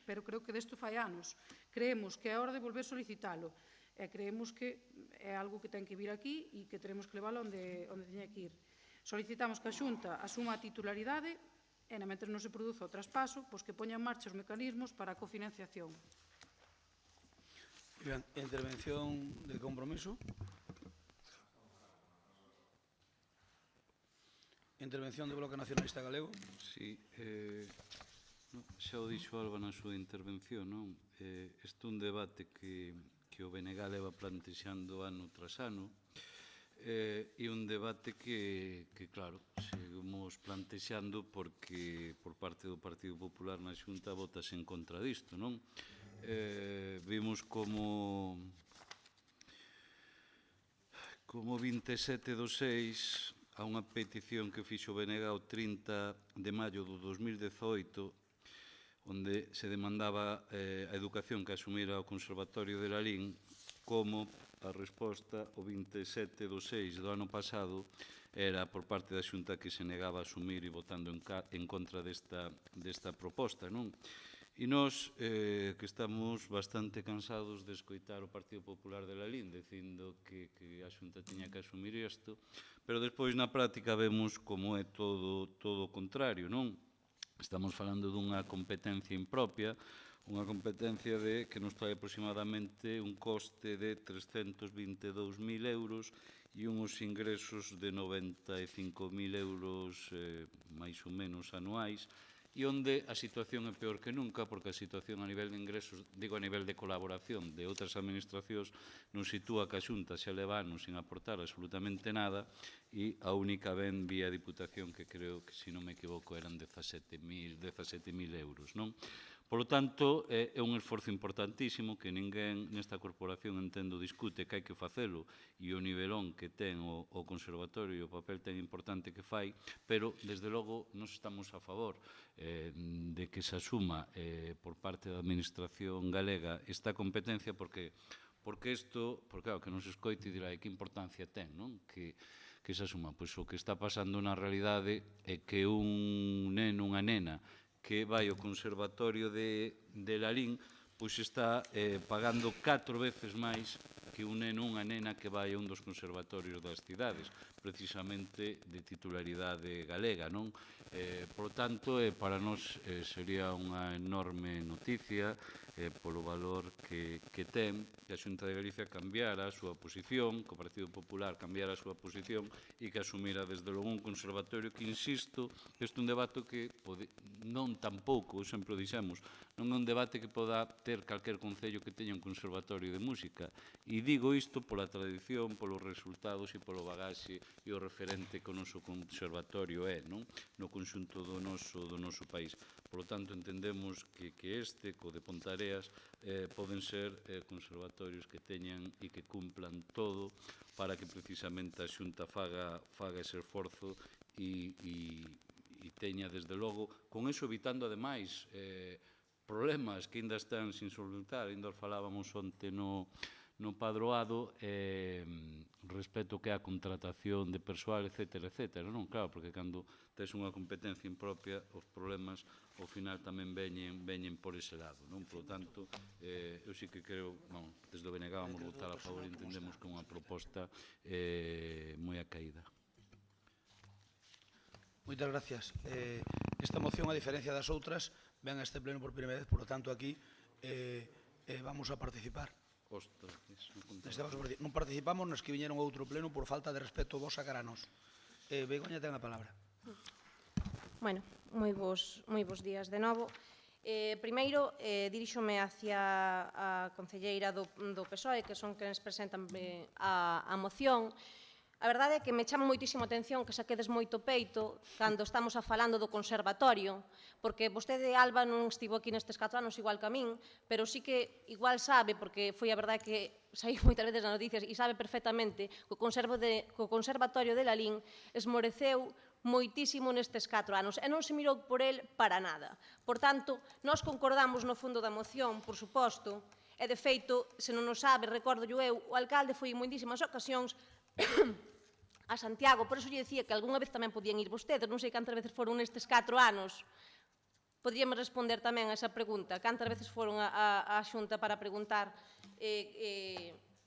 pero creo que desto fai anos. Creemos que é hora de volver solicitalo, e creemos que é algo que ten que vir aquí e que teremos que leválo onde teña que ir. Solicitamos que a Xunta asuma a titularidade e, mentre non se produza o traspaso, pois que poña en marcha os mecanismos para a cofinanciación. Intervención de compromiso. Intervención do Bloque Nacionalista Galego. Sí, xa o dixo Alba na súa intervención, non? Este é un debate que o BNG leva plantexando ano tras ano, e un debate que, claro, seguimos plantexando porque por parte do Partido Popular na Xunta votase en contra disto, non? Vimos como 27/6 a unha petición que fixo o BNG o 30 de maio do 2018, onde se demandaba a educación que asumira o Conservatorio de Lalín, como a resposta o 27/6 do ano pasado era por parte da Xunta que se negaba a asumir e votando en contra desta proposta, non? E nós, que estamos bastante cansados de escoitar o Partido Popular de Lalín dicindo que a Xunta tiña que asumir isto, pero despois na práctica vemos como é todo o contrario, non? Estamos falando dunha competencia impropia, unha competencia que nos trae aproximadamente un coste de 322.000 euros e uns ingresos de 95.000 euros máis ou menos anuais, e onde a situación é peor que nunca, porque a situación a nivel de ingresos, digo a nivel de colaboración de outras administracións, nos sitúa que a Xunta xa leva anos sin aportar absolutamente nada e a única ben vía Diputación que creo que, se non me equivoco, eran 17.000 euros, non? Por lo tanto, é un esforzo importantísimo que ninguén nesta corporación, entendo, discute que hai que facelo e o nivelón que ten o Conservatorio e o papel tan importante que fai, pero, desde logo, nos estamos a favor de que se asuma por parte da Administración galega esta competencia, porque claro, que non se escoite e dirá que importancia ten, non? Que se asuma. Pois o que está pasando na realidade é que un neno, unha nena, que vai ao Conservatorio de Lalín, pois está pagando 4 veces máis que un neno, unha nena que vai a un dos conservatorios das cidades, precisamente de titularidade galega, non? Por lo tanto, para nós sería unha enorme noticia polo valor que ten que a Xunta de Galicia cambiara a súa posición, que o Partido Popular cambiara a súa posición e que asumira desde logo un conservatorio que, insisto, este é un debate que non tampouco, sempre o dixemos, non é un debate que poda ter calquer concello que teña un conservatorio de música. E digo isto pola tradición, polos resultados e polo bagaxe e o referente que o noso conservatorio é, non? No conxunto do noso país. Por lo tanto, entendemos que este, co de Pontareas, poden ser conservatorios que teñan e que cumplan todo para que precisamente a Xunta faga ese esforzo e teña, desde logo, con eso evitando, ademais, problemas que ainda están sin solventar. Ainda os falábamos onte no padroado respecto que a contratación de persoal, etcétera, non? Claro, porque cando tes unha competencia impropia, os problemas ao final tamén veñen por ese lado, non? Por lo tanto, eu sí que creo, desde o BNG vamos votar a favor e entendemos que é unha proposta moi acaída. Moitas gracias. Esta moción, a diferencia das outras, ven a este pleno por primeira vez, por lo tanto, aquí vamos a participar. Non participamos nos que viñeron a outro pleno por falta de respeto vos a cara a nós. Begoña ten a palabra. Bueno, moi bons días de novo. Primeiro, diríxome hacia a concelleira do PSOE, que son quenes presentan a moción. A verdade é que me chama moitísimo a atención que saquedes moito peito cando estamos falando do conservatorio, porque vostede, Alba, non estivo aquí nestes 4 anos igual que a min, pero sí que igual sabe, porque foi a verdade que saí moitas veces nas noticias, e sabe perfectamente que o Conservatorio de Lalín esmoreceu moitísimo nestes 4 anos e non se mirou por el para nada. Por tanto, nós concordamos no fondo da moción, por suposto, e de feito, se non o sabe, recordo eu, o alcalde foi en moitísimas ocasións a Santiago, por eso lle dicía que algunha vez tamén podían ir vostedes, non sei cantas veces foron nestes 4 anos. Podríame responder tamén a esa pregunta, cantas veces foron a Xunta para preguntar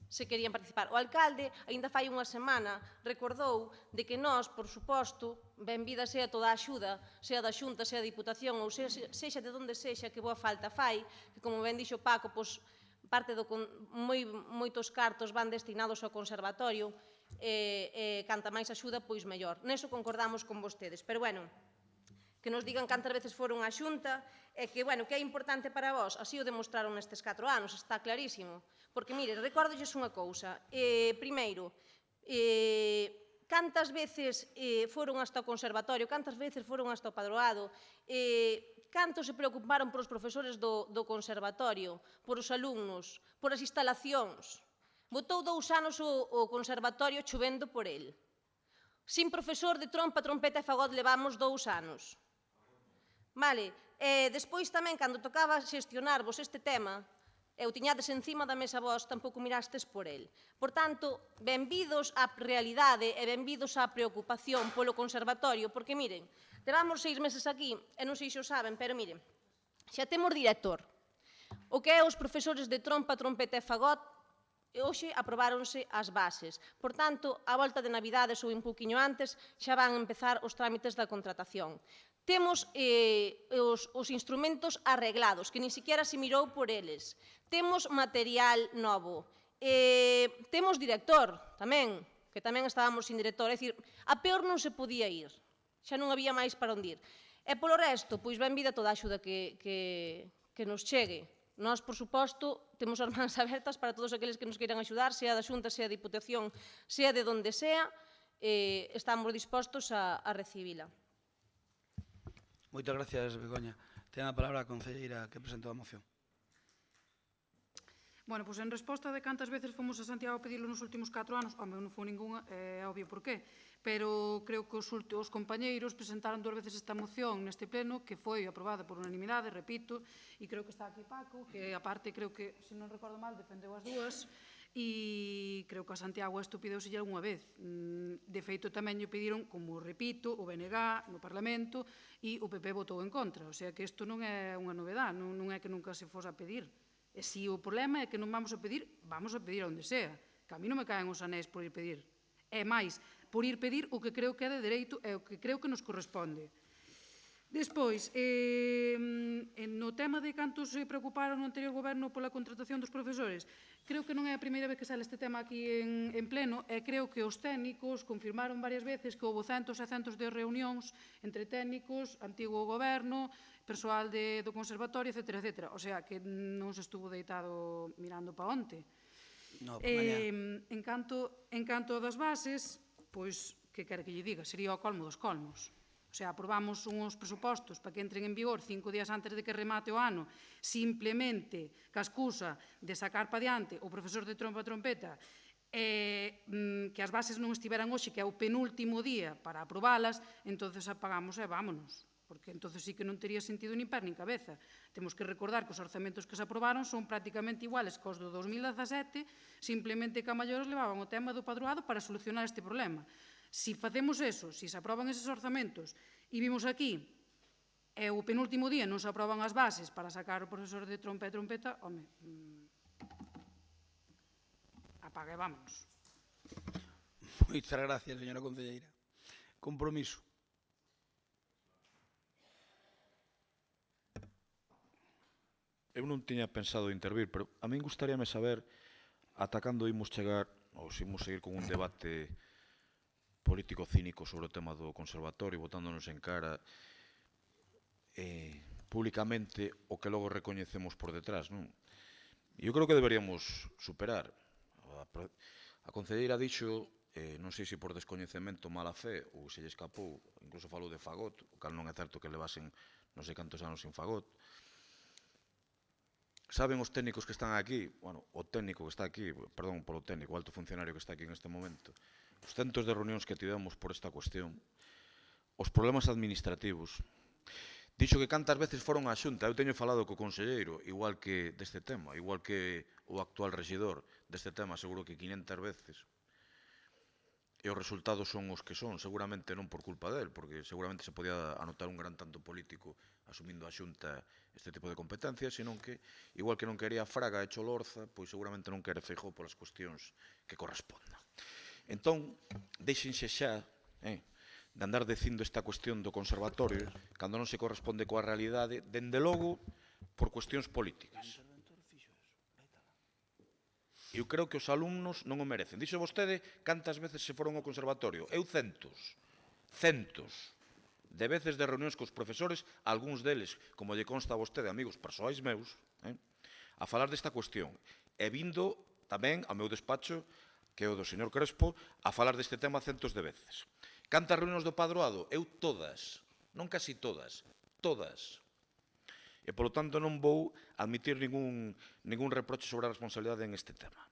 se querían participar. O alcalde, aínda fai unha semana, recordou de que nós, por suposto, benvida sea toda a axuda, sea da Xunta, sea da Diputación, ou sexa de onde sexa, que boa falta fai, que, como ben dixo Paco, parte moitos cartos van destinados ao conservatorio, canta máis axuda, pois mellor. Neso concordamos con vostedes. Pero, bueno, que nos digan cantas veces foron a Xunta, e que, bueno, que é importante para vós, así o demostraron nestes 4 anos, está clarísimo. Porque, mire, recórdolles unha cousa. Primeiro, cantas veces foron hasta o conservatorio, cantas veces foron hasta o padroado, canto se preocuparon por os profesores do conservatorio, por os alumnos, por as instalacións. Botou 2 anos o conservatorio chovendo por el. Sin profesor de trompa, trompeta e fagot levamos 2 anos. Vale, E despois tamén, cando tocaba xestionarvos este tema, e o tiñades encima da mesa vos, tampouco mirastes por el. Por tanto, benvidos á realidade e benvidos á preocupación polo conservatorio, porque, miren, levamos 6 meses aquí, e non sei se o saben, pero, miren, xa temos director. O que é os profesores de trompa, trompeta e fagot, hoxe aprobáronse as bases. Por tanto, a volta de Navidades ou un pouquiño antes, xa van a empezar os trámites da contratación. Temos os instrumentos arreglados, que nin siquiera se mirou por eles. Temos material novo. Temos director, tamén, que tamén estábamos sin director. É dicir, a peor non se podía ir. Xa non había máis para onde ir. E polo resto, pois ben vida toda a axuda que nos chegue. Nós, por suposto, temos as mans abertas para todos aqueles que nos queiran axudar, sea da Xunta, sea da Diputación, sea de donde sea, estamos dispostos a recibila. Moitas gracias, Begoña. Ten a palabra a concelleira que presentou a moción. Bueno, pois en resposta de cantas veces fomos a Santiago a pedilo nos últimos 4 anos, home, non foi ninguna, é obvio por qué, pero creo que os compañeiros presentaron 2 veces esta moción neste pleno, que foi aprobada por unanimidade, repito, e creo que está aquí Paco, que aparte creo que, se non recordo mal, defendeu as dúas, e creo que a Santiago estupideuselle algunha vez. De feito, tamén lle pediron, como repito, o BNG no Parlamento, e o PP votou en contra, o sea que isto non é unha novedade, non é que nunca se fose a pedir. E se o problema é que non vamos a pedir onde sea, que a mí non me caen os anéis por ir pedir. É máis, por ir pedir o que creo que é de dereito e o que creo que nos corresponde. Despois, no tema de cantos se preocuparon no anterior goberno pola contratación dos profesores, creo que non é a primeira vez que sale este tema aquí en pleno e creo que os técnicos confirmaron varias veces que houve centos e centos de reunións entre técnicos, antigo goberno, persoal do conservatorio, etc. O sea, que non se estuvo deitado mirando pa onte. En canto das bases, pois, que quere que lle diga, sería o colmo dos colmos. O sea, aprobamos uns presupostos para que entren en vigor 5 días antes de que remate o ano, simplemente ca excusa de sacar pa diante o profesor de trompa trompeta, que as bases non estiveran hoxe, que é o penúltimo día para aprobalas, entonces apagamos e vámonos. Porque entonces sí que non tería sentido nin pé nin cabeza. Temos que recordar que os orzamentos que se aprobaron son prácticamente iguales que os do 2017, simplemente que a maiores levaban o tema do padroado para solucionar este problema. Si facemos eso, si se aproban eses orzamentos e vimos aquí e o penúltimo día non se aproban as bases para sacar o profesor de trompa e trompeta, home, apaga e vámonos. Moitas gracias, señora concelleira. Compromiso. Eu non tiña pensado intervir, pero a min gustaríame saber ata cando imos chegar, ou se imos seguir con un debate político cínico sobre o tema do conservatorio, botándonos en cara públicamente o que logo recoñecemos por detrás, non? Eu creo que deberíamos superar. A concelleira dixo, non sei se por descoñecemento, mala fe, ou se lle escapou, incluso falou de fagot, o cal non é certo que levasen non sei cantos anos sin fagot. Saben os técnicos que están aquí, bueno, o técnico que está aquí, perdón polo técnico, o alto funcionario que está aquí en este momento, os centos de reunións que tivemos por esta cuestión, os problemas administrativos. Dixo que cantas veces foron á Xunta, eu teño falado co conselleiro, igual que deste tema, igual que o actual rexidor deste tema, seguro que 500 veces. E os resultados son os que son, seguramente non por culpa del, porque seguramente se podía anotar un gran tanto político asumindo a Xunta este tipo de competencias, senón que, igual que non quería Fraga e Cholorza, pois seguramente non quere Feijóo polas cuestións que correspondan. Entón, deixense xa de andar dicindo esta cuestión do conservatorio cando non se corresponde coa realidade, dende logo por cuestións políticas. Eu creo que os alumnos non o merecen. Dixo vostede cantas veces se foron ao conservatorio. Eu centos de veces de reunións cos profesores, algúns deles, como lle consta a vostede, amigos persoais meus, a falar desta cuestión. E vindo tamén ao meu despacho, que é o do señor Crespo, a falar deste tema centos de veces. Cantas reunións do padroado? Eu todas, non casi todas, todas. E, polo tanto, non vou admitir ningún reproche sobre a responsabilidade en este tema.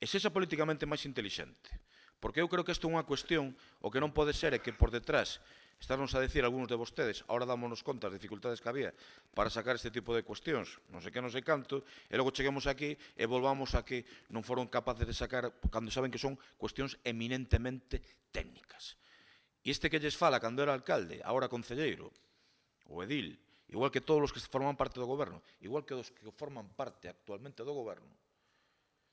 E sexa políticamente máis intelixente, porque eu creo que isto é unha cuestión, o que non pode ser é que por detrás estarnos a decir algúns de vostedes, ahora dámonos conta das dificultades que había para sacar este tipo de cuestións, non sei que, non sei canto, e logo cheguemos aquí e volvamos a que non foron capaces de sacar, cando saben que son cuestións eminentemente técnicas. E este que lles fala cando era alcalde, agora concelleiro, o edil, igual que todos os que forman parte do goberno, igual que os que forman parte actualmente do goberno,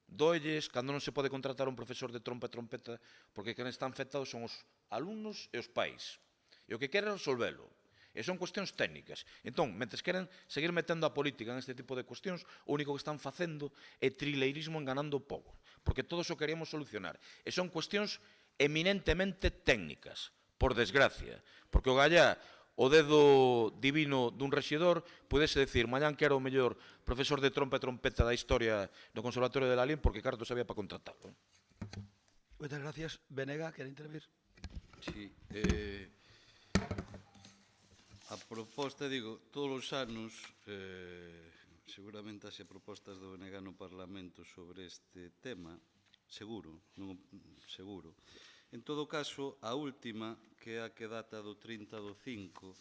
doelles cando non se pode contratar un profesor de trompa e trompeta porque quen están afectados son os alumnos e os pais. E o que queren resolvelo. E son cuestións técnicas. Entón, mentres queren seguir metendo a política en este tipo de cuestións, o único que están facendo é trileirismo enganando o povo. Porque todos o queríamos solucionar. E son cuestións eminentemente técnicas, por desgracia. Porque o gallá, o dedo divino dun rexedor, pudese decir, mañán que era o mellor profesor de trompa e trompeta da historia do Conservatorio de Lalín porque cartos había para contratalo. Moitas gracias. Benega, quere intervir? Sí, a proposta, digo, todos os anos, seguramente haxe propostas do BNG no Parlamento sobre este tema, seguro, non, seguro. En todo caso, a última, que é a que data do 30 do 5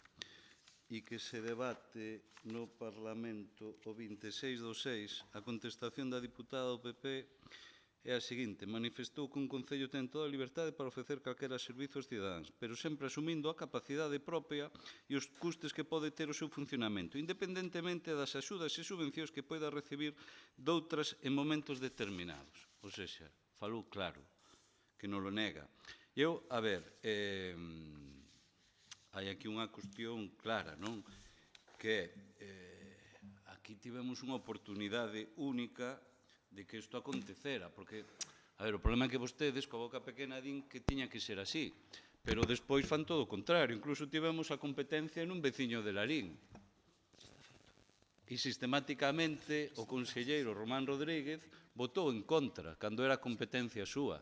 e que se debate no Parlamento o 26 do 6, a contestación da diputada do PP é a seguinte: manifestou que un concello ten toda a liberdade para ofrecer calquera servizo aos cidadáns, pero sempre asumindo a capacidade propia e os custes que pode ter o seu funcionamento, independentemente das axudas e subvencións que poida recibir doutras en momentos determinados. Ou seja, falou claro, que non lo nega. Eu, a ver, hai aquí unha cuestión clara, non? Que aquí tivemos unha oportunidade única de que isto acontecera, porque, a ver, o problema é que vostedes, coa boca pequena, din que tiña que ser así, pero despois fan todo o contrario, incluso tivemos a competencia nun veciño de Lalín. E sistemáticamente o conselleiro Román Rodríguez votou en contra, cando era competencia súa,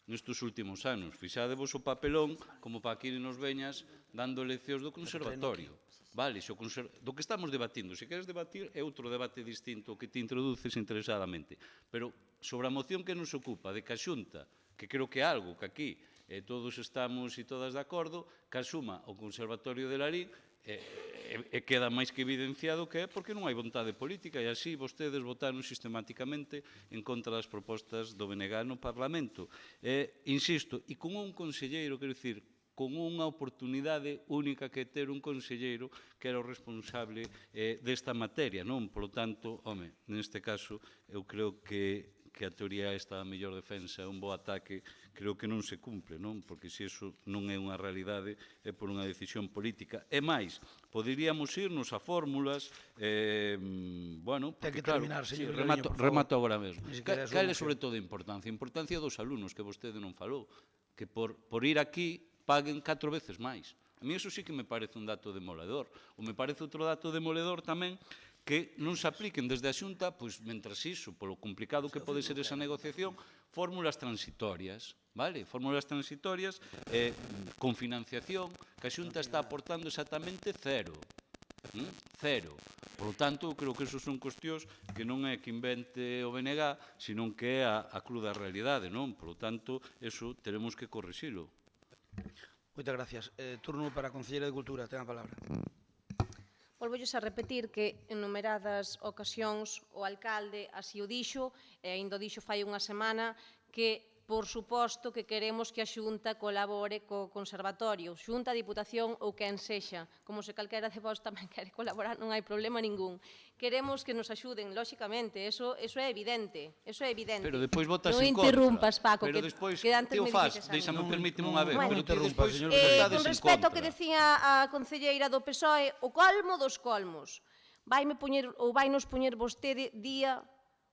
nestes últimos anos. Fixadevos o papelón como para que nos veñas dando leccións do conservatorio. Vale, do que estamos debatindo. Se queres debatir, é outro debate distinto que te introduces interesadamente. Pero sobre a moción que nos ocupa de que a Xunta, que creo que é algo que aquí todos estamos e todas de acordo, que asuma o Conservatorio de Lalín, e queda máis que evidenciado que é porque non hai vontade política e así vostedes votaron sistemáticamente en contra das propostas do BNG no Parlamento. Insisto, e con un conselleiro, quero dicir, con unha oportunidade única que ter un conselleiro que era o responsable desta materia, non? Por lo tanto, home, neste caso, eu creo que a teoría esta da mellor defensa é un bo ataque, creo que non se cumple, non? Porque se iso non é unha realidade, é por unha decisión política. E máis, poderíamos irnos a fórmulas, bueno, porque claro, remato agora mesmo. Cal é sobre todo a importancia? A importancia dos alumnos, que vostede non falou, que por ir aquí paguen 4 veces máis. A mí iso sí que me parece un dato demoledor. Ou me parece outro dato demoledor tamén que non se apliquen desde a Xunta, pois, mentras iso, polo complicado que pode ser esa negociación, fórmulas transitorias, vale? Fórmulas transitorias con financiación que a Xunta está aportando exactamente cero. Cero. Por lo tanto, creo que esos son cuestións que non é que invente o BNG, senón que é a cruda realidade, non? Por lo tanto, eso teremos que corrixilo. Moitas gracias. Turno para a Conselleira de Cultura. Ten a palabra. Volvolles a repetir que en numeradas ocasións o alcalde así o dixo, e ainda o dixo fai unha semana, que por suposto que queremos que a Xunta colabore co Conservatorio, Xunta, Diputación ou quen sexa, como se calquera de vos tamén quere colaborar, non hai problema ningún. Queremos que nos axuden, lóxicamente, eso é evidente, eso é evidente. Pero despois votas en contra. Non interrumpas, Paco, pero despois, que antes me dices a mí. Deixame, permíteme unha vez, Bueno, pero ti despois con votades en respecto ao que contra. decía a concelleira do PSOE, o colmo dos colmos. Vainos poñer vostede día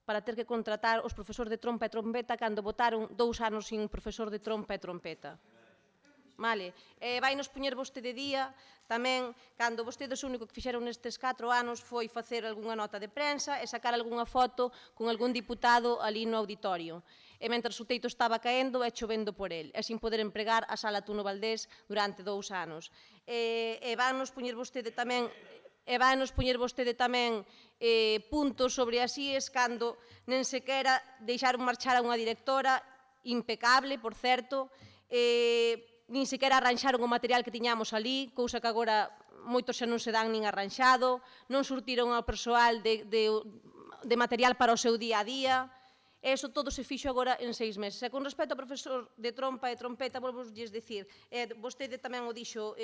para ter que contratar os profesores de trompa e trompeta cando votaron 2 anos sin profesor de trompa e trompeta. Vale, vainos poñer vostede día tamén cando vostedes o único que fixeron nestes 4 anos foi facer algunha nota de prensa e sacar algunha foto con algún diputado ali no auditorio. E mentre o teito estaba caendo e chovendo por el, e sin poder empregar a sala Tuno Valdés durante 2 anos. E vainos poñer vostede tamén puntos sobre as IES cando nen sequera deixaron marchar a unha directora impecable, por certo, nin sequera arranxaron o material que tiñamos ali, cousa que agora moitos xa non se dan nin arranxado, non surtiron ao persoal de material para o seu día a día, e iso todo se fixo agora en 6 meses. E con respecto ao profesor de trompa e trompeta, volvo lles dicir, vostede tamén o dixo,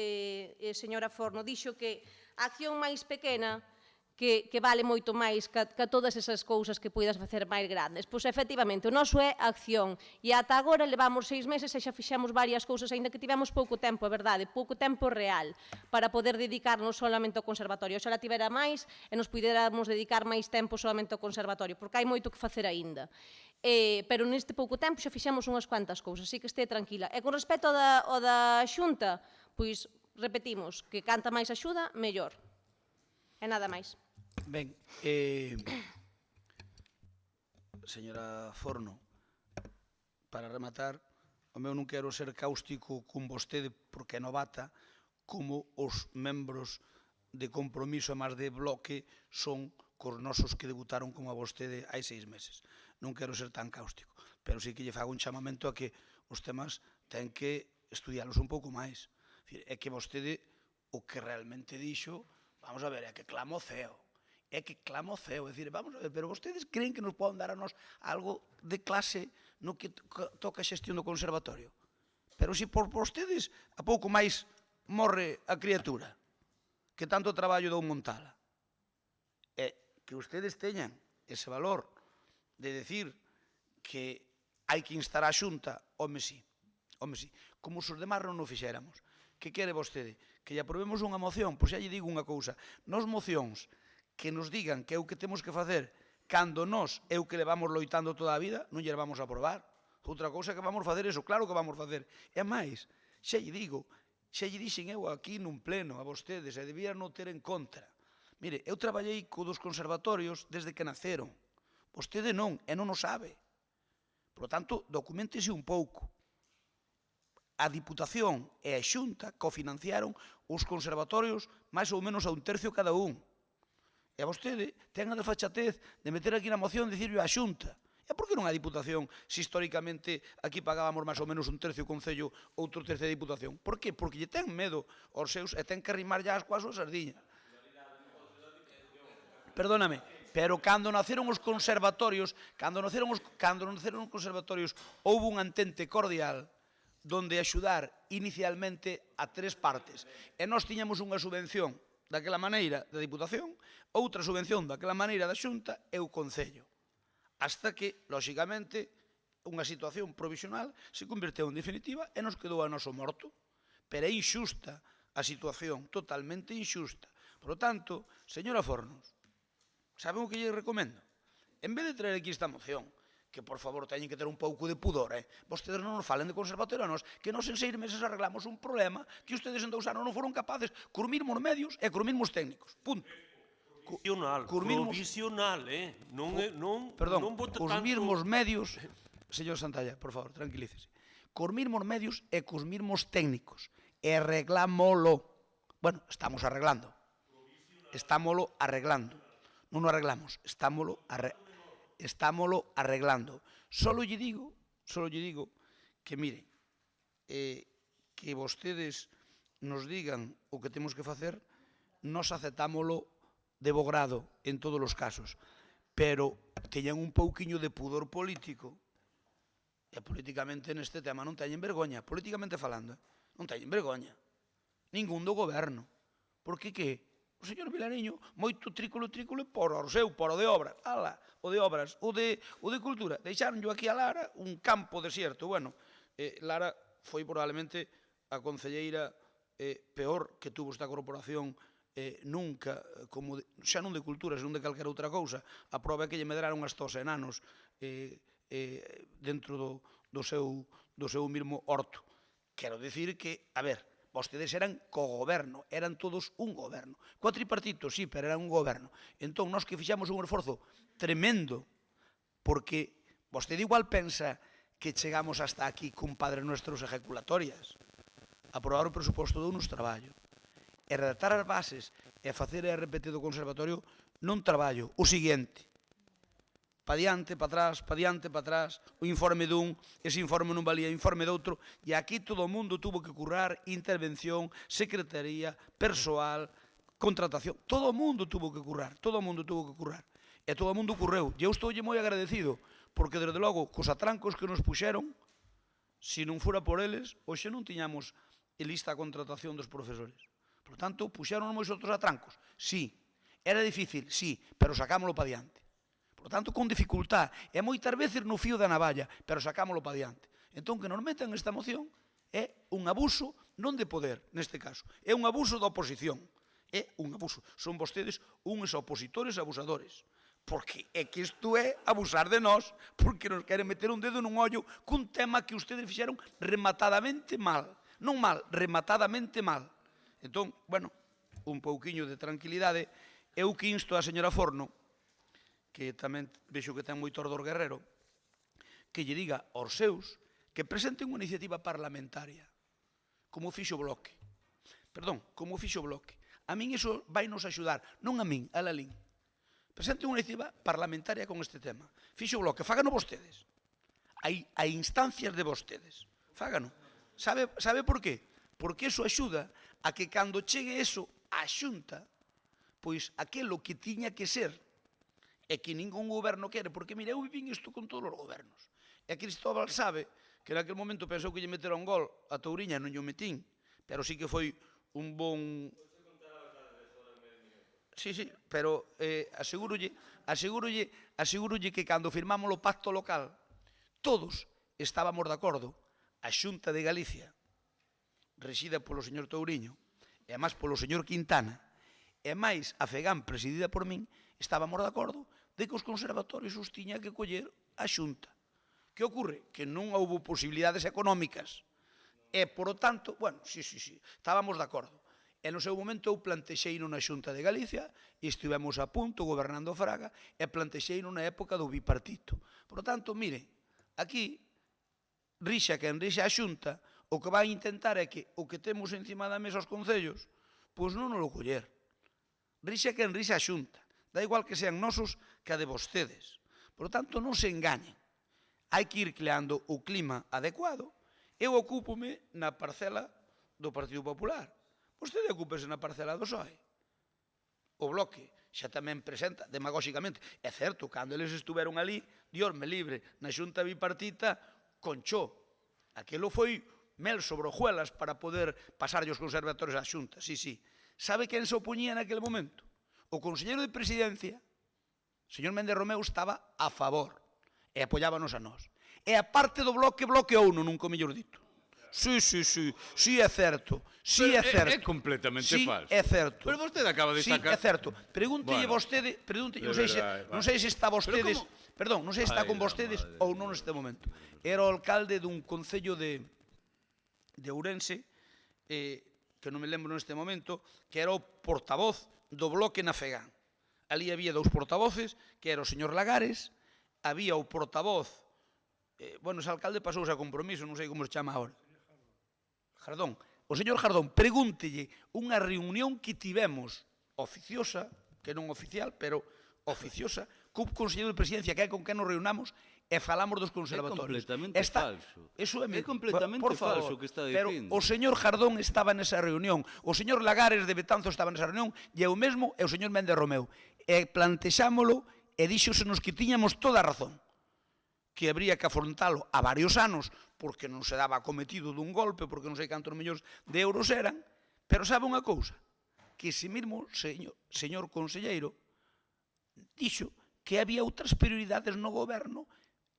señora Forno, dixo que a acción máis pequena que vale moito máis que todas esas cousas que poidas facer máis grandes. Pois, efectivamente, o noso é acción. E ata agora levamos 6 meses e xa fixemos varias cousas, aínda que tivemos pouco tempo, é verdade, pouco tempo real, para poder dedicarnos solamente ao conservatorio. Xa la tivera máis e nos puderamos dedicar máis tempo solamente ao conservatorio, porque hai moito que facer aínda. Pero neste pouco tempo xa fixemos unhas cuantas cousas, así que este tranquila. E con respecto ao da Xunta, pois, repetimos, que canta máis axuda, mellor. E nada máis. Ben, señora Forno, para rematar, o meu non quero ser cáustico con vostede porque é novata, como os membros de Compromiso e máis de Bloque son cos nosos que debutaron como a vostede hai 6 meses. Non quero ser tan cáustico, pero sí que lle fago un chamamento a que os temas ten que estudialos un pouco máis. É que vostede o que realmente dixo, vamos a ver, é que clama o ceo. É que clama o ceo, é dicir, vamos a ver, pero vostedes creen que nos poden dar a nós algo de clase no que toca a xestión do conservatorio? Pero se por vostedes a pouco máis morre a criatura, que tanto traballo dou montala. É que vostedes teñan ese valor de decir que hai que instar a Xunta, home sí, como se os demás non o fixéramos. Que quere vostede? Que lle aprobemos unha moción? Pois xa lle digo unha cousa, nos mocións que nos digan que é o que temos que facer cando nós é o que levamos loitando toda a vida, non lle vamos a aprobar. Outra cousa que vamos facer eso, claro que vamos facer. E máis, xa lle digo, xa lle dixen eu aquí nun pleno a vostedes, e debían non ter en contra. Mire, eu traballei co dos conservatorios desde que naceron. Vostede non, e non o sabe. Por lo tanto, documentese un pouco. A Diputación e a Xunta cofinanciaron os conservatorios máis ou menos a 1/3 cada un. E a vostede ten a desfachatez de meter aquí na moción e dicirlo á Xunta. E por que non a Diputación, se históricamente aquí pagábamos máis ou menos 1/3 o Concello, outro 1/3 a Diputación? Por que? Porque lle ten medo aos seus e ten que arrimar ya as coas súas sardiñas. Perdóname, pero cando naceron os conservatorios, houve un entente cordial donde axudar inicialmente a 3 partes. E nós tiñamos unha subvención daquela maneira da Diputación, outra subvención daquela maneira da Xunta e o Concello. Hasta que, lóxicamente, unha situación provisional se converteu en definitiva e nos quedou a noso morto. Pero é injusta a situación, totalmente injusta. Por lo tanto, señora Fornos, saben o que lle recomendo? En vez de traer aquí esta moción, que por favor teñen que ter un pouco de pudor, vostedes non nos falen de conservatorio a nos, que nos en 6 meses arreglamos un problema que ustedes en 2 anos non foron capaces, cos mesmos medios e cos mesmos técnicos. Punto. Provisional, Perdón, cos mesmos medios, señor Santalla, por favor, tranquilícese, cos mesmos medios e cos mesmos técnicos, e arreglámolo. Bueno, estamos arreglando. Estámolo arreglando. Non o arreglamos, estámolo arreglando. Solo lle digo que, mire, que vostedes nos digan o que temos que facer, nos aceptámolo de bo grado en todos os casos, pero teñan un pouquiño de pudor político, e políticamente neste tema non teñen vergoña, políticamente falando, non teñen vergoña, ningún do goberno, porque que? O señor Vilariño, moito trículo por o seu, por o de obras, o de obras, o de cultura, deixaron yo aquí a Lara un campo desierto. Bueno, Lara foi probablemente a concelleira peor que tuvo esta corporación nunca, xa non de cultura, senón de calquera outra cousa. A prova é que lle medraron as tos enanos dentro do seu mesmo horto. Quero dicir que, a ver, vostedes eran co-goberno, eran todos un goberno. Coa tripartito, sí, pero eran un goberno. Entón, nós que fixamos un esforzo tremendo, porque vostede igual pensa que chegamos hasta aquí con Padre Nuestros ejeculatorias. Aprobar o presuposto de unos traballo. E redactar as bases e facer a RPT do conservatorio non traballo. O seguinte, pa diante, pa atrás, o informe dun, ese informe non valía, o informe doutro, e aquí todo o mundo tuvo que currar intervención, secretaría, persoal, contratación, todo o mundo tuvo que currar, e todo o mundo curreu, e eu estou moi agradecido, porque desde logo, cos atrancos que nos puxeron, se non fora por eles, hoxe non tiñamos lista a contratación dos profesores. Por tanto, puxeron moitos outros atrancos, sí, era difícil, sí, pero sacámoslo pa diante. Por tanto, con dificultad, e moitas veces no fío da navalla, pero sacámoslo pa diante. Entón, que nos metan esta moción é un abuso non de poder, neste caso, é un abuso da oposición, é un abuso. Son vostedes uns opositores abusadores, porque é que isto é abusar de nós, porque nos queren meter un dedo nun ollo cun tema que ustedes fixeron rematadamente mal. Non mal, rematadamente mal. Entón, bueno, un pouquiño de tranquilidade. Eu que insto a señora Forno, que tamén vexo que ten moito ardor guerrero, que lle diga aos seus que presenten unha iniciativa parlamentaria, como fixo Bloque. Perdón, como fixo Bloque. A min iso vai nos axudar, non a min, a Lalín. Presenten unha iniciativa parlamentaria con este tema. Fixo Bloque, fágano vostedes. Hai instancias de vostedes. Fágano. Sabe por qué? Porque iso axuda a que cando chegue eso á Xunta, pois aquelo que tiña que ser e que ningún goberno quere, porque, mira, eu vivín isto con todos os gobernos. E Cristóbal sabe que naquele momento pensou que lle metera un gol a Touriña, non lle metín, pero sí que foi un bon... Sí, pero asegúrolle que cando firmamos o pacto local, todos estábamos de acordo, a Xunta de Galicia, rexida polo señor Touriño, e máis polo señor Quintana, e máis a FEGAM presidida por min, estábamos de acordo de que os conservatorios os tiña que coller a Xunta. Que ocorre? Que non houve posibilidades económicas. E, por o tanto, bueno, sí, estábamos de acordo. E no seu momento eu plantexeino na Xunta de Galicia, e estivemos a punto gobernando Fraga, e plantexeino na época do bipartito. Por o tanto, mire, aquí, rixa quen rixa a Xunta, o que vai intentar é que o que temos encima da mesa os concellos, pois non o coller. Rixa quen rixa a Xunta. Da igual que sean nosos que a de vostedes. Por tanto, non se engañen. Hai que ir creando o clima adecuado. Eu ocúpome na parcela do Partido Popular. Vostede ocúpese na parcela do PSOE. O Bloque xa tamén presenta demagóxicamente. É certo, cando eles estuveron ali, Dios me libre, na Xunta bipartita, conchó. Aquilo foi mel sobre hojuelas para poder pasarlle os conservatorios á Xunta. Sí. Sabe quen se opoñía naquele momento? O conselleiro de Presidencia, señor Méndez Romeu, estaba a favor e apoyábanos a nós. E a parte do Bloque bloqueouno, nunca mellor dito. Sí, é certo. É completamente falso. Sí, é certo. Pero vostede acaba de sacar... Sí, é certo. Pregúntelle vostede, non sei se está vostedes, perdón, non sei se está con vostedes ou non neste momento. Era o alcalde dun concello de Ourense, que non me lembro neste momento, que era o portavoz do Bloque na FEGAM. Ali había dous portavoces, que era o señor Lagares, había o portavoz, ese alcalde pasouse a Compromiso, non sei como se chama agora. Jardón. O señor Jardón, pregúntelle unha reunión que tivemos oficiosa, que non oficial, pero oficiosa, co conselleiro de Presidencia, que é con quen nos reunamos, e falamos dos conservatorios. É completamente falso. É completamente falso o que está dicindo. Pero o señor Jardón estaba nesa reunión, o señor Lagares de Betanzo estaba nesa reunión, e eu mesmo e o señor Méndez Romeu. E plantexámolo e díxosenos que tiñamos toda a razón, que habría que afrontalo a varios anos, porque non se daba acometido dun golpe, porque non sei cantos millóns de euros eran, pero sabe unha cousa? Que ese mesmo señor conselleiro dixo que había outras prioridades no goberno,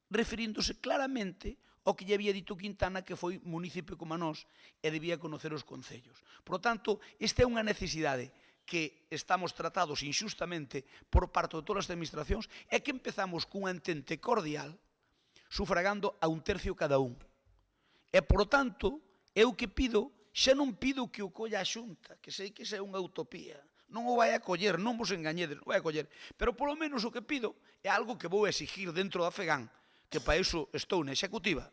referíndose claramente ao que lle había dito Quintana, que foi municipio como a nós e debía conocer os concellos. Por tanto, esta é unha necesidade que estamos tratados injustamente por parte de todas as administracións, é que empezamos cunha entente cordial, sufragando a 1/3 cada un. E, por tanto, eu que pido, xa non pido que o colla a Xunta, que sei que esa é unha utopía, non o vai a coller, non vos engañedes, non vai a coller, pero polo menos o que pido é algo que vou exigir dentro da FEGAM, que para iso estou na executiva,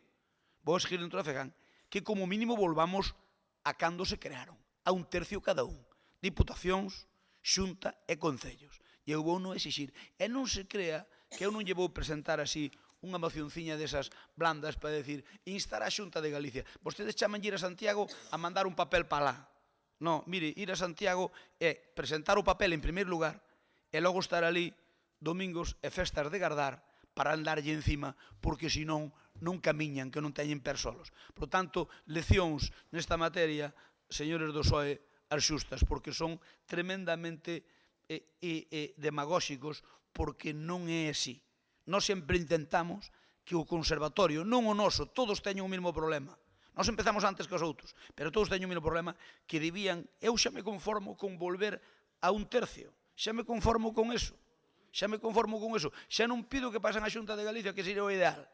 vou exigir dentro da FEGAM, que como mínimo volvamos a cando se crearon, a 1/3 cada un, diputacións, Xunta e concellos. E eu vou non exigir. E non se crea que eu non lle vou presentar así unha mocionciña desas blandas para decir instar a Xunta de Galicia. Vostedes chaman ir a Santiago a mandar un papel para lá. Non, mire, ir a Santiago é presentar o papel en primeiro lugar e logo estar ali domingos e festas de Gardar para andarlle encima, porque senón non camiñan, que non teñen per solos. Por tanto, leccións nesta materia, señores do PSOE, as xustas, porque son tremendamente demagóxicos, porque non é así. Nós sempre intentamos que o conservatorio, non o noso, todos teñen o mesmo problema. Nós empezamos antes que os outros, pero todos teñen o mesmo problema que debían, eu xa me conformo con volver a un tercio, xa me conformo con eso, xa non pido que pasen a Xunta de Galicia, que sería o ideal,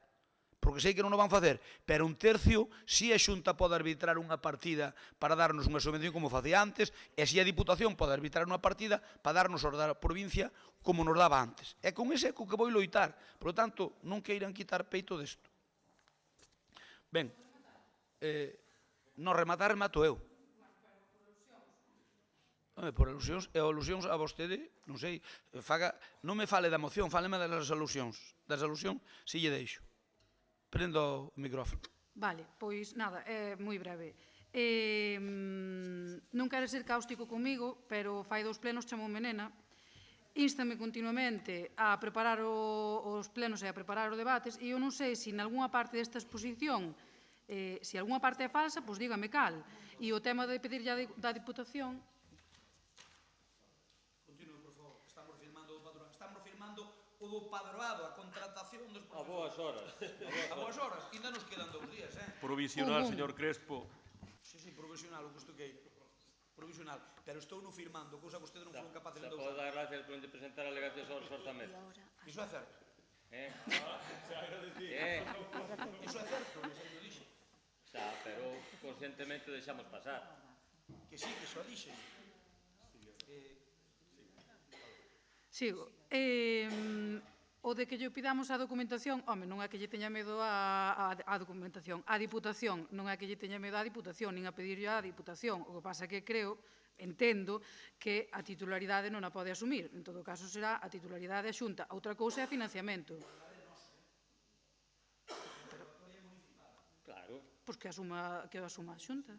porque sei que non o van facer, pero un tercio, si a Xunta pode arbitrar unha partida para darnos unha subvención como facía antes, e si a Diputación pode arbitrar unha partida para darnos os da provincia como nos daba antes. E con ese co que vou loitar. Por lo tanto, non queiran quitar peito desto. Ben, non rematar, remato eu. Por alusións, e alusións a vostede, non sei, non me fale da moción, fáleme das alusións. Das alusións, si lle deixo. Prendo o micrófono. Vale, pois nada, é moi breve. Non quero ser cáustico comigo, pero fai 2 plenos chamoume nena, instame continuamente a preparar os plenos e a preparar os debates, e eu non sei se en algunha parte desta exposición, se algunha parte é falsa, pois dígame cal. E o tema de pedir da Diputación... Continúe, por favor, estamos firmando o do padroado, a contratación dos profesores. A boas horas. A boas horas, ainda nos quedan 2 días, Provisional, señor Crespo. Sí, provisional, o que isto queira. Provisional, pero estou non firmando, cousa que vostede non foron capaces de usar. Pode dar gracias por presentar alegacións aos orzamentos. Iso é certo. Iso é certo, eu dixe. Xa, pero conscientemente deixamos pasar. Que sí, que xo dixe. Sigo. O de que lle pidamos a documentación, home, non é que lle teña medo a documentación. A Diputación, non é que lle teña medo a Diputación, nin a pedirlle a Diputación. O que pasa é que creo, entendo, que a titularidade non a pode asumir. En todo caso, será a titularidade da Xunta. Outra cousa é a financiamento. Claro. Pois que asuma a Xunta.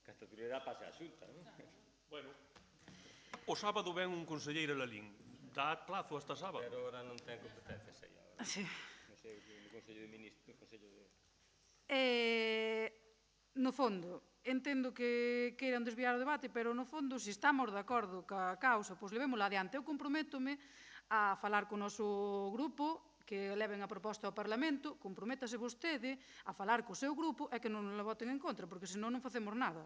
Que a titularidade pase a Xunta, non? Bueno. O sábado ven un conselleiro Lalín. Dá plazo hasta sábado. Pero ahora non ten competencias aí. Sí. Non sei, o Consello de Ministros, o Consello de... No fondo, entendo que queiran desviar o debate, pero no fondo, se estamos de acordo ca causa, pois levémola adiante. Eu comprométome a falar co noso grupo, que leven a proposta ao Parlamento, comprométase vostede a falar co seu grupo e que non la voten en contra, porque senón non facemos nada.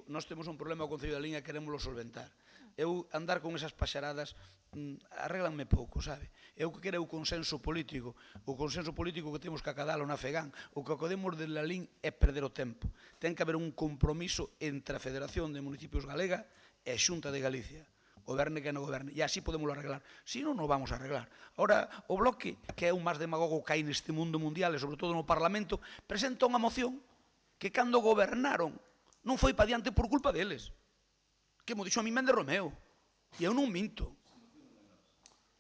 Nós temos un problema co Concello da Liña e queremoslo solventar. Eu andar con esas paxaradas arreglanme pouco, sabe? Eu que quero o consenso político que temos que acadalo na FEGAN, o que academos de Lalín é perder o tempo. Ten que haber un compromiso entre a Federación de Municipios Galega e a Xunta de Galicia. Goberne que non goberne, e así podemos arreglar. Si non, non vamos a arreglar. Ora, o Bloque, que é un máis demagogo que hai neste mundo mundial, e sobre todo no Parlamento, presenta unha moción que cando gobernaron non foi pa diante por culpa deles. Que mo dixo a mí Méndez Romeo. E eu non minto.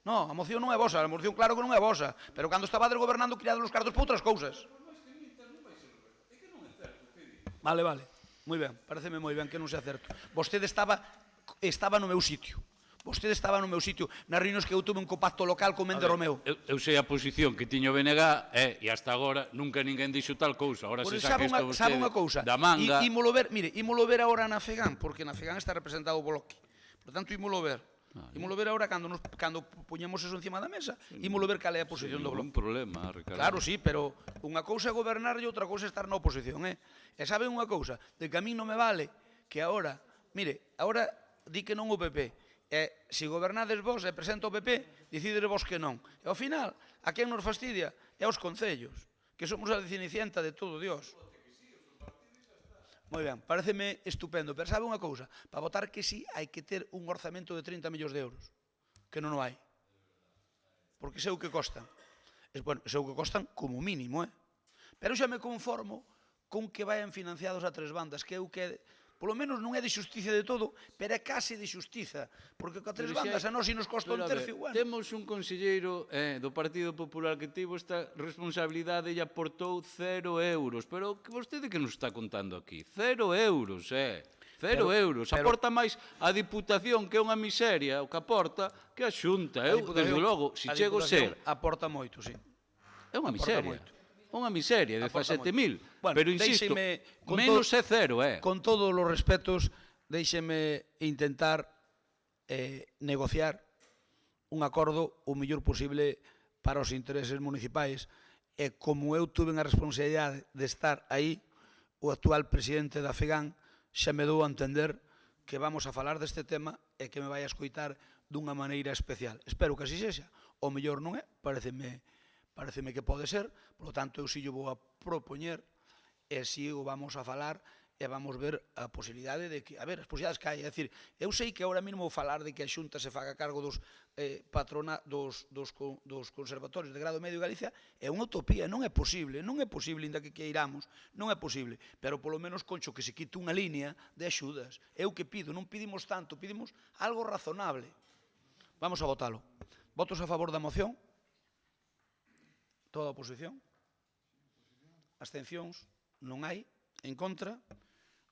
Non, a moción non é vosa, a moción claro que non é vosa, pero cando estabades gobernando criados os cartos para outras cousas. Vale, moi ben, pareceme moi ben que non sea certo. Vostede estaba no meu sitio. Vostede estaba no meu sitio nas reunións que eu tuve un compacto local con Méndez Romeo. Eu sei a posición que tiño o BNG e hasta agora nunca ninguén dixo tal cousa. Ahora se saque isto vostede da manga. Ímolo ver agora na FEGAN, porque na FEGAN está representado o Bloque. Por tanto, ímolo ver. Ímolo ver agora cando poñemos eso encima da mesa, ímolo ver cal é a posición do Bloque. Un problema, Ricardo. Claro, sí, pero unha cousa é gobernar e outra cousa é estar na oposición, E saben unha cousa, de que a mí non me vale que agora, mire, agora di que non o PP, E se gobernades vos e presenta o PP, decides vos que non. E ao final, a quen nos fastidia é aos concellos, que somos a definicienta de todo Dios. Moi ben, pareceme estupendo, pero sabe unha cousa, para votar que sí hai que ter un orzamento de 30 millóns de euros, que non o hai. Porque sei o que costan. Bueno, sei o que costan como mínimo, pero xa me conformo con que vayan financiados a tres bandas, que é o que, polo menos non é de xustiza de todo, pero é case de xustiza, porque co a tres bandas a nós nos costa un tercio. Temos un conselleiro do Partido Popular que tivo esta responsabilidade e aportou 0 euros, pero vostede que nos está contando aquí? 0 euros, 0 euros. Aporta máis a Diputación, que é unha miseria, o que aporta, que a Xunta. Eu, desde logo, se chego a ser... Aporta moito, sí. É unha miseria. Unha miseria de 17.000. Pero, insisto, menos é 0, Con todos os respetos, déixeme intentar negociar un acordo o mellor posible para os intereses municipais. E como eu tuve a responsabilidade de estar aí, o actual presidente da FEGAN xa me dou a entender que vamos a falar deste tema e que me vai a escoitar dunha maneira especial. Espero que así sexa. O mellor non é, pareceme que pode ser, por lo tanto, eu si yo vou a propoñer e si o vamos a falar e vamos ver a posibilidade de que, as posibilidades que hai, é dicir, eu sei que agora mesmo vou falar de que a Xunta se faga cargo dos conservatorios de grado medio de Galicia, é unha utopía, non é posible, inda que queiramos, non é posible, pero polo menos, concho, que se quite unha línea de axudas. É o que pido, non pedimos tanto, pedimos algo razonable. Vamos a votalo. Votos a favor da moción? Toda a oposición? Abstencións? Non hai. En contra?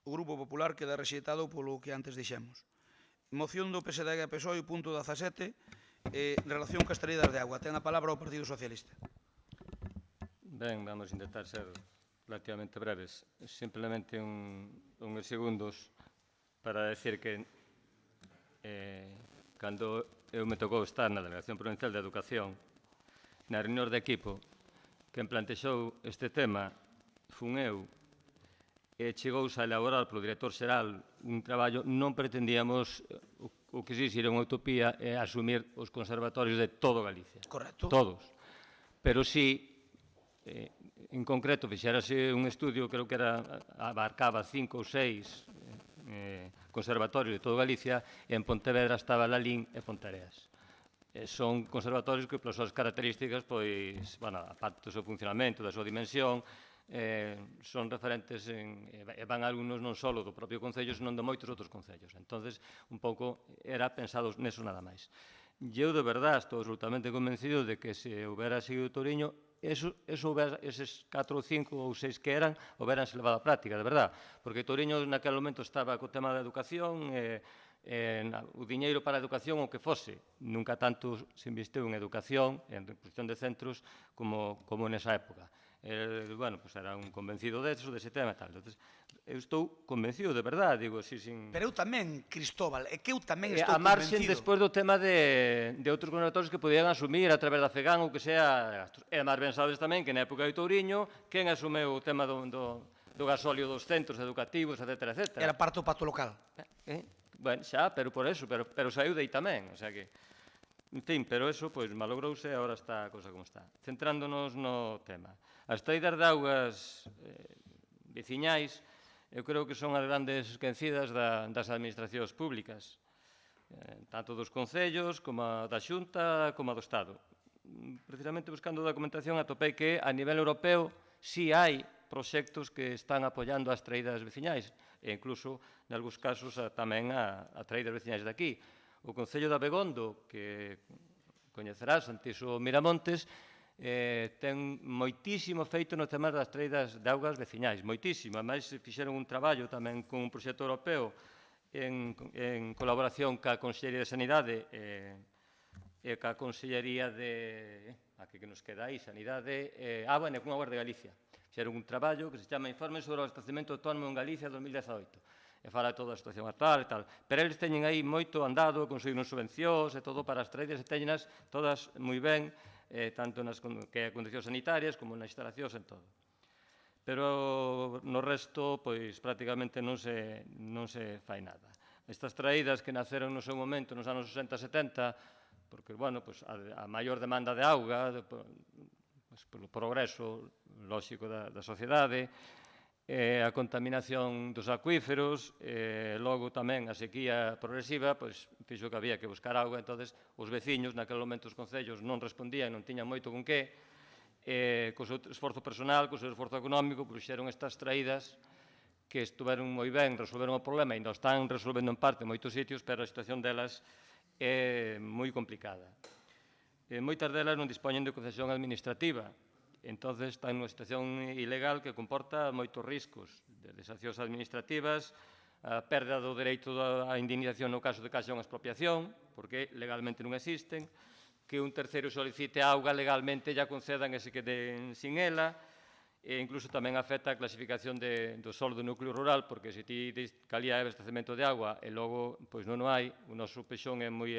O Grupo Popular queda rexeitado polo que antes dixemos. Moción do PSDG e PSOE, punto 17, relación cas traídas de agua. Ten a palabra o Partido Socialista. Ben, vamos a intentar ser relativamente breves. Simplemente uns segundos para decir que cando eu me tocou estar na Delegación Provincial de Educación, na reunión de equipo, quen plantexou este tema fun eu, e chegouse a elaborar polo director xeral un traballo, non pretendíamos o que si era unha utopía é asumir os conservatorios de todo Galicia. Correcto. Todos. Pero si, en concreto, fixérase un estudio, creo que abarcaba 5 ou 6 conservatorios de todo Galicia, e en Pontevedra estaba Lalín e Ponteareas. Son conservatorios que, polas súas características, pois, a parte do seu funcionamento, da súa dimensión, son referentes e van alumnos non só do propio Concello, senón de moitos outros concellos. Entonces, un pouco era pensado neso nada máis. E eu, de verdade, estou absolutamente convencido de que se houbera seguido Touriño, eses 4 ou 5 ou 6 que eran, houberanse levado a práctica, de verdade. Porque Touriño naquele momento estaba co tema da educación, o diñeiro para a educación o que fose. Nunca tanto se investiu en educación, en reposición de centros, como nesa época. Bueno, pues era un convencido dese tema e tal. Entonces, eu estou convencido, de verdade, digo así sin... Pero eu tamén, Cristóbal, é que eu tamén estou convencido. A marxen despois do tema de outros conservatorios que podían asumir a través da FEGAN ou que sea... E máis ben sabes tamén que na época de Touriño, quen asumeu o tema do gasóleo dos centros educativos, etc. Era parte do pacto local. Bueno, xa, pero por eso, pero saiu de aí tamén, o sea que... En fin, pero eso, pois, malogrouse e agora está a cosa como está. Centrándonos no tema. As traídas de augas veciñais, eu creo que son as grandes esquecidas das administracións públicas, tanto dos concellos, como da Xunta, como do Estado. Precisamente buscando documentación atopei que a nivel europeo si hai proxectos que están apoiando as traídas veciñais, e incluso, nalgúns casos, tamén a traídas veciñais de aquí. O Concello de Abegondo, que coñecerás, Antiso Miramontes, ten moitísimo feito no tema das traídas de augas veciñais, moitísimo. Ademais, fixeron un traballo tamén con un proxecto europeo en colaboración ca Consellería de Sanidade e ca Consellería de... Aquí que nos queda aí, Sanidade, Agua e con Aguas de Galicia. Fixeron un traballo que se chama Informe sobre o abastecemento autónomo en Galicia 2018. E fala toda a situación actual e tal. Pero eles teñen aí moito andado, conseguiron subvencións e todo para as traídas e teñenas todas moi ben, tanto nas condicións sanitarias como nas instalacións e todo. Pero no resto, pois, prácticamente non se fai nada. Estas traídas que naceron no seu momento nos anos 60-70, porque, bueno, pues, a maior demanda de auga, polo progreso lóxico da sociedade, a contaminación dos acuíferos, logo tamén a sequía progresiva, pois fixo que había que buscar auga, entonces os veciños, naquele momento os concellos non respondían, non tiñan moito con que, co seu esforzo personal, co seu esforzo económico, puxeron estas traídas que estuveron moi ben, resolveron o problema e nos están resolvendo en parte en moitos sitios, pero a situación delas é moi complicada. Moitas delas non dispoñen de concesión administrativa, entonces están nunha situación ilegal que comporta moitos riscos, de desacións administrativas, a perda do dereito á indemnización no caso de que haxa unha expropiación, porque legalmente non existen, que un terceiro solicite auga legalmente e a concedan e se queden sin ela, e incluso tamén afecta a clasificación do solo do núcleo rural, porque se ti calía abastecemento de agua e logo pois non o hai, o noso peixón é moi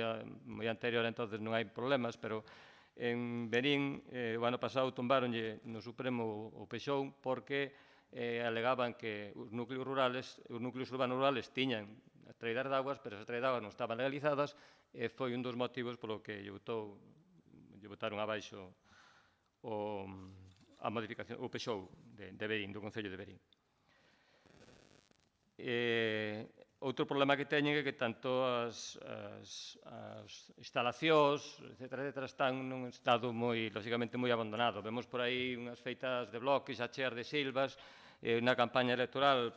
anterior, entonces non hai problemas, pero en Verín o ano pasado tombáronlle no Supremo o peixón porque alegaban que os núcleos urbanos rurales tiñan traídas de aguas, pero esas traídas de aguas non estaban legalizadas e foi un dos motivos polo que lle botaron abaixo a modificación, o peixou de Verín, do Concello de Verín. Outro problema que teñen é que tanto as instalacións, etcétera, están nun estado lógicamente moi abandonado. Vemos por aí unhas feitas de bloques xa cheas de silvas, na campaña electoral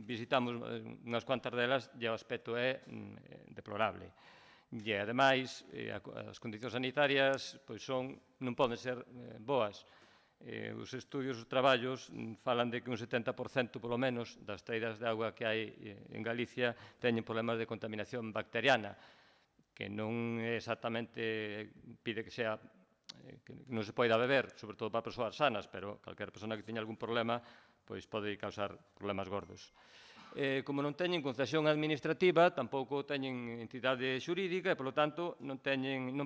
visitamos unhas cuantas delas e o aspecto é deplorable. E, ademais, as condicións sanitarias non poden ser boas. Os estudios, os traballos, falan de que un 70% polo menos das traídas de auga que hai en Galicia teñen problemas de contaminación bacteriana, que non exactamente pide que sea que non se poida beber, sobre todo para persoas sanas, pero calquera persona que teña algún problema pois pode causar problemas gordos. Como non teñen concesión administrativa, tampouco teñen entidade xurídica e, polo tanto, non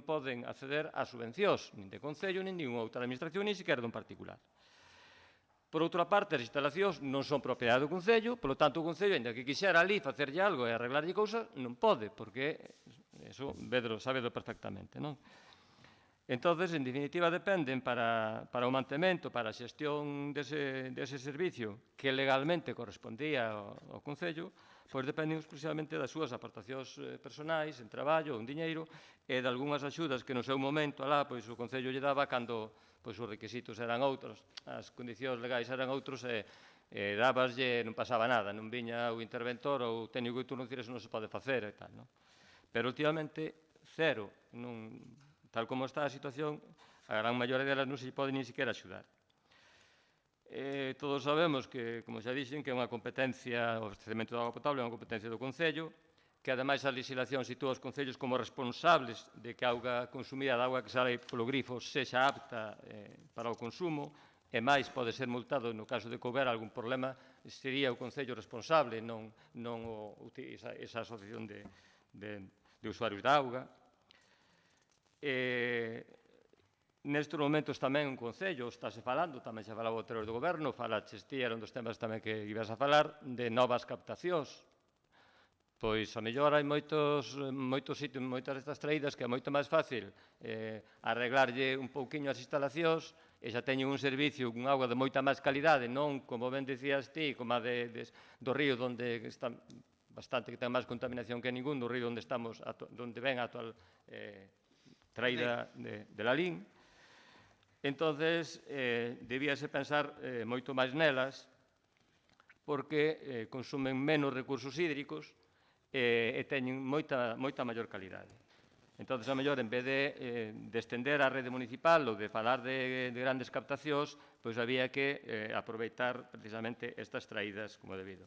poden acceder a subvencións, nin de Concello, nin de ninguna outra administración, nin sequera dun particular. Por outra parte, as instalacións non son propiedade do Concello, polo tanto, o Concello, ainda que quixera ali facerlle algo e arreglarlle cousas, non pode, porque eso sabedelo perfectamente, non? Entón, en definitiva, dependen para o mantemento, para a xestión dese servicio que legalmente correspondía ao Concello, pois dependen exclusivamente das súas aportacións personais, en traballo, en diñeiro, e de algunhas axudas que no seu momento alá pois o Concello lle daba cando os requisitos eran outros, as condicións legais eran outros e dabaslle, non pasaba nada, non viña o interventor ou o técnico de turno dicir eso non se pode facer e tal, non? Pero últimamente, cero, tal como está a situación, a gran maioría delas non se pode nin sequera axudar. Todos sabemos que, como xa dixen, que é unha competencia, o abastecemento de auga potable é unha competencia do Concello, que ademais a legislación sitúa os concellos como responsables de que a auga consumida, a auga que sale polo grifo, sexa apta para o consumo, e máis pode ser multado no caso de que houbera algún problema, sería o Concello responsable, non esa asociación de usuarios da auga. Nestes momentos tamén un Concello estáse falando, tamén se falaba o anterior do Goberno, fala Chestía, era un dos temas tamén que ibas a falar, de novas captacións. Pois a mellor hai moitos sitios, moitas destas traídas que é moito máis fácil arreglarlle un pouquiño as instalacións e xa teñen un servicio con auga de moita máis calidade, non, como ben dicías ti, como a do río onde está bastante, que ten máis contaminación que ningún, do río onde estamos, onde ven a actual traída de Lalín. Entonces, debíase pensar moito máis nelas, porque consumen menos recursos hídricos e teñen moita maior calidade. Entón, a mellor, en vez de estender a rede municipal ou de falar de grandes captacións, pois había que aproveitar precisamente estas traídas como debido.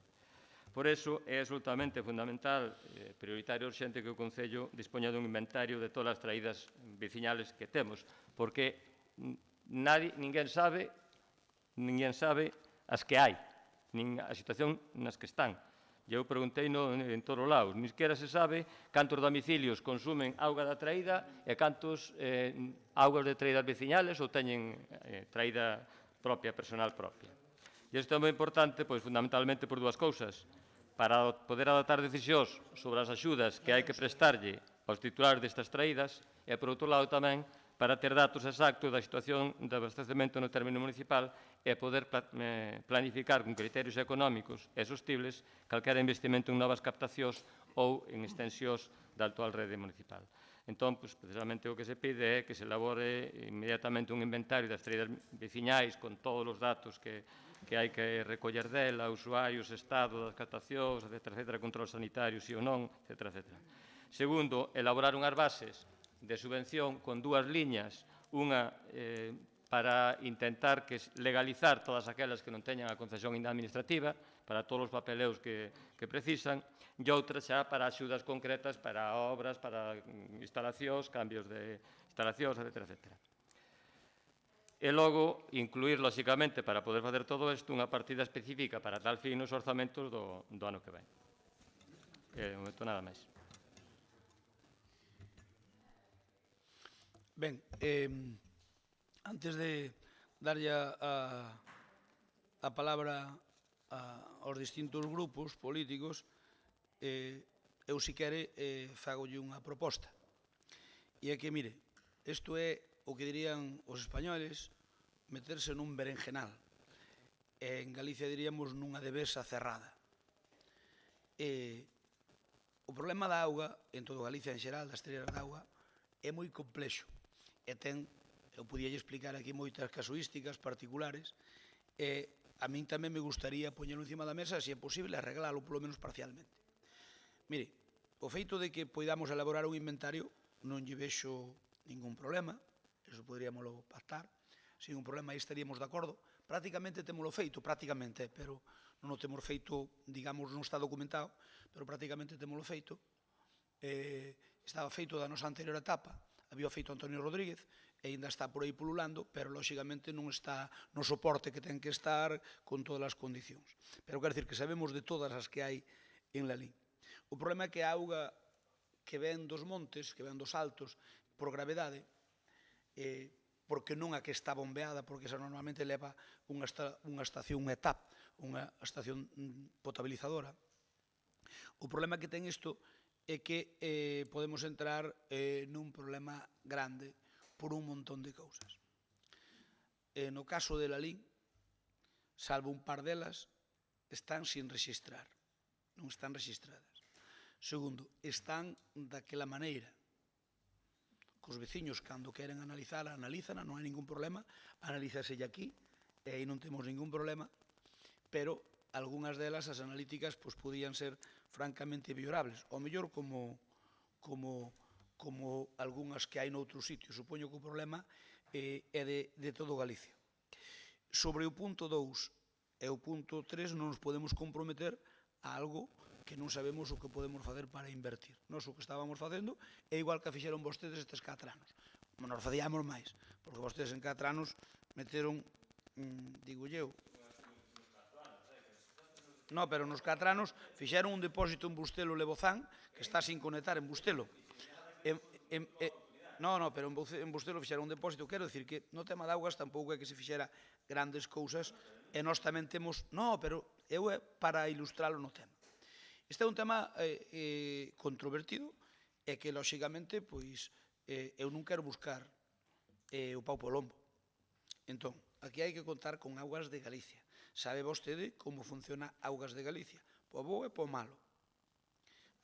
Por iso, é absolutamente fundamental, prioritario e urxente que o Concello dispoña dun inventario de todas as traídas veciñales que temos, porque ninguén sabe as que hai, nin a situación nas que están. E eu preguntei en todos os lados, nin sequera se sabe cantos domicilios consumen auga da traída e cantos augas de traídas veciñales ou teñen traída propia, personal propia. E isto é moi importante, pois, fundamentalmente por dúas cousas. para poder adaptar decisións sobre as axudas que hai que prestarlle aos titulares destas traídas e, por outro lado, tamén para ter datos exactos da situación de abastecemento no término municipal e poder planificar con criterios económicos e sostibles calquera investimento en novas captacións ou en extensións da actual rede municipal. Entón, precisamente o que se pide é que se elabore inmediatamente un inventario das traídas veciñais con todos os datos que hai que recoller dela, usuarios, estado das captacións, etc., control sanitario, si ou non, etc. Segundo, elaborar unhas bases de subvención con dúas liñas, unha para intentar legalizar todas aquelas que non teñan a concesión administrativa, para todos os papeleos que precisan, e outra xa para axudas concretas para obras, para instalacións, cambios de instalacións, etc. E logo, incluir, lóxicamente, para poder facer todo isto, unha partida específica para tal fin nos orzamentos do ano que ven. De momento, nada máis. Ben, antes de darlle a palabra aos distintos grupos políticos, eu, si quere, fagolle unha proposta. E é que, mire, isto é o que dirían os españoles, meterse nun berenjenal. En Galicia diríamos nunha devesa cerrada. O problema da auga, en todo Galicia en xeral, das treiras de auga, é moi complexo. E eu podía explicar aquí moitas casuísticas particulares, e a min tamén me gustaría poñerlo encima da mesa, se é posible, arreglalo polo menos parcialmente. Mire, o feito de que poidamos elaborar un inventario non lle vexo ningún problema, eso poderíamoslo pactar, sin un problema aí estaríamos de acordo. Prácticamente temoslo feito, pero non o temos feito, digamos, non está documentado, pero prácticamente temoslo feito. Estaba feito da nosa anterior etapa, había feito Antonio Rodríguez, e ainda está por aí pululando, pero, lóxicamente, non está no soporte que ten que estar con todas as condicións. Pero quero dicir que sabemos de todas as que hai en Lalín. O problema é que a auga que ven dos montes, que ven dos altos, por gravedade, porque non a que está bombeada, porque esa normalmente leva unha estación, unha ETAP, unha estación potabilizadora. O problema que ten isto é que podemos entrar nun problema grande por un montón de cousas. No caso de Lalín, salvo un par delas, están sin registrar, non están registradas. Segundo, están daquela maneira. Cos veciños, cando queren analizala, analízana, non hai ningún problema, analízaselle aquí, e aí non temos ningún problema, pero algunhas delas, as analíticas, podían ser francamente mellorables, ou mellor como algunhas que hai noutros sitios. Supoño que o problema é de todo Galicia. Sobre o punto 2 e o punto 3 non nos podemos comprometer a algo que non sabemos o que podemos facer para invertir. Nos o que estábamos facendo é igual que fixeron vostedes estes 4 anos. Nos facíamos máis, porque vostedes en 4 anos meteron, digo eu, no, pero nos 4 anos fixeron un depósito en Bustelo Levozán que está sin conectar en Bustelo. No, pero en Bustelo fixeron un depósito. Quero dicir que no tema de augas tampouco é que se fixera grandes cousas e nós tamén temos... No, pero eu é para ilustralo no tema. Este é un tema controvertido e que, lóxicamente, eu non quero buscar o pau polo lombo. Entón, aquí hai que contar con Augas de Galicia. Sabe vostede como funciona Augas de Galicia, po bo e po malo.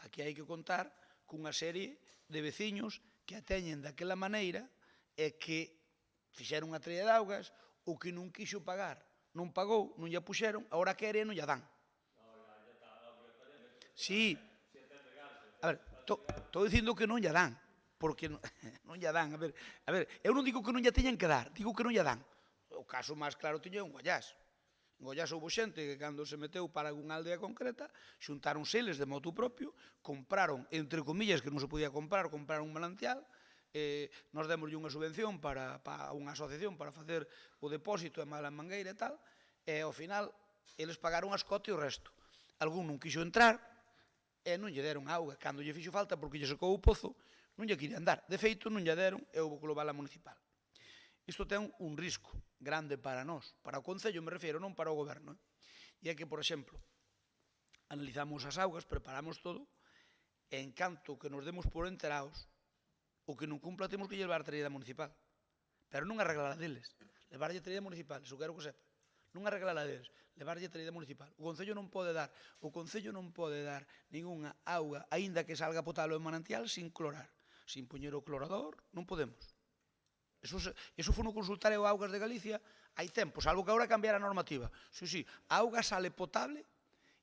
Aquí hai que contar cunha serie de veciños que a teñen daquela maneira e que fixeron unha treia de augas, o que non quixo pagar, non pagou, non lla puxeron, agora quere e non lla dan. Sí, a ver, estou dicindo que non lla dan, porque non lla dan. A ver, eu non digo que non lla teñan que dar, digo que non lla dan. O caso máis claro tiña un Goiás. En Goiás houve xente que cando se meteu para algunha aldea concreta, xuntaron seles de motu propio, compraron, entre comillas, que non se podía comprar, compraron un manantial, nos demoslle unha subvención para unha asociación para facer o depósito e mala mangueira e tal, e ao final eles pagaron as cotas e o resto. Algún non quixo entrar e non lle deron auga, cando lle fixo falta porque lle secou o pozo, non lle querían dar. De feito, non lle deron e houve que levala municipal. Isto ten un risco grande para nós, para o Concello me refiero, non para o Goberno. E é que, por exemplo, analizamos as augas, preparamos todo, e en canto que nos demos por enterados, o que non cumpla temos que llevar a traída municipal. Pero non arreglar a deles, levarlle a traída municipal, iso quero que sepa. Non arreglar a deles, levarlle a traída municipal. O Concello non pode dar ningunha auga, aínda que salga potable en manantial, sin clorar. Sin poñer o clorador, non podemos. Eso foi no consultar o Augas de Galicia hai tempo, salvo que agora cambiar a normativa. Sí, a auga sale potable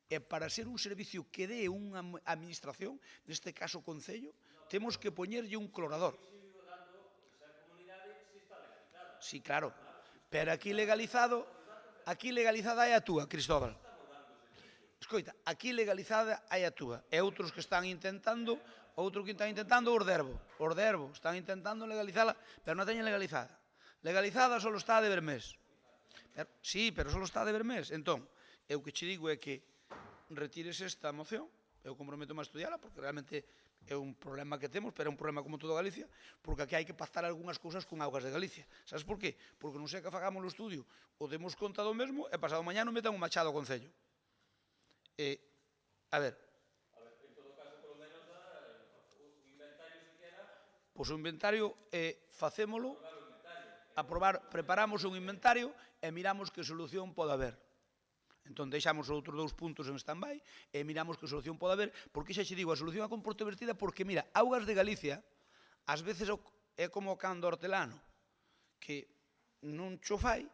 e para ser un servicio que dé unha administración, neste caso o Concello, temos que poñerlle un clorador. Sí, claro, pero aquí legalizada é a túa, Cristóbal. Escoita, aquí legalizada é a túa. E outros que están intentando, o Orderbo, están intentando legalizala, pero non teñen legalizada. Legalizada só está de Bermés. Sí, pero só está de Bermés. Entón, eu que che digo é que retires esta moción, eu comprometo-me a estudiala, porque realmente é un problema que temos, pero é un problema como todo Galicia, porque aquí hai que pactar algunhas cousas con Augas de Galicia. Sabes por qué? Porque non sei que fagamos o estudio, o demos conta do mesmo, e pasado mañá non metan un machado ao Concello. A ver. En todo caso, polo menos, o inventario siquiera... Pois o inventario facémolo, preparamos un inventario e miramos que solución pode haber. Entón, deixamos os outros 2 puntos en stand-by e miramos que solución pode haber, porque xa xe digo, a solución é controvertida porque, mira, Augas de Galicia, ás veces é como o can do hortelano, que non cho fai,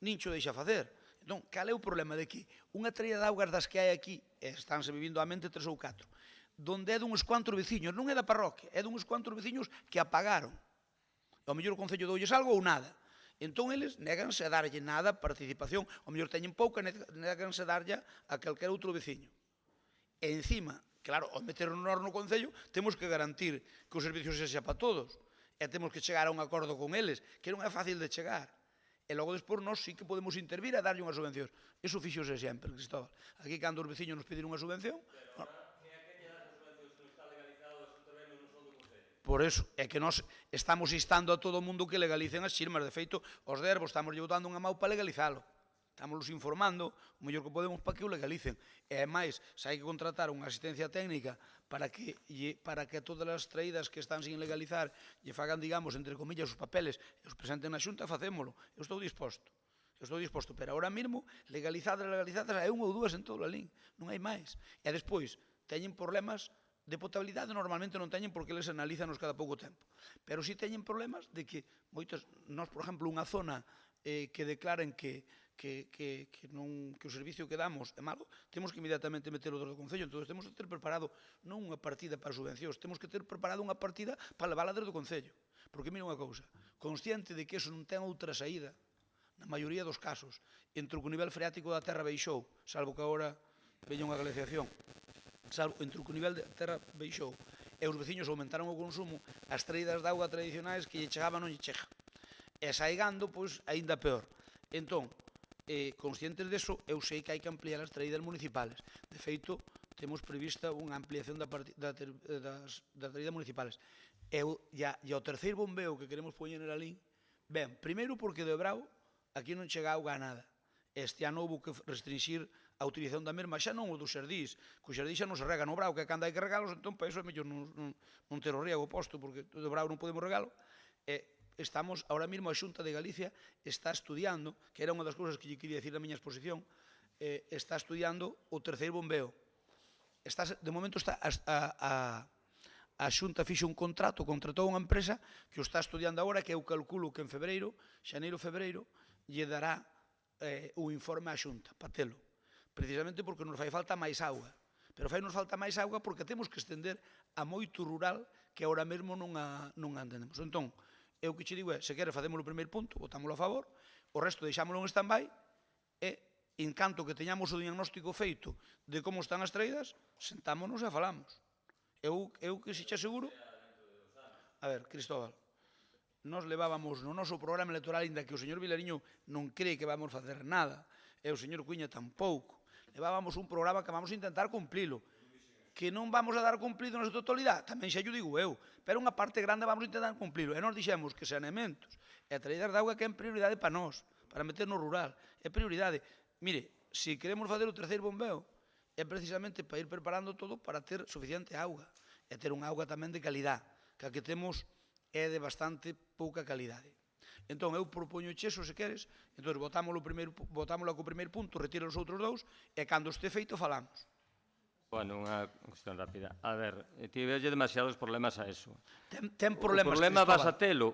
nin cho deixa facer. Entón, cal é o problema de que unha traída de augas das que hai aquí, e estánse vivindo a mente 3 ou 4, donde é dunhos cuantos veciños, non é da parroquia, é dunhos cuantos veciños que apagaron. Ao mellor o Concello doulles algo ou nada. Entón, eles néganse a darlle nada, participación, ao mellor teñen pouca, néganse a darlle a calquer outro veciño. E encima, claro, ao meternos no Concello, temos que garantir que o servicio sexa para todos. E temos que chegar a un acordo con eles, que non é fácil de chegar. E logo despois nós sí que podemos intervir a darlle unhas subvencións. Iso fixose sempre, Cristóbal. Aquí, cando os veciños nos piden unha subvención... Por eso, é que nós estamos instando a todo o mundo que legalicen as xirmas. De feito, os derbos estamos botando unha mau para legalizalo. Estamos informando o mellor que podemos para que o legalicen. E, ademais, se hai que contratar unha asistencia técnica para que todas as traídas que están sin legalizar lle fagan, digamos, entre comillas, os papeles e os presenten na Xunta, facémolo. Eu estou disposto. Pero ahora mesmo, legalizadas, hai unha ou dúas en todo o lín. Non hai máis. E despois, teñen problemas de potabilidade, normalmente non teñen porque eles analízanos cada pouco tempo. Pero si teñen problemas de que moitos, nós, por exemplo, unha zona que declaren que o servicio que damos é malo, temos que inmediatamente meter o do Concello. Entón, temos que ter preparado non unha partida para subvencións, temos que ter preparado unha partida para levála desde o Concello. Porque, mira unha cousa, consciente de que eso non ten outra saída, na maioría dos casos, entre o que o nivel freático da terra baixou, salvo que agora veña unha glaciación, entre o que o nivel da terra baixou e os veciños aumentaron o consumo, as traídas de auga tradicionais que lle chegaban non lle chega. E saigando, pois, aínda peor. Entón, conscientes deso, eu sei que hai que ampliar as traídas municipales. De feito, temos prevista unha ampliación das traídas municipales. E o terceiro bombeo que queremos poñer na Lalín, ben, primeiro porque de Brao aquí non chega auga a nada. Este ano houve que restringir a utilización da mesma, xa non o dos xardís, que o xardí xa non se rega no Brao, que cando hai que regalos, entón, para iso é mellor non ter o riego posto, porque do Brao non podemos regalo. Estamos, ahora mesmo, a Xunta de Galicia está estudiando, que era unha das cousas que lle quería decir na miña exposición, está estudiando o terceiro bombeo. De momento está a Xunta fixe un contratou unha empresa que o está estudiando agora, que eu calculo que en xaneiro-febreiro, lle dará o informe á Xunta, para telo. Precisamente porque nos fai falta máis auga. Pero fai nos falta máis auga porque temos que estender a moito rural que agora mesmo non a entendemos. Entón, eu que che digo é, se quere facemos o primeiro punto, votámoslo a favor, o resto deixámoslo en stand-by e, en canto que teñamos o diagnóstico feito de como están as traídas, sentámonos e falamos. Eu que se che aseguro... A ver, Cristóbal, nos levábamos no noso programa electoral, inda que o señor Vilariño non cree que vamos facer nada, e o señor Cuiña tampouco, levábamos un programa que vamos a intentar cumplilo. Que non vamos a dar cumplido na súa totalidade, tamén xa yo digo eu, pero unha parte grande vamos a intentar cumplilo. E nos dixemos que saneamentos e traídas de auga que é prioridade para nós, para meter no rural, é prioridade. Mire, se queremos facer o terceiro bombeo, é precisamente para ir preparando todo para ter suficiente auga e ter unha auga tamén de calidad, que a que temos é de bastante pouca calidade. Entón, eu propoño xeso, se queres, entón, votámoslo co primeiro punto, retira os outros dous, e cando este feito falamos. Bueno, unha cuestión rápida. A ver, ti veulle demasiados problemas a eso. Ten problemas, O problema vas a Cristóbal. telo.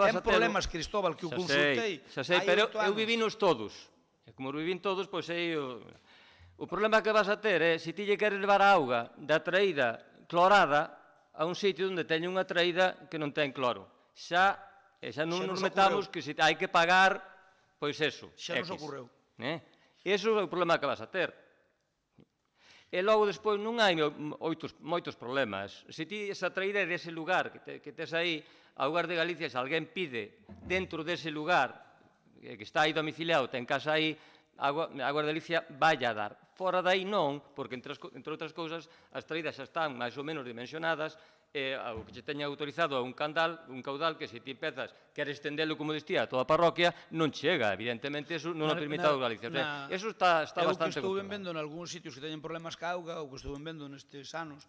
Ten problemas, Cristóbal, que o consultei. Xa sei, pero eu vivinos todos. E como vivín todos, pois aí... O problema que vas a ter é, se ti lle queres levar a auga da traída clorada a un sitio onde teña unha traída que non ten cloro. Xa non nos metamos que se hai que pagar, pois eso, Xa nos ocorreu. Eso é o problema que vas a ter. E logo despois non hai moitos problemas. Se ti esa traída é dese lugar, que tes aí, Augas de Galicia, se alguén pide dentro dese lugar, que está aí domiciliado, ten casa aí, Augas de Galicia vai a dar. Fora dai non, porque entre outras cousas, as traídas xa están máis ou menos dimensionadas, o que che teña autorizado a un caudal que se ti empezas, queres estendelo como destía a toda a parroquia, non chega, evidentemente, eso non o permite a Galicia. Eso está bastante... Eu que estuve vendo en algúns sitios que teñen problemas ca auga, ou que estuve vendo neste ano,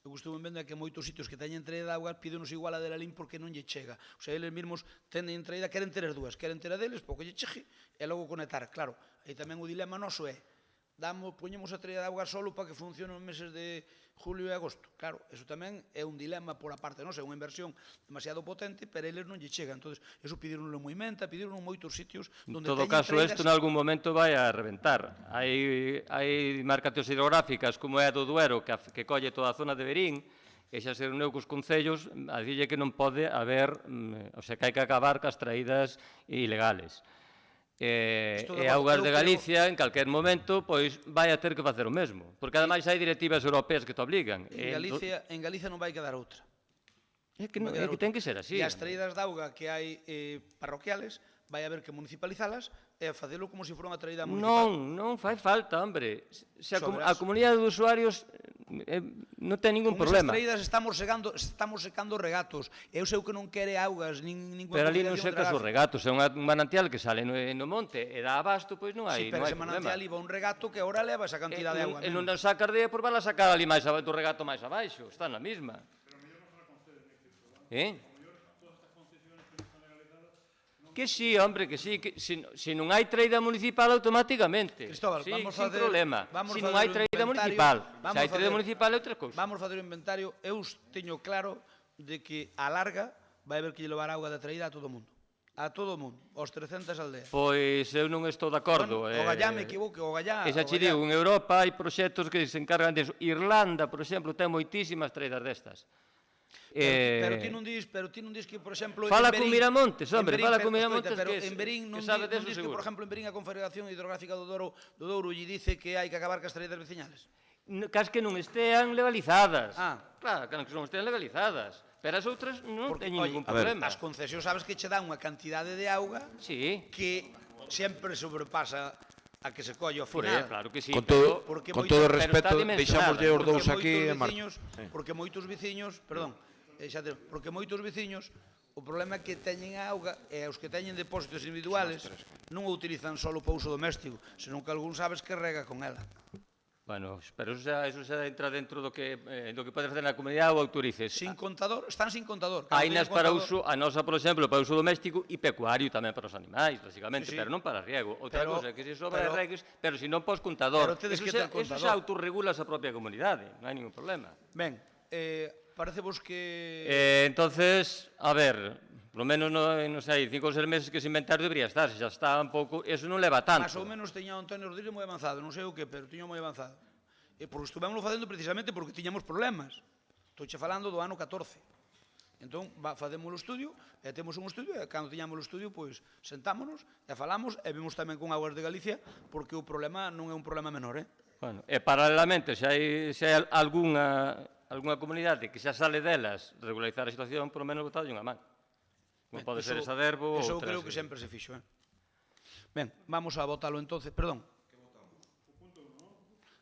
eu que estuve vendo é que moitos sitios que teñen traída de auga pídenos igual a de Lalín porque non lle chega. O sea, eles mesmos teñen traída, queren ter as dúas, queren ter a deles, pouco lle chegue, e logo conectar. Claro, aí tamén o dilema noso é, poñemos a traída de auga solo para que funcione nos meses de julio e agosto. Claro, eso tamén é un dilema por a parte nosa, é unha inversión demasiado potente, pero eles non lle chega. Entón, eso pidíronlo en Moimenta, pidíronlo en moitos sitios onde En todo teñen caso, traídas... isto en algún momento vai a reventar. Hai marcacións hidrográficas como é a do Duero, que colle toda a zona de Verín, e xa se reuneu cos concellos a dicirlle que non pode haber, o sea, que hai que acabar cas traídas ilegales. E Augas de Galicia, en calquer momento, pois vai a ter que facer o mesmo, porque ademais hai directivas europeas que te obligan. En Galicia non vai quedar outra. É que ten que ser así. E as traídas de auga que hai parroquiales, vai haber que municipalizalas e facelo como se fora unha traída municipal. Non fai falta, hombre. A comunidade de usuarios non ten ningún problema. Con esas traídas estamos secando regatos. Eu sei que non quere augas, ninguna... Pero ali non secas os regatos, é un manantial que sale no monte e dá abasto, pois non hai problema. Sí, pero ese manantial iba un regato que agora leva esa cantidad de auga. E non sacas de porvala sacar ali do regato máis abaixo, está na mesma. Que sí, hombre, que sí, que se non hai traída municipal automáticamente. Cristóbal, vamos a facer... Sin problema. Se non hai traída municipal. Se hai traída municipal é outra cousa. Vamos a facer o inventario. Eu teño claro de que a larga vai haber que levar auga de traída a todo o mundo. A todo o mundo, aos 300 aldeas. Pois eu non estou de acordo. O Gallá me equivoque, o Gallá... E xa che digo, en Europa hai proxectos que se encargan disso. Irlanda, por exemplo, ten moitísimas traídas destas. Pero ti non dis que, por exemplo... Fala con Miramontes, hombre, fala con Miramontes que en Verín non dis que, por exemplo, en Verín a Confederación Hidrográfica do Douro lle dice que hai que acabar cas traídas veciñales. Cas que non estean legalizadas. Claro, que non estean legalizadas. Pero as outras non teñen ningún problema. As concesións sabes que che dan unha cantidade de auga que sempre sobrepasa a que se colle ao final. Claro que sí. Con todo o respeto, deixámoslle os dous aquí en marcha. Porque moitos veciños, o problema é que teñen a auga e os que teñen depósitos individuales non o utilizan só para uso doméstico, senón que algún sabes que rega con ela. Bueno, pero eso xa entra dentro do que pode facer na comunidade ou autorices. Sin contador, están sin contador. Hainas para uso, a nosa, por exemplo, para uso doméstico e pecuario tamén para os animais, basicamente, pero non para riego. Outra cosa é que se sobra regues, pero se non pos contador. Eso xa autorregula a propia comunidade, non hai ningún problema. Ben, parece vos que... Entonces, a ver, polo menos, non sei, 5 ou 6 meses que ese inventario debería estar, se xa está un pouco, eso non leva tanto. Más ou menos teña Antonio Rodríguez moi avanzado, non sei o que, pero tiño moi avanzado. Porque estuvémoslo facendo precisamente porque tiñamos problemas. Estou che falando do ano 14. Entón, facemos o estudio, e temos un estudio, e cando tiñamos o estudio, pois, sentámonos, e falamos, e vimos tamén con Augas de Galicia, porque o problema non é un problema menor, Bueno, e paralelamente, se hai algunha comunidade que xa sale delas regularizar a situación, por lo menos botalle unha man. Como pode ser esa Derbo ou Eso creo que sempre se fixo, Ben, vamos a votalo entonces, perdón.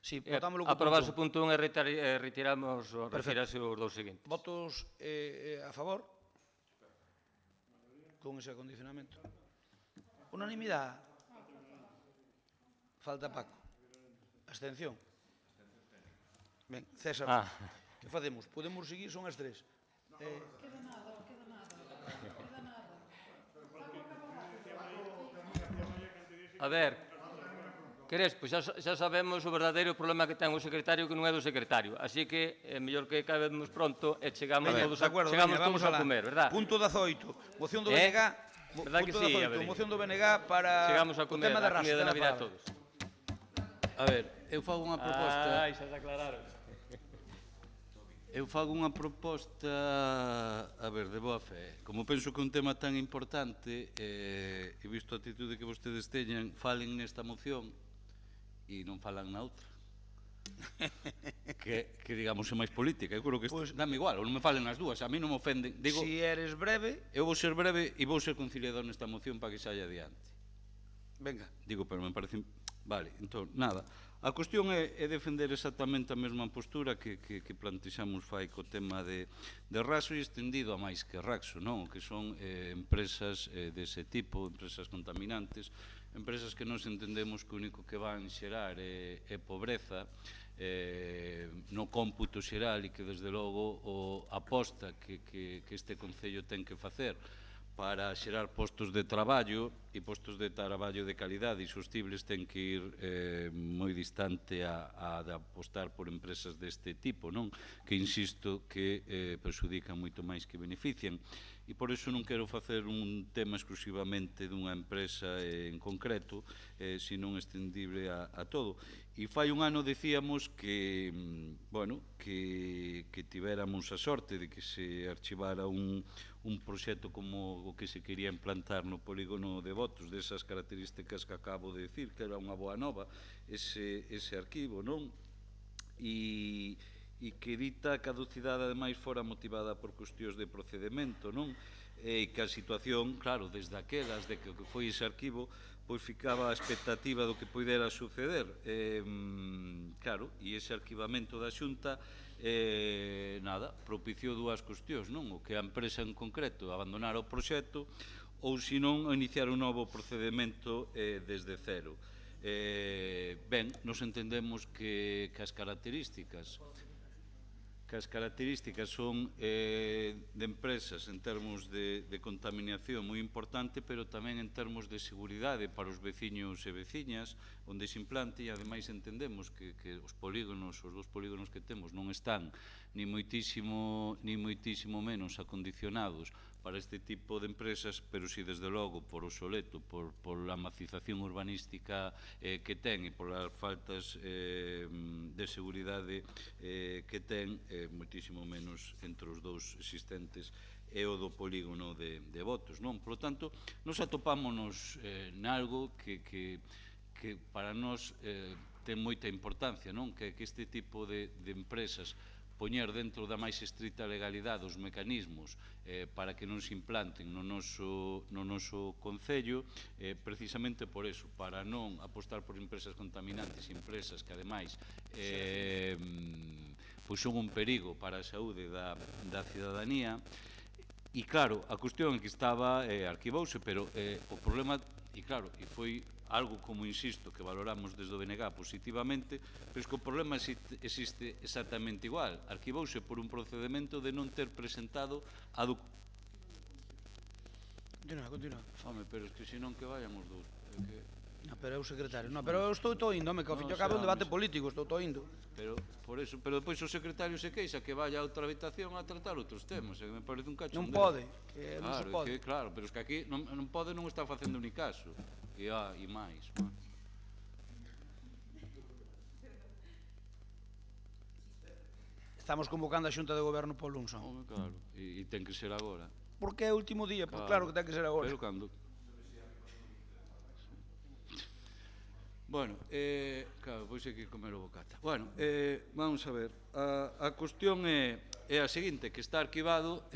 Sí, votámoslo co punto 1. Aprobarse o punto 1 e retirase os dous seguintes. Votos a favor? Con ese acondicionamento. Unanimidade? Falta Paco. Abstención. Ben, César, que facemos? Podemos seguir, son as 3. Queda nada. A ver, queres, pois xa sabemos o verdadeiro problema que ten o secretario que non é do secretario. Así que é mellor que acabemos pronto e chegamos todos a comer, verdad? Punto 18. Moción do BNG. Verdad que sí, a ver. Moción do BNG para o tema da raza. Chegamos a comer a comida de Navidad todos. A ver, eu fago unha proposta... Ai, xa se aclararon. Eu fago unha proposta, a ver, de boa fe. Como penso que é un tema tan importante, e visto a atitude que vostedes teñan, falen nesta moción e non falan na outra. Que digamos, é máis política. Eu creo que dame igual, ou non me falen nas dúas, a mí non me ofenden. Digo, si eres breve... Eu vou ser breve e vou ser conciliador nesta moción para que saia adiante. Venga. Digo, pero me parece... Vale, entón, nada. A cuestión é defender exactamente a mesma postura que plantexamos fai co tema de Raxo e estendido a máis que Raxo, non? Que son empresas dese tipo, empresas contaminantes, empresas que nos entendemos que o único que van xerar é pobreza no cómputo xeral e que, desde logo, a aposta que este Concello ten que facer para xerar postos de traballo e postos de traballo de calidade e sostibles ten que ir moi distante a apostar por empresas deste tipo, non? Que insisto que perxudican moito máis que benefician. E por iso non quero facer un tema exclusivamente dunha empresa en concreto, sino extendible a todo. E fai un ano decíamos que, bueno, que tivéramos a sorte de que se archivara un proxecto como o que se quería implantar no polígono de Votos, desas características que acabo de decir, que era unha boa nova ese arquivo, non? E que dita caducidade ademais fora motivada por cuestións de procedimento, non? E que a situación, claro, desde aquelas de que foi ese arquivo, pois ficaba a expectativa do que poidera suceder. Claro, e ese arquivamento da Xunta nada, propiciou dúas cuestións, non? O que a empresa en concreto abandonara o proxecto ou, se non, iniciar un novo procedimento desde cero. Ben, nos entendemos que as características son de empresas en termos de contaminación moi importante, pero tamén en termos de seguridade para os veciños e veciñas onde se implante, e ademais entendemos que os dous polígonos que temos non están ni moitísimo menos acondicionados para este tipo de empresas, pero si desde logo por o soleto, por a macización urbanística que ten e por as faltas de seguridade que ten, moitísimo menos entre os dous existentes e o do polígono de Votos, non? Por lo tanto, nos atopámonos nalgo que para nós ten moita importancia, non? Que este tipo de empresas poñer dentro da máis estrita legalidade os mecanismos para que non se implanten no noso Concello, precisamente por eso, para non apostar por empresas contaminantes, empresas que ademais son un perigo para a saúde da cidadanía. E claro, a cuestión que estaba arquivouse, pero o problema, e claro, e foi algo, como insisto, que valoramos desde o BNG positivamente, pero que o problema existe exactamente igual. Arquivouse por un procedimento de non ter presentado a Continúa. Fame, pero es que senón que vayan os dous. No, pero é o secretario. No, pero eu estou indo, que ao fin acaba un debate político, estou indo. Pero depois o secretario se queixa que vaya a outra habitación a tratar outros temas, que me parece un cachondeo. Non pode, que non se pode. Claro, pero es que aquí non pode, non está facendo ni caso. E máis. Estamos convocando a Xunta de Goberno polo luns. Claro, e ten que ser agora. Porque é o último día, pois claro que ten que ser agora. Pero cando? Bueno, claro, pois hai que comer o bocata. Bueno, vamos a ver, a cuestión é a seguinte, que está arquivado,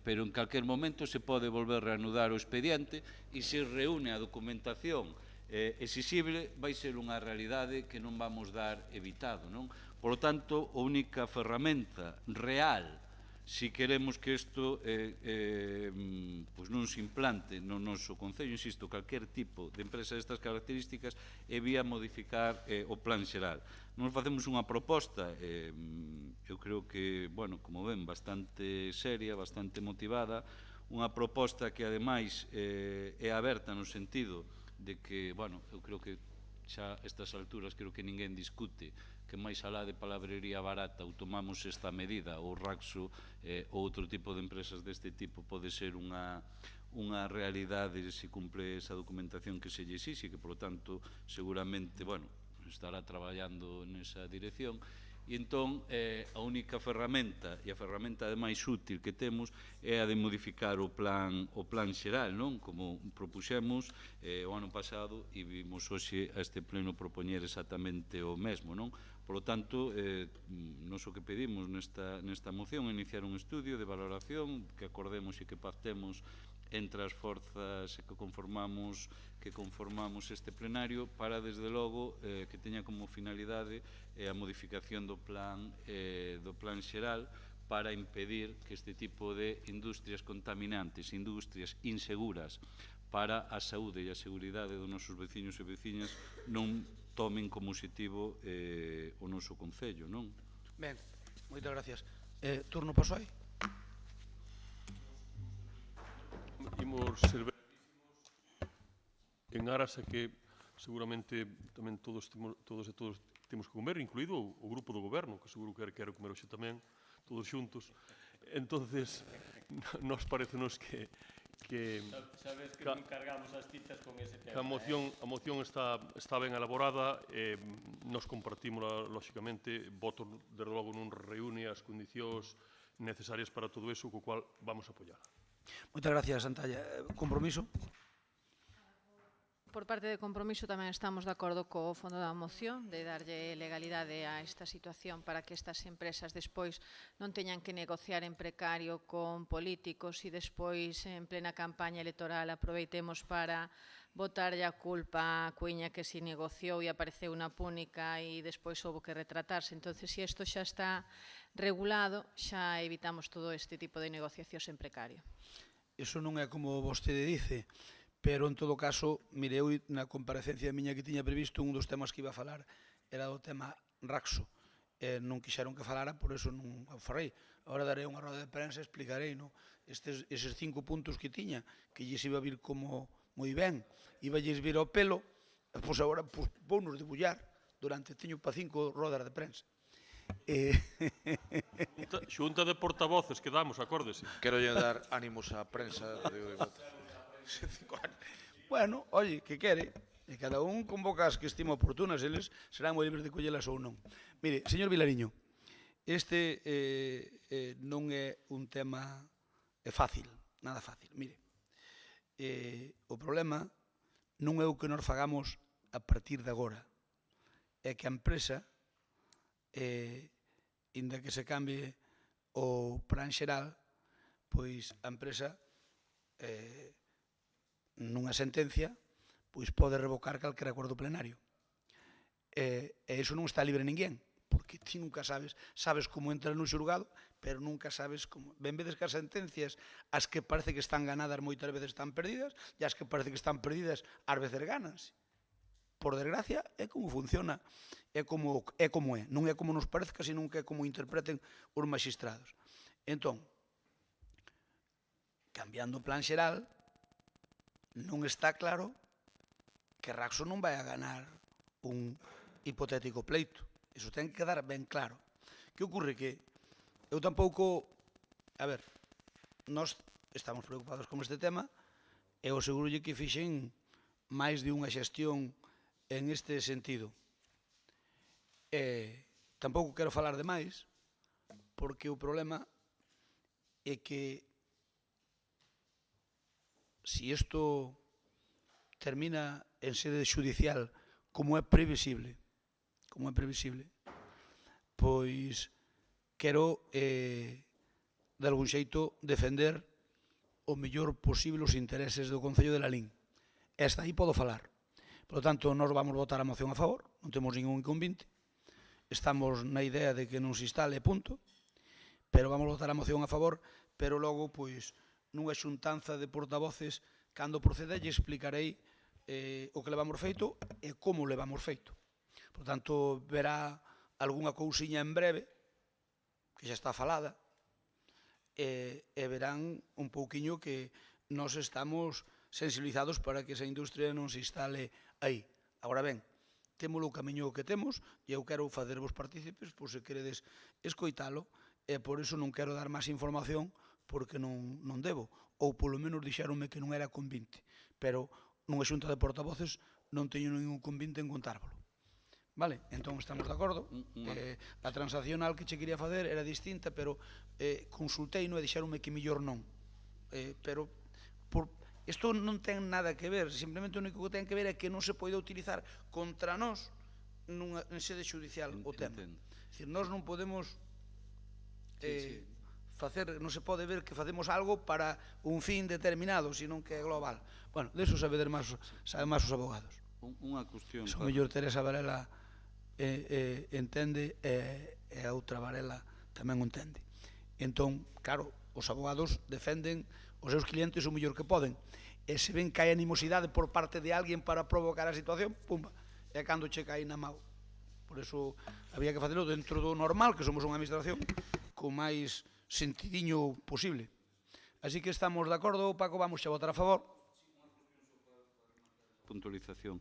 pero en calquer momento se pode volver a reanudar o expediente e se reúne a documentación exixible, vai ser unha realidade que non vamos dar evitado, non? Por lo tanto, a única ferramenta real si queremos que isto pois non se implante no noso Concello, insisto, calquer tipo de empresa destas características é vía modificar o plan xeral. Nos facemos unha proposta, eu creo que, bueno, como ven, bastante seria, bastante motivada, unha proposta que, ademais, é aberta no sentido de que, bueno, eu creo que xa a estas alturas creo que ninguén discute que máis alá de palabrería barata ou tomamos esta medida, ou Raxo ou outro tipo de empresas deste tipo pode ser unha realidade se cumpre esa documentación que se lle exixe, que, por lo tanto, seguramente, bueno, estará traballando nesa dirección. E entón, a única ferramenta, e a ferramenta máis útil que temos, é a de modificar o plan xeral, non? Como propuxemos o ano pasado e vimos hoxe a este pleno propoñer exactamente o mesmo, non? Por lo tanto, nos o que pedimos nesta moción é iniciar un estudio de valoración que acordemos e que pactemos entre as forzas que conformamos este plenario para, desde logo, que teña como finalidade a modificación do plan xeral para impedir que este tipo de industrias contaminantes, industrias inseguras para a saúde e a seguridade dos nosos veciños e veciñas non tomen como positivo o noso Concello, non? Ben, moitas gracias. Turno paso aí. Imos ser en aras a que seguramente tamén todos temos que comer, incluído o grupo do goberno, que seguro que quero comer hoxe tamén, todos xuntos. Entonces, nos parecenos que sabes que non cargamos as citas con ese tema. A moción está ben elaborada, nos compartimos, lóxicamente, voto, desde logo, non reúne as condicións necesarias para todo eso, co cual vamos a apoiar. Moitas gracias, Santalla. Compromiso? Por parte de Compromiso tamén estamos de acordo co fondo da moción de darlle legalidade a esta situación para que estas empresas despois non teñan que negociar en precario con políticos e despois en plena campaña electoral aproveitemos para botarlle a culpa a Cuiña que se negociou e apareceu unha púnica e despois houve que retratarse. Entón, se isto xa está regulado, xa evitamos todo este tipo de negociacións en precario. Iso non é como vostede dice, pero en todo caso, mire, eu na comparecencia miña que tiña previsto, un dos temas que iba a falar era o tema Raxo. Non quixeron que falara, por eso non o farei. Agora darei unha roda de prensa e explicarei eses 5 puntos que tiña, que lles iba a vir como moi ben, iba lles vir ao pelo, pois agora vounos debullar durante, teño para 5 rodas de prensa. Xunta de portavoces que damos, acórdese. Quero lle dar ánimos á prensa. Bueno, oye, que quere? E cada un convoca as que estima oportunas, eles serán moi libres de collelas ou non. Mire, señor Vilariño, este non é un tema fácil, nada fácil. Mire, o problema non é o que nos fagamos a partir de agora, é que a empresa, inda que se cambie o plan xeral, pois a empresa nunha sentencia pois pode revocar calquera acordo plenario. E iso non está libre ninguén, porque ti nunca sabes como entra no xulgado, pero nunca sabes como. Ben vedes que as sentencias, as que parece que están ganadas moitas veces están perdidas, e as que parece que están perdidas ás veces ganas. Por desgracia, é como funciona, é como é. Non é como nos parezca, senón que é como interpreten os magistrados. Entón, cambiando o plan xeral, non está claro que Raxo non vai a ganar un hipotético pleito. Iso ten que quedar ben claro. Que ocorre que eu tampouco... A ver, nós estamos preocupados con este tema e o segurolle que fixen máis de unha xestión en este sentido. Tampouco quero falar de máis, porque o problema é que si isto termina en sede judicial como é previsible, pois quero de algún xeito defender o mellor posible os intereses do Concello de Lalín. E hasta aí podo falar. Por lo tanto, nós vamos votar a moción a favor, non temos ningún inconvinte, estamos na idea de que non se instale, punto, pero vamos votar a moción a favor, pero logo, pois, nunha xuntanza de portavoces, cando proceda, lle explicarei o que levamos feito e como levamos feito. Por tanto, verá algunha cousiña en breve, que xa está falada, e verán un pouquiño que nos estamos sensibilizados para que esa industria non se instale aí. Agora ben, temos o camiño que temos e eu quero facervos partícipes por se queredes escoitalo e por iso non quero dar máis información porque non debo, ou polo menos dixeronme que non era convinte, pero nunha xunta de portavoces non teño ningún convinte en contárvolo. Vale, entón estamos de acordo. A transaccional que che quería facer era distinta, pero consultei e dixeronme que mellor non. Pero isto non ten nada que ver, simplemente o único que ten que ver é que non se pode utilizar contra nós en sede judicial o tema. É dicir, nós non podemos facer, non se pode ver que facemos algo para un fin determinado, senón que é global. Bueno, deso saben máis os abogados. Unha cuestión... O mellor Teresa Varela entende e a outra Varela tamén o entende. Entón, claro, os abogados defenden os seus clientes o mellor que poden. E se ven que hai animosidade por parte de alguén para provocar a situación, pumba, é cando che cae na mau. Por eso había que facelo dentro do normal, que somos unha administración con máis sentidiño posible. Así que estamos de acordo, Paco, vamos a votar a favor. Puntualización.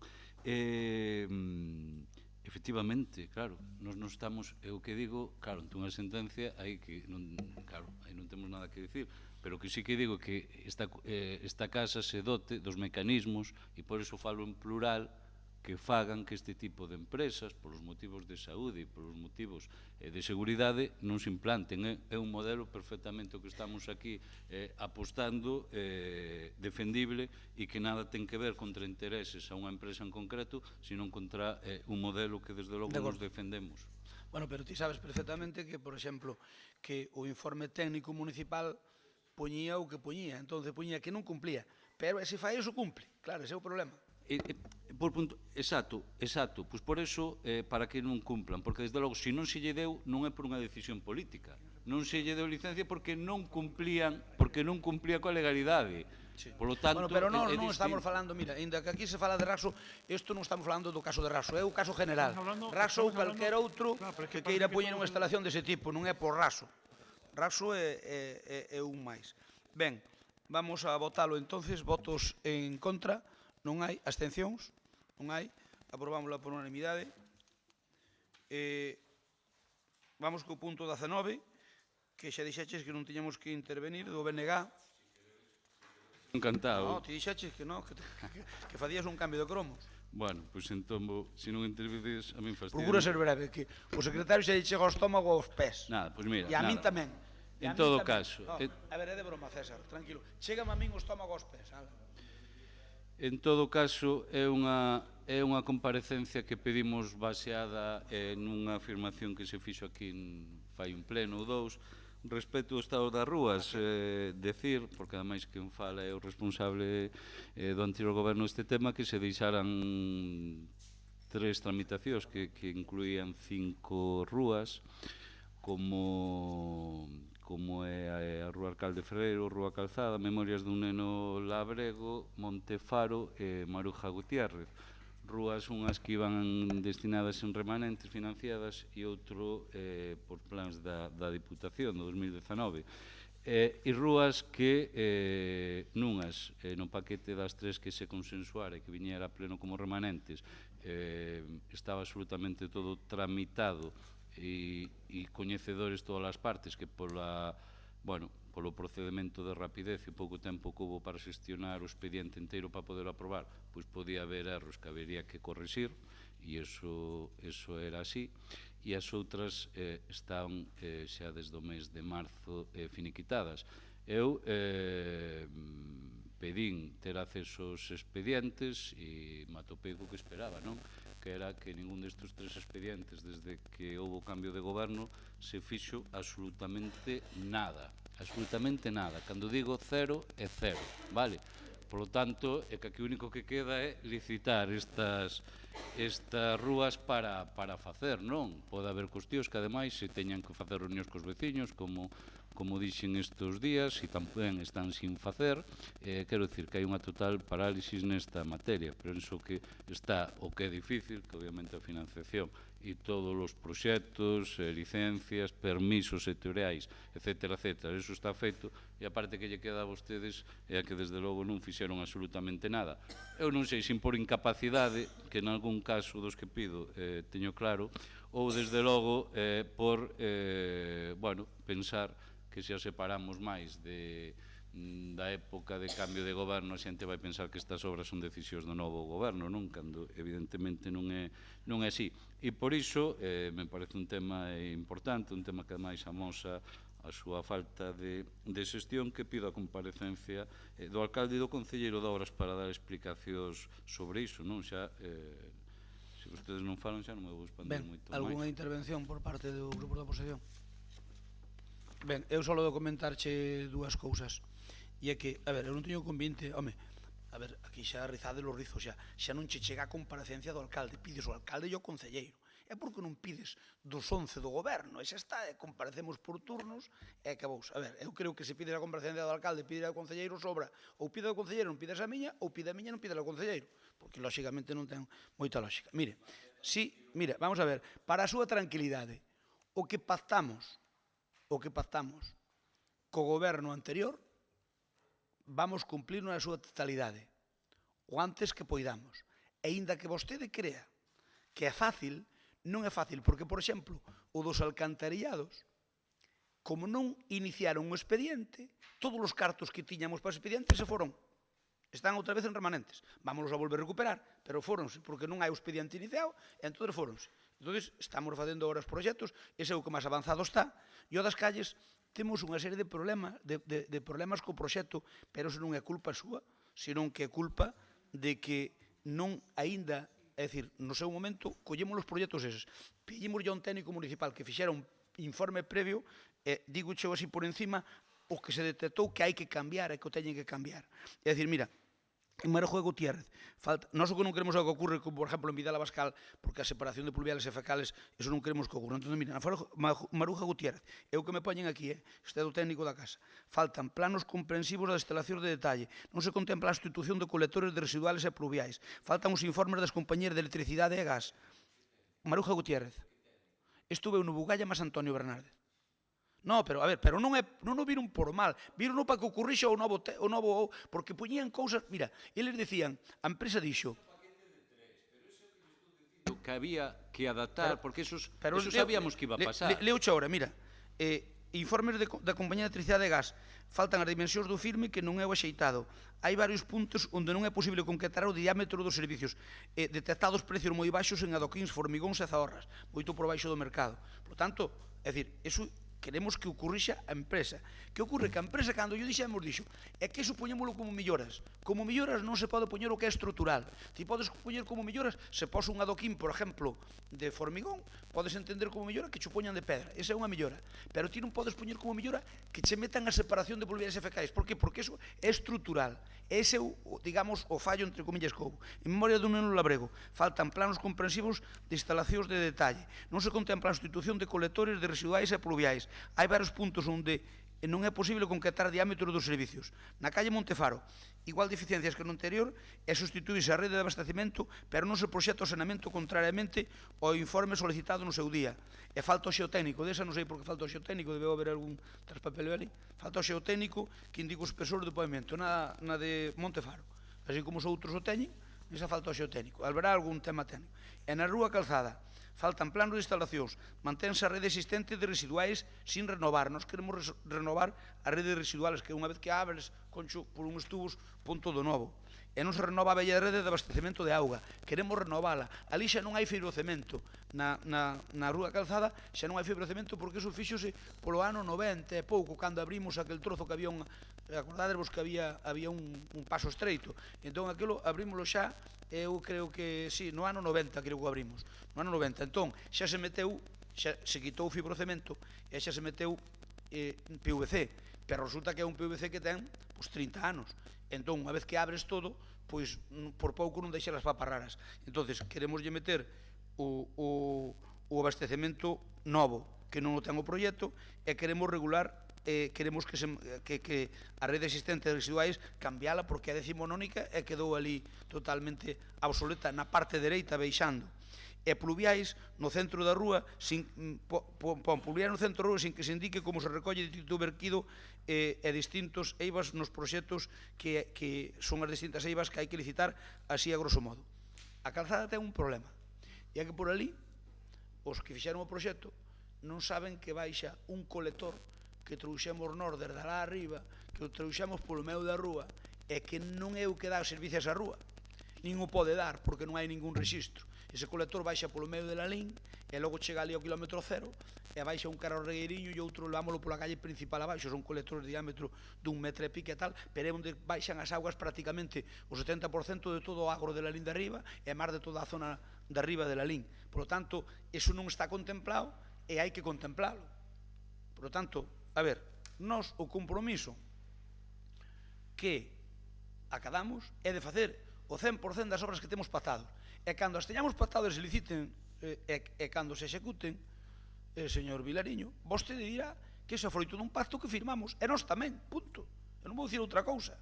Efectivamente, claro, nós non estamos, é o que digo, claro, ante unha sentencia aí que non, claro, aí non temos nada que dicir, pero que sí que digo que esta casa se dote dos mecanismos, e por iso falo en plural, que fagan que este tipo de empresas, polos motivos de saúde e polos motivos de seguridade, non se implanten. É un modelo perfectamente o que estamos aquí apostando, defendible, e que nada ten que ver contra intereses a unha empresa en concreto, sino contra un modelo que desde logo nos defendemos. Bueno, pero ti sabes perfectamente que, por exemplo, que o informe técnico municipal poñía o que poñía, entón poñía que non cumplía, pero se fai iso cumple, claro, ese é o problema. Por punto, exacto, pois por eso, para que non cumplan, porque desde logo, se non se lle deu, non é por unha decisión política, non se lle deu licencia porque non cumplía coa legalidade. Por lo tanto, bueno, pero non estamos falando, mira, ainda que aquí se fala de Raso, isto non estamos falando do caso de Raso, é o caso general. Raso ou calquer outro que queira poñer unha instalación dese tipo, non é por Raso. Raso é un máis. Ben, vamos a votalo entonces, votos en contra. Non hai abstencións, non hai, aprobámosla por unanimidade. Vamos co punto 19, que xa dixeches que non tiñamos que intervenir, do BNG. Encantado. No, ti dixeches que non, que facías un cambio de cromos. Bueno, pois entón, se non intervides, a min fastidio. Procura ser breve, que o secretario xa chega ao estómago aos pés. Nada, pois mira. E a min tamén. En todo caso. A ver, é de broma, César, tranquilo. Chégame a min o estómago aos pés, En todo caso, é unha comparecencia que pedimos baseada nunha afirmación que se fixo aquí fai un pleno ou dous, respecto ao estado das rúas, decir, porque ademais quen fala é o responsable do anterior goberno este tema, que se deixaran 3 tramitacións que incluían 5 rúas, como é a Rúa Alcalde Ferreiro, Rúa Calzada, Memorias dun neno Labrego, Montefaro e Maruja Gutiérrez. Rúas unhas que iban destinadas en remanentes financiadas e outro por plans da Diputación do 2019. E rúas que nunhas, no paquete das 3 que se consensuara e que viñera a pleno como remanentes, estaba absolutamente todo tramitado e coñecedores todas as partes que polo procedimento de rapidez e pouco tempo que houve para xestionar o expediente inteiro para poder aprobar, pois podía haber erros que habería que corrixir, e eso era así, e as outras están xa desde o mes de marzo finiquitadas. Eu pedín ter acceso aos expedientes e me atopei co que esperaba, non? Que era que ningún destes 3 expedientes, desde que houve o cambio de goberno, se fixo absolutamente nada. Absolutamente nada. Cando digo cero, é cero, vale? Por lo tanto, é que aquí o único que queda é licitar estas rúas para facer, non? Pode haber cuestións que, ademais, se teñan que facer reunións cos veciños, como dixen estes días, e tamén están sin facer, quero dicir que hai unha total parálisis nesta materia. Penso que está o que é difícil, que obviamente a financiación e todos os proxectos, licencias, permisos sectoriais, etcétera, etcétera, eso está feito, e a parte que lle queda a vostedes é a que desde logo non fixeron absolutamente nada. Eu non sei se por incapacidade, que en algún caso dos que pido teño claro, ou desde logo por pensar que se os separamos máis da época de cambio de goberno, a xente vai pensar que estas obras son decisións do novo goberno, non? Cando evidentemente non é así. E por iso me parece un tema importante, un tema que ademais amosa a súa falta de xestión, que pido a comparecencia do alcalde e do concelleiro de Obras para dar explicacións sobre iso, non? Xa, se vostedes non falan, xa non me vou expandir moito máis. Algúnha intervención por parte do grupo da oposición? Ben, eu só de comentarche dúas cousas. E é que, a ver, eu non teño convinte, home, a ver, aquí xa rizade los rizos, xa non che chega a comparecencia do alcalde, pides o alcalde e o concelleiro. É porque non pides dos 11 do goberno, e xa está, comparecemos por turnos, e acabouse. A ver, eu creo que se pides a comparecencia do alcalde, pides ao concelleiro, sobra. Ou pide ao concelleiro, non pides a miña, ou pide a miña, non pides ao concelleiro, porque, lóxicamente, non ten moita lóxica. Mire, mira, vamos a ver, para a súa tranquilidade, o que pactamos co goberno anterior, vamos cumplir na súa totalidade, o antes que poidamos. E inda que vostede crea que é fácil, non é fácil, porque, por exemplo, o dos alcantarillados, como non iniciaron o expediente, todos os cartos que tiñamos para o expediente se foron. Están outra vez en remanentes. Vámonos a volver a recuperar, pero foronse, porque non hai o expediente iniciado, e entón foronse. Entón, estamos facendo ahora os proxectos, ese é o que máis avanzado está, e o das calles, temos unha serie de problemas co proxecto, pero eso non é culpa súa, senón que é culpa de que non aínda, é dicir, no seu momento, collemos os proxectos eses, pedimos a un técnico municipal que fixera un informe previo, e digo xeo así por encima, o que se detectou que hai que cambiar e que o teñen que cambiar. É dicir, mira, en Maruja de Gutiérrez, nós o que non queremos é o que ocurre, como por exemplo en Vidal Abascal, porque a separación de pluviales e fecales, eso non queremos que ocurra. Entón, mira, na Maruja de Gutiérrez, é o que me poñen aquí, este é o técnico da casa. Faltan planos comprensivos das instalacións de detalle, non se contempla a sustitución de colectores de residuales e pluviais, faltan os informes das compañías de electricidade e gas. Maruja de Gutiérrez. Estuve no Bugalla máis Antonio Bernárdez. No, pero, a ver, pero non o viron por mal, viron para que ocurrixe o novo, porque poñían cousas, mira, eles decían, a empresa dixo, que había que adaptar, porque eso sabíamos que iba a pasar. Leuche ahora, mira, informes da compañía de electricidade e gas, faltan as dimensións do firme que non é o axeitado. Hai varios puntos onde non é posible concretar o diámetro dos servicios, detectados precios moi baixos en adoquíns, formigóns e zahorras, moito por baixo do mercado. Por tanto, é dicir, eso queremos que ocurrixa a empresa. Que ocurre que a empresa, cando yo dixemos, dixo, é que eso poñémolo como melloras. Como melloras non se pode poñer o que é estrutural. Ti podes poñer como melloras, se pos un adoquín, por exemplo, de formigón, podes entender como mellora que che poñan de pedra. Esa é unha mellora. Pero ti non podes poñer como mellora que che metan a separación de pluviales e fecais. Por que? Porque eso é estrutural. Ese é, digamos, o fallo, entre comillas, que houve. En memoria do Nuno Labrego, faltan planos comprensivos de instalacións de detalle. Non se contempla a sustitución de colectores de residuais e pluviais. Hai varios puntos onde non é posible concretar diámetro dos servicios. Na calle Montefaro, igual deficiencias que no anterior, e sustituíse a rede de abastecimento, pero non se proxecta o saneamento contrariamente ao informe solicitado no seu día. E falta o xeotécnico, desa non sei por que falta o xeotécnico, debe haber algún traspapeleo ali, falta o xeotécnico que indica o espesor do pavimento, na de Montefaro. Así como os outros o teñen, esa falta o xeotécnico. Haberá algún tema técnico. E na Rúa Calzada, faltan planos de instalacións, manténse a rede existente de residuais sin renovar. Nós queremos renovar a rede de residuales, que unha vez que abres, concho, por uns tubos, pon todo novo. E non se renova a bella rede de abastecemento de auga. Queremos renovala. Ali xa non hai fibrocemento. Na Rúa Calzada xa non hai fibrocemento porque iso fíxose polo ano 90 e pouco, cando abrimos aquel trozo que había un... Acordádevos que había un paso estreito. Entón, aquilo abrímoslo xa, eu creo que, sí, no ano 90 creo que abrimos. No ano 90. Entón, xa se meteu, xa se quitou o fibrocemento e xa se meteu PVC. pero resulta que é un PVC que ten 30 anos. Entón, unha vez que abres todo, pois por pouco non deixa as papas raras. Entonces, queremos lle meter o abastecemento novo, que non o ten o proxecto, e queremos regular, queremos que a rede existente de residuais cambiala, porque a decimonónica quedou ali totalmente obsoleta na parte dereita beixando. E pluviais no centro da rúa, pluviais no centro da rúa sin que se indique como se recolle distinto verquido e distintos eivas nos proxectos que son as distintas eivas que hai que licitar así a grosso modo. A calzada ten un problema, e é que por ali os que fixeron o proxecto non saben que baixa un colector que trouxemos nós desde lá arriba, que o trouxemos polo medio da rúa, e que non é o que dá servicio a esa rúa, nin o pode dar porque non hai ningún registro. Ese colector baixa polo medio de la Lín e logo chega ali ao kilómetro cero e baixa un carro regueiriño e outro levámoslo pola calle principal abaixo. Son colectores de diámetro dun metro e pique e tal, pero é onde baixan as augas prácticamente o 70% de todo o agro de la Lín de arriba e máis de toda a zona de arriba de la Lín. Por lo tanto, eso non está contemplado e hai que contemplalo. Por lo tanto, a ver, nós o compromiso que acadamos é de facer o 100% das obras que temos pactados. E cando as teñamos pactadas e se liciten e cando se executen, señor Vilariño, vostede dirá que iso é froito dun pacto que firmamos, e nós tamén, punto. Eu non vou dicir outra cousa,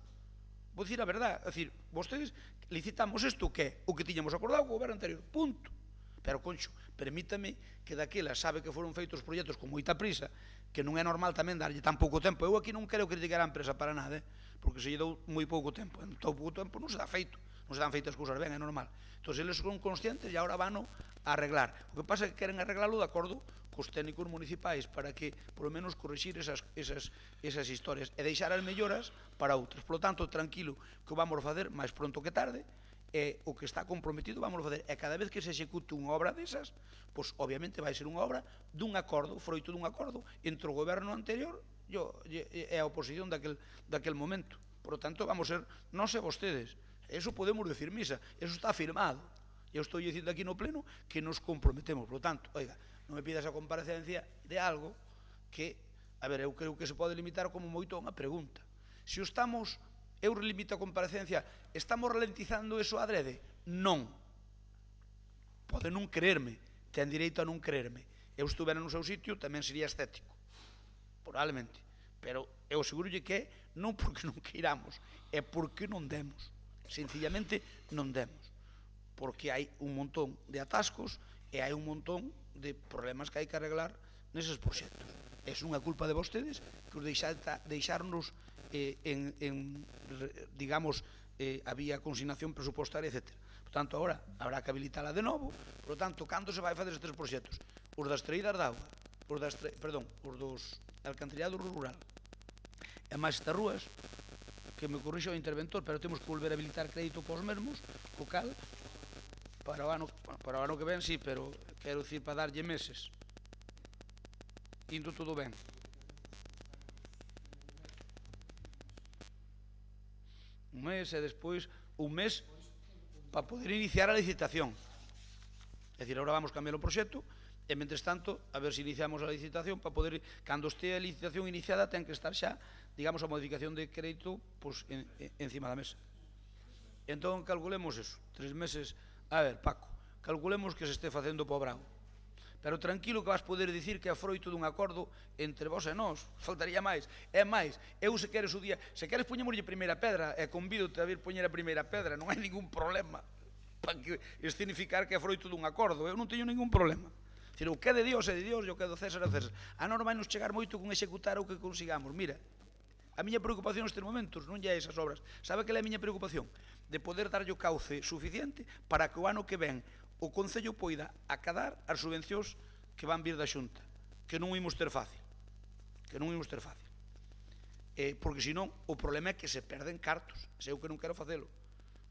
vou dicir a verdade. É dicir, vostedes licitamos isto que é o que tiñamos acordado co goberno anterior, punto. Pero, Concho, permítame que daquela sabe que foron feitos proxectos con moita prisa, que non é normal tamén darlle tan pouco tempo. Eu aquí non quero criticar a empresa para nada, porque se lle dou moi pouco tempo. En tan pouco tempo non se dá feito, non se dan feitas cousas ben, é normal. Entón, eles son conscientes e agora van a arreglar. O que pasa é que queren arreglarlo de acordo cos técnicos municipais para que, por lo menos, corrixir esas historias e deixar as melloras para outras. Por lo tanto, tranquilo, que o vamos a fazer máis pronto que tarde, e o que está comprometido vamos a fazer. E cada vez que se execute unha obra desas, pois obviamente vai ser unha obra dun acordo, froito dun acordo entre o goberno anterior e a oposición daquel momento. Por lo tanto, vamos a ser nós e vostedes. Eso podemos decir misa, eso está firmado. Eu estou dicindo aquí no pleno que nos comprometemos. Por lo tanto, oiga, non me pidas a comparecencia de algo que, a ver, eu creo que se pode limitar como moito a unha pregunta. Se o estamos, eu limito a comparecencia, estamos ralentizando eso adrede? Non. Pode non creerme, ten direito a non creerme. Eu estuvera no seu sitio, tamén sería escéptico, probablemente. Pero eu aseguro que non porque non queiramos, é porque non demos. Sencillamente non demos, porque hai un montón de atascos e hai un montón de problemas que hai que arreglar neses proxectos. É unha culpa de vostedes que os deixarnos digamos, había consignación presupostaria, etc. Por tanto, agora habrá que habilitala de novo. Por tanto, cando se vai fazer estes proxectos? Os das traídas de auga, os dos alcantarillado rural e máis estas rúas, que me corrixa o interventor, pero temos que volver a habilitar crédito para os mesmos, co cal, para o ano que ven, sí, pero quero dicir para darlle meses. Indo todo ben. Un mes e despois un mes para poder iniciar a licitación. É dicir, agora vamos cambiar o proxecto e, mentres tanto, a ver se iniciamos a licitación para poder, cando este a licitación iniciada, ten que estar xa, digamos, a modificación de crédito pois, encima da mesa. Entón, calculemos eso, 3 meses. A ver, Paco, calculemos que se este facendo para o Bravo. Pero tranquilo que vas poder dicir que é froito dun acordo entre vos e nós. Faltaría máis. É máis, eu se queres o día, se queres poñemoslle primeira pedra, e convido-te a vir poñer a primeira pedra, non hai ningún problema para que escenificar que é froito dun acordo. Eu non teño ningún problema. O que é de Dios é de Dios, e o que é do César é do César. A nós vai nos chegar moito con executar o que consigamos. Mira, a miña preocupación nestes momentos non é esas obras. Sabe que é a miña preocupación? De poder darlle o cauce suficiente para que o ano que ven o Concello poida acadar as subvencións que van vir da Xunta, que non imos ter fácil. Porque senón o problema é que se perden cartos. Se eu que non quero facelo.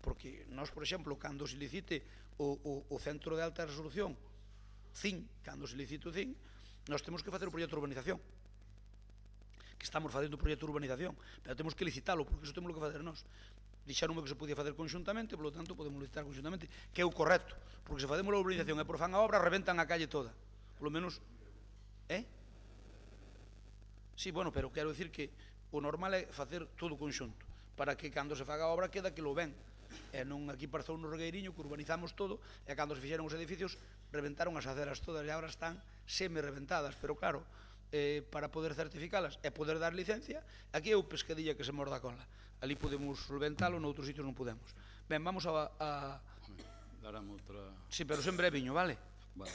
Porque nós, por exemplo, cando se licite o Centro de Alta Resolución, CIN, cando se licite o CIN, nós temos que facer o proxecto de urbanización. Que estamos facendo o proxecto de urbanización, pero temos que licitalo, porque iso temos que fazer nós. Dixeronme que se podía facer conxuntamente, polo tanto podemos licitar conxuntamente, que é o correcto, porque se facemos a urbanización e por fan a obra, reventan a calle toda. Polo menos, Sí, bueno, pero quero dicir que o normal é facer todo o conxunto, para que cando se faga a obra queda aquilo ben. E non aquí parzou no Regueiriño, que urbanizamos todo, e cando se fixeron os edificios, reventaron as aceras todas, e agora están semi-reventadas, pero claro, para poder certificalas e poder dar licencia, aquí é o pescadilla que se morda a cola. Ali podemos solventalo, noutros sitios non podemos. Ben, vamos a... Darame outra... Sí, pero sempre é viño, vale? Vale.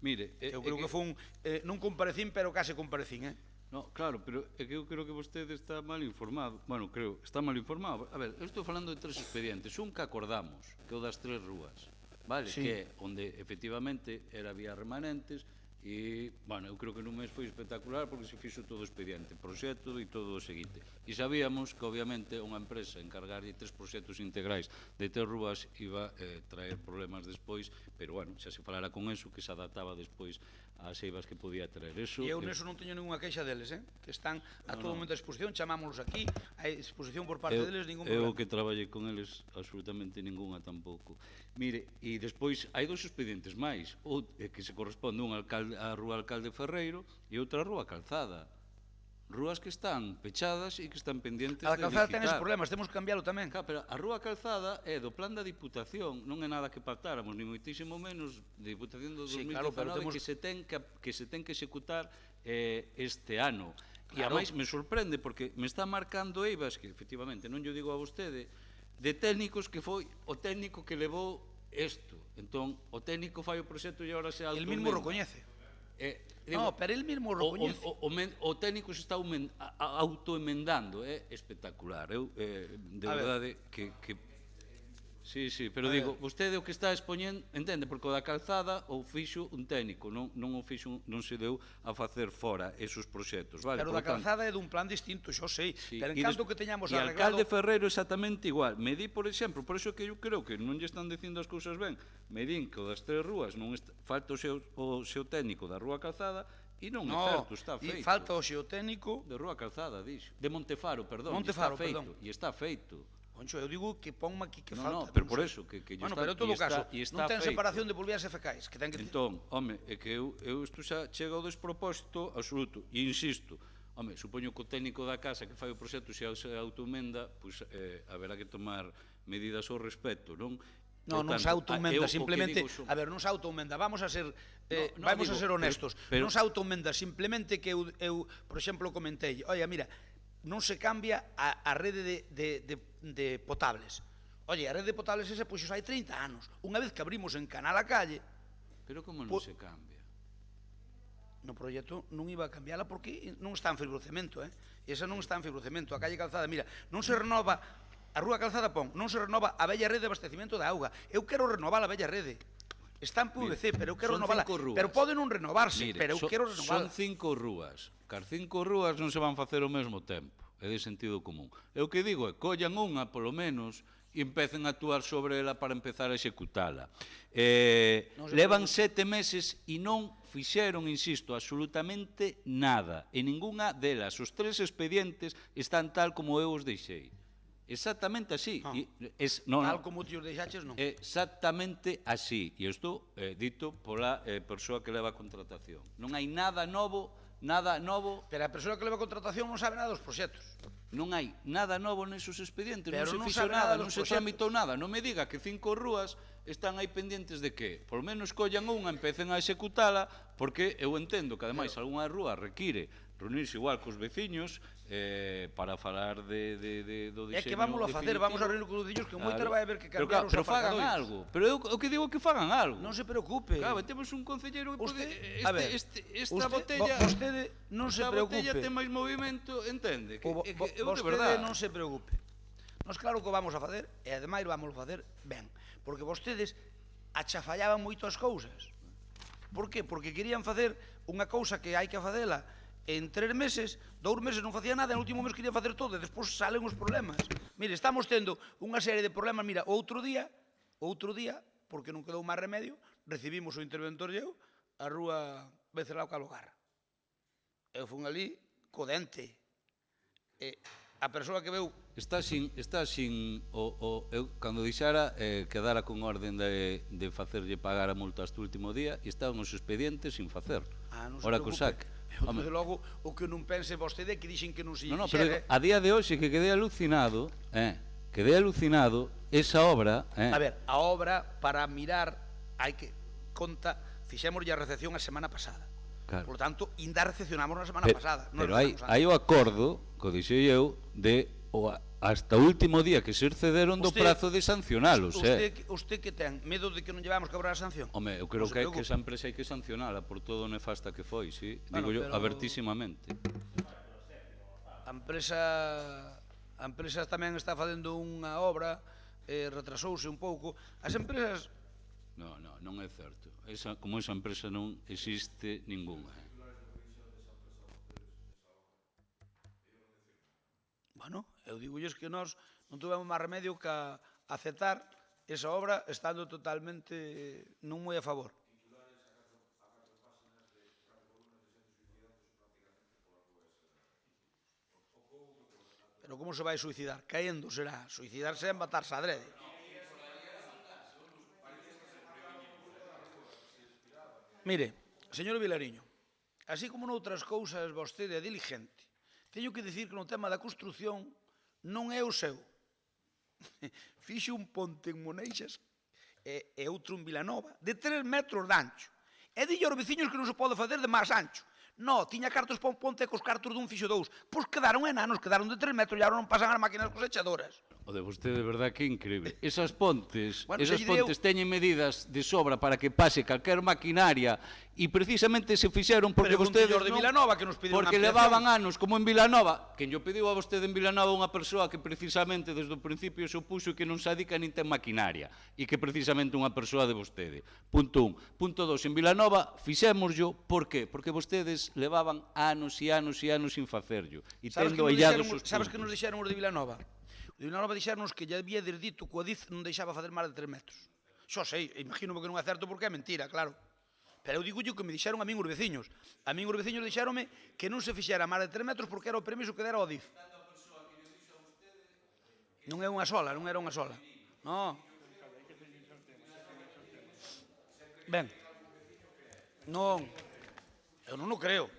Mire... Eu creo que foi un... Non comparecín, pero case comparecín, No, claro, pero é que eu creo que vostede está mal informado. Bueno, creo, está mal informado. A ver, eu estou falando de 3 expedientes. Un que acordamos, que é o das 3 rúas, vale? Sí. Que é onde efectivamente era vía remanentes e, bueno, eu creo que nun mes foi espectacular porque se fixo todo o expediente, proxecto e todo o seguinte. E sabíamos que, obviamente, unha empresa encargar de 3 proxectos integrais de 3 rúas iba traer problemas despois, pero, bueno, xa se falara con eso, que se adaptaba despois ás eivas que podía traer. Eso, E eu neso non teño ninguna queixa deles, que están a todo momento a exposición, chamámonos aquí, a exposición por parte deles, ningún problema. Eu que traballei con eles, absolutamente ninguna tampouco. Mire, e despois hai 2 expedientes máis, que se corresponde un á Rúa Alcalde Ferreiro e outra Rúa Calzada. Rúas que están pechadas e que están pendientes de licitar. A Calzada ten eses problemas, temos que cambiálo tamén. Claro, pero a Rúa Calzada é do plan da Diputación, non é nada que pactáramos, ni moitísimo menos de Diputación do 2019, que se ten que executar este ano. E ademais me sorprende porque me está marcando eivas, que efectivamente non yo digo a vostede, de técnicos que foi o técnico que levou isto. Entón, o técnico fai o proxecto e agora se automenda. El mismo recoñece. No, pero el mismo recoñece. O técnico se está autoemendando, é espectacular. Eu, de verdade, que... Sí, pero digo, vostede o que está expoñendo, entende, porque o da Calzada o fixo un técnico, non se deu a facer fora esos proxectos, vale? Pero da Calzada é dun plan distinto, xo sei, pero en canto que teñamos arreglado... E Alcalde Ferreiro exactamente igual. Me di, por exemplo, por eso que eu creo que non lle están dicindo as cousas ben, me din que o das 3 rúas falta o seu técnico da Rúa Calzada e non é certo, está feito. Falta o xeotécnico... De Rúa Calzada, dixo. De Montefaro, perdón. Montefaro, perdón. E está feito. Concho, eu digo que ponme aquí que falta. No, pero por eso, que bueno, pero en todo caso, non ten separación de volvías e fecais, que ten que... Entón, home, é que eu isto xa chega ao despropósito absoluto, e insisto, home, supoño que o técnico da casa que fai o proxecto se automenda, pois haberá que tomar medidas ao respecto, non? Non se automenda, simplemente, a ver, non se automenda, vamos a ser honestos, non se automenda, simplemente que eu, por exemplo, comentei, oia, mira, non se cambia a rede de potables. Oye, a rede de potables esa, pois, hai 30 anos. Unha vez que abrimos en Canal a Calle... Pero como non se cambia? No proxecto non iba a cambiala porque non está en fibrocemento, Esa non está en fibrocemento. A Calle Calzada, mira, non se renova... A Rúa Calzada pon, non se renova a bella rede de abastecimento da auga. Eu quero renovar a bella rede. Está en PVC, pero eu quero renovala. Pero pode non renovarse, pero eu quero renovala. Son 5 rúas. Car 5 rúas non se van facer ao mesmo tempo. É de sentido común. Eu que digo é, collan unha, polo menos, e empecen a actuar sobre ela para empezar a executala. Levan 7 meses e non fixeron, insisto, absolutamente nada. E ninguna delas. Os 3 expedientes están tal como eu os deixei. Exactamente así. Tal como ti os deixaches, non. Exactamente así. E isto dito pola persoa que leva a contratación. Non hai nada novo. Pero a persoa que leva a contratación non sabe nada dos proxectos. Non hai nada novo nesos expedientes, non se fixo nada, non se tramitou nada. Non me diga que 5 rúas están aí pendientes de que, por menos collan unha, empecen a executala, porque eu entendo que, ademais, algunha rúa require reunirse igual cos veciños para falar do diseño. É que vámoslo a facer, vamos a reunir cos veciños, que moita vai haber que cambiar os aparcadoiros. Pero fagan algo. Pero eu o que digo que fagan algo. Non se preocupe. Claro, temos un concelleiro que pode... Esta botella... Vostede non se preocupe. Esta botella ten máis movimento, entende? Vostede non se preocupe. Nos claro que vamos a facer, e ademais vamos a facer ben. Porque vostedes achafallaban moito as cousas. Por que? Porque querían facer unha cousa que hai que facela en 3 meses, 2 meses non facía nada, en último mes quería facer todo, e despois salen os problemas. Mire, estamos tendo unha serie de problemas, mira, outro día, porque non quedou máis remedio, recibimos o interventor e eu, a rúa Becerrao Calogar. Eu fun ali co dente. A persoa que veu... Está sin eu, cando dixara, quedara con orden de facerlle pagar a multa hasta o último día, e estaban os expedientes sin facer. Ora que o saque. Desde logo, o que non pense vostede é que dixen que non se No, pero fixera. a día de hoxe que quedei alucinado, esa obra... A ver, a obra, para mirar, hai que conta, fixemos a recepción a semana pasada. Claro. Por tanto, ainda recepcionamos na semana pasada. Pero hai o acordo, co dixei eu, de hasta o último día que se excederon do prazo de sancionalos. Usted que ten medo de que non llevamos que cobrar a sanción? Home, eu creo que esa empresa hai que sancionala por todo o nefasta que foi, sí? Digo yo, abertísimamente. A empresa tamén está facendo unha obra, retrasouse un pouco. As empresas... Non é certo. Como esa empresa non existe ningunha. Bueno, eu digolles que nós non tivemos máis remedio que aceptar esa obra estando totalmente non moi a favor. Pero como se vai suicidar? Caendo será. Suicidarse é matarse adrede. Mire, señor Vilariño, así como noutras cousas vostede é diligente, teño que dicir que no tema da construción non é o seu. Fixe un ponte en Moneixas e outro en Vilanova de 3 metros de ancho. E dille aos veciños que non se pode facer de máis ancho. No, tiña cartos para un ponte e cos cartos dun fixo 2. Pois quedaron enanos, quedaron de 3 metros e agora non pasan as máquinas cosechadoras. O de vostede, de verdad, que increíble. Esas pontes teñen medidas de sobra para que pase calquer maquinaria e precisamente se fixeron porque vostedes de Vilanova que nos pediron porque levaban anos, como en Vilanova, que yo pediu a vostede en Vilanova unha persoa que precisamente desde o principio se opuxo que non se adica nin ten maquinaria e que precisamente unha persoa de vostede. Punto 1. Punto 2. En Vilanova fixémoslo, por qué? Porque vostedes levaban anos e anos e anos sin facerlo e tendo aillados os puntos. Sabes que nos dixeron os de Vilanova? De Vilanova dixernos que ya había dito que o Adif non deixaba facer máis de 3 metros. Xo sei, imagino que non é certo porque é mentira, claro. Pero eu digo que me dixeron a min os veciños. A min os veciños dixeronme que non se fixera máis de 3 metros porque era o permiso que dera o Adif. Non é unha sola, non era unha sola. Non. Ben. Non. Eu non o creo.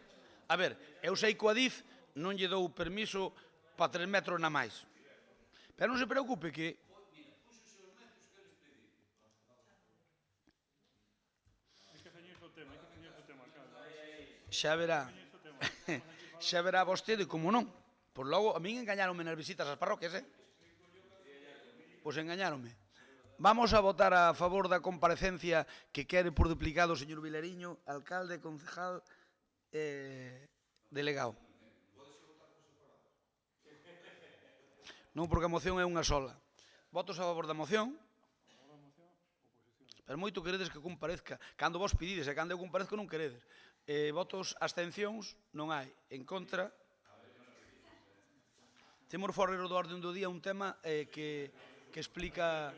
A ver, eu sei que o Adif non lle dou permiso para 3 metros na máis. Pero non se preocupe que... Xa verá. Xa verá vostede como non. Por logo, a min engañaronme nas visitas ás parroquias, Pois engañaronme. Vamos a votar a favor da comparecencia que quere por duplicado o señor Vilariño, alcalde, concejal, delegado. Non, porque a moción é unha sola. Votos a favor da moción. Pero moito queredes que comparezca. Cando vos pedides e cando eu comparezco non queredes. Votos, abstencións, non hai. En contra. Temos fora do orden do día un tema que explica...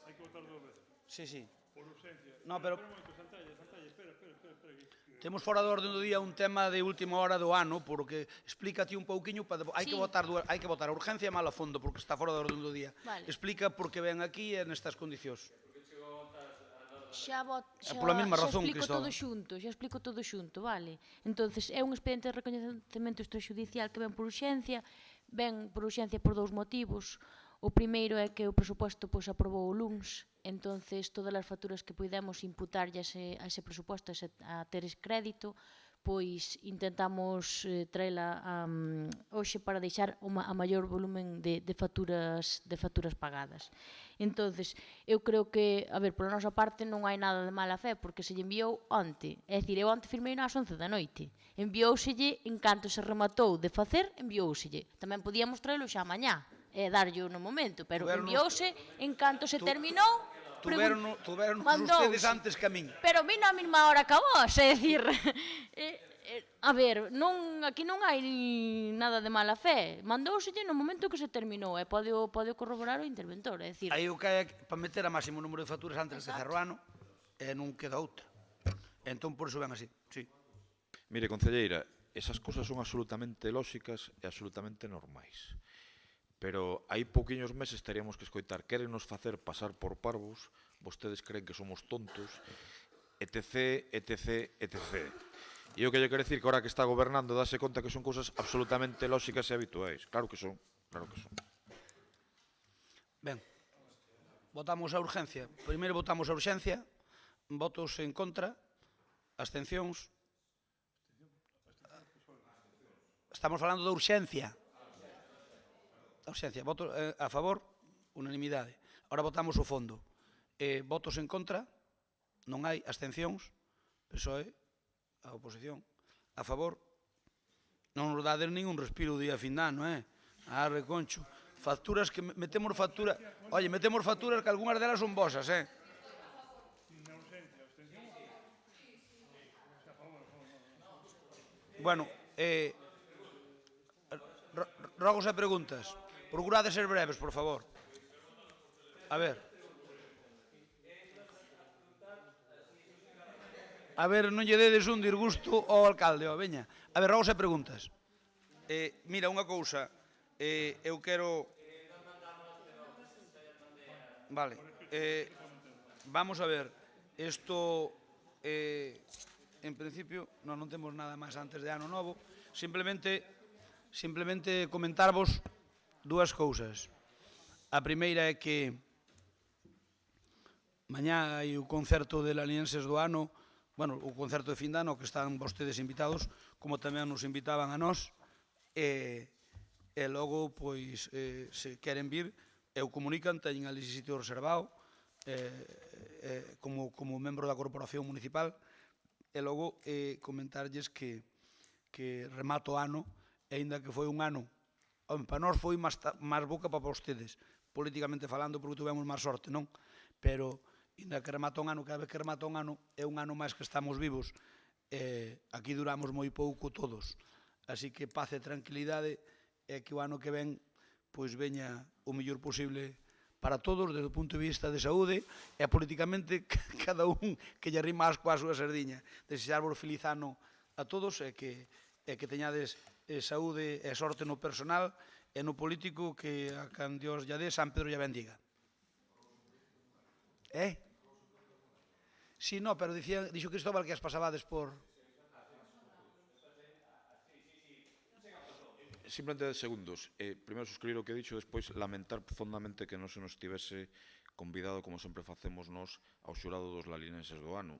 Hai que votar 2 veces. Sí. Por urgencia. No, pero... Espera. Temos fora do orden do día un tema de última hora do ano, porque explícate un pouquiño, hai que votar a urgencia e mal a fondo, porque está fora do orden do día. Explica por que ven aquí e nestas condicións. Xa explico todo xunto, vale? Entonces, é un expediente de recoñecemento extrajudicial que ven por urxencia por 2 motivos. O primeiro é que o presuposto aprobou o luns, entonces todas as facturas que puidemos imputarlle a ese presuposto, a ter ese crédito, pois intentamos traela hoxe para deixar a maior volumen de facturas pagadas. Entonces, eu creo que, a ver, pola nosa parte non hai nada de mala fe, porque se lle enviou onte. É dicir, eu onte firmei ás 11 da noite. Envióuselle, en canto se rematou de facer, envióuselle. Tamén podíamos traelo xa mañá e darlle no momento, pero envióuse en canto se terminou. Tuveron ustedes antes que a min. Pero vino a mesma hora que a vos, é dicir, a ver, aquí non hai nada de mala fe. Mandouselle no momento que se terminou e pode corroborar o interventor, é dicir. Aí o que hai para meter a máximo número de facturas antes de cerrar o ano e non queda outra. Entón, por iso ven así, sí. Mire, concelleira, esas cosas son absolutamente lóxicas e absolutamente normais. Pero hai pouquiños meses teríamos que escoitar quérennos facer pasar por parvos, vostedes creen que somos tontos, etc, etc, etc. E o que lle quero dicir que ahora que está gobernando dáse conta que son cousas absolutamente lóxicas e habituais. Claro que son, claro que son. Ben, votamos a urgencia. Primeiro votamos a urgencia, votos en contra, abstencións. Estamos falando da urxencia. A urxencia, votos a favor, unanimidade. Ahora votamos o fondo. Votos en contra, non hai abstencións, PSOE, a oposición, a favor. Non nos dá ningún respiro o día fin de ano, Arre, Concho. Facturas que metemos factura. Oye, metemos facturas que algunhas delas son vosas, Bueno, rogos e preguntas. Procurade ser breves, por favor. A ver, non lle dedes un disgusto ao alcalde, veña. A ver, rogos e preguntas. Mira, unha cousa, eu quero... Vale, vamos a ver, isto, en principio, non temos nada máis antes de ano novo, simplemente comentarvos dúas cousas. A primeira é que mañá hai o concerto de Lalienses do ano, bueno, o concerto de fin de ano, que están vostedes invitados, como tamén nos invitaban a nós, e logo, pois, se queren vir, eu comunican, teñen ali sitio reservado, como membro da corporación municipal, e logo comentarlles que remato o ano, e aínda que foi un ano, para nós foi máis boca para vostedes, políticamente falando, porque tuvemos máis sorte, non? Pero, aínda que remata un ano, cada vez que remata un ano, é un ano máis que estamos vivos. Aquí duramos moi pouco todos. Así que paz e tranquilidade, e que o ano que ven pois veña o mellor posible para todos, desde o punto de vista de saúde, e políticamente cada un que lle rima asco a súa sardiña. Desexarvos feliz ano a todos, e que teñades saúde e sorte no personal e no político, que a can Dios lla dé, San Pedro lla bendiga. Si, no, pero dixo Cristóbal que as pasabades por... Simplemente 10 segundos. Primeiro suscribir o que he dicho, despois lamentar profundamente que non se nos tivese convidado, como sempre facemos nós, ao xurado dos Lalinenses do ano.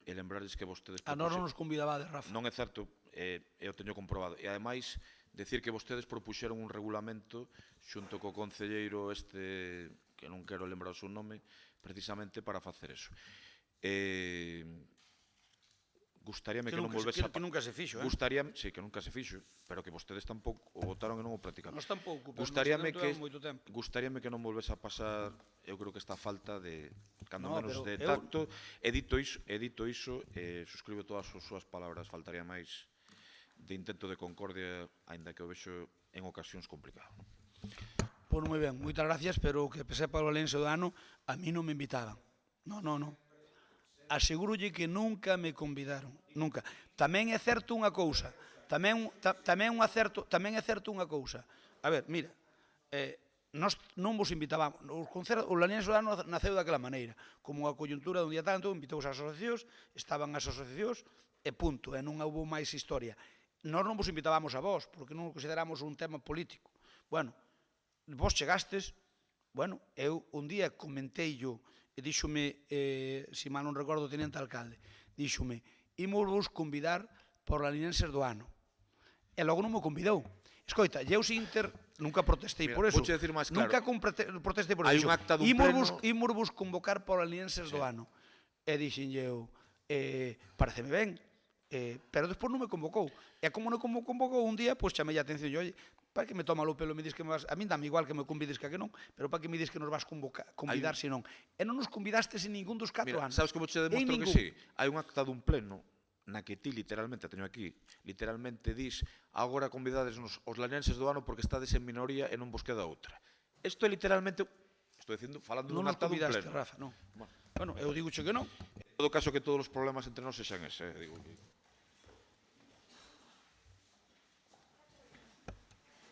E lembrarles que vostedes... A nós non nos convidabades, Rafa. Non é certo, eu teño comprobado. E ademais, decir que vostedes propuxeron un regulamento xunto co concelleiro que non quero lembrar o seu nome, precisamente para facer eso. Gustaríame que non volvese a... Que nunca se fixo, Sí, que nunca se fixo, pero que vostedes tampouco o votaron e non o practicaron. Nós tampouco, pero gustaríame que non volvese a pasar, eu creo que esta falta de, cando menos, de tacto. E dito iso, suscribo todas as súas palabras, faltaría máis, de intento de concordia, aínda que o vexo en ocasións complicado. Pois moi ben, moitas gracias, pero que sepa o Lalinense do ano, a mí non me invitaban. Non. Asegúrolle que nunca me convidaron, nunca. Tamén é certo unha cousa, tamén é certo unha cousa. A ver, mira, nós non vos invitábamos, o Lalinense do ano naceu daquela maneira, como a coyuntura dun día tanto, invitou as asociacións, estaban as asociacións, e punto, e non houve máis historia. Nós non vos invitábamos a vos, porque non consideramos un tema político. Bueno, vos chegastes, eu un día comenteillo, e díxome, se mal non recordo, o tenente alcalde, díxome, imos vos convidar por Lalinenses do ano. E logo non me convidou. Escoita, Lleus Inter, nunca protestei por eso. Nunca protestei por eso. Imos vos convocar por Lalinenses do ano. E dixenlle eu, pareceme ben, pero despois non me convocou. E como non me convocou un día, pois chamei a atención, e para que me toma o pelo e me dis que me vas... A min dame igual que me convides que non, pero para que me dis que nos vas convidar se non. E non nos convidastes en ningún dos 4 anos. Sabes como te demostro que sí? Hai un acta dun pleno na que ti literalmente, teño aquí, literalmente dis agora convidadesnos os lalinenses do ano porque estades en minoría e non vos queda outra. Isto é literalmente... Estou dicindo, falando dun acta dun pleno. Non nos convidaste, Rafa, non. Bueno, eu digo que non. En todo caso que todos os problemas entre nós sexan ese, digo que...